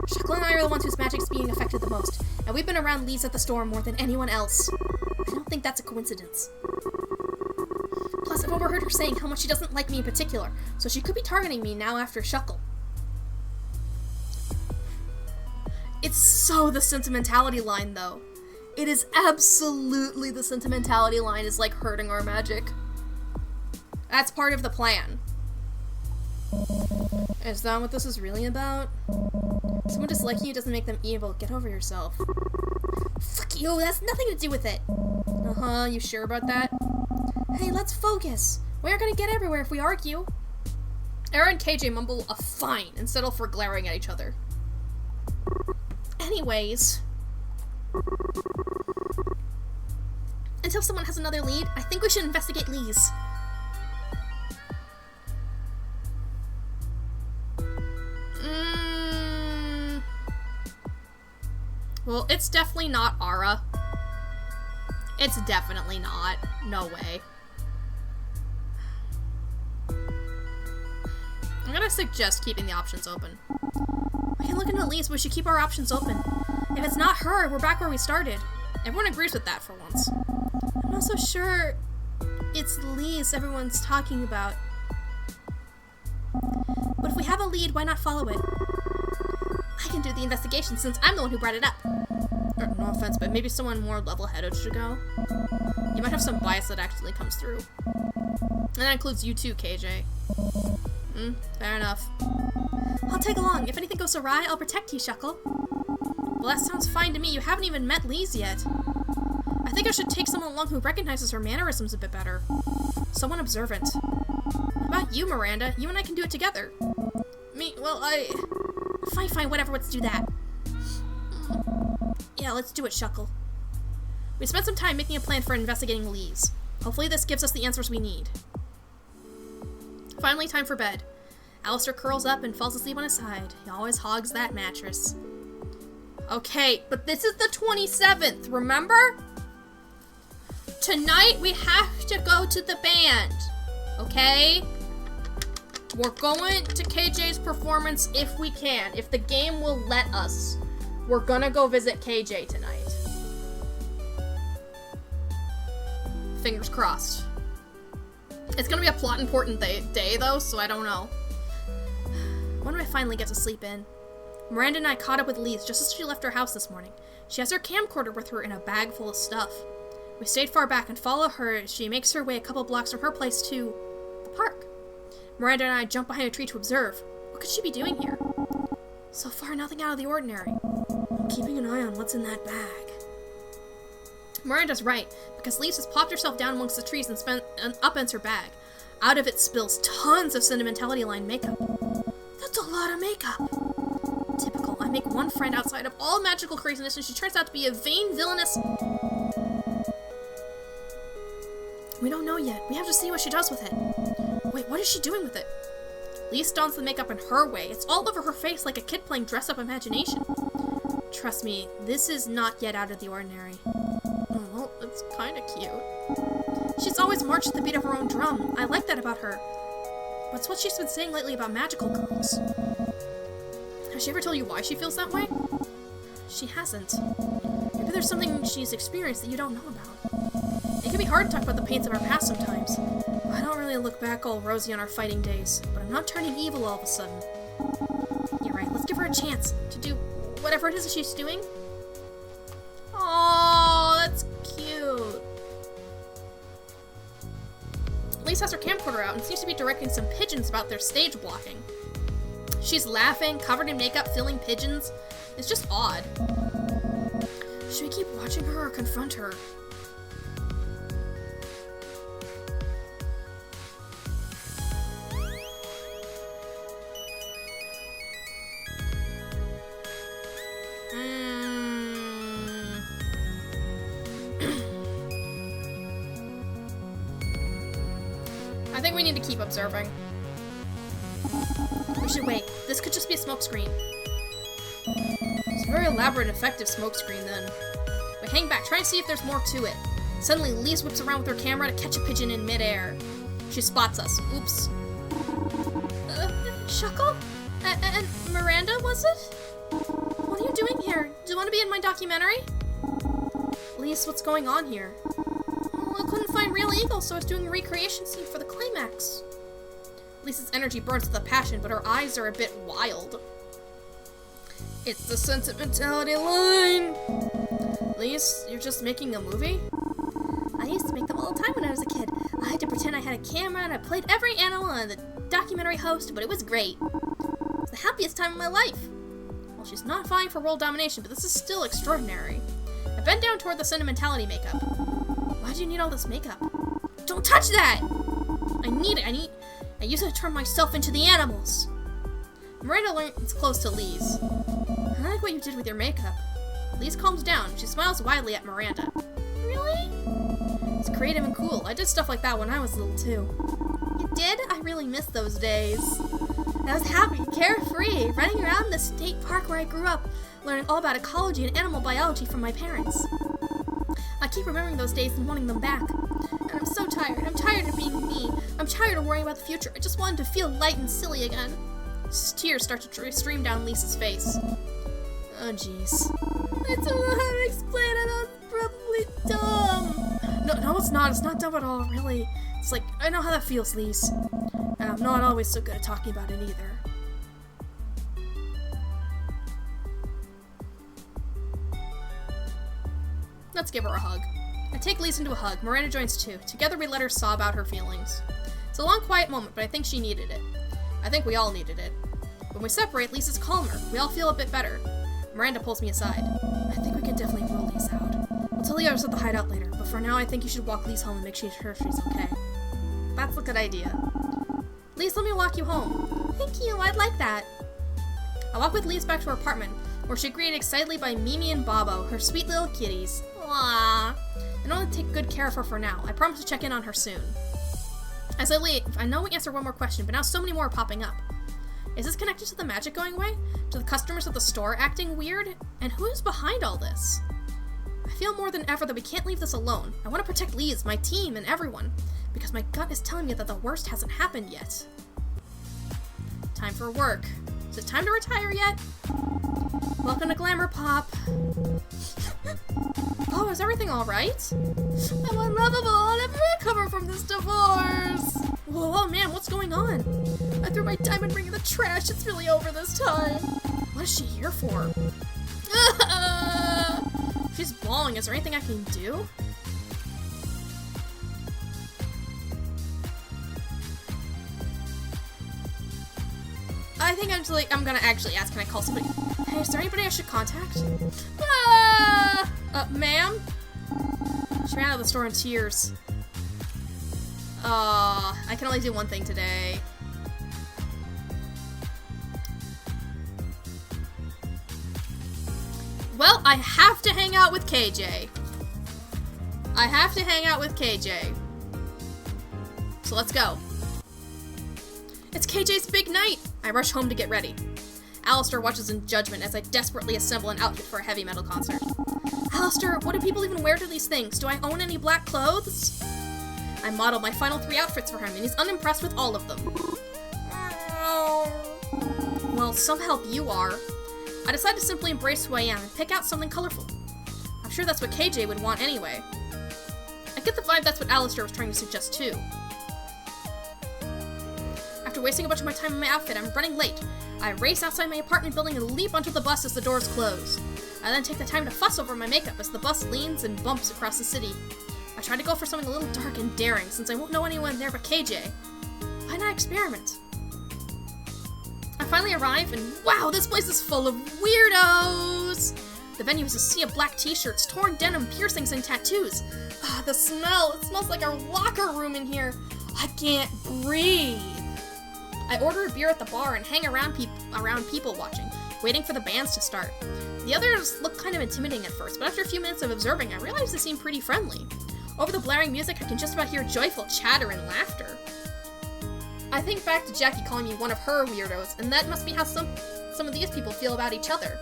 Shuckle and I are the ones whose magic's being affected the most, and we've been around Lise at the store more than anyone else. I don't think that's a coincidence. Plus, I've overheard her saying how much she doesn't like me in particular, so she could be targeting me now after Shuckle. It's so the sentimentality line, though. It is absolutely the sentimentality line is like hurting our magic. That's part of the plan. Is that what this is really about? Someone disliking you doesn't make them evil. Get over yourself. Fuck you, that's nothing to do with it. Uh-huh, you sure about that? Hey, let's focus. We aren't gonna get everywhere if we argue. Era and KJ mumble a fine and settle for glaring at each other. Anyways. Until someone has another lead, I think we should investigate Lise. Well, it's definitely not Ara. It's definitely not. No way. I'm gonna suggest keeping the options open. We can look into Lise, but we should keep our options open. If it's not her, we're back where we started. Everyone agrees with that for once. I'm not so sure it's Lise everyone's talking about. But if we have a lead, why not follow it? I can do the investigation since I'm the one who brought it up. No offense, but maybe someone more level-headed should go. You might have some bias that actually comes through. And that includes you too, KJ. Fair enough. I'll tag along. If anything goes awry, I'll protect you, Shuckle. Well, that sounds fine to me. You haven't even met Lise yet. I think I should take someone along who recognizes her mannerisms a bit better. Someone observant. What about you, Miranda? You and I can do it together. Me? Well, Fine, whatever, let's do that. Yeah, let's do it, Shuckle. We spent some time making a plan for investigating Lise. Hopefully this gives us the answers we need. Finally, time for bed. Alistair curls up and falls asleep on his side. He always hogs that mattress. Okay, but this is the 27th, remember? Tonight we have to go to the band, okay? We're going to KJ's performance if we can, if the game will let us. We're gonna go visit KJ tonight. Fingers crossed. It's gonna be a plot important day though, so I don't know. When do I finally get to sleep in? Miranda and I caught up with Lise just as she left her house this morning. She has her camcorder with her in a bag full of stuff. We stayed far back and follow her as she makes her way a couple blocks from her place to the park. Miranda and I jump behind a tree to observe. What could she be doing here? So far, nothing out of the ordinary. I'm keeping an eye on what's in that bag. Miranda's right, because Lise has plopped herself down amongst the trees and upends her bag. Out of it spills tons of sentimentality line makeup. That's a lot of makeup. Typical. I make one friend outside of all magical craziness, and she turns out to be a vain, villainous... We don't know yet. We have to see what she does with it. Wait, what is she doing with it? Lise dons the makeup in her way. It's all over her face like a kid playing dress-up imagination. Trust me, this is not yet out of the ordinary. Oh, well, it's kinda cute. She's always marched at the beat of her own drum. I like that about her. But it's what she's been saying lately about magical girls. Has she ever told you why she feels that way? She hasn't. Maybe there's something she's experienced that you don't know about. It can be hard to talk about the pains of our past sometimes. I don't really look back all rosy on our fighting days, but I'm not turning evil all of a sudden. You're right, let's give her a chance to do whatever it is that she's doing. Oh, that's cute. Lise has her camcorder out and seems to be directing some pigeons about their stage blocking. She's laughing, covered in makeup, filling pigeons. It's just odd. Should we keep watching her or confront her? I think we need to keep observing. We should wait. This could just be a smokescreen. It's a very elaborate and effective smokescreen then. We hang back, try and see if there's more to it. Suddenly, Lise whips around with her camera to catch a pigeon in midair. She spots us. Oops. Shuckle? And Miranda, was it? What are you doing here? Do you want to be in my documentary? Lise, what's going on here? Well, I couldn't find real eagles, so I was doing a recreation scene for the climax. Lisa's energy burns with a passion, but her eyes are a bit wild. It's the sentimentality line! Lise, you're just making a movie? I used to make them all the time when I was a kid. I had to pretend I had a camera and I played every animal and the documentary host, but it was great. It was the happiest time of my life. Well, she's not vying for world domination, but this is still extraordinary. I bend down toward the sentimentality makeup. Why do you need all this makeup? Don't touch that! I need it. I use it to turn myself into the animals. Miranda leans close to Lise. I like what you did with your makeup. Lise calms down. She smiles widely at Miranda. Really? It's creative and cool. I did stuff like that when I was little too. You did? I really miss those days. I was happy, carefree, running around the state park where I grew up, learning all about ecology and animal biology from my parents. I keep remembering those days and wanting them back. And I'm so tired. I'm tired of being me. I'm tired of worrying about the future. I just wanted to feel light and silly again. Tears start to stream down Lisa's face. Oh, jeez. I don't know how to explain it. I'm probably dumb. No, it's not. It's not dumb at all, really. It's like, I know how that feels, Lise. And I'm not always so good at talking about it either. Let's give her a hug. I take Lise into a hug. Miranda joins too. Together we let her sob out her feelings. It's a long, quiet moment, but I think she needed it. I think we all needed it. When we separate, Lisa's calmer. We all feel a bit better. Miranda pulls me aside. I think we can definitely roll Lise out. We'll tell the others at the hideout later, but for now I think you should walk Lise home and make sure she's okay. That's a good idea. Lise, let me walk you home. Thank you, I'd like that. I walk with Lise back to her apartment, where she's greeted excitedly by Mimi and Bobo, her sweet little kitties. Aww. I want to take good care of her for now. I promise to check in on her soon. As I leave, I know we answered one more question, but now so many more are popping up. Is this connected to the magic going away? To the customers at the store acting weird? And who is behind all this? I feel more than ever that we can't leave this alone. I want to protect Lise, my team, and everyone, because my gut is telling me that the worst hasn't happened yet. Time for work. Is it time to retire yet? Welcome to Glamour Pop. Oh, is everything alright? I'm unlovable. I'll never recover from this divorce. Whoa, man, what's going on? I threw my diamond ring in the trash. It's really over this time. What is she here for? She's bawling. Is there anything I can do? I think I'm gonna actually ask, can I call somebody? Hey, is there anybody I should contact? Ma'am? She ran out of the store in tears. I can only do one thing today. Well, I have to hang out with KJ. I have to hang out with KJ. So let's go. It's KJ's big night! I rush home to get ready. Alistair watches in judgment as I desperately assemble an outfit for a heavy metal concert. Alistair, what do people even wear to these things? Do I own any black clothes? I modeled my final 3 outfits for him, and he's unimpressed with all of them. Well, some help you are. I decide to simply embrace who I am and pick out something colorful. I'm sure that's what KJ would want anyway. I get the vibe that's what Alistair was trying to suggest too. After wasting a bunch of my time on my outfit, I'm running late. I race outside my apartment building and leap onto the bus as the doors close. I then take the time to fuss over my makeup as the bus leans and bumps across the city. I try to go for something a little dark and daring since I won't know anyone there but KJ. Why not experiment? I finally arrive and wow, this place is full of weirdos! The venue is a sea of black t-shirts, torn denim, piercings, and tattoos. Ah, the smell! It smells like our locker room in here. I can't breathe. I order a beer at the bar and hang around people watching, waiting for the bands to start. The others look kind of intimidating at first, but after a few minutes of observing, I realize they seem pretty friendly. Over the blaring music, I can just about hear joyful chatter and laughter. I think back to Jackie calling me one of her weirdos, and that must be how some of these people feel about each other.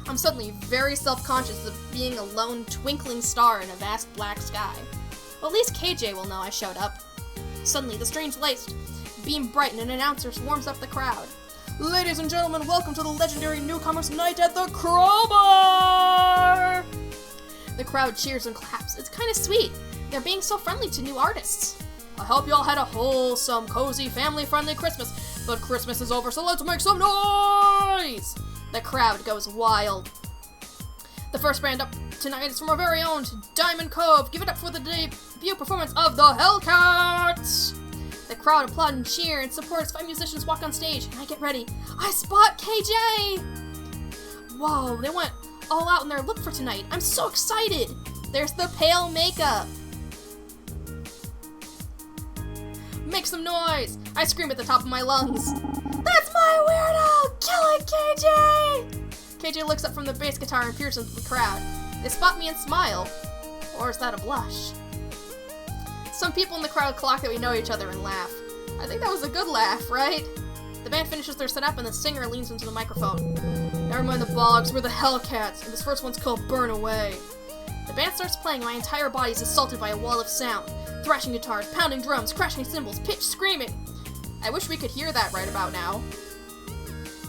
I'm suddenly very self-conscious of being a lone twinkling star in a vast black sky. Well, at least KJ will know I showed up. Suddenly, the strange lights beam bright and an announcer swarms up the crowd. Ladies and gentlemen, welcome to the legendary Newcomers Night at the Crowbar! The crowd cheers and claps. It's kind of sweet. They're being so friendly to new artists. I hope you all had a wholesome, cozy, family-friendly Christmas, but Christmas is over, so let's make some noise! The crowd goes wild. The first band up tonight is from our very own Diamond Cove. Give it up for the debut performance of the Hellcats! The crowd applaud and cheer and support as 5 musicians walk on stage, and I get ready. I spot KJ! Whoa, they went all out in their look for tonight. I'm so excited! There's the pale makeup! Make some noise! I scream at the top of my lungs. That's my weirdo! Kill it, KJ! KJ looks up from the bass guitar and peers into the crowd. They spot me and smile. Or is that a blush? Some people in the crowd clock that we know each other and laugh. I think that was a good laugh, right? The band finishes their setup and the singer leans into the microphone. Never mind the bogs, we're the Hellcats, and this first one's called Burn Away. The band starts playing and my entire body is assaulted by a wall of sound. Thrashing guitars, pounding drums, crashing cymbals, pitch screaming. I wish we could hear that right about now.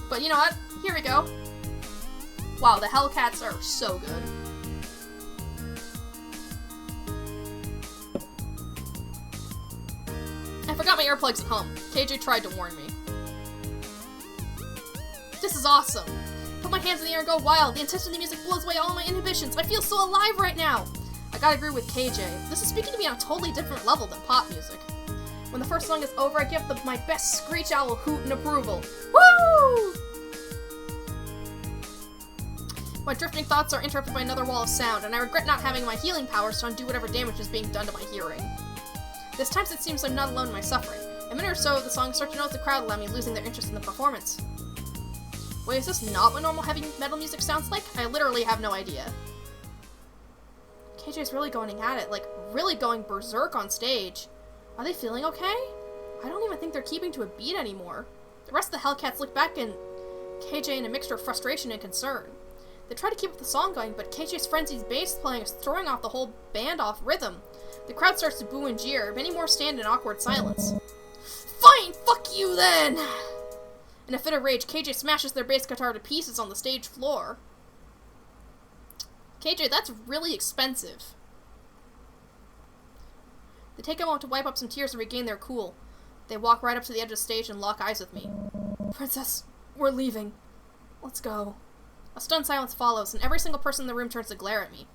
But you know what? Here we go. Wow, the Hellcats are so good. I forgot my earplugs at home. KJ tried to warn me. This is awesome. Put my hands in the air and go wild. The intensity of the music blows away all my inhibitions. I feel so alive right now. I gotta agree with KJ. This is speaking to me on a totally different level than pop music. When the first song is over, I give my best screech owl hoot in approval. Woo! My drifting thoughts are interrupted by another wall of sound, and I regret not having my healing powers to undo whatever damage is being done to my hearing. This time it seems I'm not alone in my suffering. A minute or so, the songs start to note the crowd allow me losing their interest in the performance. Wait, is this not what normal heavy metal music sounds like? I literally have no idea. KJ's really going at it, like really going berserk on stage. Are they feeling okay? I don't even think they're keeping to a beat anymore. The rest of the Hellcats look back and KJ in a mixture of frustration and concern. They try to keep up the song going, but KJ's frenzied bass playing is throwing off the whole band off rhythm. The crowd starts to boo and jeer. Many more stand in awkward silence. Fine, fuck you then! In a fit of rage, KJ smashes their bass guitar to pieces on the stage floor. KJ, that's really expensive. They take a moment to wipe up some tears and regain their cool. They walk right up to the edge of the stage and lock eyes with me. Princess, we're leaving. Let's go. A stunned silence follows, and every single person in the room turns to glare at me.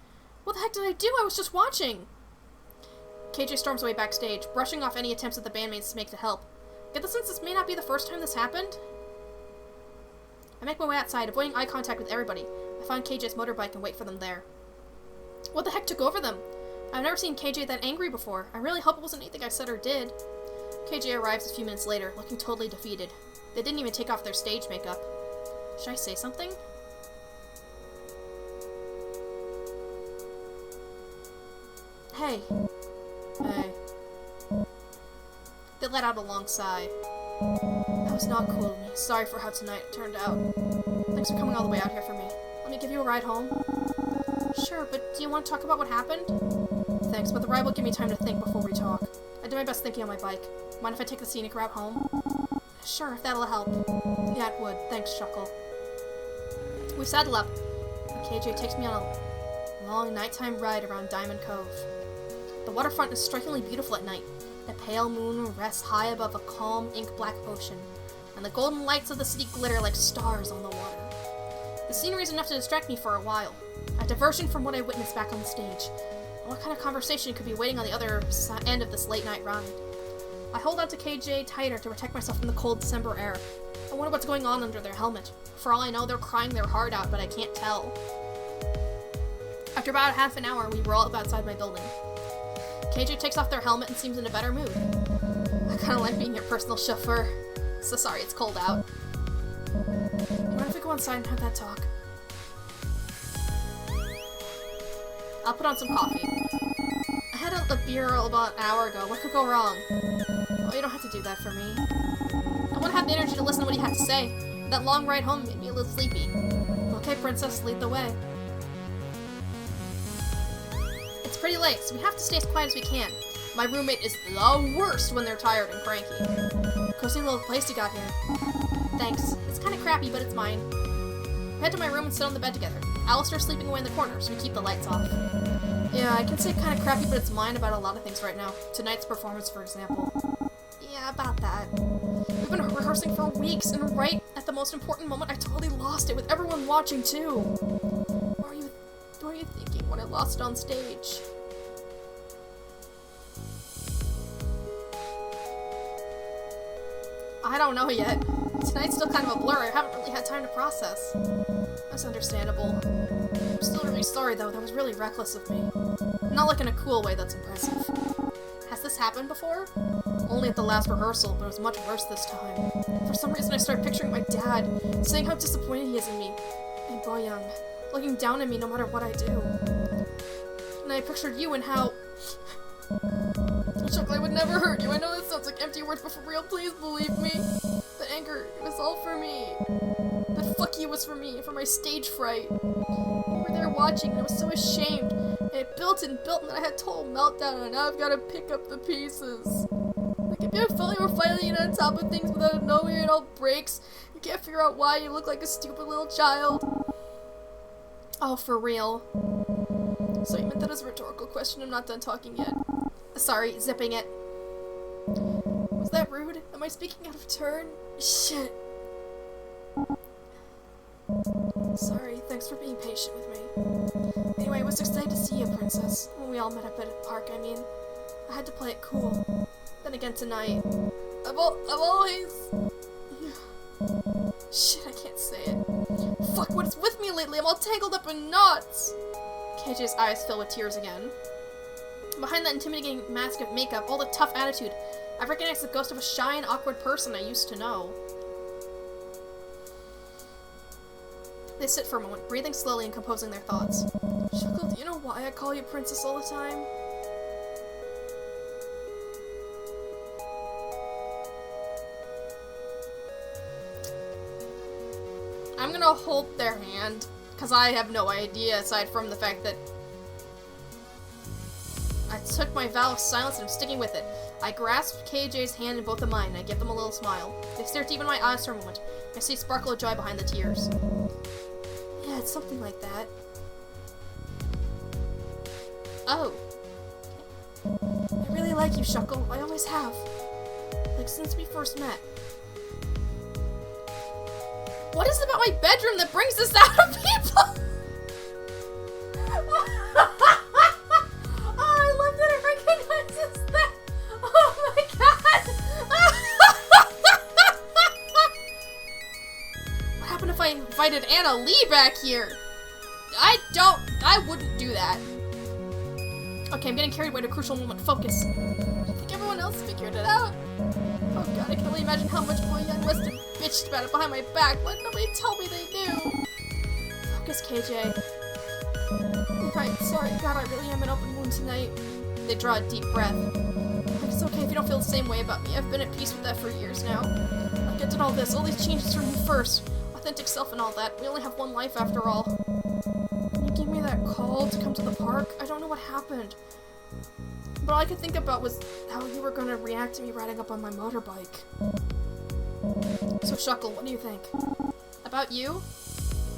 What the heck did I do? I was just watching! KJ storms away backstage, brushing off any attempts that the bandmates to make to help. Get the sense this may not be the first time this happened? I make my way outside, avoiding eye contact with everybody. I find KJ's motorbike and wait for them there. What the heck took over them? I've never seen KJ that angry before. I really hope it wasn't anything I said or did. KJ arrives a few minutes later, looking totally defeated. They didn't even take off their stage makeup. Should I say something? Hey. Hey. They let out a long sigh. That was not cool of me. Sorry for how tonight turned out. Thanks for coming all the way out here for me. Let me give you a ride home. Sure, but do you want to talk about what happened? Thanks, but the ride will give me time to think before we talk. I did my best thinking on my bike. Mind if I take the scenic route home? Sure, if that'll help. Yeah, it would. Thanks, Chuckle. We saddle up, and KJ takes me on a long nighttime ride around Diamond Cove. The waterfront is strikingly beautiful at night. The pale moon rests high above a calm, ink-black ocean, and the golden lights of the city glitter like stars on the water. The scenery is enough to distract me for a while, a diversion from what I witnessed back on the stage. What kind of conversation could be waiting on the other end of this late-night ride? I hold on to KJ tighter to protect myself from the cold December air. I wonder what's going on under their helmet. For all I know, they're crying their heart out, but I can't tell. After about half an hour, we roll up outside my building. KJ takes off their helmet and seems in a better mood. I kinda like being your personal chauffeur. So sorry it's cold out. What if we go inside and have that talk? I'll put on some coffee. I had a beer about an hour ago. What could go wrong? Oh, you don't have to do that for me. I want to have the energy to listen to what he had to say. That long ride home made me a little sleepy. Okay, princess, lead the way. It's pretty late, so we have to stay as quiet as we can. My roommate is the worst when they're tired and cranky. Cozy little place you got here. Thanks. It's kind of crappy, but it's mine. We head to my room and sit on the bed together. Alistair's sleeping away in the corner, so we keep the lights off. Yeah, I can say kind of crappy, but it's mine about a lot of things right now. Tonight's performance, for example. Yeah, about that. We've been rehearsing for weeks, and right at the most important moment, I totally lost it with everyone watching, too. What were you thinking when I lost it on stage? I don't know yet. Tonight's still kind of a blur. I haven't really had time to process. That's understandable. I'm still really sorry, though. That was really reckless of me. Not like in a cool way that's impressive. Has this happened before? Only at the last rehearsal, but it was much worse this time. For some reason, I started picturing my dad, saying how disappointed he is in me. And Boyoung, looking down at me no matter what I do. And I pictured you and how... Chuckle, I would never hurt you. I know this sounds like empty words, but for real, please believe me. The anger, it was all for me. That fuck you was for me, for my stage fright. You were there watching, and I was so ashamed. And it built and built, and then I had a total meltdown, and now I've got to pick up the pieces. Like, if you felt like we're finally on top of things without knowing it all breaks, you can't figure out why you look like a stupid little child. Oh, for real. So you meant that as a rhetorical question? I'm not done talking yet. Sorry, zipping it. Was that rude? Am I speaking out of turn? Shit. Sorry, thanks for being patient with me. Anyway, I was excited to see you, Princess. When we all met up at a park, I mean. I had to play it cool. Then again tonight. I've always... Shit, I can't say it. Fuck, what is with me lately? I'm all tangled up in knots! KJ's eyes fill with tears again. Behind that intimidating mask of makeup, all the tough attitude, I recognize the ghost of a shy and awkward person I used to know. They sit for a moment, breathing slowly and composing their thoughts. Shuckle, do you know why I call you Princess all the time? I'm gonna hold their hand, because I have no idea aside from the fact that I took my vow of silence and I'm sticking with it. I grasped KJ's hand in both of mine and I give them a little smile. They stare deep in my eyes for a moment. I see a sparkle of joy behind the tears. Yeah, it's something like that. Oh. I really like you, Shuckle. I always have. Like, since we first met. What is it about my bedroom that brings this out of people? Invited Anna Lee back here. I wouldn't do that. Okay, I'm getting carried away to a crucial moment. Focus. I think everyone else figured it out. Oh god, I can only imagine how much Boyoung must have bitched about it behind my back. Why did nobody tell me they knew? Focus, KJ. Right, sorry, god, I really am an open wound tonight. They draw a deep breath. It's okay if you don't feel the same way about me. I've been at peace with that for years now. Look, I did all this, all these changes for me first. Authentic self and all that. We only have one life after all. Can you give me that call to come to the park? I don't know what happened. But all I could think about was how you were gonna react to me riding up on my motorbike. So Shuckle, what do you think? About you?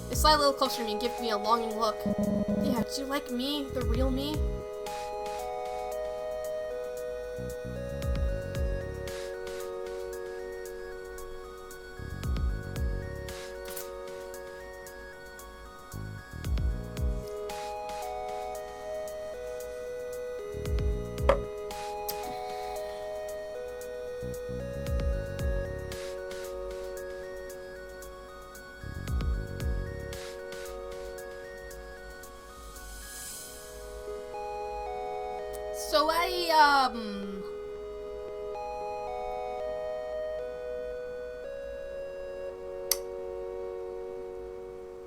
They slide a little closer to me and give me a longing look. Yeah, do you like me? The real me? So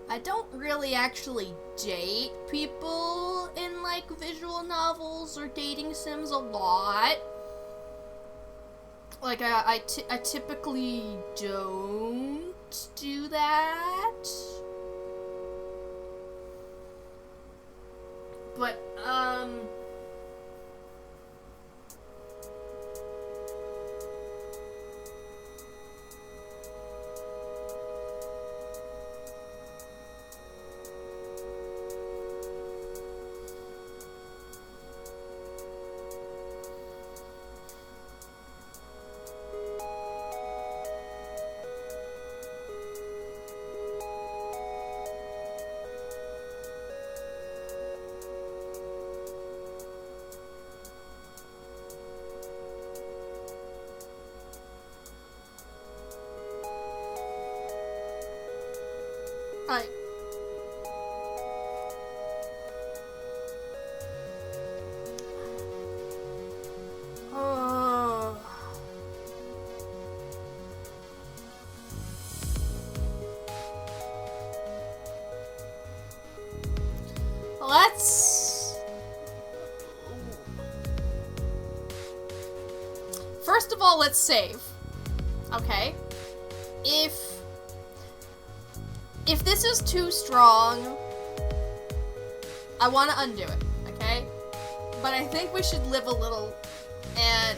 I don't really actually date people in, like, visual novels or dating sims a lot. Like, I typically don't do that. But, I... Oh... Let's... First of all, let's save. Okay? If this is too strong, I want to undo it, okay? But I think we should live a little, and...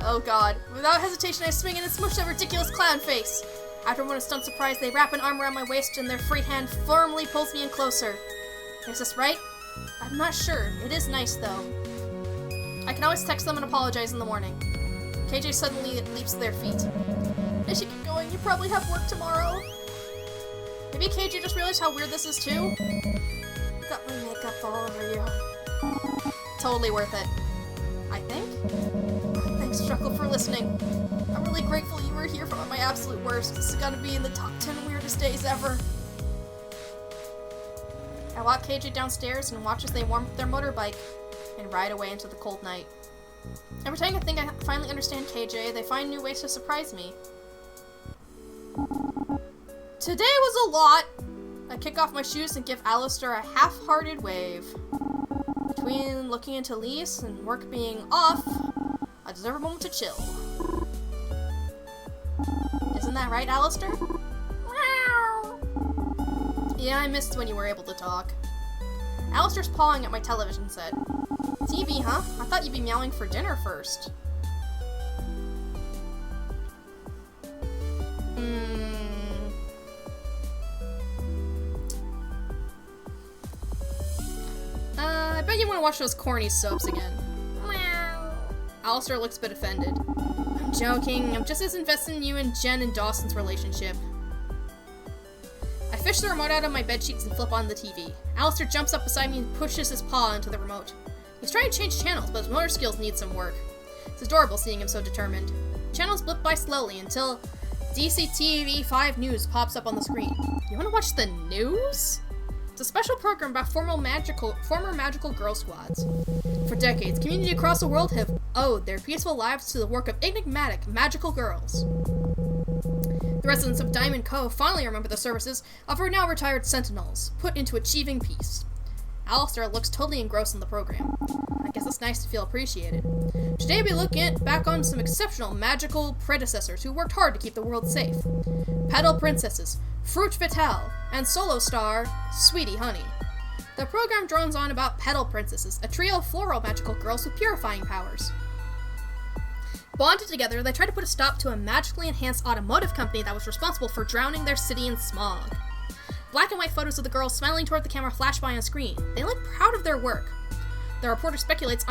Oh god. Without hesitation, I swing and smush that ridiculous clown face. After one stunned surprise, they wrap an arm around my waist and their free hand firmly pulls me in closer. Is this right? I'm not sure. It is nice, though. I can always text them and apologize in the morning. KJ suddenly leaps to their feet. I should get going. You probably have work tomorrow. Maybe KJ just realized how weird this is, too? Got my makeup all over you. Totally worth it. I think? Thanks, Chuckle, for listening. I'm really grateful you were here for my absolute worst. This is gonna be in the top 10 weirdest days ever. I walk KJ downstairs and watch as they warm up their motorbike and ride away into the cold night. Every time I think I finally understand KJ, they find new ways to surprise me. Today was a lot! I kick off my shoes and give Alistair a half-hearted wave. Between looking into Lise and work being off, I deserve a moment to chill. Isn't that right, Alistair? Meow. Yeah, I missed when you were able to talk. Alistair's pawing at my television set. TV, huh? I thought you'd be meowing for dinner first. I bet you want to watch those corny soaps again. Meow. Alistair looks a bit offended. I'm joking. I'm just as invested in you and Jen and Dawson's relationship. I fish the remote out of my bedsheets and flip on the TV. Alistair jumps up beside me and pushes his paw into the remote. He's trying to change channels, but his motor skills need some work. It's adorable seeing him so determined. Channels blip by slowly until DCTV 5 News pops up on the screen. You want to watch the news? It's a special program about former magical girl squads. For decades, communities across the world have owed their peaceful lives to the work of enigmatic magical girls. The residents of Diamond Cove finally remember the services of our now retired sentinels, put into achieving peace. Alistair looks totally engrossed in the program. I guess it's nice to feel appreciated. Today we look back on some exceptional magical predecessors who worked hard to keep the world safe. Petal Princesses, Fruit Fatale, and solo star, Sweetie Honey. The program drones on about Petal Princesses, a trio of floral magical girls with purifying powers. Bonded together, they tried to put a stop to a magically enhanced automotive company that was responsible for drowning their city in smog. Black and white photos of the girls smiling toward the camera flash by on screen. They look proud of their work. The reporter speculates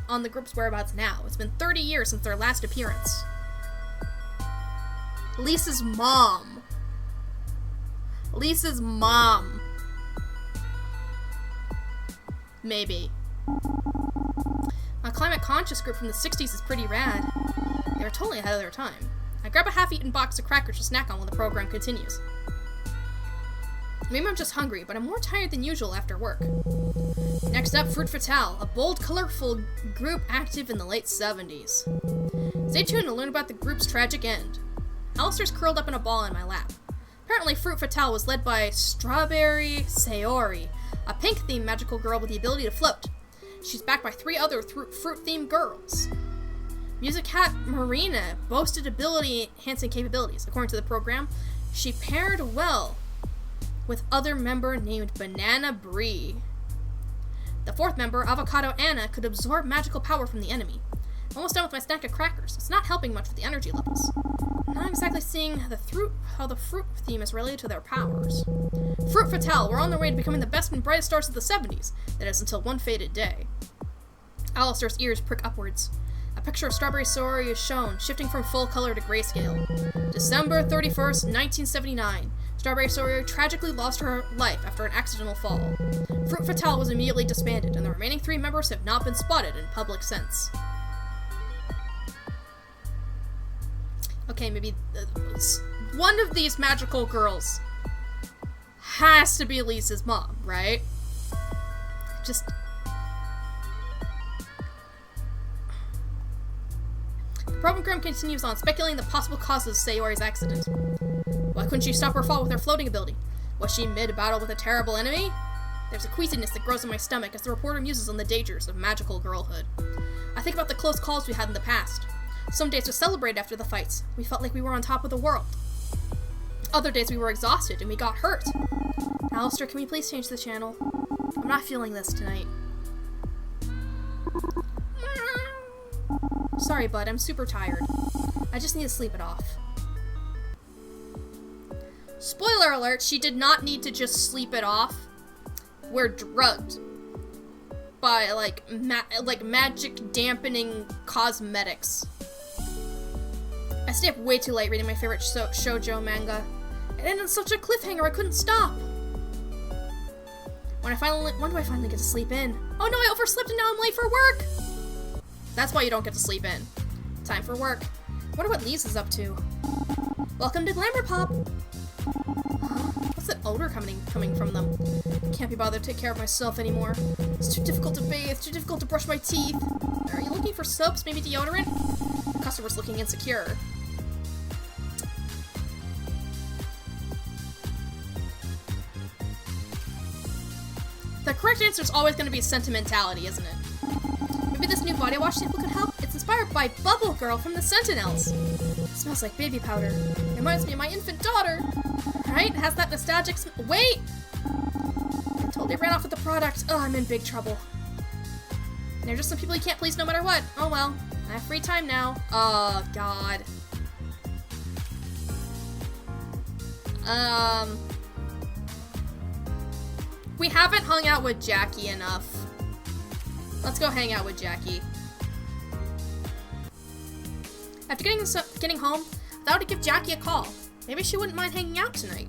on the group's whereabouts now. It's been 30 years since their last appearance. Lisa's mom. Maybe. A climate conscious group from the 60s is pretty rad. They were totally ahead of their time. I grab a half-eaten box of crackers to snack on while the program continues. Maybe I'm just hungry, but I'm more tired than usual after work. Next up, Fruit Fatale, a bold, colorful group active in the late 70s. Stay tuned to learn about the group's tragic end. Alistair's curled up in a ball in my lap. Apparently, Fruit Fatale was led by Strawberry Sayori, a pink-themed magical girl with the ability to float. She's backed by 3 other fruit-themed girls. Music Hat Marina boasted ability-enhancing capabilities. According to the program, She paired well with other member named Banana Bree. The fourth member, Avocado Anna, could absorb magical power from the enemy. I'm almost done with my stack of crackers. It's not helping much with the energy levels. I'm not exactly seeing how the fruit theme is related to their powers. Fruit Fatale, we're on the way to becoming the best and brightest stars of the 70s. That is, until one fated day. Alistair's ears prick upwards. A picture of Strawberry Sorority is shown, shifting from full color to grayscale. December 31st, 1979. Strawberry Sorority tragically lost her life after an accidental fall. Fruit Fatale was immediately disbanded, and the remaining 3 members have not been spotted in public since. Okay, maybe one of these magical girls has to be Lisa's mom, right? Just... The program continues on, speculating the possible causes of Sayori's accident. Why couldn't she stop her fall with her floating ability? Was she mid-battle with a terrible enemy? There's a queasiness that grows in my stomach as the reporter muses on the dangers of magical girlhood. I think about the close calls we had in the past. Some days we celebrated after the fights. We felt like we were on top of the world. Other days we were exhausted and we got hurt. Alistair, can we please change the channel? I'm not feeling this tonight. Sorry, bud, I'm super tired. I just need to sleep it off. Spoiler alert, she did not need to just sleep it off. We're drugged by, like magic dampening cosmetics. I stayed up way too late reading my favorite shoujo manga. It ended on such a cliffhanger I couldn't stop. When do I finally get to sleep in? Oh no, I overslept and now I'm late for work! That's why you don't get to sleep in. Time for work. I wonder what Lisa's up to. Welcome to Glamour Pop! What's that odor coming from them? Can't be bothered to take care of myself anymore. It's too difficult to bathe, too difficult to brush my teeth. Are you looking for soaps, maybe deodorant? The customer's looking insecure. The correct answer is always going to be sentimentality, isn't it? Maybe this new body wash sample could help? It's inspired by Bubble Girl from the Sentinels. It smells like baby powder. It reminds me of my infant daughter. Right? It has that nostalgic wait! I totally ran off with the product. Oh, I'm in big trouble. And they're just some people you can't please no matter what. Oh well. I have free time now. Oh, God. We haven't hung out with Jackie enough. Let's go hang out with Jackie. After getting home, I thought I'd give Jackie a call. Maybe she wouldn't mind hanging out tonight.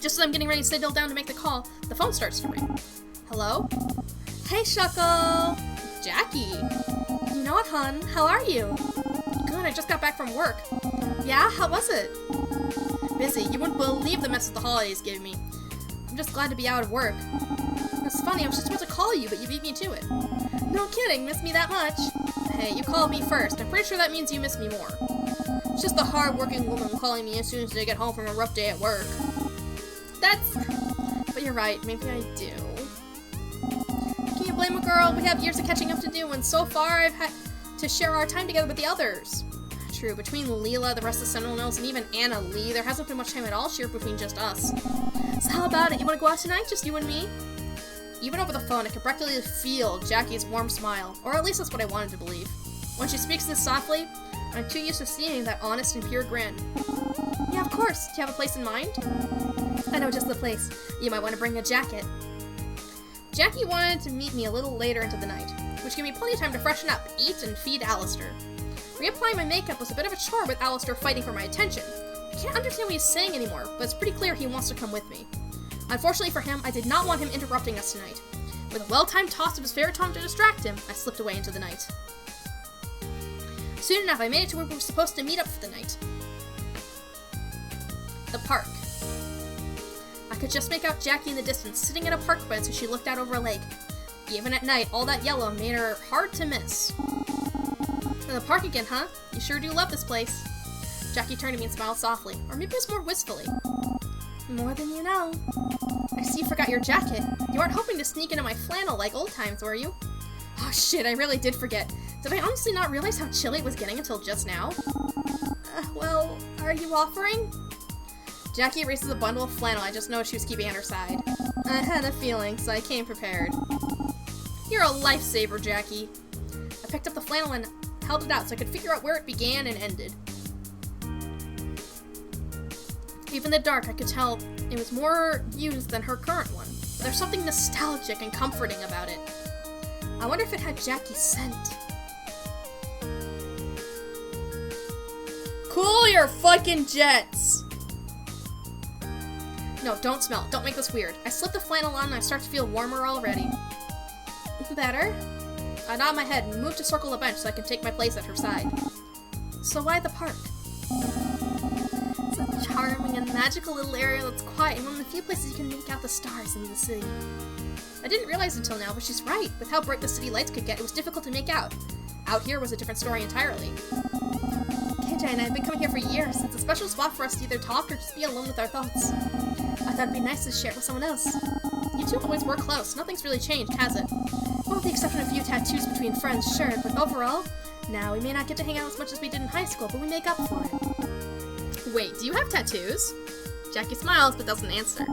Just as I'm getting ready to settle down to make the call, the phone starts to ring. Hello? Hey, Shuckle! Jackie! You know what, hun? How are you? Good, I just got back from work. Yeah? How was it? Busy. You wouldn't believe the mess that the holidays gave me. I'm just glad to be out of work. That's funny, I was just about to call you, but you beat me to it. No kidding, miss me that much? Hey, you called me first. I'm pretty sure that means you miss me more. It's just the hard-working woman calling me as soon as I get home from a rough day at work. But you're right, maybe I do. Can you blame a girl? We have years of catching up to do, and so far I've had to share our time together with the others. True, between Leela, the rest of the Sentinels, and even Anna Lee, there hasn't been much time at all shared between just us. So how about it? You want to go out tonight? Just you and me? Even over the phone, I could practically feel Jackie's warm smile, or at least that's what I wanted to believe. When she speaks this softly, I'm too used to seeing that honest and pure grin. Yeah, of course. Do you have a place in mind? I know just the place. You might want to bring a jacket. Jackie wanted to meet me a little later into the night, which gave me plenty of time to freshen up, eat, and feed Alistair. Reapplying my makeup was a bit of a chore with Alistair fighting for my attention. I can't understand what he's saying anymore, but it's pretty clear he wants to come with me. Unfortunately for him, I did not want him interrupting us tonight. With a well-timed toss of his favorite tongue to distract him, I slipped away into the night. Soon enough, I made it to where we were supposed to meet up for the night. The park. I could just make out Jackie in the distance, sitting at a park bench as she looked out over a lake. Even at night, all that yellow made her hard to miss. In the park again, huh? You sure do love this place. Jackie turned to me and smiled softly, or maybe it was more wistfully. More than you know. I see you forgot your jacket. You aren't hoping to sneak into my flannel like old times, were you? Oh shit, I really did forget. Did I honestly not realize how chilly it was getting until just now? Well, are you offering? Jackie erases a bundle of flannel I just noticed she was keeping at her side. I had a feeling, so I came prepared. You're a lifesaver, Jackie. I picked up the flannel and held it out so I could figure out where it began and ended. Even in the dark, I could tell it was more used than her current one. But there's something nostalgic and comforting about it. I wonder if it had Jackie's scent. Cool your fucking jets! No, don't smell it. Don't make this weird. I slip the flannel on and I start to feel warmer already. Better? I nod my head and move to circle the bench so I can take my place at her side. So why the park? It's a charming and magical little area that's quiet and one of the few places you can make out the stars in the city. I didn't realize until now, but she's right. With how bright the city lights could get, it was difficult to make out. Out here was a different story entirely. KJ and I have been coming here for years. It's a special spot for us to either talk or just be alone with our thoughts. I thought it'd be nice to share it with someone else. You two always were close. Nothing's really changed, has it? Well, with the exception of a few tattoos between friends, sure, but overall, now we may not get to hang out as much as we did in high school, but we make up for it. Wait, do you have tattoos? Jackie smiles but doesn't answer.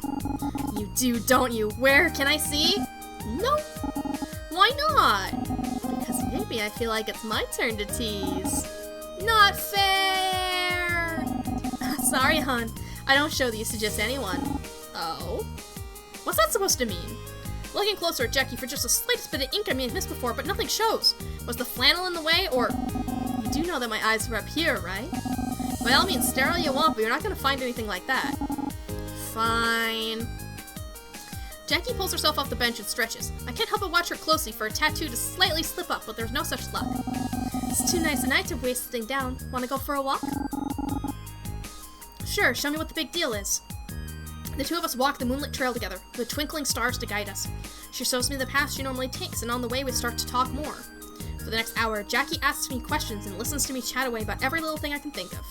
You do, don't you? Where? Can I see? No. Why not? Because maybe I feel like it's my turn to tease. Not fair! Sorry, hon. I don't show these to just anyone. Oh? What's that supposed to mean? Looking closer at Jackie for just the slightest bit of ink I may have missed before, but nothing shows. Was the flannel in the way, or... You do know that my eyes were up here, right? By all means, stare all you want, but you're not going to find anything like that. Fine. Jackie pulls herself off the bench and stretches. I can't help but watch her closely for a tattoo to slightly slip up, but there's no such luck. It's too nice a night to waste sitting down. Want to go for a walk? Sure, show me what the big deal is. The two of us walk the moonlit trail together, with twinkling stars to guide us. She shows me the path she normally takes, and on the way we start to talk more. For the next hour, Jackie asks me questions and listens to me chat away about every little thing I can think of.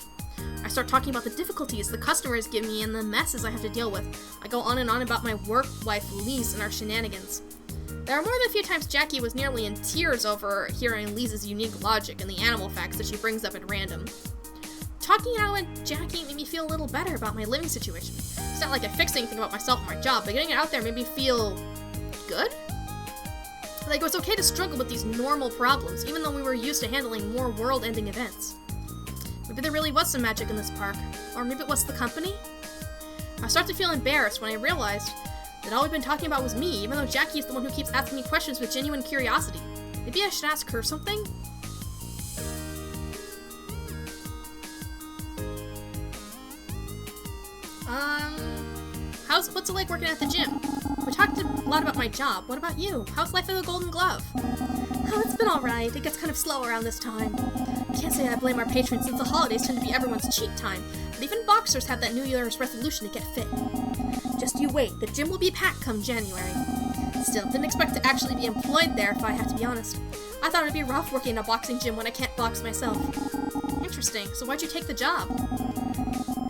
I start talking about the difficulties the customers give me and the messes I have to deal with. I go on and on about my work wife, Lise, and our shenanigans. There are more than a few times Jackie was nearly in tears over hearing Lisa's unique logic and the animal facts that she brings up at random. Talking it out with Jackie made me feel a little better about my living situation. It's not like I fixed anything about myself or my job, but getting it out there made me feel... good? Like it was okay to struggle with these normal problems, even though we were used to handling more world-ending events. Maybe there really was some magic in this park. Or maybe it was the company? I start to feel embarrassed when I realized that all we've been talking about was me, even though Jackie is the one who keeps asking me questions with genuine curiosity. Maybe I should ask her something? What's it like working at the gym? We talked a lot about my job. What about you? How's life at the Golden Glove? Oh, it's been alright. It gets kind of slow around this time. Can't say I blame our patrons since the holidays tend to be everyone's cheat time, but even boxers have that New Year's resolution to get fit. Just you wait, the gym will be packed come January. Still, didn't expect to actually be employed there if I had to be honest. I thought it'd be rough working in a boxing gym when I can't box myself. Interesting, so why'd you take the job?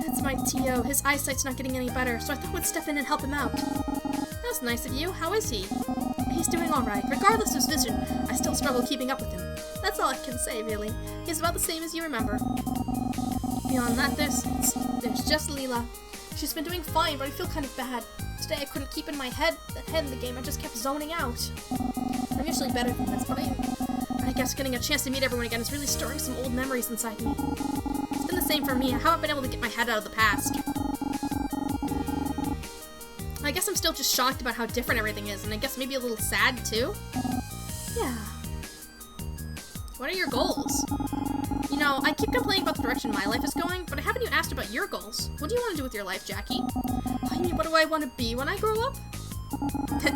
It's my T.O. His eyesight's not getting any better, so I thought I would step in and help him out. That's nice of you. How is he? He's doing alright. Regardless of his vision, I still struggle keeping up with him. That's all I can say, really. He's about the same as you remember. Beyond that, there's just Leela. She's been doing fine, but I feel kind of bad. Today I couldn't keep in my head in the game. I just kept zoning out. I'm usually better than this, but I guess getting a chance to meet everyone again is really stirring some old memories inside me. It's been the same for me. I haven't been able to get my head out of the past. I guess I'm still just shocked about how different everything is, and I guess maybe a little sad, too? Yeah. What are your goals? You know, I keep complaining about the direction my life is going, but I haven't even asked about your goals. What do you want to do with your life, Jackie? I mean, what do I want to be when I grow up?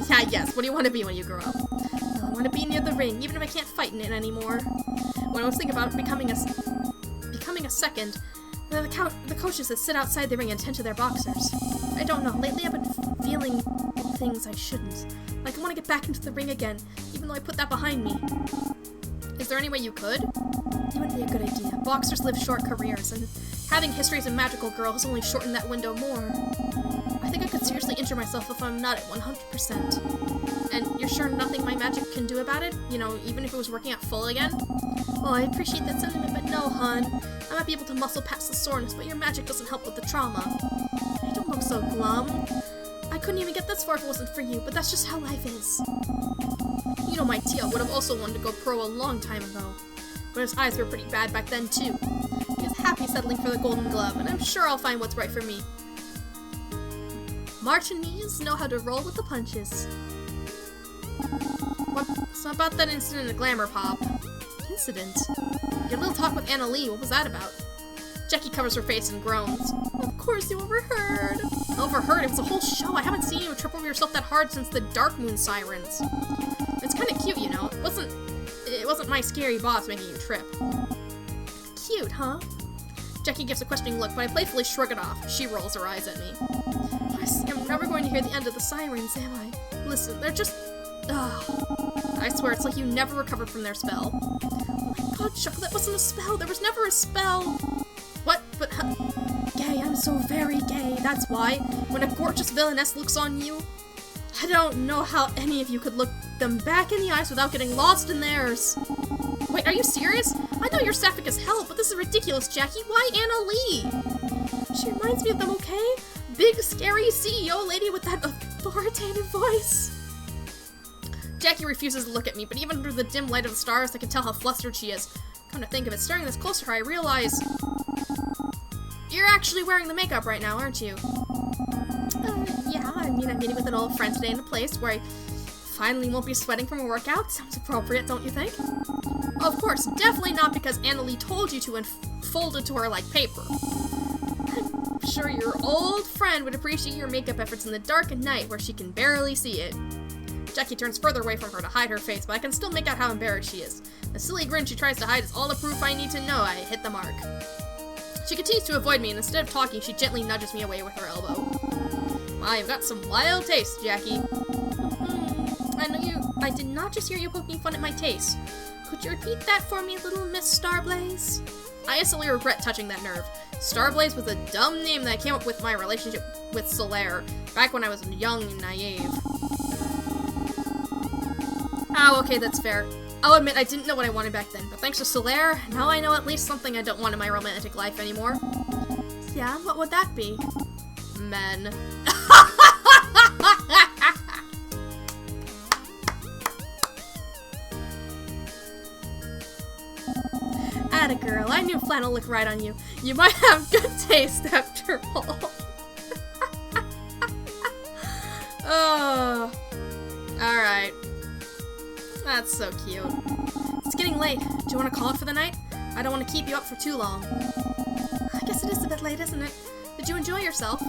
Yeah, yes, what do you want to be when you grow up? Well, I want to be near the ring, even if I can't fight in it anymore. When I was thinking about becoming a second, the coaches that sit outside the ring and tend to their boxers. I don't know, lately I've been feeling things I shouldn't. Like I want to get back into the ring again, even though I put that behind me. Is there any way you could? It would be a good idea. Boxers live short careers, and having history as a magical girl has only shortened that window more. I think I could seriously injure myself if I'm not at 100%. And you're sure nothing my magic can do about it? You know, even if it was working at full again? Well, I appreciate that sentiment, but no, hon. I might be able to muscle past the soreness, but your magic doesn't help with the trauma. so glum. I couldn't even get this far if it wasn't for you, but that's just how life is. You know, my Tio would have also wanted to go pro a long time ago. But his eyes were pretty bad back then, too. He was happy settling for the Golden Glove, and I'm sure I'll find what's right for me. Martinis know how to roll with the punches. What's about that incident at Glamour Pop? Incident? Your little talk with Anna Lee, what was that about? Jackie covers her face and groans. Of course you overheard. Overheard? It was a whole show. I haven't seen you trip over yourself that hard since the Dark Moon Sirens. It's kind of cute, you know. It wasn't my scary boss making you trip. Cute, huh? Jackie gives a questioning look, but I playfully shrug it off. She rolls her eyes at me. I see I'm never going to hear the end of the sirens, am I? Listen, they're just... I swear, it's like you never recovered from their spell. Oh my god, Chuck, that wasn't a spell. There was never a spell. What? But, gay, I'm so very gay, that's why. When a gorgeous villainess looks on you, I don't know how any of you could look them back in the eyes without getting lost in theirs. Wait, are you serious? I know you're sapphic as hell, but this is ridiculous, Jackie. Why Anna Lee? She reminds me of them, okay? Big, scary CEO lady with that authoritative voice. Jackie refuses to look at me, but even under the dim light of the stars, I can tell how flustered she is. Come to think of it, staring this closer to her, I realize... You're actually wearing the makeup right now, aren't you? Yeah, I mean, I'm meeting with an old friend today in a place where I finally won't be sweating from a workout. Sounds appropriate, don't you think? Of course, definitely not because Anna Lee told you to and folded to her like paper. I'm sure your old friend would appreciate your makeup efforts in the dark at night where she can barely see it. Jackie turns further away from her to hide her face, but I can still make out how embarrassed she is. The silly grin she tries to hide is all the proof I need to know I hit the mark. She continues to avoid me, and instead of talking, she gently nudges me away with her elbow. Wow, you've got some wild taste, Jackie. I did not just hear you poking fun at my taste. Could you repeat that for me, little Miss Starblaze? I instantly regret touching that nerve. Starblaze was a dumb name that I came up with my relationship with Solaire, back when I was young and naive. Oh, okay, that's fair. I'll admit I didn't know what I wanted back then, but thanks to Solaire, now I know at least something I don't want in my romantic life anymore. Yeah, what would that be? Men. Atta girl, I knew flannel looked right on you. You might have good taste after all. Oh. Alright. That's so cute. It's getting late. Do you want to call it for the night? I don't want to keep you up for too long. I guess it is a bit late, isn't it? Did you enjoy yourself?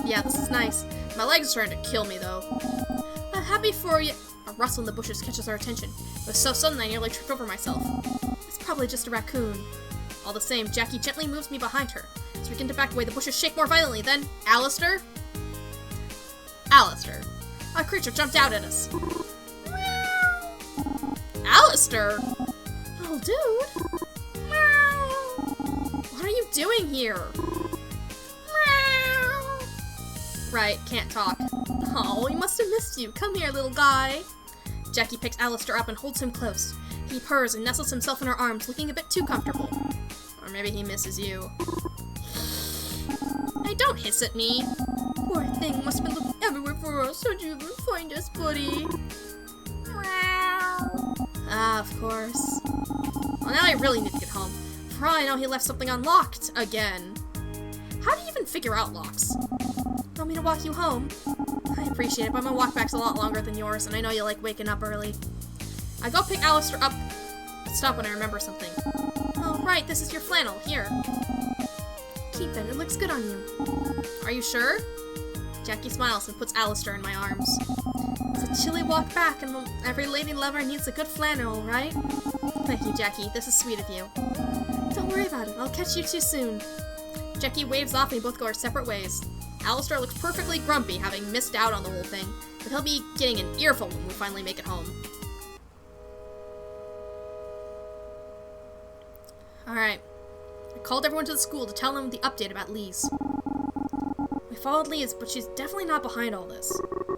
Yeah, this is nice. My legs are starting to kill me, though. I'm happy for you. A rustle in the bushes catches our attention. It was so sudden I nearly tripped over myself. It's probably just a raccoon. All the same, Jackie gently moves me behind her. As we begin to back away, the bushes shake more violently. Then, Alistair? Alistair. A creature jumped out at us. Alistair? Oh, dude. What are you doing here? Right, can't talk. Oh, he must have missed you. Come here, little guy. Jackie picks Alistair up and holds him close. He purrs and nestles himself in her arms, looking a bit too comfortable. Or maybe he misses you. Hey, don't hiss at me. Poor thing must have been looking everywhere for us. How'd you even find us, buddy? Ah, of course. Well, now I really need to get home. For all I know, he left something unlocked again. How do you even figure out locks? Want me to walk you home? I appreciate it, but my walk back's a lot longer than yours, and I know you like waking up early. I go pick Alistair up, but stop when I remember something. Oh, right, this is your flannel. Here. Keep it. It looks good on you. Are you sure? Jackie smiles and puts Alistair in my arms. It's a chilly walk back, and every lady lover needs a good flannel, right? Thank you, Jackie. This is sweet of you. Don't worry about it. I'll catch you too soon. Jackie waves off and we both go our separate ways. Alistair looks perfectly grumpy, having missed out on the whole thing, but he'll be getting an earful when we finally make it home. Alright. I called everyone to the school to tell them the update about Lise. We followed Lise, but she's definitely not behind all this.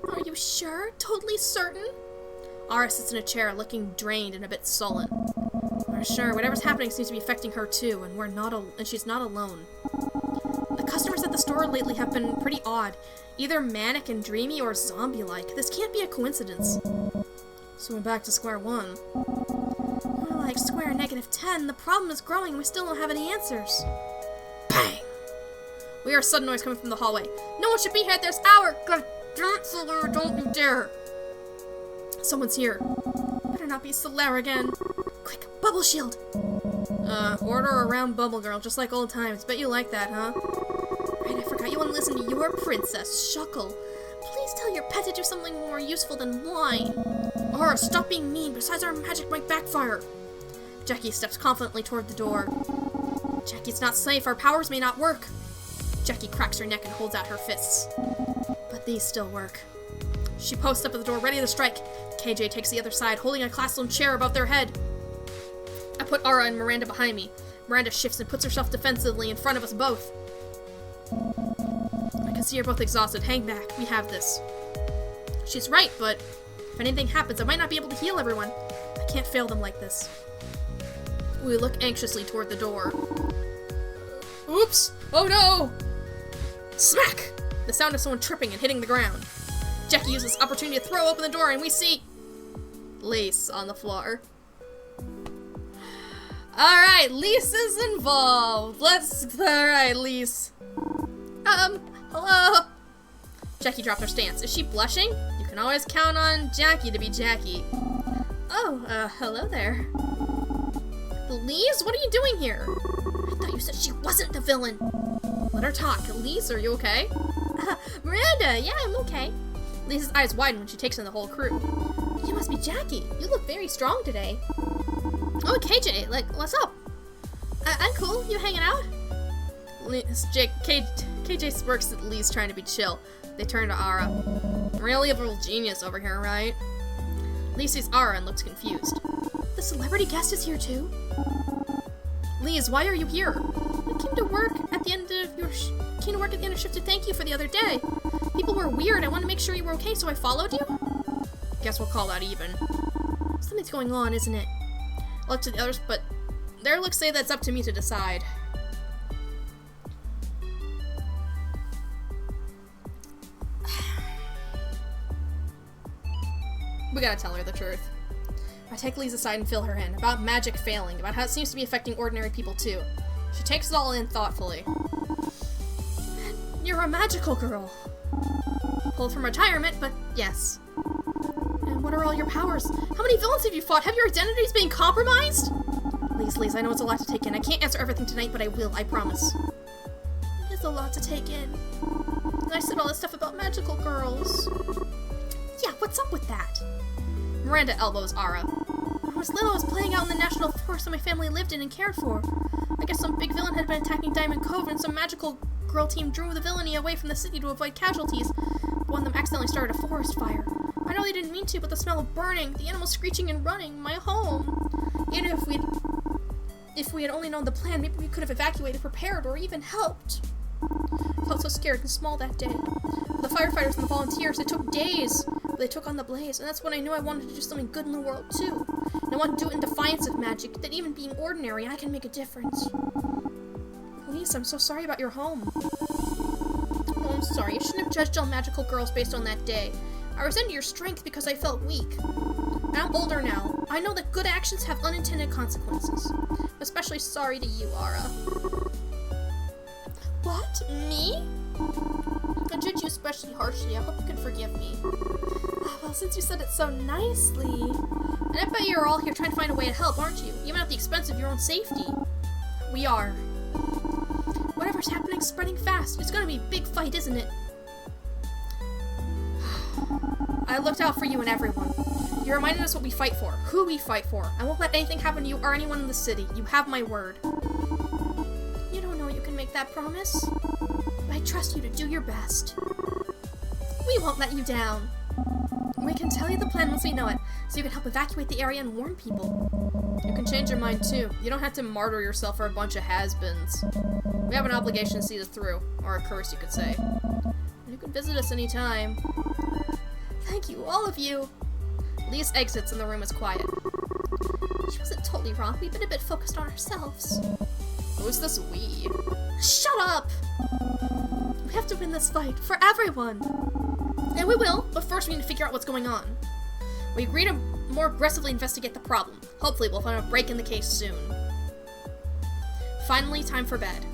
Are you sure? Totally certain? Ara sits in a chair, looking drained and a bit sullen. We're sure. Whatever's happening seems to be affecting her too, and she's not alone. The customers at the store lately have been pretty odd. Either manic and dreamy or zombie-like. This can't be a coincidence. So we're back to square one. More like square -10. The problem is growing and we still don't have any answers. Bang! We hear a sudden noise coming from the hallway. No one should be here at this hour! God damn it, Solara, don't you dare! Someone's here. Better not be Solara again. Quick, bubble shield! Order a round bubble girl, just like old times. Bet you like that, huh? Right, I forgot you want to listen to your princess, Shuckle. Please tell your pet to do something more useful than whine. Or stop being mean, besides our magic might backfire. Jackie steps confidently toward the door. Jackie, it's not safe, our powers may not work. Jackie cracks her neck and holds out her fists. But these still work. She posts up at the door, ready to strike. KJ takes the other side, holding a classroom chair above their head. I put Ara and Miranda behind me. Miranda shifts and puts herself defensively in front of us both. I can see you're both exhausted. Hang back. We have this. She's right, but if anything happens, I might not be able to heal everyone. I can't fail them like this. We look anxiously toward the door. Oops! Oh no! Smack! The sound of someone tripping and hitting the ground. Jackie uses this opportunity to throw open the door and we see Lise on the floor. Alright, Lise is involved. Alright, Lise. Hello? Jackie dropped her stance. Is she blushing? You can always count on Jackie to be Jackie. Oh, hello there. Lise, what are you doing here? I thought you said she wasn't the villain. Let her talk. Lise, are you okay? Miranda, yeah, I'm okay. Lisa's eyes widen when she takes in the whole crew. You must be Jackie. You look very strong today. Oh, KJ, what's up? I'm cool. You hanging out? KJ smirks at Lise trying to be chill. They turn to Ara. Really a little genius over here, right? Lise sees Ara and looks confused. The celebrity guest is here too? Lise, why are you here? I came to work at the end of shift to thank you for the other day. People were weird. I wanted to make sure you were okay, so I followed you? Guess we'll call that even. Something's going on, isn't it? I'll look to the others, but their looks say that's up to me to decide. We gotta tell her the truth. I take Lise aside and fill her in, about magic failing, about how it seems to be affecting ordinary people too. She takes it all in thoughtfully. You're a magical girl. Pulled from retirement, but yes. And what are all your powers? How many villains have you fought? Have your identities been compromised? Lise, I know it's a lot to take in. I can't answer everything tonight, but I will, I promise. It is a lot to take in. And I said all this stuff about magical girls. Yeah, what's up with that? Miranda elbows Ara. When I was little, I was playing out in the national forest that my family lived in and cared for. I guess some big villain had been attacking Diamond Cove, and some magical girl team drew the villainy away from the city to avoid casualties. One of them accidentally started a forest fire. I know they didn't mean to, but the smell of burning, the animals screeching and running, my home. Even if we had only known the plan, maybe we could have evacuated, prepared, or even helped. I felt so scared and small that day. The firefighters and the volunteers, it took days, but they took on the blaze, and that's when I knew I wanted to do something good in the world, too. And I wanted to do it in defiance of magic, that even being ordinary, I can make a difference. Lise, I'm so sorry about your home. Oh, I'm sorry. I shouldn't have judged all magical girls based on that day. I resented your strength because I felt weak. I'm older now. I know that good actions have unintended consequences. I'm especially sorry to you, Ara. What? Me? I judge you especially harshly. I hope you can forgive me. Well, since you said it so nicely... And I bet you're all here trying to find a way to help, aren't you? Even at the expense of your own safety. We are. Whatever's happening is spreading fast. It's gonna be a big fight, isn't it? I looked out for you and everyone. You reminded us what we fight for, who we fight for. I won't let anything happen to you or anyone in the city. You have my word. You don't know you can make that promise. But I trust you to do your best. We won't let you down. We can tell you the plan once we know it, so you can help evacuate the area and warn people. You can change your mind too. You don't have to martyr yourself for a bunch of has-beens. We have an obligation to see this through, or a curse, you could say. You can visit us anytime. Thank you, all of you. Lise exits and the room is quiet. She wasn't totally wrong. We've been a bit focused on ourselves. Who's this we? Shut up! We have to win this fight, for everyone! And we will, but first we need to figure out what's going on. We agree to more aggressively investigate the problem. Hopefully we'll find a break in the case soon. Finally, time for bed.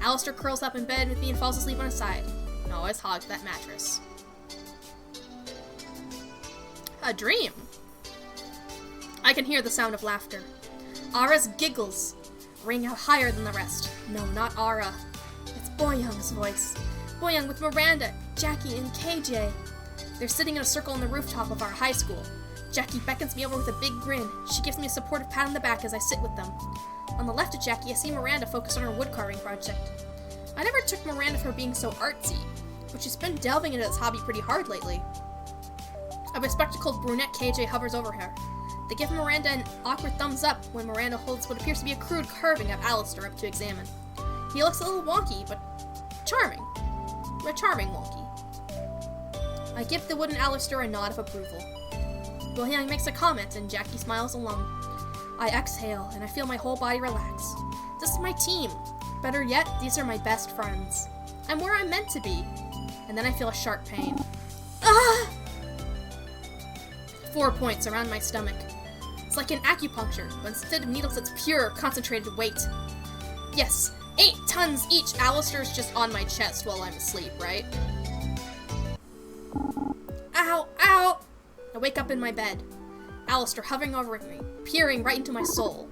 Alistair curls up in bed with me and falls asleep on his side. He always hogs that mattress. A dream! I can hear the sound of laughter. Ara's giggles ring out higher than the rest. No, not Ara. It's Boyoung's voice. Boyoung with Miranda, Jackie, and KJ. They're sitting in a circle on the rooftop of our high school. Jackie beckons me over with a big grin. She gives me a supportive pat on the back as I sit with them. On the left of Jackie, I see Miranda focused on her woodcarving project. I never took Miranda for being so artsy, but she's been delving into this hobby pretty hard lately. A bespectacled brunette KJ hovers over her. They give Miranda an awkward thumbs up when Miranda holds what appears to be a crude carving of Alistair up to examine. He looks a little wonky, but charming. A charming wonky. I give the wooden Alistair a nod of approval. Boyoung makes a comment and Jackie smiles along. I exhale and I feel my whole body relax. This is my team. Better yet, these are my best friends. I'm where I'm meant to be. And then I feel a sharp pain. Ah! 4 points around my stomach. It's like an acupuncture, but instead of needles, it's pure, concentrated weight. Yes, 8 tons each. Alistair's just on my chest while I'm asleep, right? Ow, ow! I wake up in my bed. Alistair hovering over me, peering right into my soul.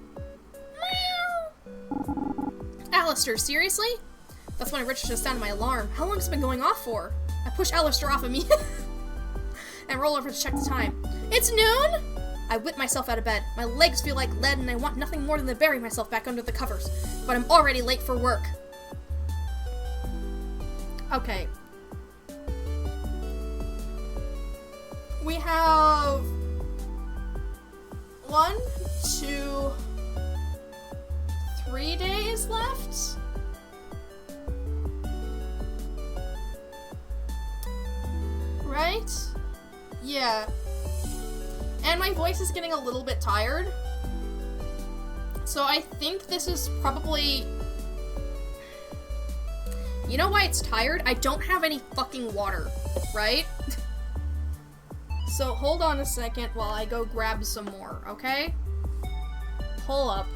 Meow! Alistair, seriously? That's when I register the sound of my alarm. How long has it been going off for? I push Alistair off of me and roll over to check the time. It's noon? I whip myself out of bed. My legs feel like lead and I want nothing more than to bury myself back under the covers. But I'm already late for work. Okay. We have 1, 2, 3 days left? Right? Yeah. And my voice is getting a little bit tired. So I think this is probably... You know why it's tired? I don't have any fucking water, right? So hold on a second while I go grab some more, okay? Hold up.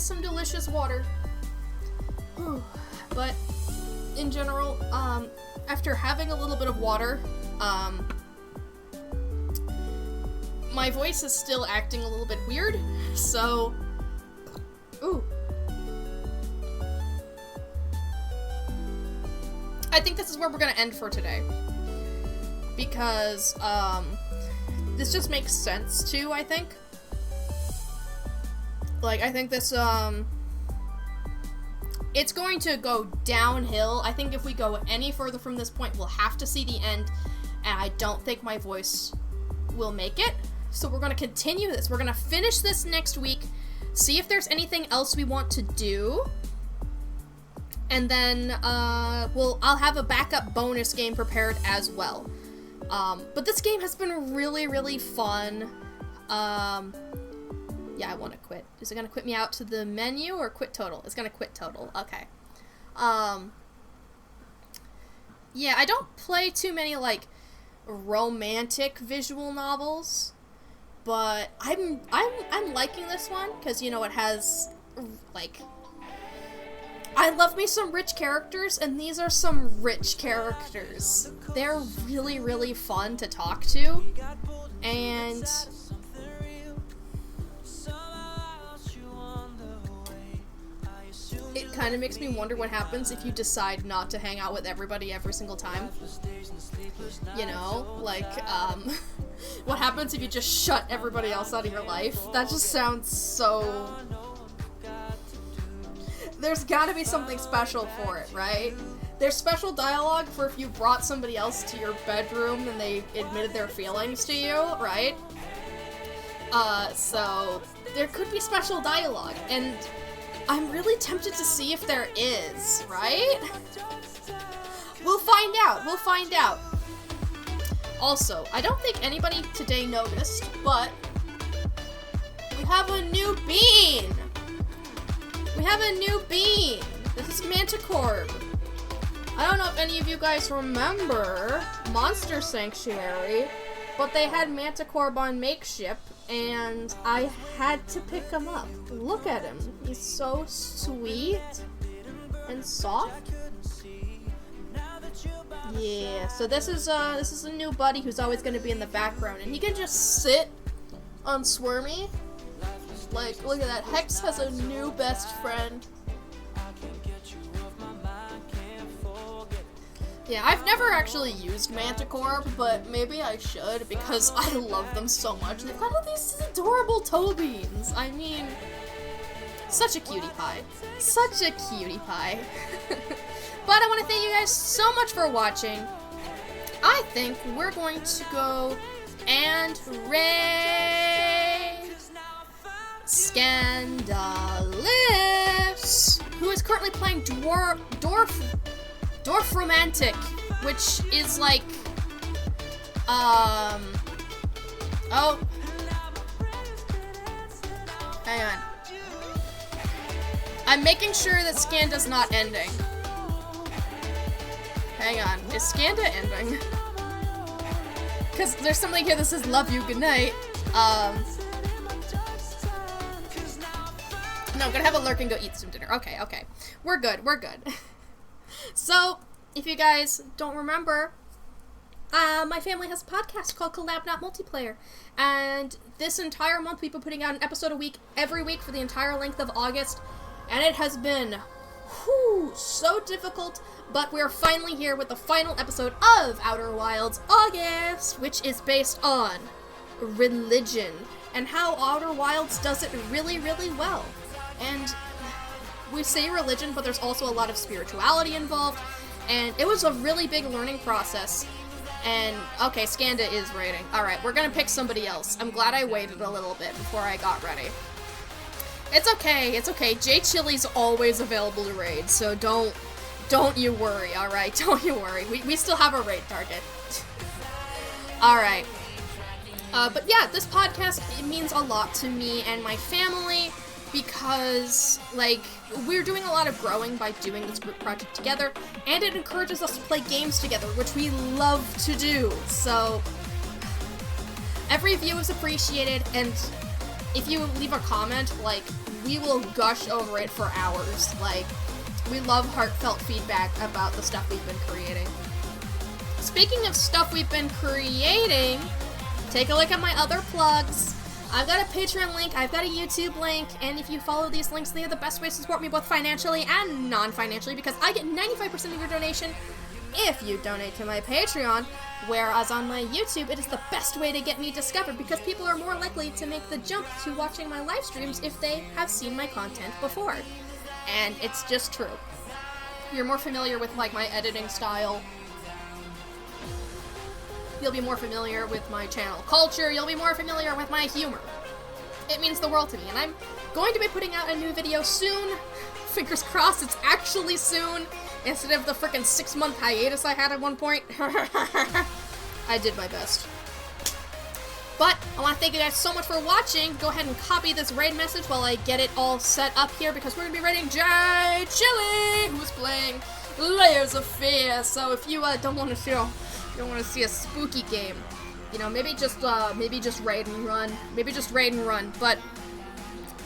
is some delicious water. Whew. But in general, after having a little bit of water, my voice is still acting a little bit weird, so... Ooh. I think this is where we're gonna end for today. Because, this just makes sense too, I think. Like, I think this, it's going to go downhill. I think if we go any further from this point, we'll have to see the end, and I don't think my voice will make it. So we're gonna continue this. We're gonna finish this next week, see if there's anything else we want to do, and then, I'll have a backup bonus game prepared as well. But this game has been really, really fun. Yeah, I want to quit. Is it going to quit me out to the menu or quit total? It's going to quit total. Okay. Yeah, I don't play too many, like, romantic visual novels, but I'm liking this one, because, you know, it has, like... I love me some rich characters, and these are some rich characters. They're really, really fun to talk to, and it kind of makes me wonder what happens if you decide not to hang out with everybody every single time. You know, like, what happens if you just shut everybody else out of your life? That just sounds so... There's gotta be something special for it, right? There's special dialogue for if you brought somebody else to your bedroom and they admitted their feelings to you, right? So there could be special dialogue, and I'm really tempted to see if there is, right? We'll find out, we'll find out. Also, I don't think anybody today noticed, but we have a new bean! We have a new bean! This is Manticore. I don't know if any of you guys remember Monster Sanctuary, but they had Manticore on Makeship, and I had to pick him up. Look at him. He's so sweet and soft. Yeah, so this is a new buddy who's always going to be in the background, and he can just sit on Squirmy. Like, look at that. Hex has a new best friend. Yeah, I've never actually used Manticore, but maybe I should, because I love them so much. They've got all these adorable toe beans. I mean, such a cutie pie. Such a cutie pie. But I want to thank you guys so much for watching. I think we're going to go and raid Scandalous, who is currently playing Dwarf Romantic, which is like, oh, hang on. I'm making sure that Scanda's not ending. Hang on, is Scanda ending? Because there's something here that says love you, good night. No, I'm gonna have a lurk and go eat some dinner. Okay, okay. We're good, we're good. So, if you guys don't remember, my family has a podcast called Collab Not Multiplayer, and this entire month we've been putting out an episode a week, every week for the entire length of August, and it has been, so difficult, but we're finally here with the final episode of Outer Wilds August, which is based on religion, and how Outer Wilds does it really, really well. And we say religion, but there's also a lot of spirituality involved, and it was a really big learning process. And, okay, Scanda is raiding. Alright, we're gonna pick somebody else. I'm glad I waited a little bit before I got ready. It's okay, it's okay. J Chili's always available to raid, so don't you worry, alright? Don't you worry. We still have a raid target. Alright. But yeah, this podcast, it means a lot to me and my family, because, like, we're doing a lot of growing by doing this group project together, and it encourages us to play games together, which we love to do. So, every view is appreciated, and if you leave a comment, like, we will gush over it for hours. Like, we love heartfelt feedback about the stuff we've been creating. Speaking of stuff we've been creating, take a look at my other plugs. I've got a Patreon link, I've got a YouTube link, and if you follow these links, they are the best ways to support me both financially and non-financially, because I get 95% of your donation if you donate to my Patreon, whereas on my YouTube, it is the best way to get me discovered, because people are more likely to make the jump to watching my live streams if they have seen my content before. And it's just true. You're more familiar with, like, my editing style. You'll be more familiar with my channel culture. You'll be more familiar with my humor. It means the world to me, and I'm going to be putting out a new video soon. Fingers crossed it's actually soon, instead of the frickin' 6-month hiatus I had at one point. I did my best. But I want to thank you guys so much for watching. Go ahead and copy this raid message while I get it all set up here, because we're going to be raiding Jay Chili, who's playing Layers of Fear. So if you don't want to see a spooky game, you know, maybe just raid and run. Maybe just raid and run. But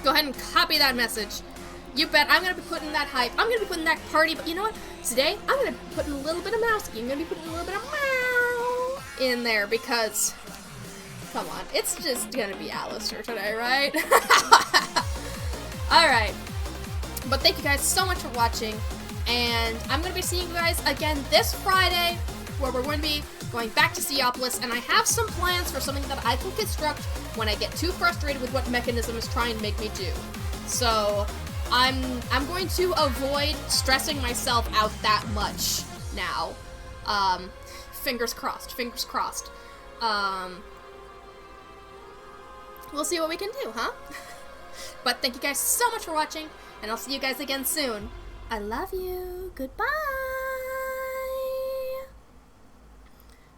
go ahead and copy that message. You bet I'm gonna be putting that hype. I'm gonna be putting that party. But you know what? Today I'm gonna be putting a little bit of Mowski. I'm gonna be putting a little bit of meow in there because, come on, it's just gonna be Alistair today, right? All right. But thank you guys so much for watching, and I'm gonna be seeing you guys again this Friday, where we're going to be going back to Seopolis, and I have some plans for something that I can construct when I get too frustrated with what Mechanism is trying to make me do. So I'm going to avoid stressing myself out that much now. Fingers crossed, fingers crossed. We'll see what we can do, huh? But thank you guys so much for watching, and I'll see you guys again soon. I love you. Goodbye.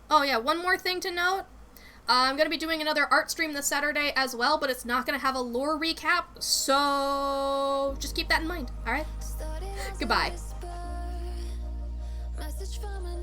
Oh yeah, one more thing to note. I'm going to be doing another art stream this Saturday as well, but it's not going to have a lore recap, so just keep that in mind, alright? Goodbye. Message from a